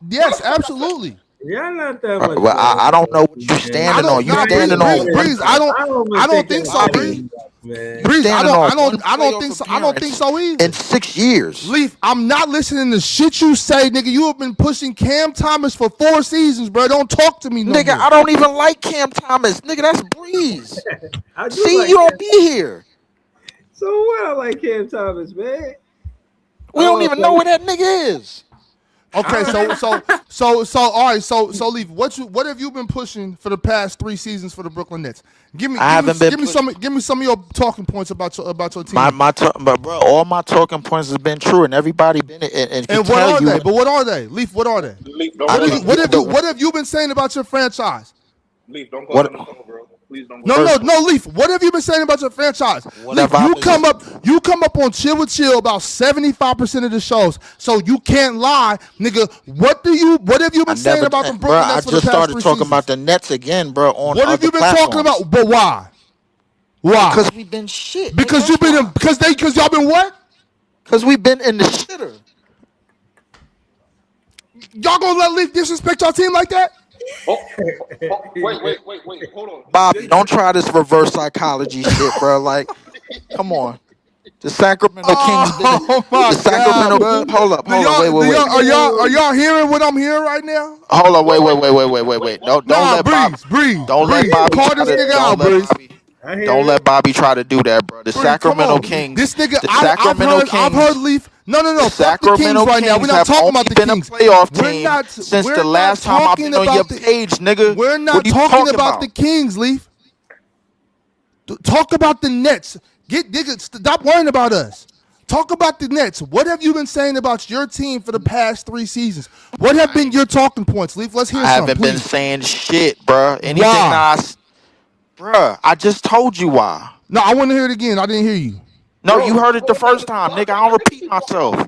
Speaker 17: Yes, absolutely.
Speaker 2: Yeah, not that much.
Speaker 7: Well, I don't know what you standing on. You standing on
Speaker 17: Breeze. I don't think so, Breeze. Breeze, I don't think so. I don't think so either.
Speaker 7: In 6 years.
Speaker 17: Leaf, I'm not listening to shit you say, nigga. You have been pushing Cam Thomas for 4 seasons, bro. Don't talk to me, no
Speaker 7: nigga.
Speaker 17: more.
Speaker 7: I don't even like Cam Thomas, nigga. That's Breeze. See,
Speaker 2: like
Speaker 7: you don't be here.
Speaker 2: So what? I like Cam Thomas, man.
Speaker 7: We don't even know where that nigga is.
Speaker 17: Okay, so all right, so Leaf, what have you been pushing for the past 3 seasons for the Brooklyn Nets? Give me some of your talking points about your team.
Speaker 7: But bro, all my talking points has been true, and everybody been and
Speaker 17: what are they? But what are they, Leaf? What are they?
Speaker 10: Leaf,
Speaker 17: What have you been saying about your franchise?
Speaker 10: Leaf, don't go on the phone, bro. Please don't go.
Speaker 17: No, Leaf. What have you been saying about your franchise? Leaf, you come up on Chill with Chill about 75% of the shows, so you can't lie, nigga. What have you been saying about the Brooklyn Nets for the past 3 seasons?
Speaker 7: I just started talking about the Nets again, bro. On
Speaker 17: what have you been talking about? But why? Why?
Speaker 7: Because we've been shit.
Speaker 17: Because you've been because y'all been what?
Speaker 7: Because we've been in the shitter.
Speaker 17: Y'all gonna let Leaf disrespect y'all team like that?
Speaker 10: Wait, hold on.
Speaker 7: Bobby, don't try this reverse psychology shit, bro. Like, come on. The Sacramento Kings. Hold up, wait.
Speaker 17: Are y'all hearing what I'm hearing right now?
Speaker 7: Hold on, wait. Don't let
Speaker 17: Breeze.
Speaker 7: Don't let Bobby
Speaker 17: call this nigga out, Breeze.
Speaker 7: Don't let Bobby try to do that, bro. The Sacramento Kings.
Speaker 17: This nigga,
Speaker 7: I've
Speaker 17: heard Leaf. No.
Speaker 7: The Sacramento
Speaker 17: right now. We're not talking about the Kings.
Speaker 7: A playoff team since the last time I've been on your page, nigga.
Speaker 17: We're not talking about the Kings, Leaf. Talk about the Nets. Stop worrying about us. Talk about the Nets. What have you been saying about your team for the past 3 seasons? What have been your talking points, Leaf? Let's hear
Speaker 7: I
Speaker 17: some,
Speaker 7: haven't
Speaker 17: please.
Speaker 7: been saying shit, bro. Bruh, I just told you why.
Speaker 17: No, I want to hear it again. I didn't hear you.
Speaker 7: No, you heard it the first time, nigga. I don't repeat myself.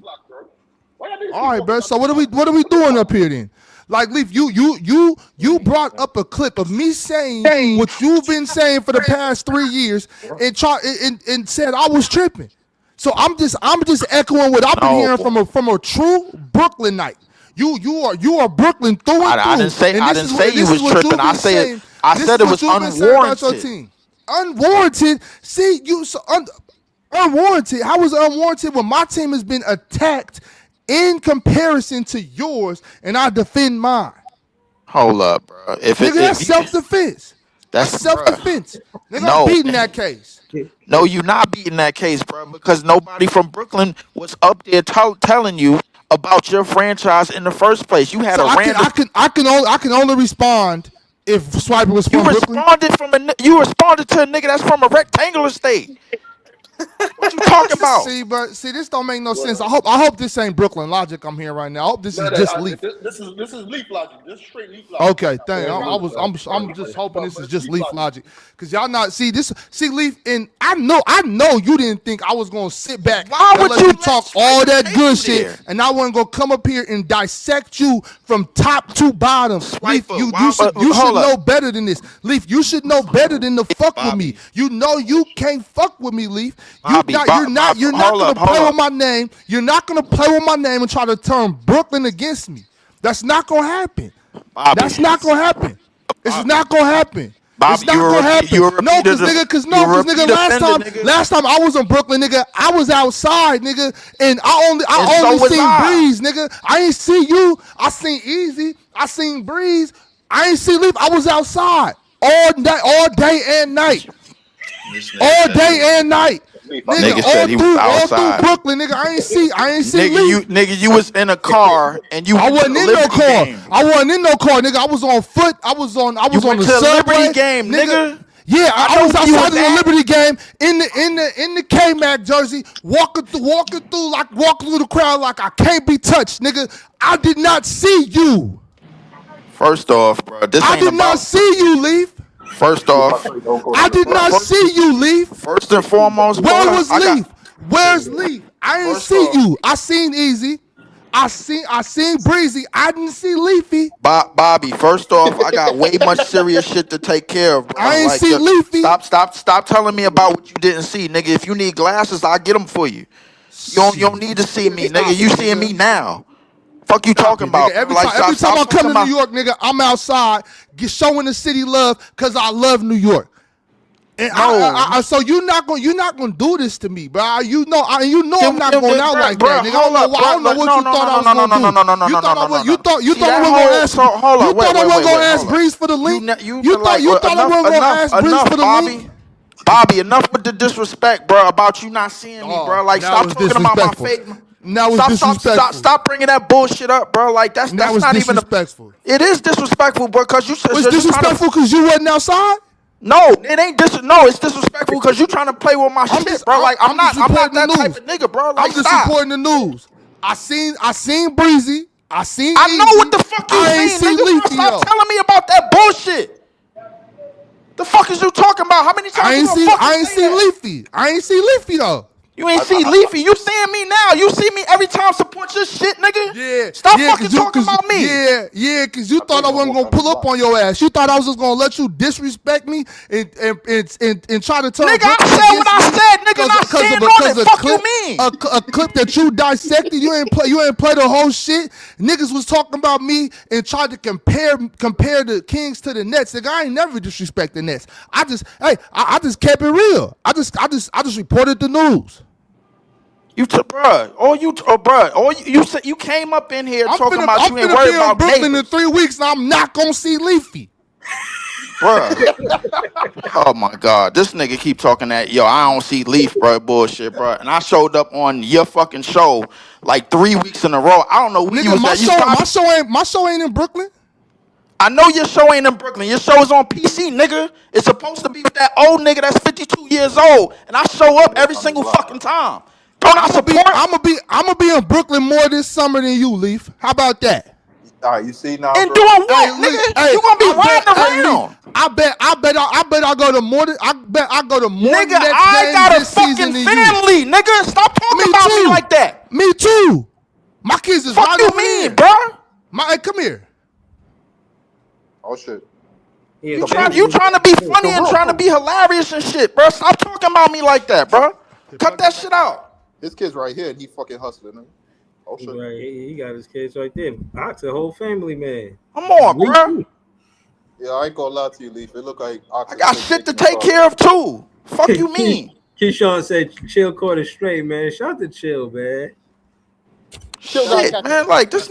Speaker 17: All right, bro. So what are we doing up here then? Like, Leaf, you brought up a clip of me saying what you've been saying for the past 3 years and said I was tripping. So I'm just echoing what I've been hearing from a true Brooklynite. You are Brooklyn through and through.
Speaker 7: I didn't say you was tripping. I said it was unwarranted.
Speaker 17: Unwarranted? See, unwarranted. How was it unwarranted when my team has been attacked in comparison to yours, and I defend mine?
Speaker 7: Hold up, bro.
Speaker 17: That's self-defense. That's self-defense. Nigga, I'm beating that case.
Speaker 7: No, you're not beating that case, bro, because nobody from Brooklyn was up there telling you about your franchise in the first place. You had
Speaker 17: I can only respond if Swiper was from Brooklyn.
Speaker 7: You responded to a nigga that's from a rectangular state. What you talking about?
Speaker 17: See, this don't make no sense. I hope this ain't Brooklyn logic I'm hearing right now. I hope this is just Leaf.
Speaker 10: This is Leaf logic. This is straight Leaf logic.
Speaker 17: Okay, thank you. I'm just hoping this is just Leaf logic, because y'all not see Leaf, and I know you didn't think I was gonna sit back and let you talk all that good shit, and I wasn't gonna come up here and dissect you from top to bottom. Leaf, you should know better than this. Leaf, you should know better than to fuck with me. You know you can't fuck with me, Leaf. You're not gonna play with my name. You're not gonna play with my name and try to turn Brooklyn against me. That's not gonna happen. That's not gonna happen. It's not gonna happen. It's not gonna happen. No, because last time I was in Brooklyn, nigga, I was outside, nigga, and I only seen Breeze, nigga. I ain't see you. I seen Easy. I seen Breeze. I ain't see Leaf. I was outside all day and night. All day and night.
Speaker 7: Nigga said he was outside.
Speaker 17: All through Brooklyn, nigga. I ain't see
Speaker 7: nigga, you was in a car and
Speaker 17: I wasn't in no car. I wasn't in no car, nigga. I was on foot. I was on the subway
Speaker 7: game, nigga.
Speaker 17: Yeah, I
Speaker 7: know
Speaker 17: was
Speaker 7: where you
Speaker 17: outside of
Speaker 7: was
Speaker 17: the
Speaker 7: at.
Speaker 17: Liberty game in the K-Mac jersey, walking through the crowd like I can't be touched, nigga. I did not see you.
Speaker 7: First off, bro, this
Speaker 17: I
Speaker 7: ain't
Speaker 17: did not
Speaker 7: about.
Speaker 17: see you, Leaf.
Speaker 7: First off,
Speaker 17: I did not see you, Leaf.
Speaker 7: first and foremost,
Speaker 17: Where
Speaker 7: bro,
Speaker 17: was
Speaker 7: I got.
Speaker 17: Leaf? Where's Leaf? I didn't
Speaker 7: First
Speaker 17: see
Speaker 7: off,
Speaker 17: you. I seen Easy. I seen Breezy. I didn't see Leafy.
Speaker 7: Bobby. First off, I got way much serious shit to take care of, bro.
Speaker 17: I ain't
Speaker 7: Like,
Speaker 17: see Leafy.
Speaker 7: stop telling me about what you didn't see, nigga. If you need glasses, I'll get them for you. You don't need to see me, nigga.
Speaker 17: Stop
Speaker 7: You
Speaker 17: it,
Speaker 7: seeing
Speaker 17: nigga.
Speaker 7: me now? Fuck you
Speaker 17: Stop
Speaker 7: talking
Speaker 17: it, nigga.
Speaker 7: about, bro? Like,
Speaker 17: Every time
Speaker 7: stop
Speaker 17: I come
Speaker 7: talking
Speaker 17: to New
Speaker 7: about.
Speaker 17: York, nigga, I'm outside showing the city love because I love New York. And
Speaker 7: No.
Speaker 17: so you're not gonna do this to me, bro. You know I'm not going out
Speaker 7: Bro,
Speaker 17: like that, nigga.
Speaker 7: hold up,
Speaker 17: I don't know
Speaker 7: bro.
Speaker 17: what
Speaker 7: No,
Speaker 17: you
Speaker 7: no,
Speaker 17: thought
Speaker 7: no,
Speaker 17: I
Speaker 7: no,
Speaker 17: was
Speaker 7: no, no,
Speaker 17: gonna
Speaker 7: no,
Speaker 17: do.
Speaker 7: no, no, no,
Speaker 17: You
Speaker 7: no,
Speaker 17: thought
Speaker 7: no, no, no.
Speaker 17: you thought
Speaker 7: See
Speaker 17: I
Speaker 7: that
Speaker 17: wasn't gonna
Speaker 7: whole?
Speaker 17: ask.
Speaker 7: So hold
Speaker 17: You
Speaker 7: up,
Speaker 17: thought I wasn't gonna
Speaker 7: wait,
Speaker 17: ask
Speaker 7: hold up.
Speaker 17: Breeze for the link.
Speaker 7: You
Speaker 17: You thought I wasn't gonna ask Breeze for the link.
Speaker 7: Bobby, enough with the disrespect, bro. About you not seeing me, bro.
Speaker 17: Oh,
Speaker 7: Like,
Speaker 17: now
Speaker 7: stop
Speaker 17: it's
Speaker 7: talking about my
Speaker 17: disrespectful.
Speaker 7: face.
Speaker 17: Now it's disrespectful.
Speaker 7: Stop bringing that bullshit up, bro. Like, that's
Speaker 17: Now it's
Speaker 7: not even.
Speaker 17: disrespectful.
Speaker 7: It is disrespectful, bro. Cause you
Speaker 17: It's
Speaker 7: you're trying
Speaker 17: disrespectful
Speaker 7: to.
Speaker 17: because you wasn't outside.
Speaker 7: No, it ain't no, it's disrespectful because you trying to play with my shit, bro. Like, I'm not
Speaker 17: reporting
Speaker 7: that
Speaker 17: the
Speaker 7: type
Speaker 17: news.
Speaker 7: of nigga, bro. Like,
Speaker 17: I'm just
Speaker 7: stop.
Speaker 17: reporting the news. I seen Breezy. I seen
Speaker 7: I know
Speaker 17: Easy.
Speaker 7: what the fuck you
Speaker 17: I ain't
Speaker 7: seen,
Speaker 17: seen
Speaker 7: nigga. Bro,
Speaker 17: Leafy,
Speaker 7: stop
Speaker 17: though.
Speaker 7: telling me about that bullshit. The fuck is you talking about? How many times you gonna fucking say that?
Speaker 17: Leafy. I ain't see Leafy though.
Speaker 7: You ain't see Leafy. You seeing me now. You see me every time support your shit, nigga.
Speaker 17: Yeah.
Speaker 7: Stop fucking talking about me.
Speaker 17: Yeah, because you thought I wasn't gonna pull up on your ass. You thought I was just gonna let you disrespect me and try to turn.
Speaker 7: Nigga, I said what I said, nigga. Not saying on it. Fuck you mean?
Speaker 17: A clip that you dissected. You ain't play the whole shit. Niggas was talking about me and tried to compare the Kings to the Nets. Nigga, I ain't never disrespect the Nets. I just kept it real. I just reported the news.
Speaker 7: You said you came up in here talking about you ain't worried
Speaker 17: be in
Speaker 7: about
Speaker 17: Brooklyn
Speaker 7: neighbors.
Speaker 17: in 3 weeks and I'm not gonna see Leafy.
Speaker 7: Bruh. Oh my God. This nigga keep talking that, yo, I don't see Leaf, bro. Bullshit, bro. And I showed up on your fucking show like 3 weeks in a row. I don't know where you was at.
Speaker 17: My show ain't in Brooklyn.
Speaker 7: I know your show ain't in Brooklyn. Your show is on PC, nigga. It's supposed to be with that old nigga that's 52 years old. And I show up every single fucking time. Don't I support?
Speaker 17: I'm gonna be in Brooklyn more this summer than you, Leaf. How about that?
Speaker 19: All right, you see now,
Speaker 7: And
Speaker 19: bro.
Speaker 7: doing what, nigga? You gonna be riding around?
Speaker 17: I bet I go to more. I go to more.
Speaker 7: Nigga,
Speaker 17: Nets
Speaker 7: I
Speaker 17: games
Speaker 7: got a
Speaker 17: this season
Speaker 7: fucking
Speaker 17: than
Speaker 7: family,
Speaker 17: you.
Speaker 7: nigga. Stop talking about me like that.
Speaker 17: Me too. My kids is
Speaker 7: Fuck
Speaker 17: right
Speaker 7: you
Speaker 17: over
Speaker 7: mean,
Speaker 17: there.
Speaker 7: bro?
Speaker 17: Hey, come here.
Speaker 19: Oh shit.
Speaker 7: Yeah, you trying to be funny and trying to be hilarious and shit, bro. Stop talking about me like that, bro. Cut that shit out.
Speaker 19: His kid's right here and he fucking hustling, man. Oh shit.
Speaker 2: Right, he got his kids right there. Ox, a whole family, man.
Speaker 7: Come on, bro.
Speaker 19: Yeah, I ain't gonna lie to you, Leaf. It look like Ox
Speaker 7: I got shit to take care of too. Fuck you mean?
Speaker 2: Keyshawn said, "Chill, caught it straight, man." Shout out to Chill, man.
Speaker 7: Shit, man. Like this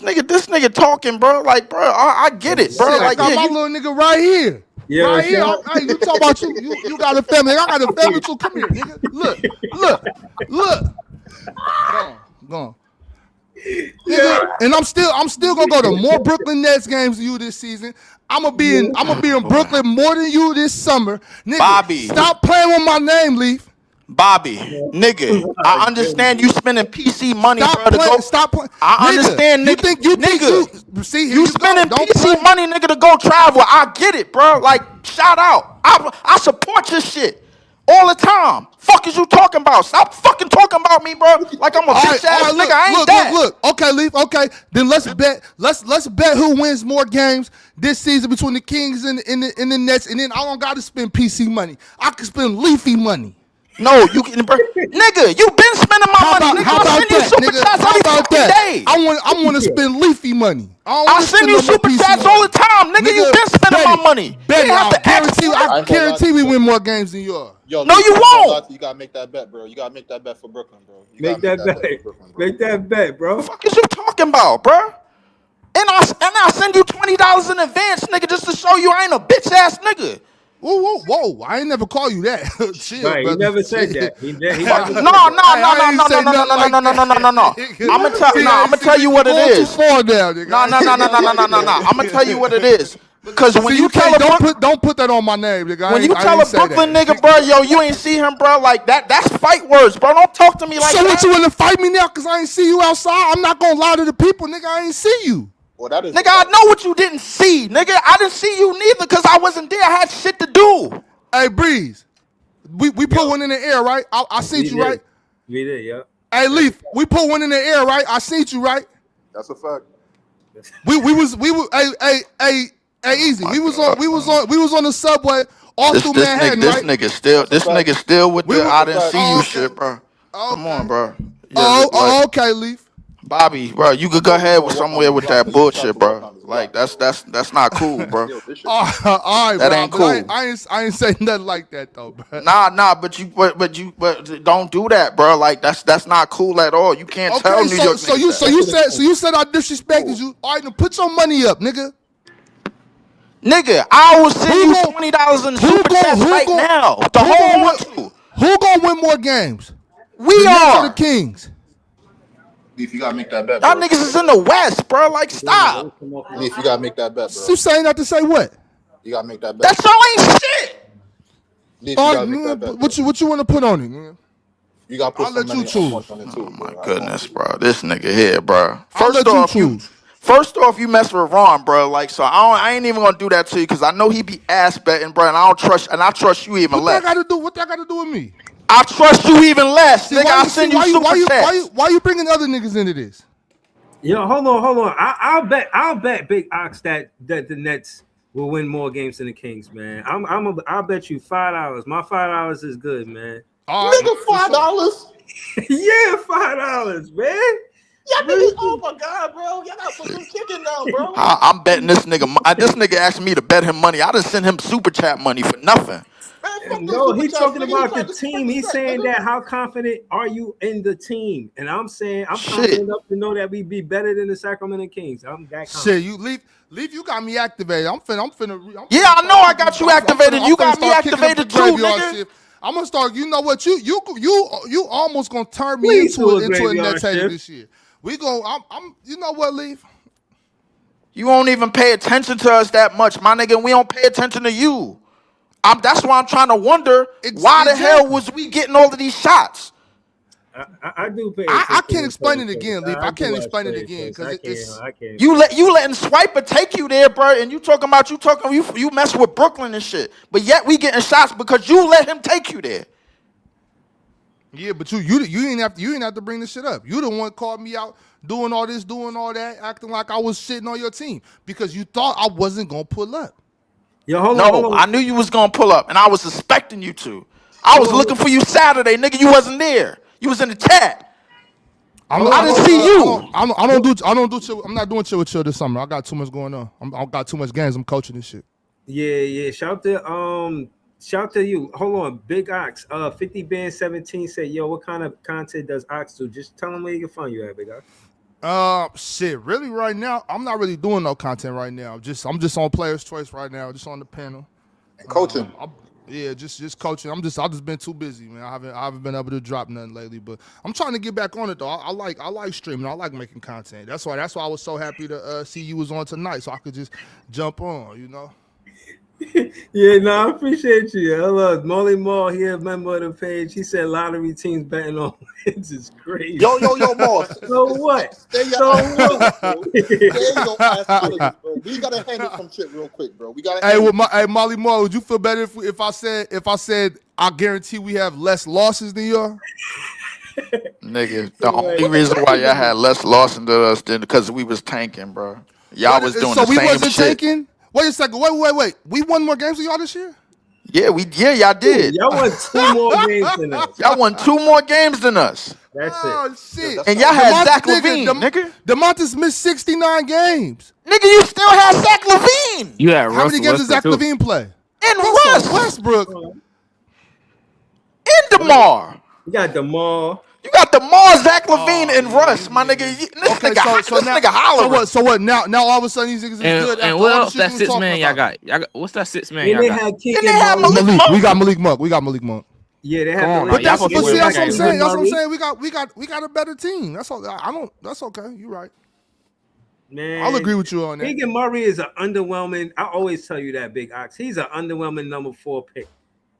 Speaker 7: nigga, this nigga talking, bro. Like, bro, I get it, bro.
Speaker 17: Shit,
Speaker 7: Like,
Speaker 17: I got
Speaker 7: yeah,
Speaker 17: my
Speaker 7: you.
Speaker 17: little nigga right here.
Speaker 2: Yeah,
Speaker 17: right here.
Speaker 2: shout-
Speaker 17: Hey, you talk about you got a family. I got a family too. Come here, nigga. Look. Go on. Nigga, and I'm still gonna go to more Brooklyn Nets games than you this season. I'm gonna be in Brooklyn more than you this summer. Nigga,
Speaker 7: Bobby.
Speaker 17: stop playing with my name, Leaf.
Speaker 7: Bobby, nigga, I understand you spending PC money, bro.
Speaker 17: Stop playing.
Speaker 7: I understand, nigga. You spending PC money, nigga, to go travel. I get it, bro. Like, shout out. I support your shit all the time. Fuck is you talking about? Stop fucking talking about me, bro. Like I'm a bitch ass nigga. I ain't that.
Speaker 17: Look. Okay, Leaf. Okay, then let's bet. Let's bet who wins more games this season between the Kings and the Nets. And then I don't got to spend PC money. I can spend Leafy money.
Speaker 7: No, you can, bro. Nigga, you been spending my money. Nigga,
Speaker 17: How about
Speaker 7: I send you
Speaker 17: that,
Speaker 7: super
Speaker 17: nigga?
Speaker 7: chats
Speaker 17: How
Speaker 7: every
Speaker 17: about
Speaker 7: fucking
Speaker 17: that?
Speaker 7: day.
Speaker 17: I want to spend Leafy money.
Speaker 7: I send you super chats all the time, nigga. You been spending my money.
Speaker 17: Bet
Speaker 7: you have to
Speaker 17: I guarantee we win more games than you are.
Speaker 19: Yo,
Speaker 7: no, you won't.
Speaker 19: You gotta make that bet, bro. You gotta make that bet for Brooklyn, bro.
Speaker 2: Make that bet. Make that bet, bro.
Speaker 7: What the fuck is you talking about, bro? And I send you $20 in advance, nigga, just to show you I ain't a bitch ass nigga.
Speaker 17: Whoa! I ain't never call you that. Chill,
Speaker 2: Right,
Speaker 17: brother.
Speaker 2: he never said
Speaker 17: Chill.
Speaker 2: that. He never
Speaker 7: No.
Speaker 2: said
Speaker 7: I'm gonna tell you what it is. No. I'm gonna tell you what it is. Because when
Speaker 17: See,
Speaker 7: you tell a
Speaker 17: don't put that on my name, nigga.
Speaker 7: when you
Speaker 17: I
Speaker 7: tell
Speaker 17: ain't
Speaker 7: a Brooklyn
Speaker 17: that.
Speaker 7: nigga, bro, yo, you ain't see him, bro, like that's fight words, bro. Don't talk to me like
Speaker 17: so
Speaker 7: that.
Speaker 17: what, you want to fight me now because I ain't see you outside? I'm not gonna lie to the people, nigga. I ain't see you.
Speaker 19: Well, that is
Speaker 7: Nigga, I know what you didn't see. Nigga, I didn't see you neither because I wasn't there. I had shit to do.
Speaker 17: Hey, Breeze, we put one in the air, right? I seen you, right?
Speaker 2: We did, yeah.
Speaker 17: Hey, Leaf, we put one in the air, right? I seen you, right?
Speaker 19: That's a fact.
Speaker 17: We were hey easy. We was on the subway all through Manhattan,
Speaker 7: This
Speaker 17: right?
Speaker 7: nigga still with the I didn't see you shit, bro. Come on, bro.
Speaker 17: Okay, Leaf.
Speaker 7: Bobby, bro, you could go ahead with somewhere with that bullshit, bro. Like that's not cool, bro.
Speaker 17: All right,
Speaker 7: That
Speaker 17: bro.
Speaker 7: ain't
Speaker 17: But
Speaker 7: cool.
Speaker 17: I ain't say nothing like that though, bro.
Speaker 7: Nah, but don't do that, bro. Like that's not cool at all. You can't tell
Speaker 17: Okay,
Speaker 7: New York
Speaker 17: so
Speaker 7: niggas
Speaker 17: you said I disrespected you. All right, then put your money up, nigga.
Speaker 7: Nigga, I will send you $20 in super chats right now. The whole want to.
Speaker 17: Who gonna win more games?
Speaker 7: We
Speaker 17: the Nets or the
Speaker 7: are.
Speaker 17: Kings?
Speaker 19: Leaf, you gotta make that bet,
Speaker 7: Y'all
Speaker 19: bro.
Speaker 7: niggas is in the West, bro. Like, stop.
Speaker 19: Leaf, you gotta make that bet, bro.
Speaker 17: You saying that to say what?
Speaker 19: You gotta make that bet.
Speaker 7: That y'all ain't shit.
Speaker 19: Leaf, you gotta make that bet.
Speaker 17: What you want to put on it, man?
Speaker 19: You gotta put
Speaker 17: I'll
Speaker 19: some
Speaker 17: let you
Speaker 19: money
Speaker 17: choose.
Speaker 19: on it too.
Speaker 7: Oh my goodness, bro. This nigga here, bro.
Speaker 17: I'll let you choose.
Speaker 7: First off, you mess with Ron, bro. Like, so I ain't even gonna do that to you because I know he be ass betting, bro, and I trust you even less.
Speaker 17: What that got to do with me?
Speaker 7: I trust you even less, nigga. I send you super chats.
Speaker 17: Why you bringing other niggas into this?
Speaker 2: Yo, hold on. I'll bet Big Ox that the Nets will win more games than the Kings, man. I'll bet you $5. My $5 is good, man.
Speaker 19: Nigga, $5?
Speaker 2: Yeah, $5, man.
Speaker 19: Y'all niggas, oh my god, bro. Y'all gotta put some chicken down, bro.
Speaker 7: I'm betting this nigga. This nigga asked me to bet him money. I didn't send him super chat money for nothing.
Speaker 2: No, he's talking about the team. He's saying that how confident are you in the team? And I'm saying I'm confident enough to know that we be better than the Sacramento Kings. I'm that confident.
Speaker 17: Shit, you leave. You got me activated. I'm finna.
Speaker 7: Yeah, I know I got you activated. You got me activated too, nigga.
Speaker 17: Shit. I'm gonna start. You know what? You almost gonna turn me into a Nets hater this year. We go. I'm. You know what, Leaf?
Speaker 7: You won't even pay attention to us that much, my nigga. We don't pay attention to you. That's why I'm trying to wonder why the hell was we getting all of these shots.
Speaker 2: I do pay.
Speaker 17: I can't explain it again, Leaf. I can't explain it again because
Speaker 2: I can't.
Speaker 7: You letting Swiper take you there, bro, and you mess with Brooklyn and shit, but yet we getting shots because you let him take you there.
Speaker 17: Yeah, but you ain't have to bring this shit up. You the one called me out doing all this, doing all that, acting like I was shitting on your team because you thought I wasn't gonna pull up.
Speaker 2: Yo, hold on.
Speaker 7: I knew you was gonna pull up, and I was suspecting you to. I was looking for you Saturday, nigga. You wasn't there. You was in the chat. I didn't see you.
Speaker 17: I don't do chill. I'm not doing chill with chill this summer. I got too much going on. I got too much games. I'm coaching this shit.
Speaker 2: Yeah. Shout to you. Hold on, Big Ox. 50 Band 17 said, "Yo, what kind of content does Ox do? Just tell him where you can find you at, Big Ox."
Speaker 17: Shit. Really, right now, I'm not really doing no content right now. I'm just on Players Choice right now. Just on the panel.
Speaker 19: And coaching.
Speaker 17: Just coaching. I've just been too busy, man. I haven't been able to drop nothing lately, but I'm trying to get back on it though. I like streaming. I like making content. That's why I was so happy to see you was on tonight, so I could just jump on. You know.
Speaker 2: Yeah, no, I appreciate you. Hello, Molly Mall here, a member of the page. He said lottery teams betting on wins is crazy.
Speaker 19: Yo, boss.
Speaker 2: So what?
Speaker 19: Stay your ass out of this, bro. We gotta handle some shit real quick, bro. We gotta.
Speaker 17: Hey, Molly Moore, would you feel better if I said I guarantee we have less losses than y'all?
Speaker 7: Nigga, the only reason why y'all had less losses than us than because we was tanking, bro. Y'all was doing the same shit. So we wasn't tanking?
Speaker 17: Wait a second. Wait. We won more games than y'all this year?
Speaker 7: Yeah, y'all did.
Speaker 2: Y'all won 2 more games than us.
Speaker 7: Y'all won 2 more games than us.
Speaker 2: That's
Speaker 17: it. Shit.
Speaker 7: And y'all had Zach LaVine, nigga.
Speaker 17: DeMontis missed 69 games.
Speaker 7: Nigga, you still had Zach LaVine.
Speaker 18: You had
Speaker 17: How many games did Zach LaVine play?
Speaker 7: In Russ.
Speaker 17: Westbrook.
Speaker 7: In DeMar.
Speaker 2: You got DeMar.
Speaker 7: You got DeMar, Zach LaVine, and Russ, my nigga. This
Speaker 17: Okay,
Speaker 7: nigga hollering.
Speaker 17: So what? Now all of a sudden these niggas is good.
Speaker 18: And
Speaker 17: after
Speaker 18: what
Speaker 17: all the
Speaker 18: else
Speaker 17: shit
Speaker 18: that
Speaker 17: we was
Speaker 18: 6
Speaker 17: talking
Speaker 18: man y'all
Speaker 17: about.
Speaker 18: got? Y'all got what's that 6 man
Speaker 2: And
Speaker 18: y'all
Speaker 2: they
Speaker 18: got?
Speaker 2: had
Speaker 7: Then
Speaker 2: Keegan
Speaker 7: they have
Speaker 2: Murray.
Speaker 7: Malik
Speaker 17: Malik.
Speaker 7: Monk.
Speaker 17: We got Malik Monk. We got Malik Monk.
Speaker 2: Yeah, they have
Speaker 18: Come on,
Speaker 2: to
Speaker 18: now,
Speaker 17: But
Speaker 18: y'all
Speaker 17: that's
Speaker 18: supposed to win
Speaker 17: that's what I'm
Speaker 18: games.
Speaker 17: saying. That's what I'm
Speaker 2: Murray.
Speaker 17: saying. We got a better team. That's all. I don't. That's okay. You're right.
Speaker 2: Man,
Speaker 17: I'll agree with you on that.
Speaker 2: Keegan Murray is an underwhelming. I always tell you that, Big Ox. He's an underwhelming number 4 pick.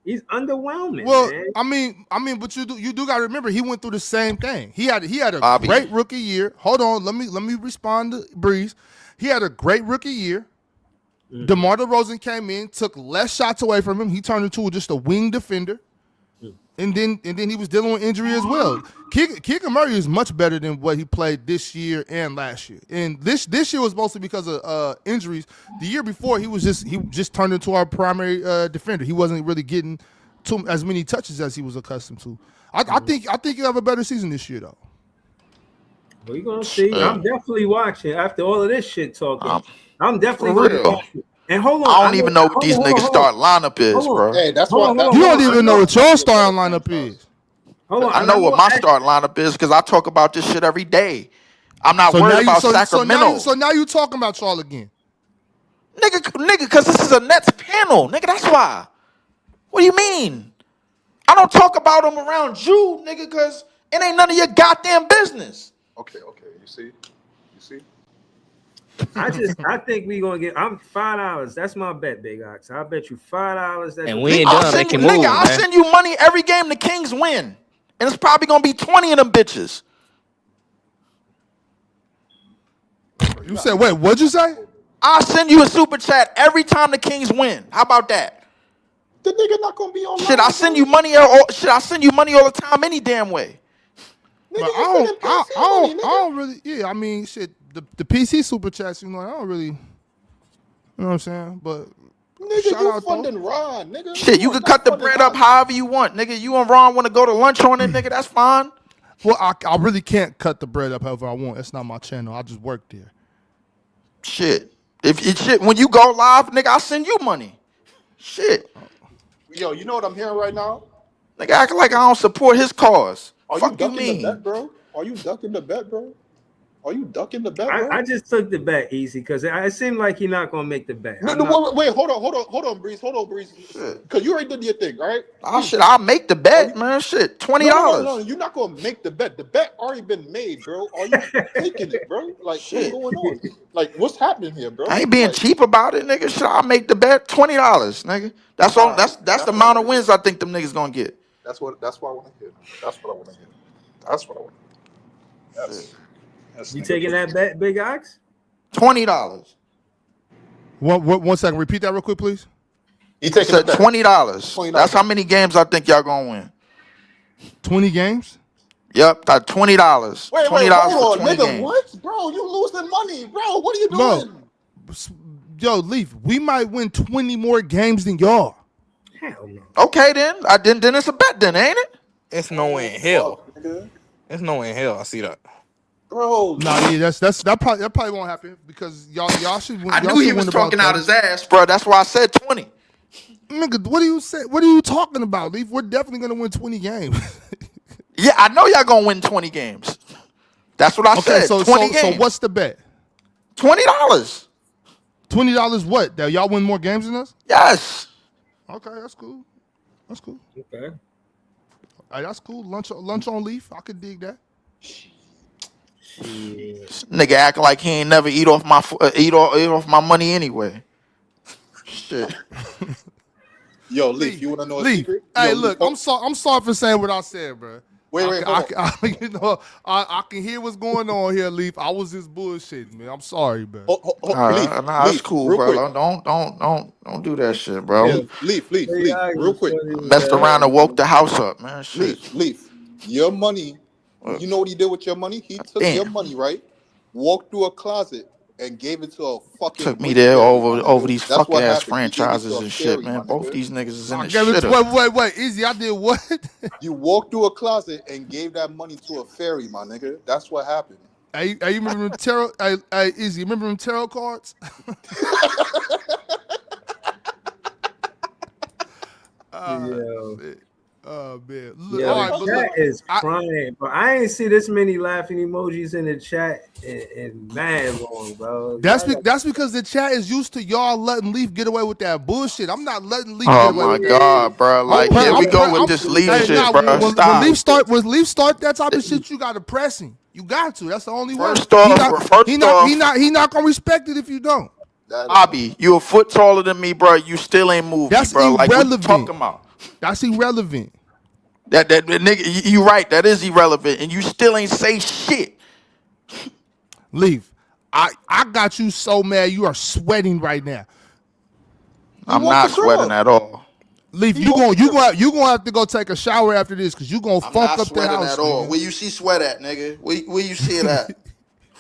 Speaker 2: He's underwhelming,
Speaker 17: Well,
Speaker 2: man.
Speaker 17: I mean, but you do got to remember he went through the same thing. He had a
Speaker 7: Bobby.
Speaker 17: great rookie year. Hold on, let me respond to Breeze. He had a great rookie year. DeMar DeRozan came in, took less shots away from him. He turned into just a wing defender. And then he was dealing with injury as well. Keegan Murray is much better than what he played this year and last year. And this year was mostly because of injuries. The year before he just turned into our primary defender. He wasn't really getting as many touches as he was accustomed to. I think you have a better season this year though.
Speaker 2: We're gonna see. I'm definitely watching after all of this shit talking. I'm definitely
Speaker 7: For
Speaker 2: gonna be
Speaker 7: real.
Speaker 2: watching. And hold on,
Speaker 7: I don't even know what these niggas start lineup is, bro.
Speaker 19: Hey, that's
Speaker 2: Hold
Speaker 19: why.
Speaker 2: on,
Speaker 17: You don't even know what your starting lineup is.
Speaker 2: Hold on.
Speaker 7: I know what my starting lineup is because I talk about this shit every day. I'm not
Speaker 17: So
Speaker 7: worried
Speaker 17: now
Speaker 7: about Sacramento.
Speaker 17: So now you talking about y'all again.
Speaker 7: Nigga, because this is a Nets panel. Nigga, that's why. What do you mean? I don't talk about them around you, nigga, because it ain't none of your goddamn business.
Speaker 19: Okay. You see.
Speaker 2: I think we gonna get. I'm $5. That's my bet, Big Ox. I bet you $5. That's
Speaker 18: And we ain't done making moves, man.
Speaker 7: I'll send you money every game the Kings win. And it's probably gonna be 20 of them bitches.
Speaker 17: You said, wait, what'd you say?
Speaker 7: I'll send you a super chat every time the Kings win. How about that?
Speaker 19: The nigga not gonna be on.
Speaker 7: Shit, I send you money. I send you money all the time, any damn way.
Speaker 17: But I don't really. Yeah, I mean, shit. The PC super chats, I don't really. You know what I'm saying? But
Speaker 19: Nigga,
Speaker 17: shout
Speaker 19: you
Speaker 17: out
Speaker 19: funding Ron, nigga.
Speaker 7: Shit, you can cut the bread up however you want, nigga. You and Ron want to go to lunch on it, nigga. That's fine.
Speaker 17: Well, I really can't cut the bread up however I want. That's not my channel. I just work there.
Speaker 7: Shit, when you go live, nigga, I'll send you money. Shit,
Speaker 19: Yo, you know what I'm hearing right now?
Speaker 7: nigga, acting like I don't support his cause.
Speaker 19: Are
Speaker 7: Fuck
Speaker 19: you ducking
Speaker 7: mean?
Speaker 19: the bet, bro? Are you ducking the bet, bro? Are you ducking the bet, bro?
Speaker 2: I just took the bet easy because it seemed like he's not gonna make the bet.
Speaker 19: Wait, hold on, Breeze. Because you already did your thing, right?
Speaker 7: Oh shit, I'll make the bet, man. Shit, $20.
Speaker 19: No, you're not gonna make the bet. The bet already been made, bro. Are you taking it, bro? Like, what's going on? Like, what's happening here, bro?
Speaker 7: I ain't being cheap about it, nigga. Shit, I'll make the bet $20, nigga. That's all. That's the amount of wins I think them niggas gonna get.
Speaker 19: That's what I want to hear. That's what I want to hear.
Speaker 2: You taking that bet, Big Ox?
Speaker 7: $20.
Speaker 17: One second. Repeat that real quick, please.
Speaker 19: You taking
Speaker 7: Said $20. That's how many games I think y'all gonna win.
Speaker 17: 20 games?
Speaker 7: Yep, got $20.
Speaker 19: Wait,
Speaker 7: $20
Speaker 19: hold
Speaker 7: for
Speaker 19: on,
Speaker 7: 20
Speaker 19: nigga.
Speaker 7: games.
Speaker 19: What, bro? You losing money, bro? What are you doing?
Speaker 17: Yo, Leaf, we might win 20 more games than y'all.
Speaker 2: Hell no.
Speaker 7: Okay, then. Then it's a bet, then, ain't it?
Speaker 18: It's no way in hell. It's no way in hell. I see that.
Speaker 19: Bro,
Speaker 17: yeah, that probably won't happen because y'all should win.
Speaker 7: I knew he was talking out his ass, bro. That's why I said 20.
Speaker 17: Nigga, what do you say? What are you talking about, Leaf? We're definitely gonna win 20 games.
Speaker 7: Yeah, I know y'all gonna win 20 games. That's what I said. 20 games.
Speaker 17: So what's the bet?
Speaker 7: $20.
Speaker 17: $20 what? That y'all win more games than us?
Speaker 7: Yes.
Speaker 17: Okay, that's cool.
Speaker 2: Okay.
Speaker 17: All right, that's cool. Lunch on Leaf. I could dig that.
Speaker 7: Nigga acting like he ain't never eat off my money anyway. Shit.
Speaker 19: Yo, Leaf, you want to know a
Speaker 17: Leaf.
Speaker 19: secret?
Speaker 17: Hey,
Speaker 19: Yo,
Speaker 17: look,
Speaker 19: Leaf,
Speaker 17: I'm sorry for saying what I said, bro.
Speaker 19: Wait, hold on.
Speaker 17: I can hear what's going on here, Leaf. I was just bullshitting, man. I'm sorry, bro.
Speaker 7: Nah, it's cool, bro. Don't do that shit, bro.
Speaker 19: Leaf, real quick.
Speaker 7: Messed around and woke the house up, man. Shit.
Speaker 19: Leaf, your money. You know what he did with your money? He took your money, right? Walked through a closet and gave it to a fucking.
Speaker 7: Took me there over these fuck ass franchises and shit, man. Both these niggas is in the shit.
Speaker 17: Wait, Easy. I did what?
Speaker 19: You walked through a closet and gave that money to a fairy, my nigga. That's what happened.
Speaker 17: Hey, you remember them tarot? Hey, Easy. Remember them tarot cards? Oh man.
Speaker 2: Yeah,
Speaker 17: All right,
Speaker 2: the
Speaker 17: but
Speaker 2: chat
Speaker 17: look,
Speaker 2: is crying, but I ain't see this many laughing emojis in the chat in man long, bro.
Speaker 17: that's because the chat is used to y'all letting Leaf get away with that bullshit. I'm not letting Leaf get
Speaker 7: Oh
Speaker 17: away
Speaker 7: my
Speaker 17: with that.
Speaker 7: God, bro! Like here we go with this Leaf
Speaker 17: Hey,
Speaker 7: shit,
Speaker 17: nah,
Speaker 7: bro.
Speaker 17: when
Speaker 7: Stop.
Speaker 17: Leaf start that type of shit, you got to press him. You got to. That's the only way.
Speaker 7: First off,
Speaker 17: He not gonna respect it if you don't.
Speaker 7: Bobby, you a foot taller than me, bro. You still ain't moved me,
Speaker 17: That's
Speaker 7: bro. Like what you
Speaker 17: irrelevant.
Speaker 7: talking about?
Speaker 17: That's irrelevant.
Speaker 7: That nigga, you right. That is irrelevant, and you still ain't say shit.
Speaker 17: Leaf, I got you so mad you are sweating right now.
Speaker 7: I'm not sweating at all.
Speaker 17: Leaf, you gonna have to go take a shower after this because you gonna
Speaker 7: I'm
Speaker 17: funk
Speaker 7: not
Speaker 17: up the
Speaker 7: sweating
Speaker 17: house,
Speaker 7: at all.
Speaker 17: nigga.
Speaker 7: Where you see sweat at, nigga? Where you see it at?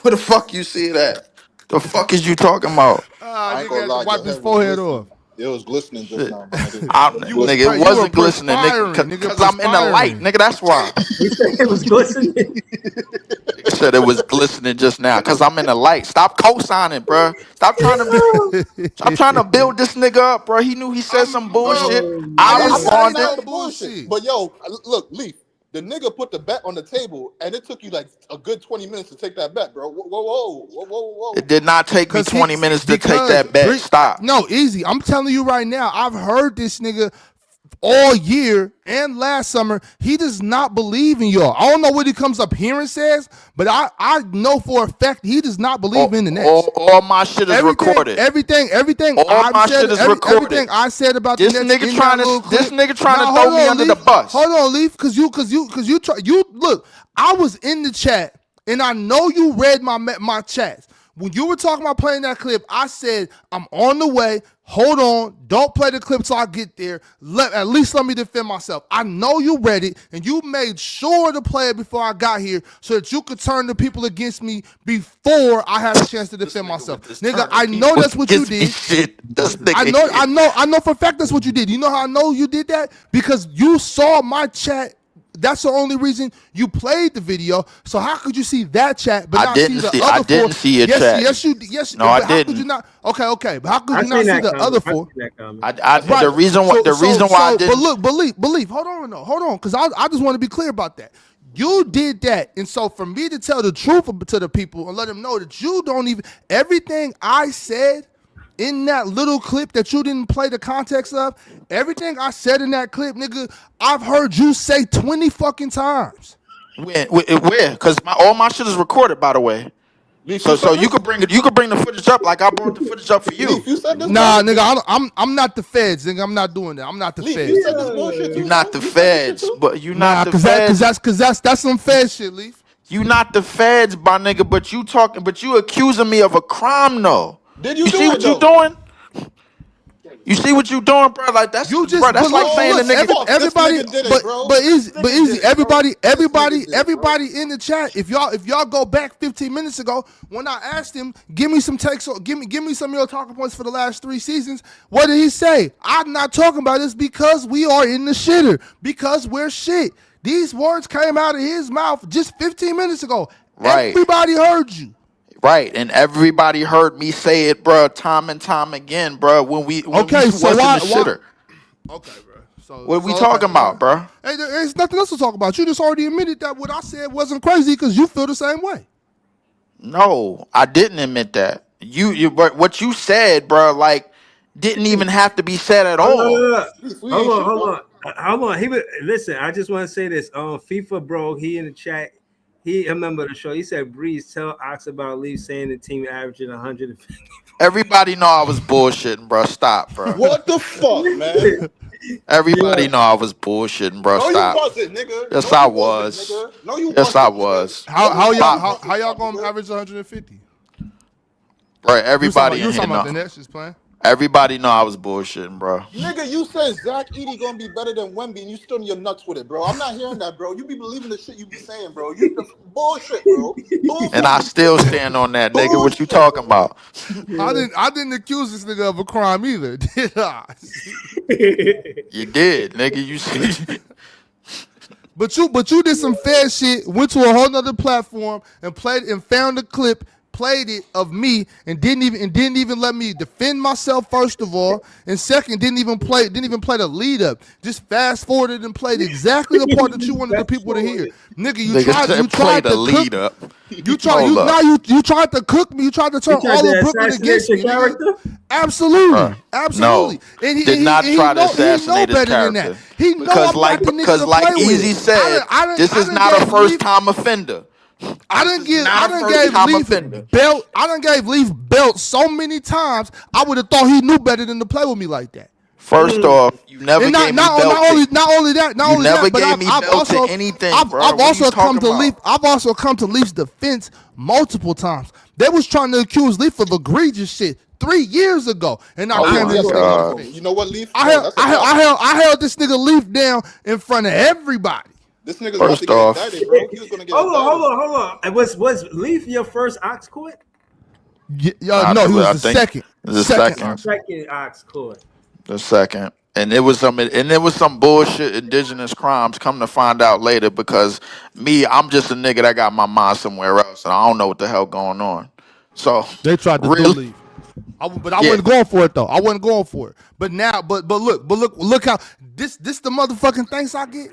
Speaker 7: Where the fuck you see it at? The fuck is you talking about?
Speaker 19: I ain't
Speaker 17: Nigga
Speaker 19: gonna
Speaker 17: had to
Speaker 19: lie,
Speaker 17: wipe
Speaker 19: your
Speaker 17: his
Speaker 19: head was
Speaker 17: forehead off.
Speaker 19: glistening. It was glistening just now, my nigga.
Speaker 7: Nigga, it
Speaker 17: You were
Speaker 7: wasn't glistening, nigga,
Speaker 17: perspiring, nigga,
Speaker 7: because I'm in the light, nigga. That's why.
Speaker 2: He said it was glistening.
Speaker 7: Nigga said it was glistening just now, because I'm in the light. Stop co-signing, bro. Stop trying to build this nigga up, bro. He knew he said some bullshit.
Speaker 17: I
Speaker 7: I
Speaker 17: didn't say
Speaker 7: responded.
Speaker 17: no
Speaker 19: the bullshit.
Speaker 17: bullshit.
Speaker 19: But yo, look, Leaf, the nigga put the bet on the table, and it took you like a good 20 minutes to take that bet, bro. Whoa.
Speaker 7: It did not take me 20 minutes to take that bet. Stop.
Speaker 17: No, easy. I'm telling you right now, I've heard this nigga all year and last summer. He does not believe in y'all. I don't know what he comes up here and says, but I know for a fact he does not believe in the Nets.
Speaker 7: All my shit is recorded.
Speaker 17: Everything
Speaker 7: All
Speaker 17: I've
Speaker 7: my
Speaker 17: said,
Speaker 7: shit is recorded.
Speaker 17: everything I said about
Speaker 7: This
Speaker 17: the Nets
Speaker 7: nigga
Speaker 17: in
Speaker 7: trying
Speaker 17: that little
Speaker 7: to this
Speaker 17: clip.
Speaker 7: nigga trying
Speaker 17: Now,
Speaker 7: to throw me under the bus.
Speaker 17: Hold on, Leaf, cause you I was in the chat and I know you read my chats. When you were talking about playing that clip, I said, I'm on the way. Hold on. Don't play the clip till I get there. At least let me defend myself. I know you read it, and you made sure to play it before I got here so that you could turn the people against me before I had a chance to defend myself. Nigga, I know that's what you did. I know for a fact that's what you did. You know how I know you did that? Because you saw my chat. That's the only reason you played the video. So how could you see that chat but not see the other four?
Speaker 7: I didn't see your chat. No, I didn't.
Speaker 17: How could you not? Okay. But how could you not see the other four?
Speaker 7: The reason why I didn't.
Speaker 17: Believe. Hold on, because I just want to be clear about that. You did that, and so for me to tell the truth to the people and let them know that you don't even everything I said in that little clip that you didn't play the context of, everything I said in that clip, nigga, I've heard you say 20 fucking times.
Speaker 7: Where? Because all my shit is recorded, by the way. So you could bring the footage up like I brought the footage up for you.
Speaker 17: Nah, nigga, I'm not the feds, nigga. I'm not doing that. I'm not the feds.
Speaker 19: You said this bullshit too.
Speaker 7: You're not the feds, but you not the feds.
Speaker 17: That's some fed shit, Leaf.
Speaker 7: You not the feds, my nigga, but you accusing me of a crime, though.
Speaker 19: Did you
Speaker 7: see what you doing? You see what you doing, bro? Like that's that's like saying the nigga.
Speaker 17: Everybody, but easy. Everybody in the chat. If y'all go back 15 minutes ago, when I asked him, give me some takes, give me some of your talking points for the last 3 seasons. What did he say? I'm not talking about this because we are in the shitter, because we're shit. These words came out of his mouth just 15 minutes ago.
Speaker 7: Right.
Speaker 17: Everybody heard you.
Speaker 7: Right, and everybody heard me say it, bro, time and time again, bro. When we wasn't the shitter.
Speaker 17: Okay, bro. So
Speaker 7: what we talking about, bro?
Speaker 17: Hey, there's nothing else to talk about. You just already admitted that what I said wasn't crazy because you feel the same way.
Speaker 7: No, I didn't admit that. But what you said, bro, like didn't even have to be said at all.
Speaker 2: Hold on. Listen. I just want to say this. FIFA, bro. He in the chat. I remember the show. He said, "Breeze, tell Ox about Leaf saying the team averaging 150."
Speaker 7: Everybody know I was bullshitting, bro. Stop, bro.
Speaker 19: What the fuck, man?
Speaker 7: Everybody know I was bullshitting, bro.
Speaker 19: No,
Speaker 7: Stop.
Speaker 19: you wasn't, nigga.
Speaker 7: Yes,
Speaker 19: no,
Speaker 7: I
Speaker 19: you
Speaker 7: was.
Speaker 19: Wasn't, nigga. No, you
Speaker 7: yes,
Speaker 19: wasn't,
Speaker 7: I was.
Speaker 17: How y'all gonna average 150?
Speaker 7: Right, everybody
Speaker 17: you
Speaker 7: in here
Speaker 17: talking about
Speaker 7: know.
Speaker 17: the Nets just playing?
Speaker 7: Everybody know I was bullshitting, bro.
Speaker 19: Nigga, you said Zach Edey gonna be better than Wemby, and you stood on your nuts with it, bro. I'm not hearing that, bro. You be believing the shit you be saying, bro. You the bullshit, bro.
Speaker 7: And I still stand on that, nigga. What you talking about?
Speaker 17: I didn't accuse this nigga of a crime either, did I?
Speaker 7: You did, nigga. You see.
Speaker 17: But you did some fair shit. Went to a whole nother platform and played and found the clip. played it of me and didn't even let me defend myself first of all, and second didn't even play the lead up. Just fast forwarded and played exactly the part that you wanted the people to hear. Nigga, you tried to
Speaker 7: lead
Speaker 17: cook.
Speaker 7: up.
Speaker 17: You tried to cook me. You tried to turn all of Brooklyn against me. Nigga. Absolutely.
Speaker 7: No,
Speaker 17: And
Speaker 7: did not try to assassinate his
Speaker 17: better than
Speaker 7: character.
Speaker 17: that. He know I'm not the nigga to play with.
Speaker 7: Easy said, this is not a first time offender.
Speaker 17: I done gave Leaf belt so many times. I would have thought he knew better than to play with me like that.
Speaker 7: First off, you never gave me belt.
Speaker 17: Not only that, but I've also come to Leaf. I've also come to Leaf's defense multiple times. They was trying to accuse Leaf of egregious shit 3 years ago, and I came to this nigga.
Speaker 19: You know what, Leaf?
Speaker 17: I held this nigga Leaf down in front of everybody.
Speaker 19: This nigga's about to get indicted, bro. He was gonna get indicted.
Speaker 2: Hold on. Was Leaf your first ox court?
Speaker 17: No, he was the second.
Speaker 7: The second
Speaker 2: ox court.
Speaker 7: The second. And it was some bullshit indigenous crimes. Come to find out later, because I'm just a nigga that got my mind somewhere else, and I don't know what the hell going on. So
Speaker 17: they tried to Leaf. I wasn't going for it though. I wasn't going for it. But now, but look how this the motherfucking thanks I get.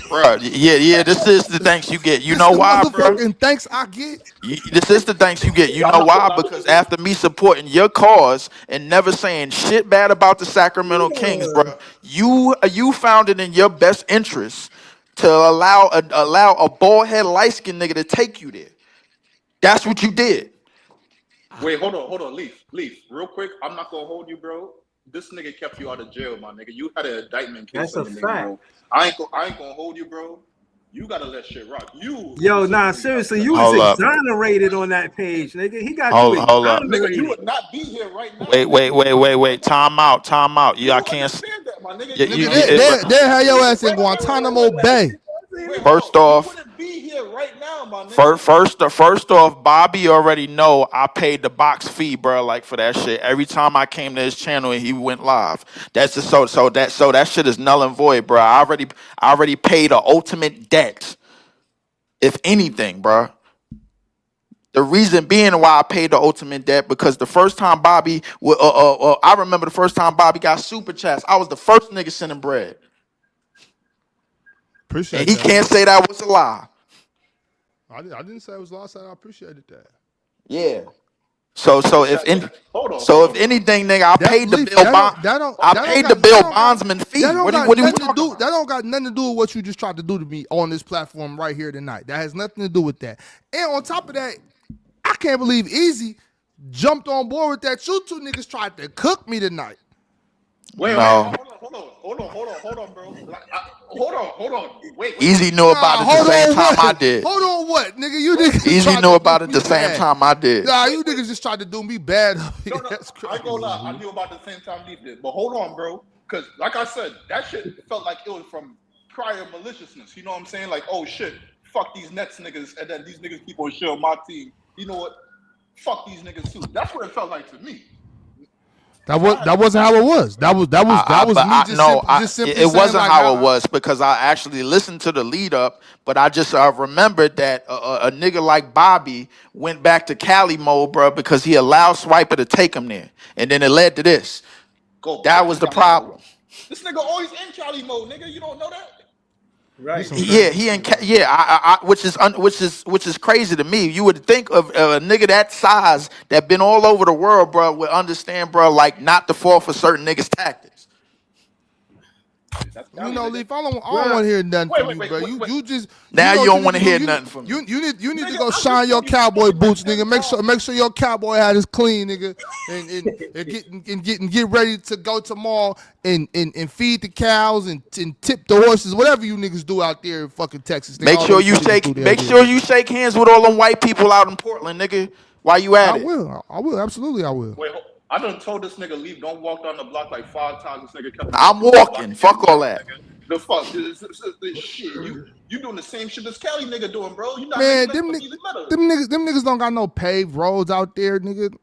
Speaker 7: Bro, yeah, this is the thanks you get. You know why, bro?
Speaker 17: Thanks I get.
Speaker 7: This is the thanks you get. You know why? Because after me supporting your cause and never saying shit bad about the Sacramento Kings, bro, you found it in your best interest to allow a bald head light skinned nigga to take you there. That's what you did.
Speaker 10: Wait, hold on, Leaf, real quick. I'm not gonna hold you, bro. This nigga kept you out of jail, my nigga. You had an indictment case.
Speaker 2: That's a
Speaker 10: nigga,
Speaker 2: fact.
Speaker 10: bro. I ain't gonna hold you, bro. You gotta let shit rock.
Speaker 2: Seriously, you was exonerated on that page, nigga. He got you exonerated.
Speaker 10: Nigga, you would not be here right now.
Speaker 7: Wait. Time out. Yeah, I can't.
Speaker 17: They had your ass in Guantanamo Bay.
Speaker 7: First off, First off, Bobby already know I paid the box fee, bro. Like for that shit. Every time I came to his channel and he went live, that's just so that shit is null and void, bro. I already paid the ultimate debt. If anything, bro. The reason being why I paid the ultimate debt, because the first time Bobby, I remember the first time Bobby got super chats. I was the first nigga sending bread.
Speaker 17: Appreciate
Speaker 7: and he
Speaker 17: that.
Speaker 7: can't say that was a lie.
Speaker 17: I didn't say it was last time. I appreciated that.
Speaker 7: Yeah. So if anything, nigga, I paid the bill. I paid the bill bondsman fee. What are we talking about?
Speaker 17: That don't got nothing to do with what you just tried to do to me on this platform right here tonight. That has nothing to do with that. And on top of that, I can't believe Easy jumped on board with that. You two niggas tried to cook me tonight.
Speaker 10: Wait, hold on, bro. Hold on. Wait.
Speaker 7: Easy knew about it the same time I did.
Speaker 17: Hold on, what, nigga? You niggas
Speaker 7: Easy knew about it the same time I did.
Speaker 17: Nah, you niggas just tried to do me bad.
Speaker 10: No,
Speaker 17: That's crazy.
Speaker 10: I ain't gonna lie. I knew about the same time Leaf did. But hold on, bro. Because like I said, that shit felt like it was from prior maliciousness. You know what I'm saying? Like, oh shit, fuck these Nets niggas, and then these niggas keep on shit on my team. You know what? Fuck these niggas too. That's what it felt like to me.
Speaker 17: That wasn't how it was. That was me just simply
Speaker 7: it wasn't
Speaker 17: like,
Speaker 7: how it was, because I actually listened to the lead up, but I just remembered that a nigga like Bobby went back to Cali mode, bro, because he allowed Swiper to take him there, and then it led to this. That was the problem.
Speaker 10: This nigga always in Cali mode, nigga. You don't know that?
Speaker 2: Right.
Speaker 7: Yeah, which is crazy to me. You would think of a nigga that size that been all over the world, bro, would understand, bro, like not to fall for certain niggas' tactics.
Speaker 17: You know, Leaf, I don't want to hear nothing from you, bro. You just
Speaker 7: now you don't want to hear nothing from me.
Speaker 17: You need to go shine your cowboy boots, nigga. Make sure your cowboy hat is clean, nigga, and get ready to go tomorrow and feed the cows and tip the horses, whatever you niggas do out there in fucking Texas. Nigga.
Speaker 7: Make sure you shake hands with all them white people out in Portland, nigga. While you at it?
Speaker 17: I will, absolutely, I will.
Speaker 10: Wait, I done told this nigga Leaf don't walk down the block like 5 times. This nigga kept.
Speaker 7: I'm walking. Fuck all that.
Speaker 10: The fuck, this shit. You doing the same shit this Cali nigga doing, bro. You not
Speaker 17: man,
Speaker 10: them
Speaker 17: niggas don't got no paved roads out there, nigga.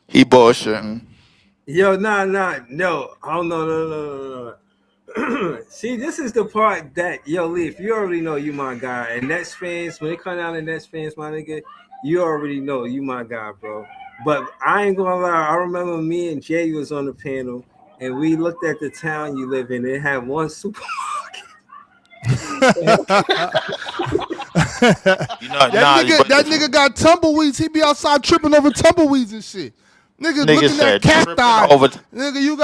Speaker 7: He bullshitting.
Speaker 2: Yo, no. Oh no. See, this is the part that Leaf, you already know you my guy, and Nets fans, when they come down to Nets fans, my nigga, You already know you my guy, bro. But I ain't gonna lie. I remember me and Jay was on the panel, and we looked at the town you live in. It had one supermarket.
Speaker 17: That nigga got tumbleweeds. He be outside tripping over tumbleweeds and shit. Nigga looking at cacti. Nigga, you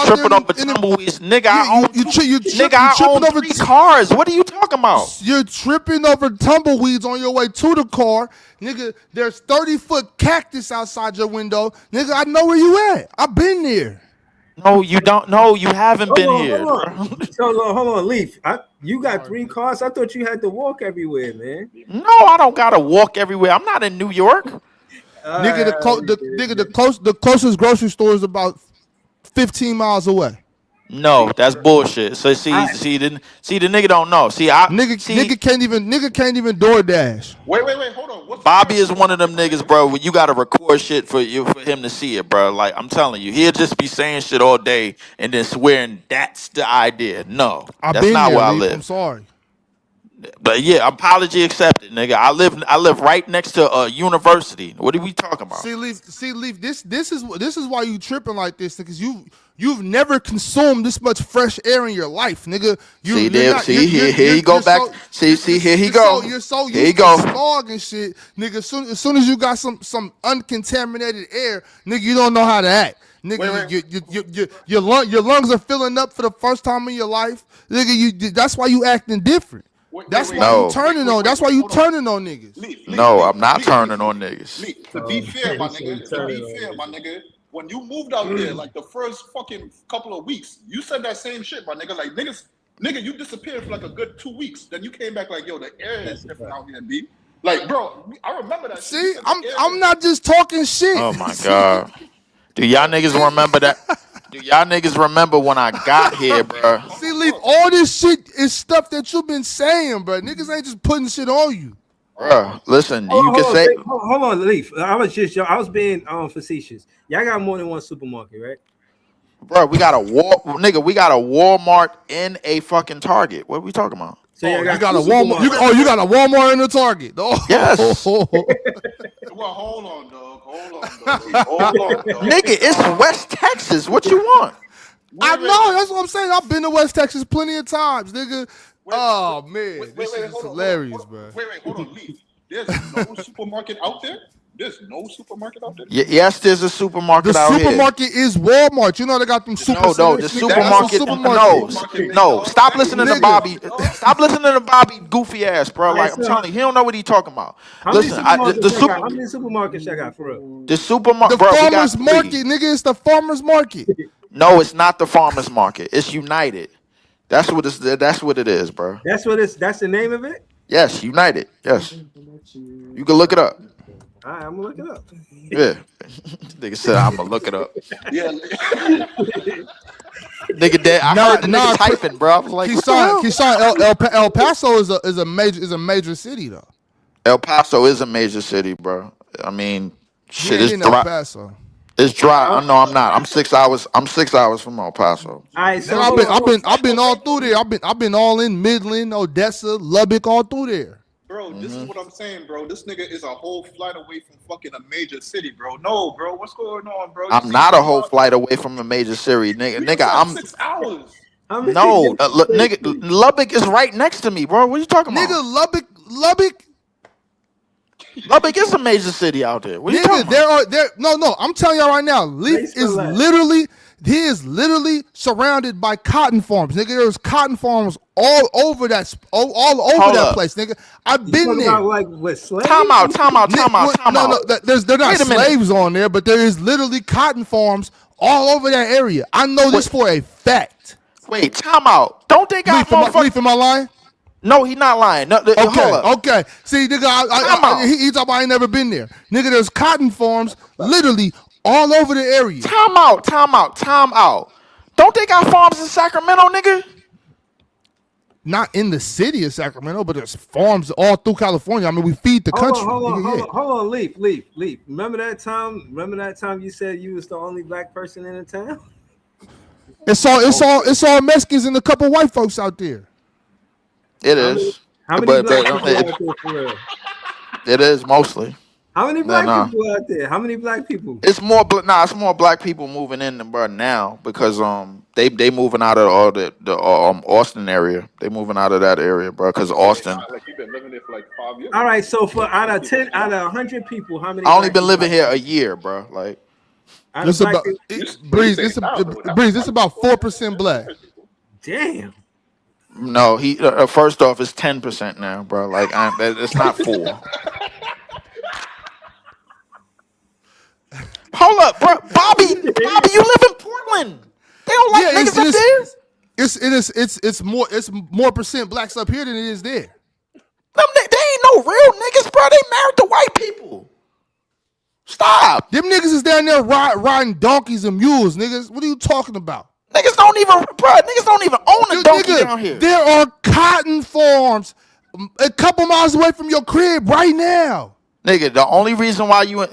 Speaker 7: tripping over tumbleweeds. Nigga, I own 3 cars. What are you talking about?
Speaker 17: You're tripping over tumbleweeds on your way to the car. Nigga, there's 30-foot cactus outside your window. Nigga, I know where you at. I've been there.
Speaker 7: No, you don't. No, you haven't been here.
Speaker 2: Hold on, Leaf. You got 3 cars. I thought you had to walk everywhere, man.
Speaker 7: No, I don't gotta walk everywhere. I'm not in New York.
Speaker 17: Nigga, the closest grocery store is about 15 miles away.
Speaker 7: No, that's bullshit. So see the nigga don't know. Nigga
Speaker 17: can't even DoorDash.
Speaker 10: Wait, hold on.
Speaker 7: Bobby is one of them niggas, bro. Where you gotta record shit for him to see it, bro. Like I'm telling you, he'll just be saying shit all day and then swearing that's the idea. No, that's not where I live.
Speaker 17: I'm sorry.
Speaker 7: But yeah, apology accepted, nigga. I live right next to a university. What are we talking about?
Speaker 17: See, Leaf. This is why you tripping like this, because you've never consumed this much fresh air in your life, nigga. Here he go. You're so used to smog and shit, nigga. As soon as you got some uncontaminated air, nigga, you don't know how to act. Nigga, your lungs are filling up for the first time in your life, nigga. That's why you acting different. That's why you turning on niggas.
Speaker 7: No, I'm not turning on niggas.
Speaker 10: To be fair, my nigga, when you moved out there, like the first fucking couple of weeks, you said that same shit, my nigga. Like nigga, you disappeared for like a good 2 weeks. Then you came back like, yo, the air is different out here, B. Like, bro, I remember that.
Speaker 17: See, I'm not just talking shit.
Speaker 7: Oh my god. Do y'all niggas remember that? Do y'all niggas remember when I got here, bro?
Speaker 17: See, Leaf, all this shit is stuff that you've been saying, bro. Niggas ain't just putting shit on you.
Speaker 7: Bro, listen,
Speaker 2: Hold on, Leaf. I was being facetious. Y'all got more than one supermarket, right?
Speaker 7: Bro, we got a Walmart and a fucking Target. What are we talking about?
Speaker 17: So you got a Walmart. You got a Walmart and a Target. Oh.
Speaker 7: Yes.
Speaker 10: Well, hold on, dog.
Speaker 7: Nigga, it's West Texas. What you want?
Speaker 17: I know. That's what I'm saying. I've been to West Texas plenty of times, nigga. Oh man, this is hilarious, bro.
Speaker 10: Wait, hold on, Leaf. There's no supermarket out there.
Speaker 7: Yes, there's a supermarket out here.
Speaker 17: The supermarket is Walmart. You know they got them super.
Speaker 7: No, the supermarket. No. Stop listening to Bobby. Stop listening to Bobby goofy ass, bro. Like I'm telling you, he don't know what he talking about. Listen,
Speaker 2: how many supermarkets I got for real?
Speaker 7: The supermarket.
Speaker 17: The farmers market, nigga. It's the farmers market.
Speaker 7: No, it's not the farmers market. It's United. That's what it is, bro.
Speaker 2: That's the name of it?
Speaker 7: Yes, United. Yes. You can look it up.
Speaker 2: All right, I'm gonna look it up.
Speaker 7: Yeah. Nigga said I'm gonna look it up.
Speaker 10: Yeah.
Speaker 7: Nigga dead. I heard the nigga typing, bro. I was like,
Speaker 17: El Paso is a major city though.
Speaker 7: El Paso is a major city, bro. I mean, shit is
Speaker 17: dry. El Paso.
Speaker 7: It's dry. I know I'm not. I'm 6 hours. I'm 6 hours from El Paso.
Speaker 2: All right, so
Speaker 17: I've been all through there. I've been all in Midland, Odessa, Lubbock, all through there.
Speaker 10: Bro, this is what I'm saying, bro. This nigga is a whole flight away from fucking a major city, bro. No, bro. What's going on, bro?
Speaker 7: I'm not a whole flight away from a major city, nigga. I'm
Speaker 10: 6 hours.
Speaker 7: No, nigga. Lubbock is right next to me, bro. What are you talking about?
Speaker 17: Nigga,
Speaker 7: Lubbock is a major city out there. What are you talking about?
Speaker 17: No. I'm telling y'all right now, Leaf is literally surrounded by cotton farms, nigga. There's cotton farms all over that place, nigga. I've been there.
Speaker 2: Like with slaves?
Speaker 7: Time out.
Speaker 17: No, they're not slaves on there, but there is literally cotton farms all over that area. I know this for a fact.
Speaker 7: Wait, time out. Don't they got
Speaker 17: Leaf, am I lying?
Speaker 7: No, he not lying. No, hold up.
Speaker 17: Okay. See, nigga, he talking about I ain't never been there. Nigga, there's cotton farms literally all over the area.
Speaker 7: Time out. Don't they got farms in Sacramento, nigga?
Speaker 17: Not in the city of Sacramento, but there's farms all through California. I mean, we feed the country.
Speaker 2: Hold on, Leaf. Remember that time you said you was the only black person in the town?
Speaker 17: It's all Mexicans and a couple white folks out there.
Speaker 7: It is.
Speaker 2: How many black people out there for real?
Speaker 7: It is mostly.
Speaker 2: How many
Speaker 7: Nah,
Speaker 2: black
Speaker 7: nah.
Speaker 2: people out there? How many black people?
Speaker 7: It's more it's more black people moving in bro now because they moving out of all the Austin area. They moving out of that area, bro, because Austin.
Speaker 10: Like you've been living there for like 5 years.
Speaker 2: All right, so for out of 100 people, how many?
Speaker 7: I only
Speaker 2: black
Speaker 7: been
Speaker 2: people
Speaker 7: living
Speaker 2: out
Speaker 7: here
Speaker 2: there?
Speaker 7: a year, bro. Like
Speaker 2: Out of
Speaker 17: This
Speaker 2: black
Speaker 17: about
Speaker 2: people-
Speaker 17: Breeze. Breeze. This about 4% black.
Speaker 2: Damn.
Speaker 7: no, he first off it's 10% now, bro. Like it's not 4. Hold up, bro. Bobby, you live in Portland. They don't like niggas up there.
Speaker 17: It's more percent blacks up here than it is there.
Speaker 7: They ain't no real niggas, bro. They married to white people. Stop.
Speaker 17: Them niggas is down there riding donkeys and mules, niggas. What are you talking about?
Speaker 7: Niggas don't even own a donkey down here.
Speaker 17: There are cotton farms a couple miles away from your crib right now.
Speaker 7: Nigga, the only reason why you in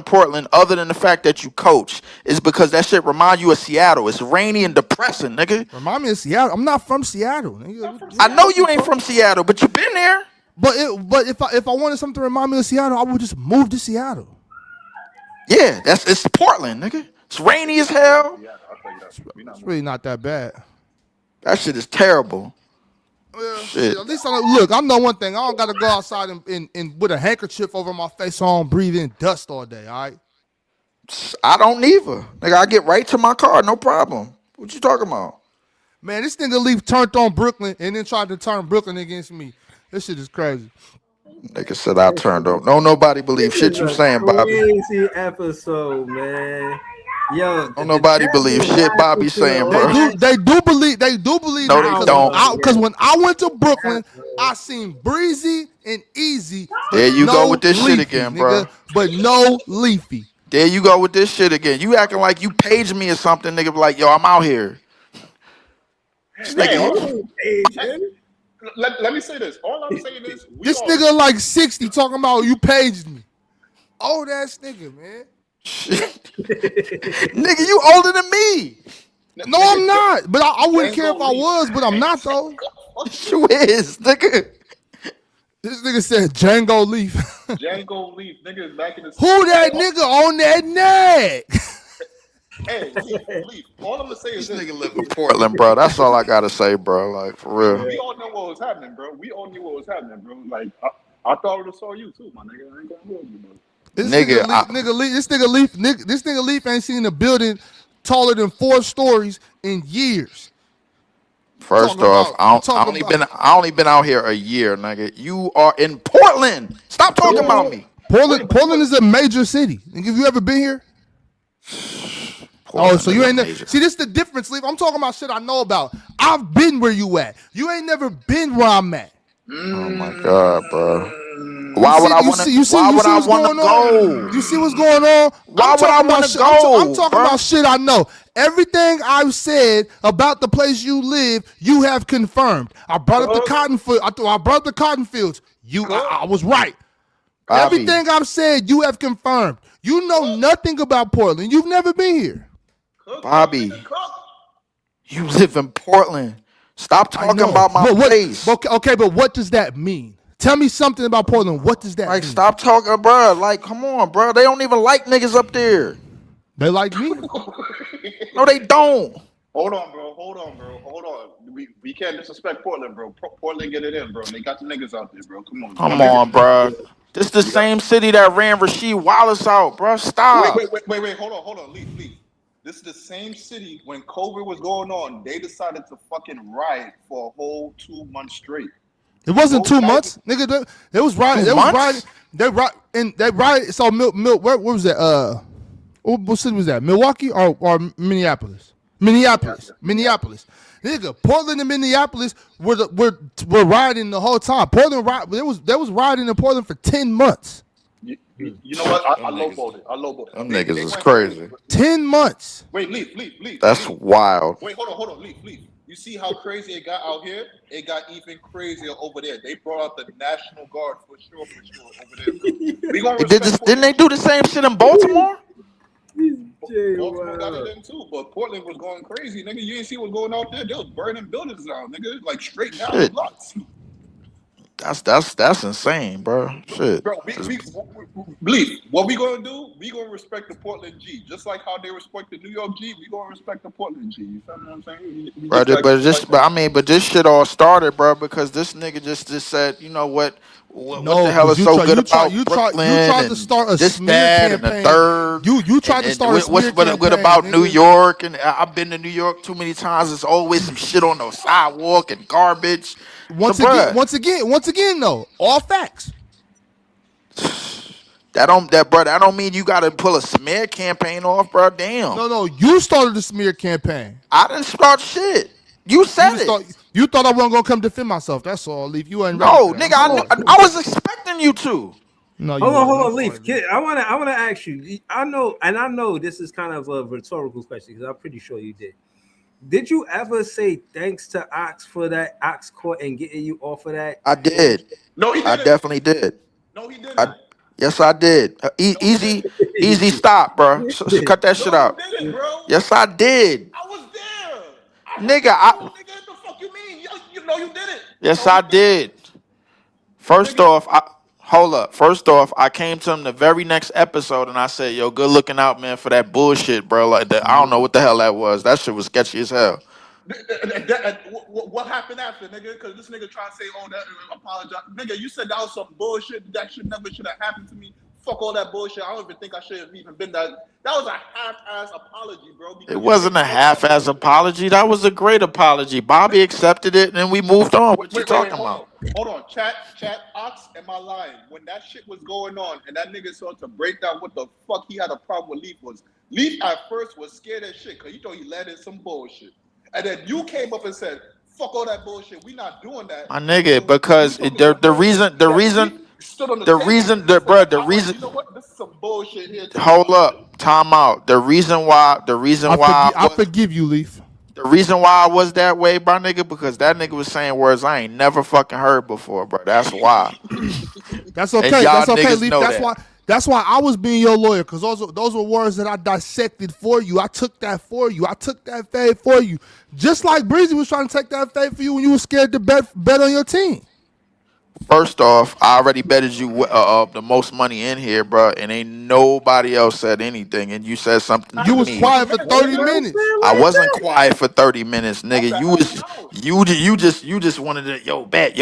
Speaker 7: Portland, other than the fact that you coach, is because that shit remind you of Seattle. It's rainy and depressing, nigga.
Speaker 17: Remind me of Seattle. I'm not from Seattle, nigga.
Speaker 7: I know you ain't from Seattle, but you been there.
Speaker 17: But if I wanted something to remind me of Seattle, I would just move to Seattle.
Speaker 7: Yeah, it's Portland, nigga. It's rainy as hell.
Speaker 17: It's really not that bad.
Speaker 7: That shit is terrible.
Speaker 17: Well, shit. At least I know one thing. I don't gotta go outside and with a handkerchief over my face so I don't breathe in dust all day. All right.
Speaker 7: I don't either. Nigga, I get right to my car, no problem. What you talking about?
Speaker 17: Man, this nigga Leaf turned on Brooklyn and then tried to turn Brooklyn against me. This shit is crazy.
Speaker 7: Nigga said I turned on. No, nobody believe shit you saying, Bobby.
Speaker 2: Crazy episode, man. Yo,
Speaker 7: don't nobody believe shit Bobby saying, bro.
Speaker 17: They do believe. No,
Speaker 7: they don't.
Speaker 17: Because when I went to Brooklyn, I seen Breezy and Easy.
Speaker 7: There you go with this shit again, bro.
Speaker 17: But no Leafy.
Speaker 7: There you go with this shit again. You acting like you paged me or something, nigga. Like, yo, I'm out here.
Speaker 10: Let me say this. All I'm saying is
Speaker 17: this nigga like 60 talking about you paged me. Old ass nigga, man.
Speaker 7: Nigga, you older than me.
Speaker 17: No, I'm not. But I wouldn't care if I was, but I'm not though.
Speaker 7: You is, nigga.
Speaker 17: This nigga said Django Leaf.
Speaker 10: Django Leaf, nigga is back in the.
Speaker 17: Who that nigga on that neck?
Speaker 10: Hey, Leaf. All I'm gonna say is
Speaker 7: this nigga live in Portland, bro. That's all I gotta say, bro. Like for real.
Speaker 10: We all know what was happening, bro. We all knew what was happening, bro. Like I thought it was saw you too, my nigga. I ain't gonna hold you, bro.
Speaker 17: This nigga Leaf ain't seen a building taller than 4 stories in years.
Speaker 7: First off, I only been out here a year, nigga. You are in Portland. Stop talking about me.
Speaker 17: Portland is a major city. Nigga, have you ever been here? Portland so you ain't see this is the difference, Leaf. I'm talking about shit I know about. I've been where you at. You ain't never been where I'm at.
Speaker 7: Oh my god, bro. Why would I want to? Why would I want to go?
Speaker 17: You see what's going on?
Speaker 7: Why would I want to go?
Speaker 17: I'm talking about shit I know. Everything I've said about the place you live, you have confirmed. I brought up the cotton field. I brought up the cotton fields. I was right.
Speaker 7: Bobby.
Speaker 17: Everything I've said, you have confirmed. You know nothing about Portland. You've never been here.
Speaker 7: Bobby, you live in Portland. Stop talking about my place.
Speaker 17: Okay, but what does that mean? Tell me something about Portland. What does that mean?
Speaker 7: Stop talking, bro. Like, come on, bro. They don't even like niggas up there.
Speaker 17: They like me?
Speaker 7: No, they don't.
Speaker 10: Hold on, bro. Hold on. We can't disrespect Portland, bro. Portland get it in, bro. They got the niggas out there, bro. Come on.
Speaker 7: Come on, bro. This the same city that ran Rasheed Wallace out, bro. Stop.
Speaker 10: Wait. Hold on. Leave. This is the same city when COVID was going on. They decided to fucking riot for a whole 2 months straight.
Speaker 17: It wasn't 2 months, nigga. They was riding. They rioted. So where was that? What city was that? Milwaukee or Minneapolis? Minneapolis. Nigga, Portland and Minneapolis were riding the whole time. Portland they was riding in Portland for 10 months.
Speaker 10: You know what? I lowballed it.
Speaker 7: Them niggas is crazy.
Speaker 17: 10 months.
Speaker 10: Wait, leave.
Speaker 7: That's wild.
Speaker 10: Wait, hold on. Leave. You see how crazy it got out here? It got even crazier over there. They brought out the National Guard for sure over there.
Speaker 7: Didn't they do the same shit in Baltimore?
Speaker 10: Baltimore got it in too, but Portland was going crazy, nigga. You didn't see what's going out there. They was burning buildings down, nigga. Like straight down the blocks.
Speaker 7: That's insane, bro. Shit.
Speaker 10: Bro, Bleep, what we gonna do? We gonna respect the Portland G, just like how they respect the New York G. We gonna respect the Portland G. You feel what I'm saying? We
Speaker 7: Bro,
Speaker 10: just like,
Speaker 7: but this shit all started, bro, because this nigga just said, you know what the
Speaker 17: No,
Speaker 7: hell
Speaker 17: because
Speaker 7: is so good about Brooklyn
Speaker 17: tried to
Speaker 7: and
Speaker 17: start a
Speaker 7: this,
Speaker 17: smear
Speaker 7: that, and the
Speaker 17: campaign.
Speaker 7: third.
Speaker 17: You tried to
Speaker 7: And
Speaker 17: start a smear
Speaker 7: what
Speaker 17: campaign,
Speaker 7: about New
Speaker 17: nigga.
Speaker 7: York? And I've been to New York too many times. There's always some shit on the sidewalk and garbage. So,
Speaker 17: Once
Speaker 7: bro,
Speaker 17: again, though, all facts.
Speaker 7: that don't mean you got to pull a smear campaign off, bro. Damn.
Speaker 17: No, you started the smear campaign.
Speaker 7: I didn't start shit. You said it.
Speaker 17: You thought I wasn't gonna come defend myself. That's all, Leaf. You ain't ready
Speaker 7: No,
Speaker 17: for that.
Speaker 7: nigga, I was expecting you to.
Speaker 17: No, you
Speaker 2: Hold
Speaker 17: wasn't.
Speaker 2: on, Leaf. Kid, I wanna ask you. I know this is kind of a rhetorical question because I'm pretty sure you did. Did you ever say thanks to Ox for that Ox court and getting you off of that?
Speaker 7: I did.
Speaker 10: No, he didn't.
Speaker 7: I definitely did.
Speaker 10: No, he didn't.
Speaker 7: Yes, I did. Easy stop, bro. Cut that shit out.
Speaker 10: Didn't, bro.
Speaker 7: Yes, I did.
Speaker 10: I was there.
Speaker 7: Nigga,
Speaker 10: Nigga, what the fuck you mean? You know you did it.
Speaker 7: yes, I did. First off, hold up. First off, I came to him the very next episode and I said, "Yo, good looking out, man, for that bullshit, bro. Like that, I don't know what the hell that was. That shit was sketchy as hell."
Speaker 10: What happened after, nigga? Because this nigga trying to say, "Oh, that apologize." Nigga, you said that was some bullshit. That shit never should have happened to me. Fuck all that bullshit. I don't even think I should have even been that. That was a half-ass apology, bro.
Speaker 7: It wasn't a half-ass apology. That was a great apology. Bobby accepted it, and then we moved on. What you talking about?
Speaker 10: Hold on. Chat, Ox, am I lying? When that shit was going on, and that nigga started to break down what the fuck he had a problem with Leaf was. Leaf at first was scared as shit because he thought he let in some bullshit. And then you came up and said, fuck all that bullshit. We not doing that.
Speaker 7: My nigga, because the reason,
Speaker 10: You know what? This is some bullshit here.
Speaker 7: hold up, time out. The reason why
Speaker 17: I forgive you, Leaf.
Speaker 7: the reason why I was that way, bro, nigga, because that nigga was saying words I ain't never fucking heard before, bro. That's why.
Speaker 17: That's okay.
Speaker 7: And y'all
Speaker 17: That's okay,
Speaker 7: niggas
Speaker 17: Leaf.
Speaker 7: know
Speaker 17: That's
Speaker 7: that.
Speaker 17: why. That's why I was being your lawyer, because those were words that I dissected for you. I took that for you. I took that fade for you. Just like Breezy was trying to take that fade for you when you were scared to bet on your team.
Speaker 7: First off, I already betted you the most money in here, bro, and ain't nobody else said anything, and you said something
Speaker 17: You
Speaker 7: to
Speaker 17: was
Speaker 7: me.
Speaker 17: quiet for 30 minutes.
Speaker 7: I wasn't quiet for 30 minutes, nigga. You just wanted to yo bet.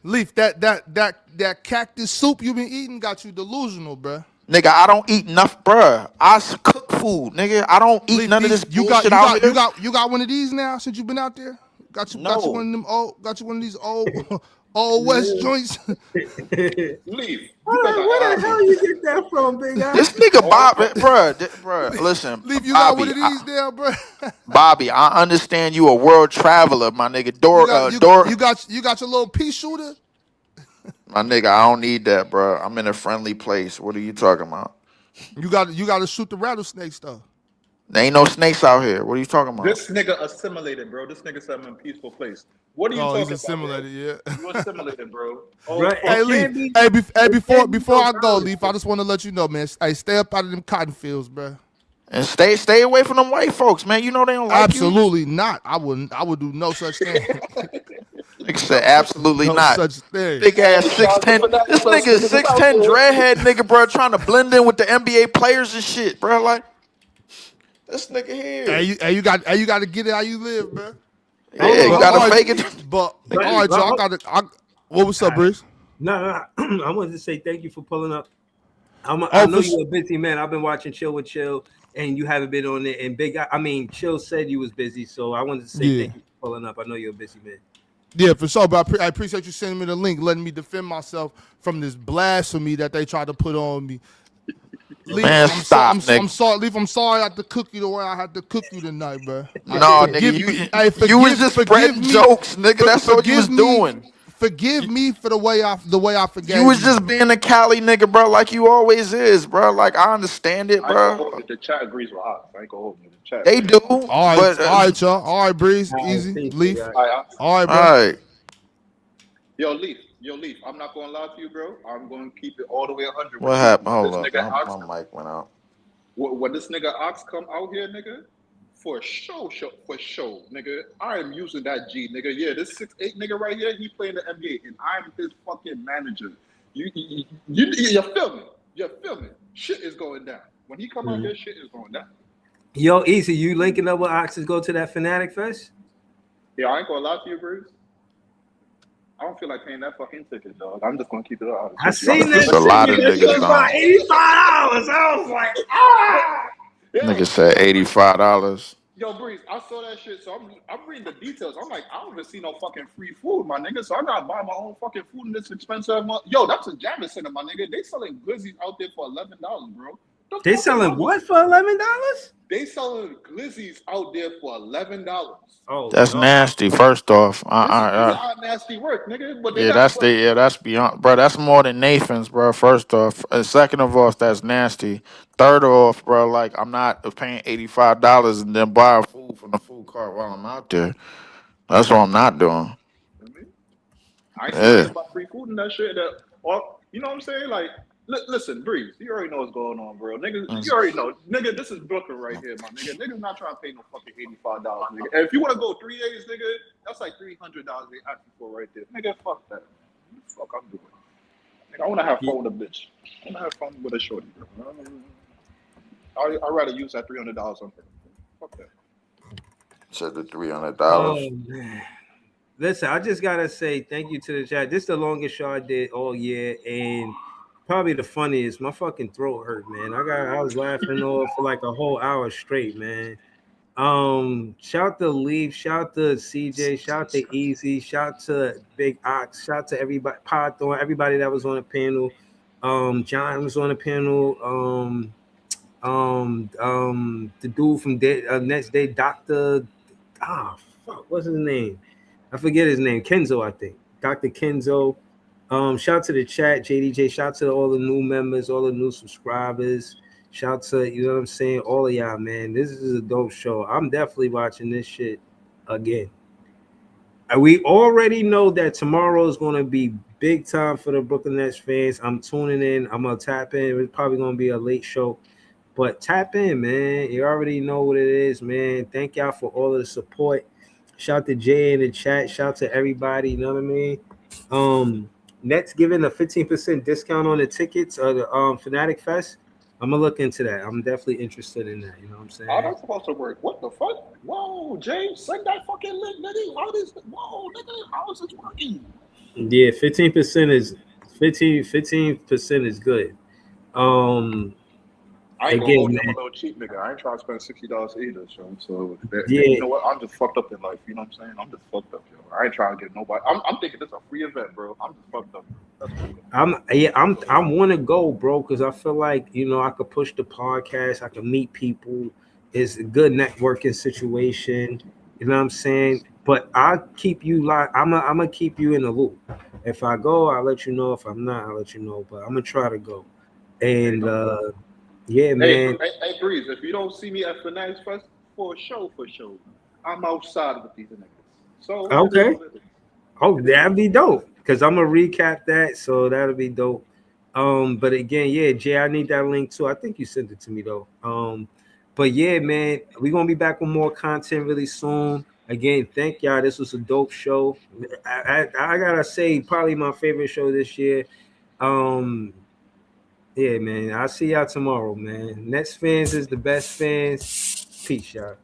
Speaker 17: Leaf, that cactus soup you been eating got you delusional, bruh.
Speaker 7: Nigga, I don't eat enough, bruh. I cook food, nigga. I don't eat none of this bullshit out here.
Speaker 17: You got one of these now since you been out there? Got you one of them one of these old West joints.
Speaker 10: Leave.
Speaker 2: Where the hell you get that from, big guy?
Speaker 7: This nigga Bobby, bruh, listen.
Speaker 17: Leave, you
Speaker 7: Bobby,
Speaker 17: got one of these now, bruh.
Speaker 7: Bobby, I understand you a world traveler, my nigga.
Speaker 17: You got your little pea shooter?
Speaker 7: My nigga, I don't need that, bro. I'm in a friendly place. What are you talking about?
Speaker 17: You got to shoot the rattlesnakes though.
Speaker 7: There ain't no snakes out here. What are you talking about?
Speaker 10: This nigga assimilated, bro. This nigga said I'm in a peaceful place. What are you talking
Speaker 17: he's
Speaker 10: about,
Speaker 17: assimilated,
Speaker 10: yeah. You assimilated, bro.
Speaker 17: Hey, Leaf. Before I go, Leaf, I just want to let you know, man. Hey, stay up out of them cotton fields, bro.
Speaker 7: And stay away from them white folks, man. You know they don't like
Speaker 17: Absolutely not. I would do no such thing.
Speaker 7: Nigga said absolutely
Speaker 17: no
Speaker 7: not.
Speaker 17: Such thing.
Speaker 7: Big ass 6'10". This nigga is 6'10", dreadhead nigga, bro, trying to blend in with the NBA players and shit, bro. Like this nigga here.
Speaker 17: You got to get it how you live, bro.
Speaker 7: Yeah, you gotta fake it.
Speaker 17: But all right, y'all. What was up, Bruce?
Speaker 2: No. I wanted to say thank you for pulling up. I know you're a busy man. I've been watching Chill with Chill, and you haven't been on it. And Chill said you was busy, so I wanted to say thank you for pulling up. I know you're a busy man.
Speaker 17: Yeah, for sure. But I appreciate you sending me the link, letting me defend myself from this blasphemy that they tried to put on me. Leaf,
Speaker 7: Man, stop, nigga.
Speaker 17: I'm sorry, Leaf. I'm sorry I had to cook you the way I had to cook you tonight, bro.
Speaker 7: No, nigga, you was just spreading jokes, nigga. That's what you was doing.
Speaker 17: Forgive me for the way I forgave
Speaker 7: you. Was just being a Cali nigga, bro, like you always is, bro. Like I understand it, bro.
Speaker 10: The chat agrees with us. I ain't gonna hold you. The chat.
Speaker 7: They do.
Speaker 17: All right, y'all. All right, Breeze. Easy. Leaf. All right, bro.
Speaker 7: All right.
Speaker 10: Yo, Leaf. I'm not gonna lie to you, bro. I'm gonna keep it all the way 100.
Speaker 7: What happened? Hold up. My mic went out.
Speaker 10: When this nigga Ox come out here, nigga, For sure, nigga. I am using that G, nigga. Yeah, this 6'8" nigga right here, he playing the NBA, and I'm his fucking manager. You feel me? You feel me? Shit is going down. When he come out here, shit is going down.
Speaker 2: Yo, Easy, you linking up with Ox to go to that Fanatic Fest?
Speaker 10: Yeah, I ain't gonna lie to you, Bruce. I don't feel like paying that fucking ticket, dog. I'm just gonna keep it out.
Speaker 2: I seen that.
Speaker 7: A lot of niggas
Speaker 2: $85. I was like,
Speaker 7: Nigga said $85.
Speaker 10: Yo, Breeze, I saw that shit, so I'm reading the details. I'm like, I don't even see no fucking free food, my nigga. So I gotta buy my own fucking food in this expensive month. Yo, that's a Javits Center, my nigga. They selling glizzies out there for $11, bro.
Speaker 2: They selling what for $11?
Speaker 10: They selling glizzies out there for $11.
Speaker 2: Oh,
Speaker 7: That's nasty. First off,
Speaker 10: This is how nasty work, nigga. But they
Speaker 7: that's beyond, bro. That's more than Nathan's, bro. First off, second of all, that's nasty. Third off, bro, like I'm not paying $85 and then buying food from the food cart while I'm out there. That's what I'm not doing.
Speaker 10: I ain't saying about free food and that shit. You know what I'm saying? Like, listen, Breeze, you already know what's going on, bro. Nigga, you already know. Nigga, this is Brooklyn right here, my nigga. Niggas not trying to pay no fucking $85, nigga. And if you want to go 3 days, nigga, that's like $300 they asking for right there. Nigga, fuck that. What the fuck I'm doing? Nigga, I want to have fun with a bitch. I want to have fun with a shorty, bro. I'd rather use that $300 on her. Fuck that.
Speaker 7: Said the $300.
Speaker 2: Oh, man. Listen, I just gotta say thank you to the chat. This is the longest show I did all year, and probably the funniest. My fucking throat hurt, man. I was laughing for like a whole hour straight, man. Shout to Leaf, shout to CJ, shout to Easy, shout to Big Ox, shout to everybody, Podthorn, everybody that was on the panel. John was on the panel. The dude from Next Day, Dr. What's his name? I forget his name. Kenzo, I think. Dr. Kenzo. Shout to the chat, JDJ. Shout to all the new members, all the new subscribers. Shout to, you know what I'm saying, all of y'all, man. This is a dope show. I'm definitely watching this shit again. We already know that tomorrow is going to be big time for the Brooklyn Nets fans. I'm tuning in. I'm going to tap in. It's probably going to be a late show. But tap in, man. You already know what it is, man. Thank y'all for all of the support. Shout to Jay in the chat. Shout to everybody. You know what I mean? Nets giving a 15% discount on the tickets of the Fanatic Fest. I'm gonna look into that. I'm definitely interested in that. You know what I'm saying?
Speaker 10: How that's supposed to work? What the fuck? Whoa, James, send that fucking link, nigga. How is this working?
Speaker 2: Yeah, 15% is 15% is good.
Speaker 10: I ain't
Speaker 2: again,
Speaker 10: gonna hold you. I'm
Speaker 2: man.
Speaker 10: a little cheap, nigga. I ain't trying to spend $60 either, so
Speaker 2: Yeah.
Speaker 10: you know what? I'm just fucked up in life. You know what I'm saying? I'm just fucked up, yo. I ain't trying to get nobody. I'm thinking this is a free event, bro. I'm just fucked up.
Speaker 2: I want to go, bro, because I feel like, you know, I could push the podcast. I can meet people. It's a good networking situation. You know what I'm saying? But I'll keep you I'm gonna keep you in the loop. If I go, I'll let you know. If I'm not, I'll let you know. But I'm gonna try to go. And yeah, man.
Speaker 10: Hey, Breeze, if you don't see me at Fanatic Fest for sure, I'm outside with these niggas. So
Speaker 2: okay. Oh, that'd be dope. Because I'm gonna recap that, so that'll be dope. But again, yeah, Jay, I need that link too. I think you sent it to me though. But yeah, man, we're gonna be back with more content really soon. Again, thank y'all. This was a dope show. I gotta say, probably my favorite show this year. Yeah, man. I'll see y'all tomorrow, man. Nets fans is the best fans. Peace, y'all.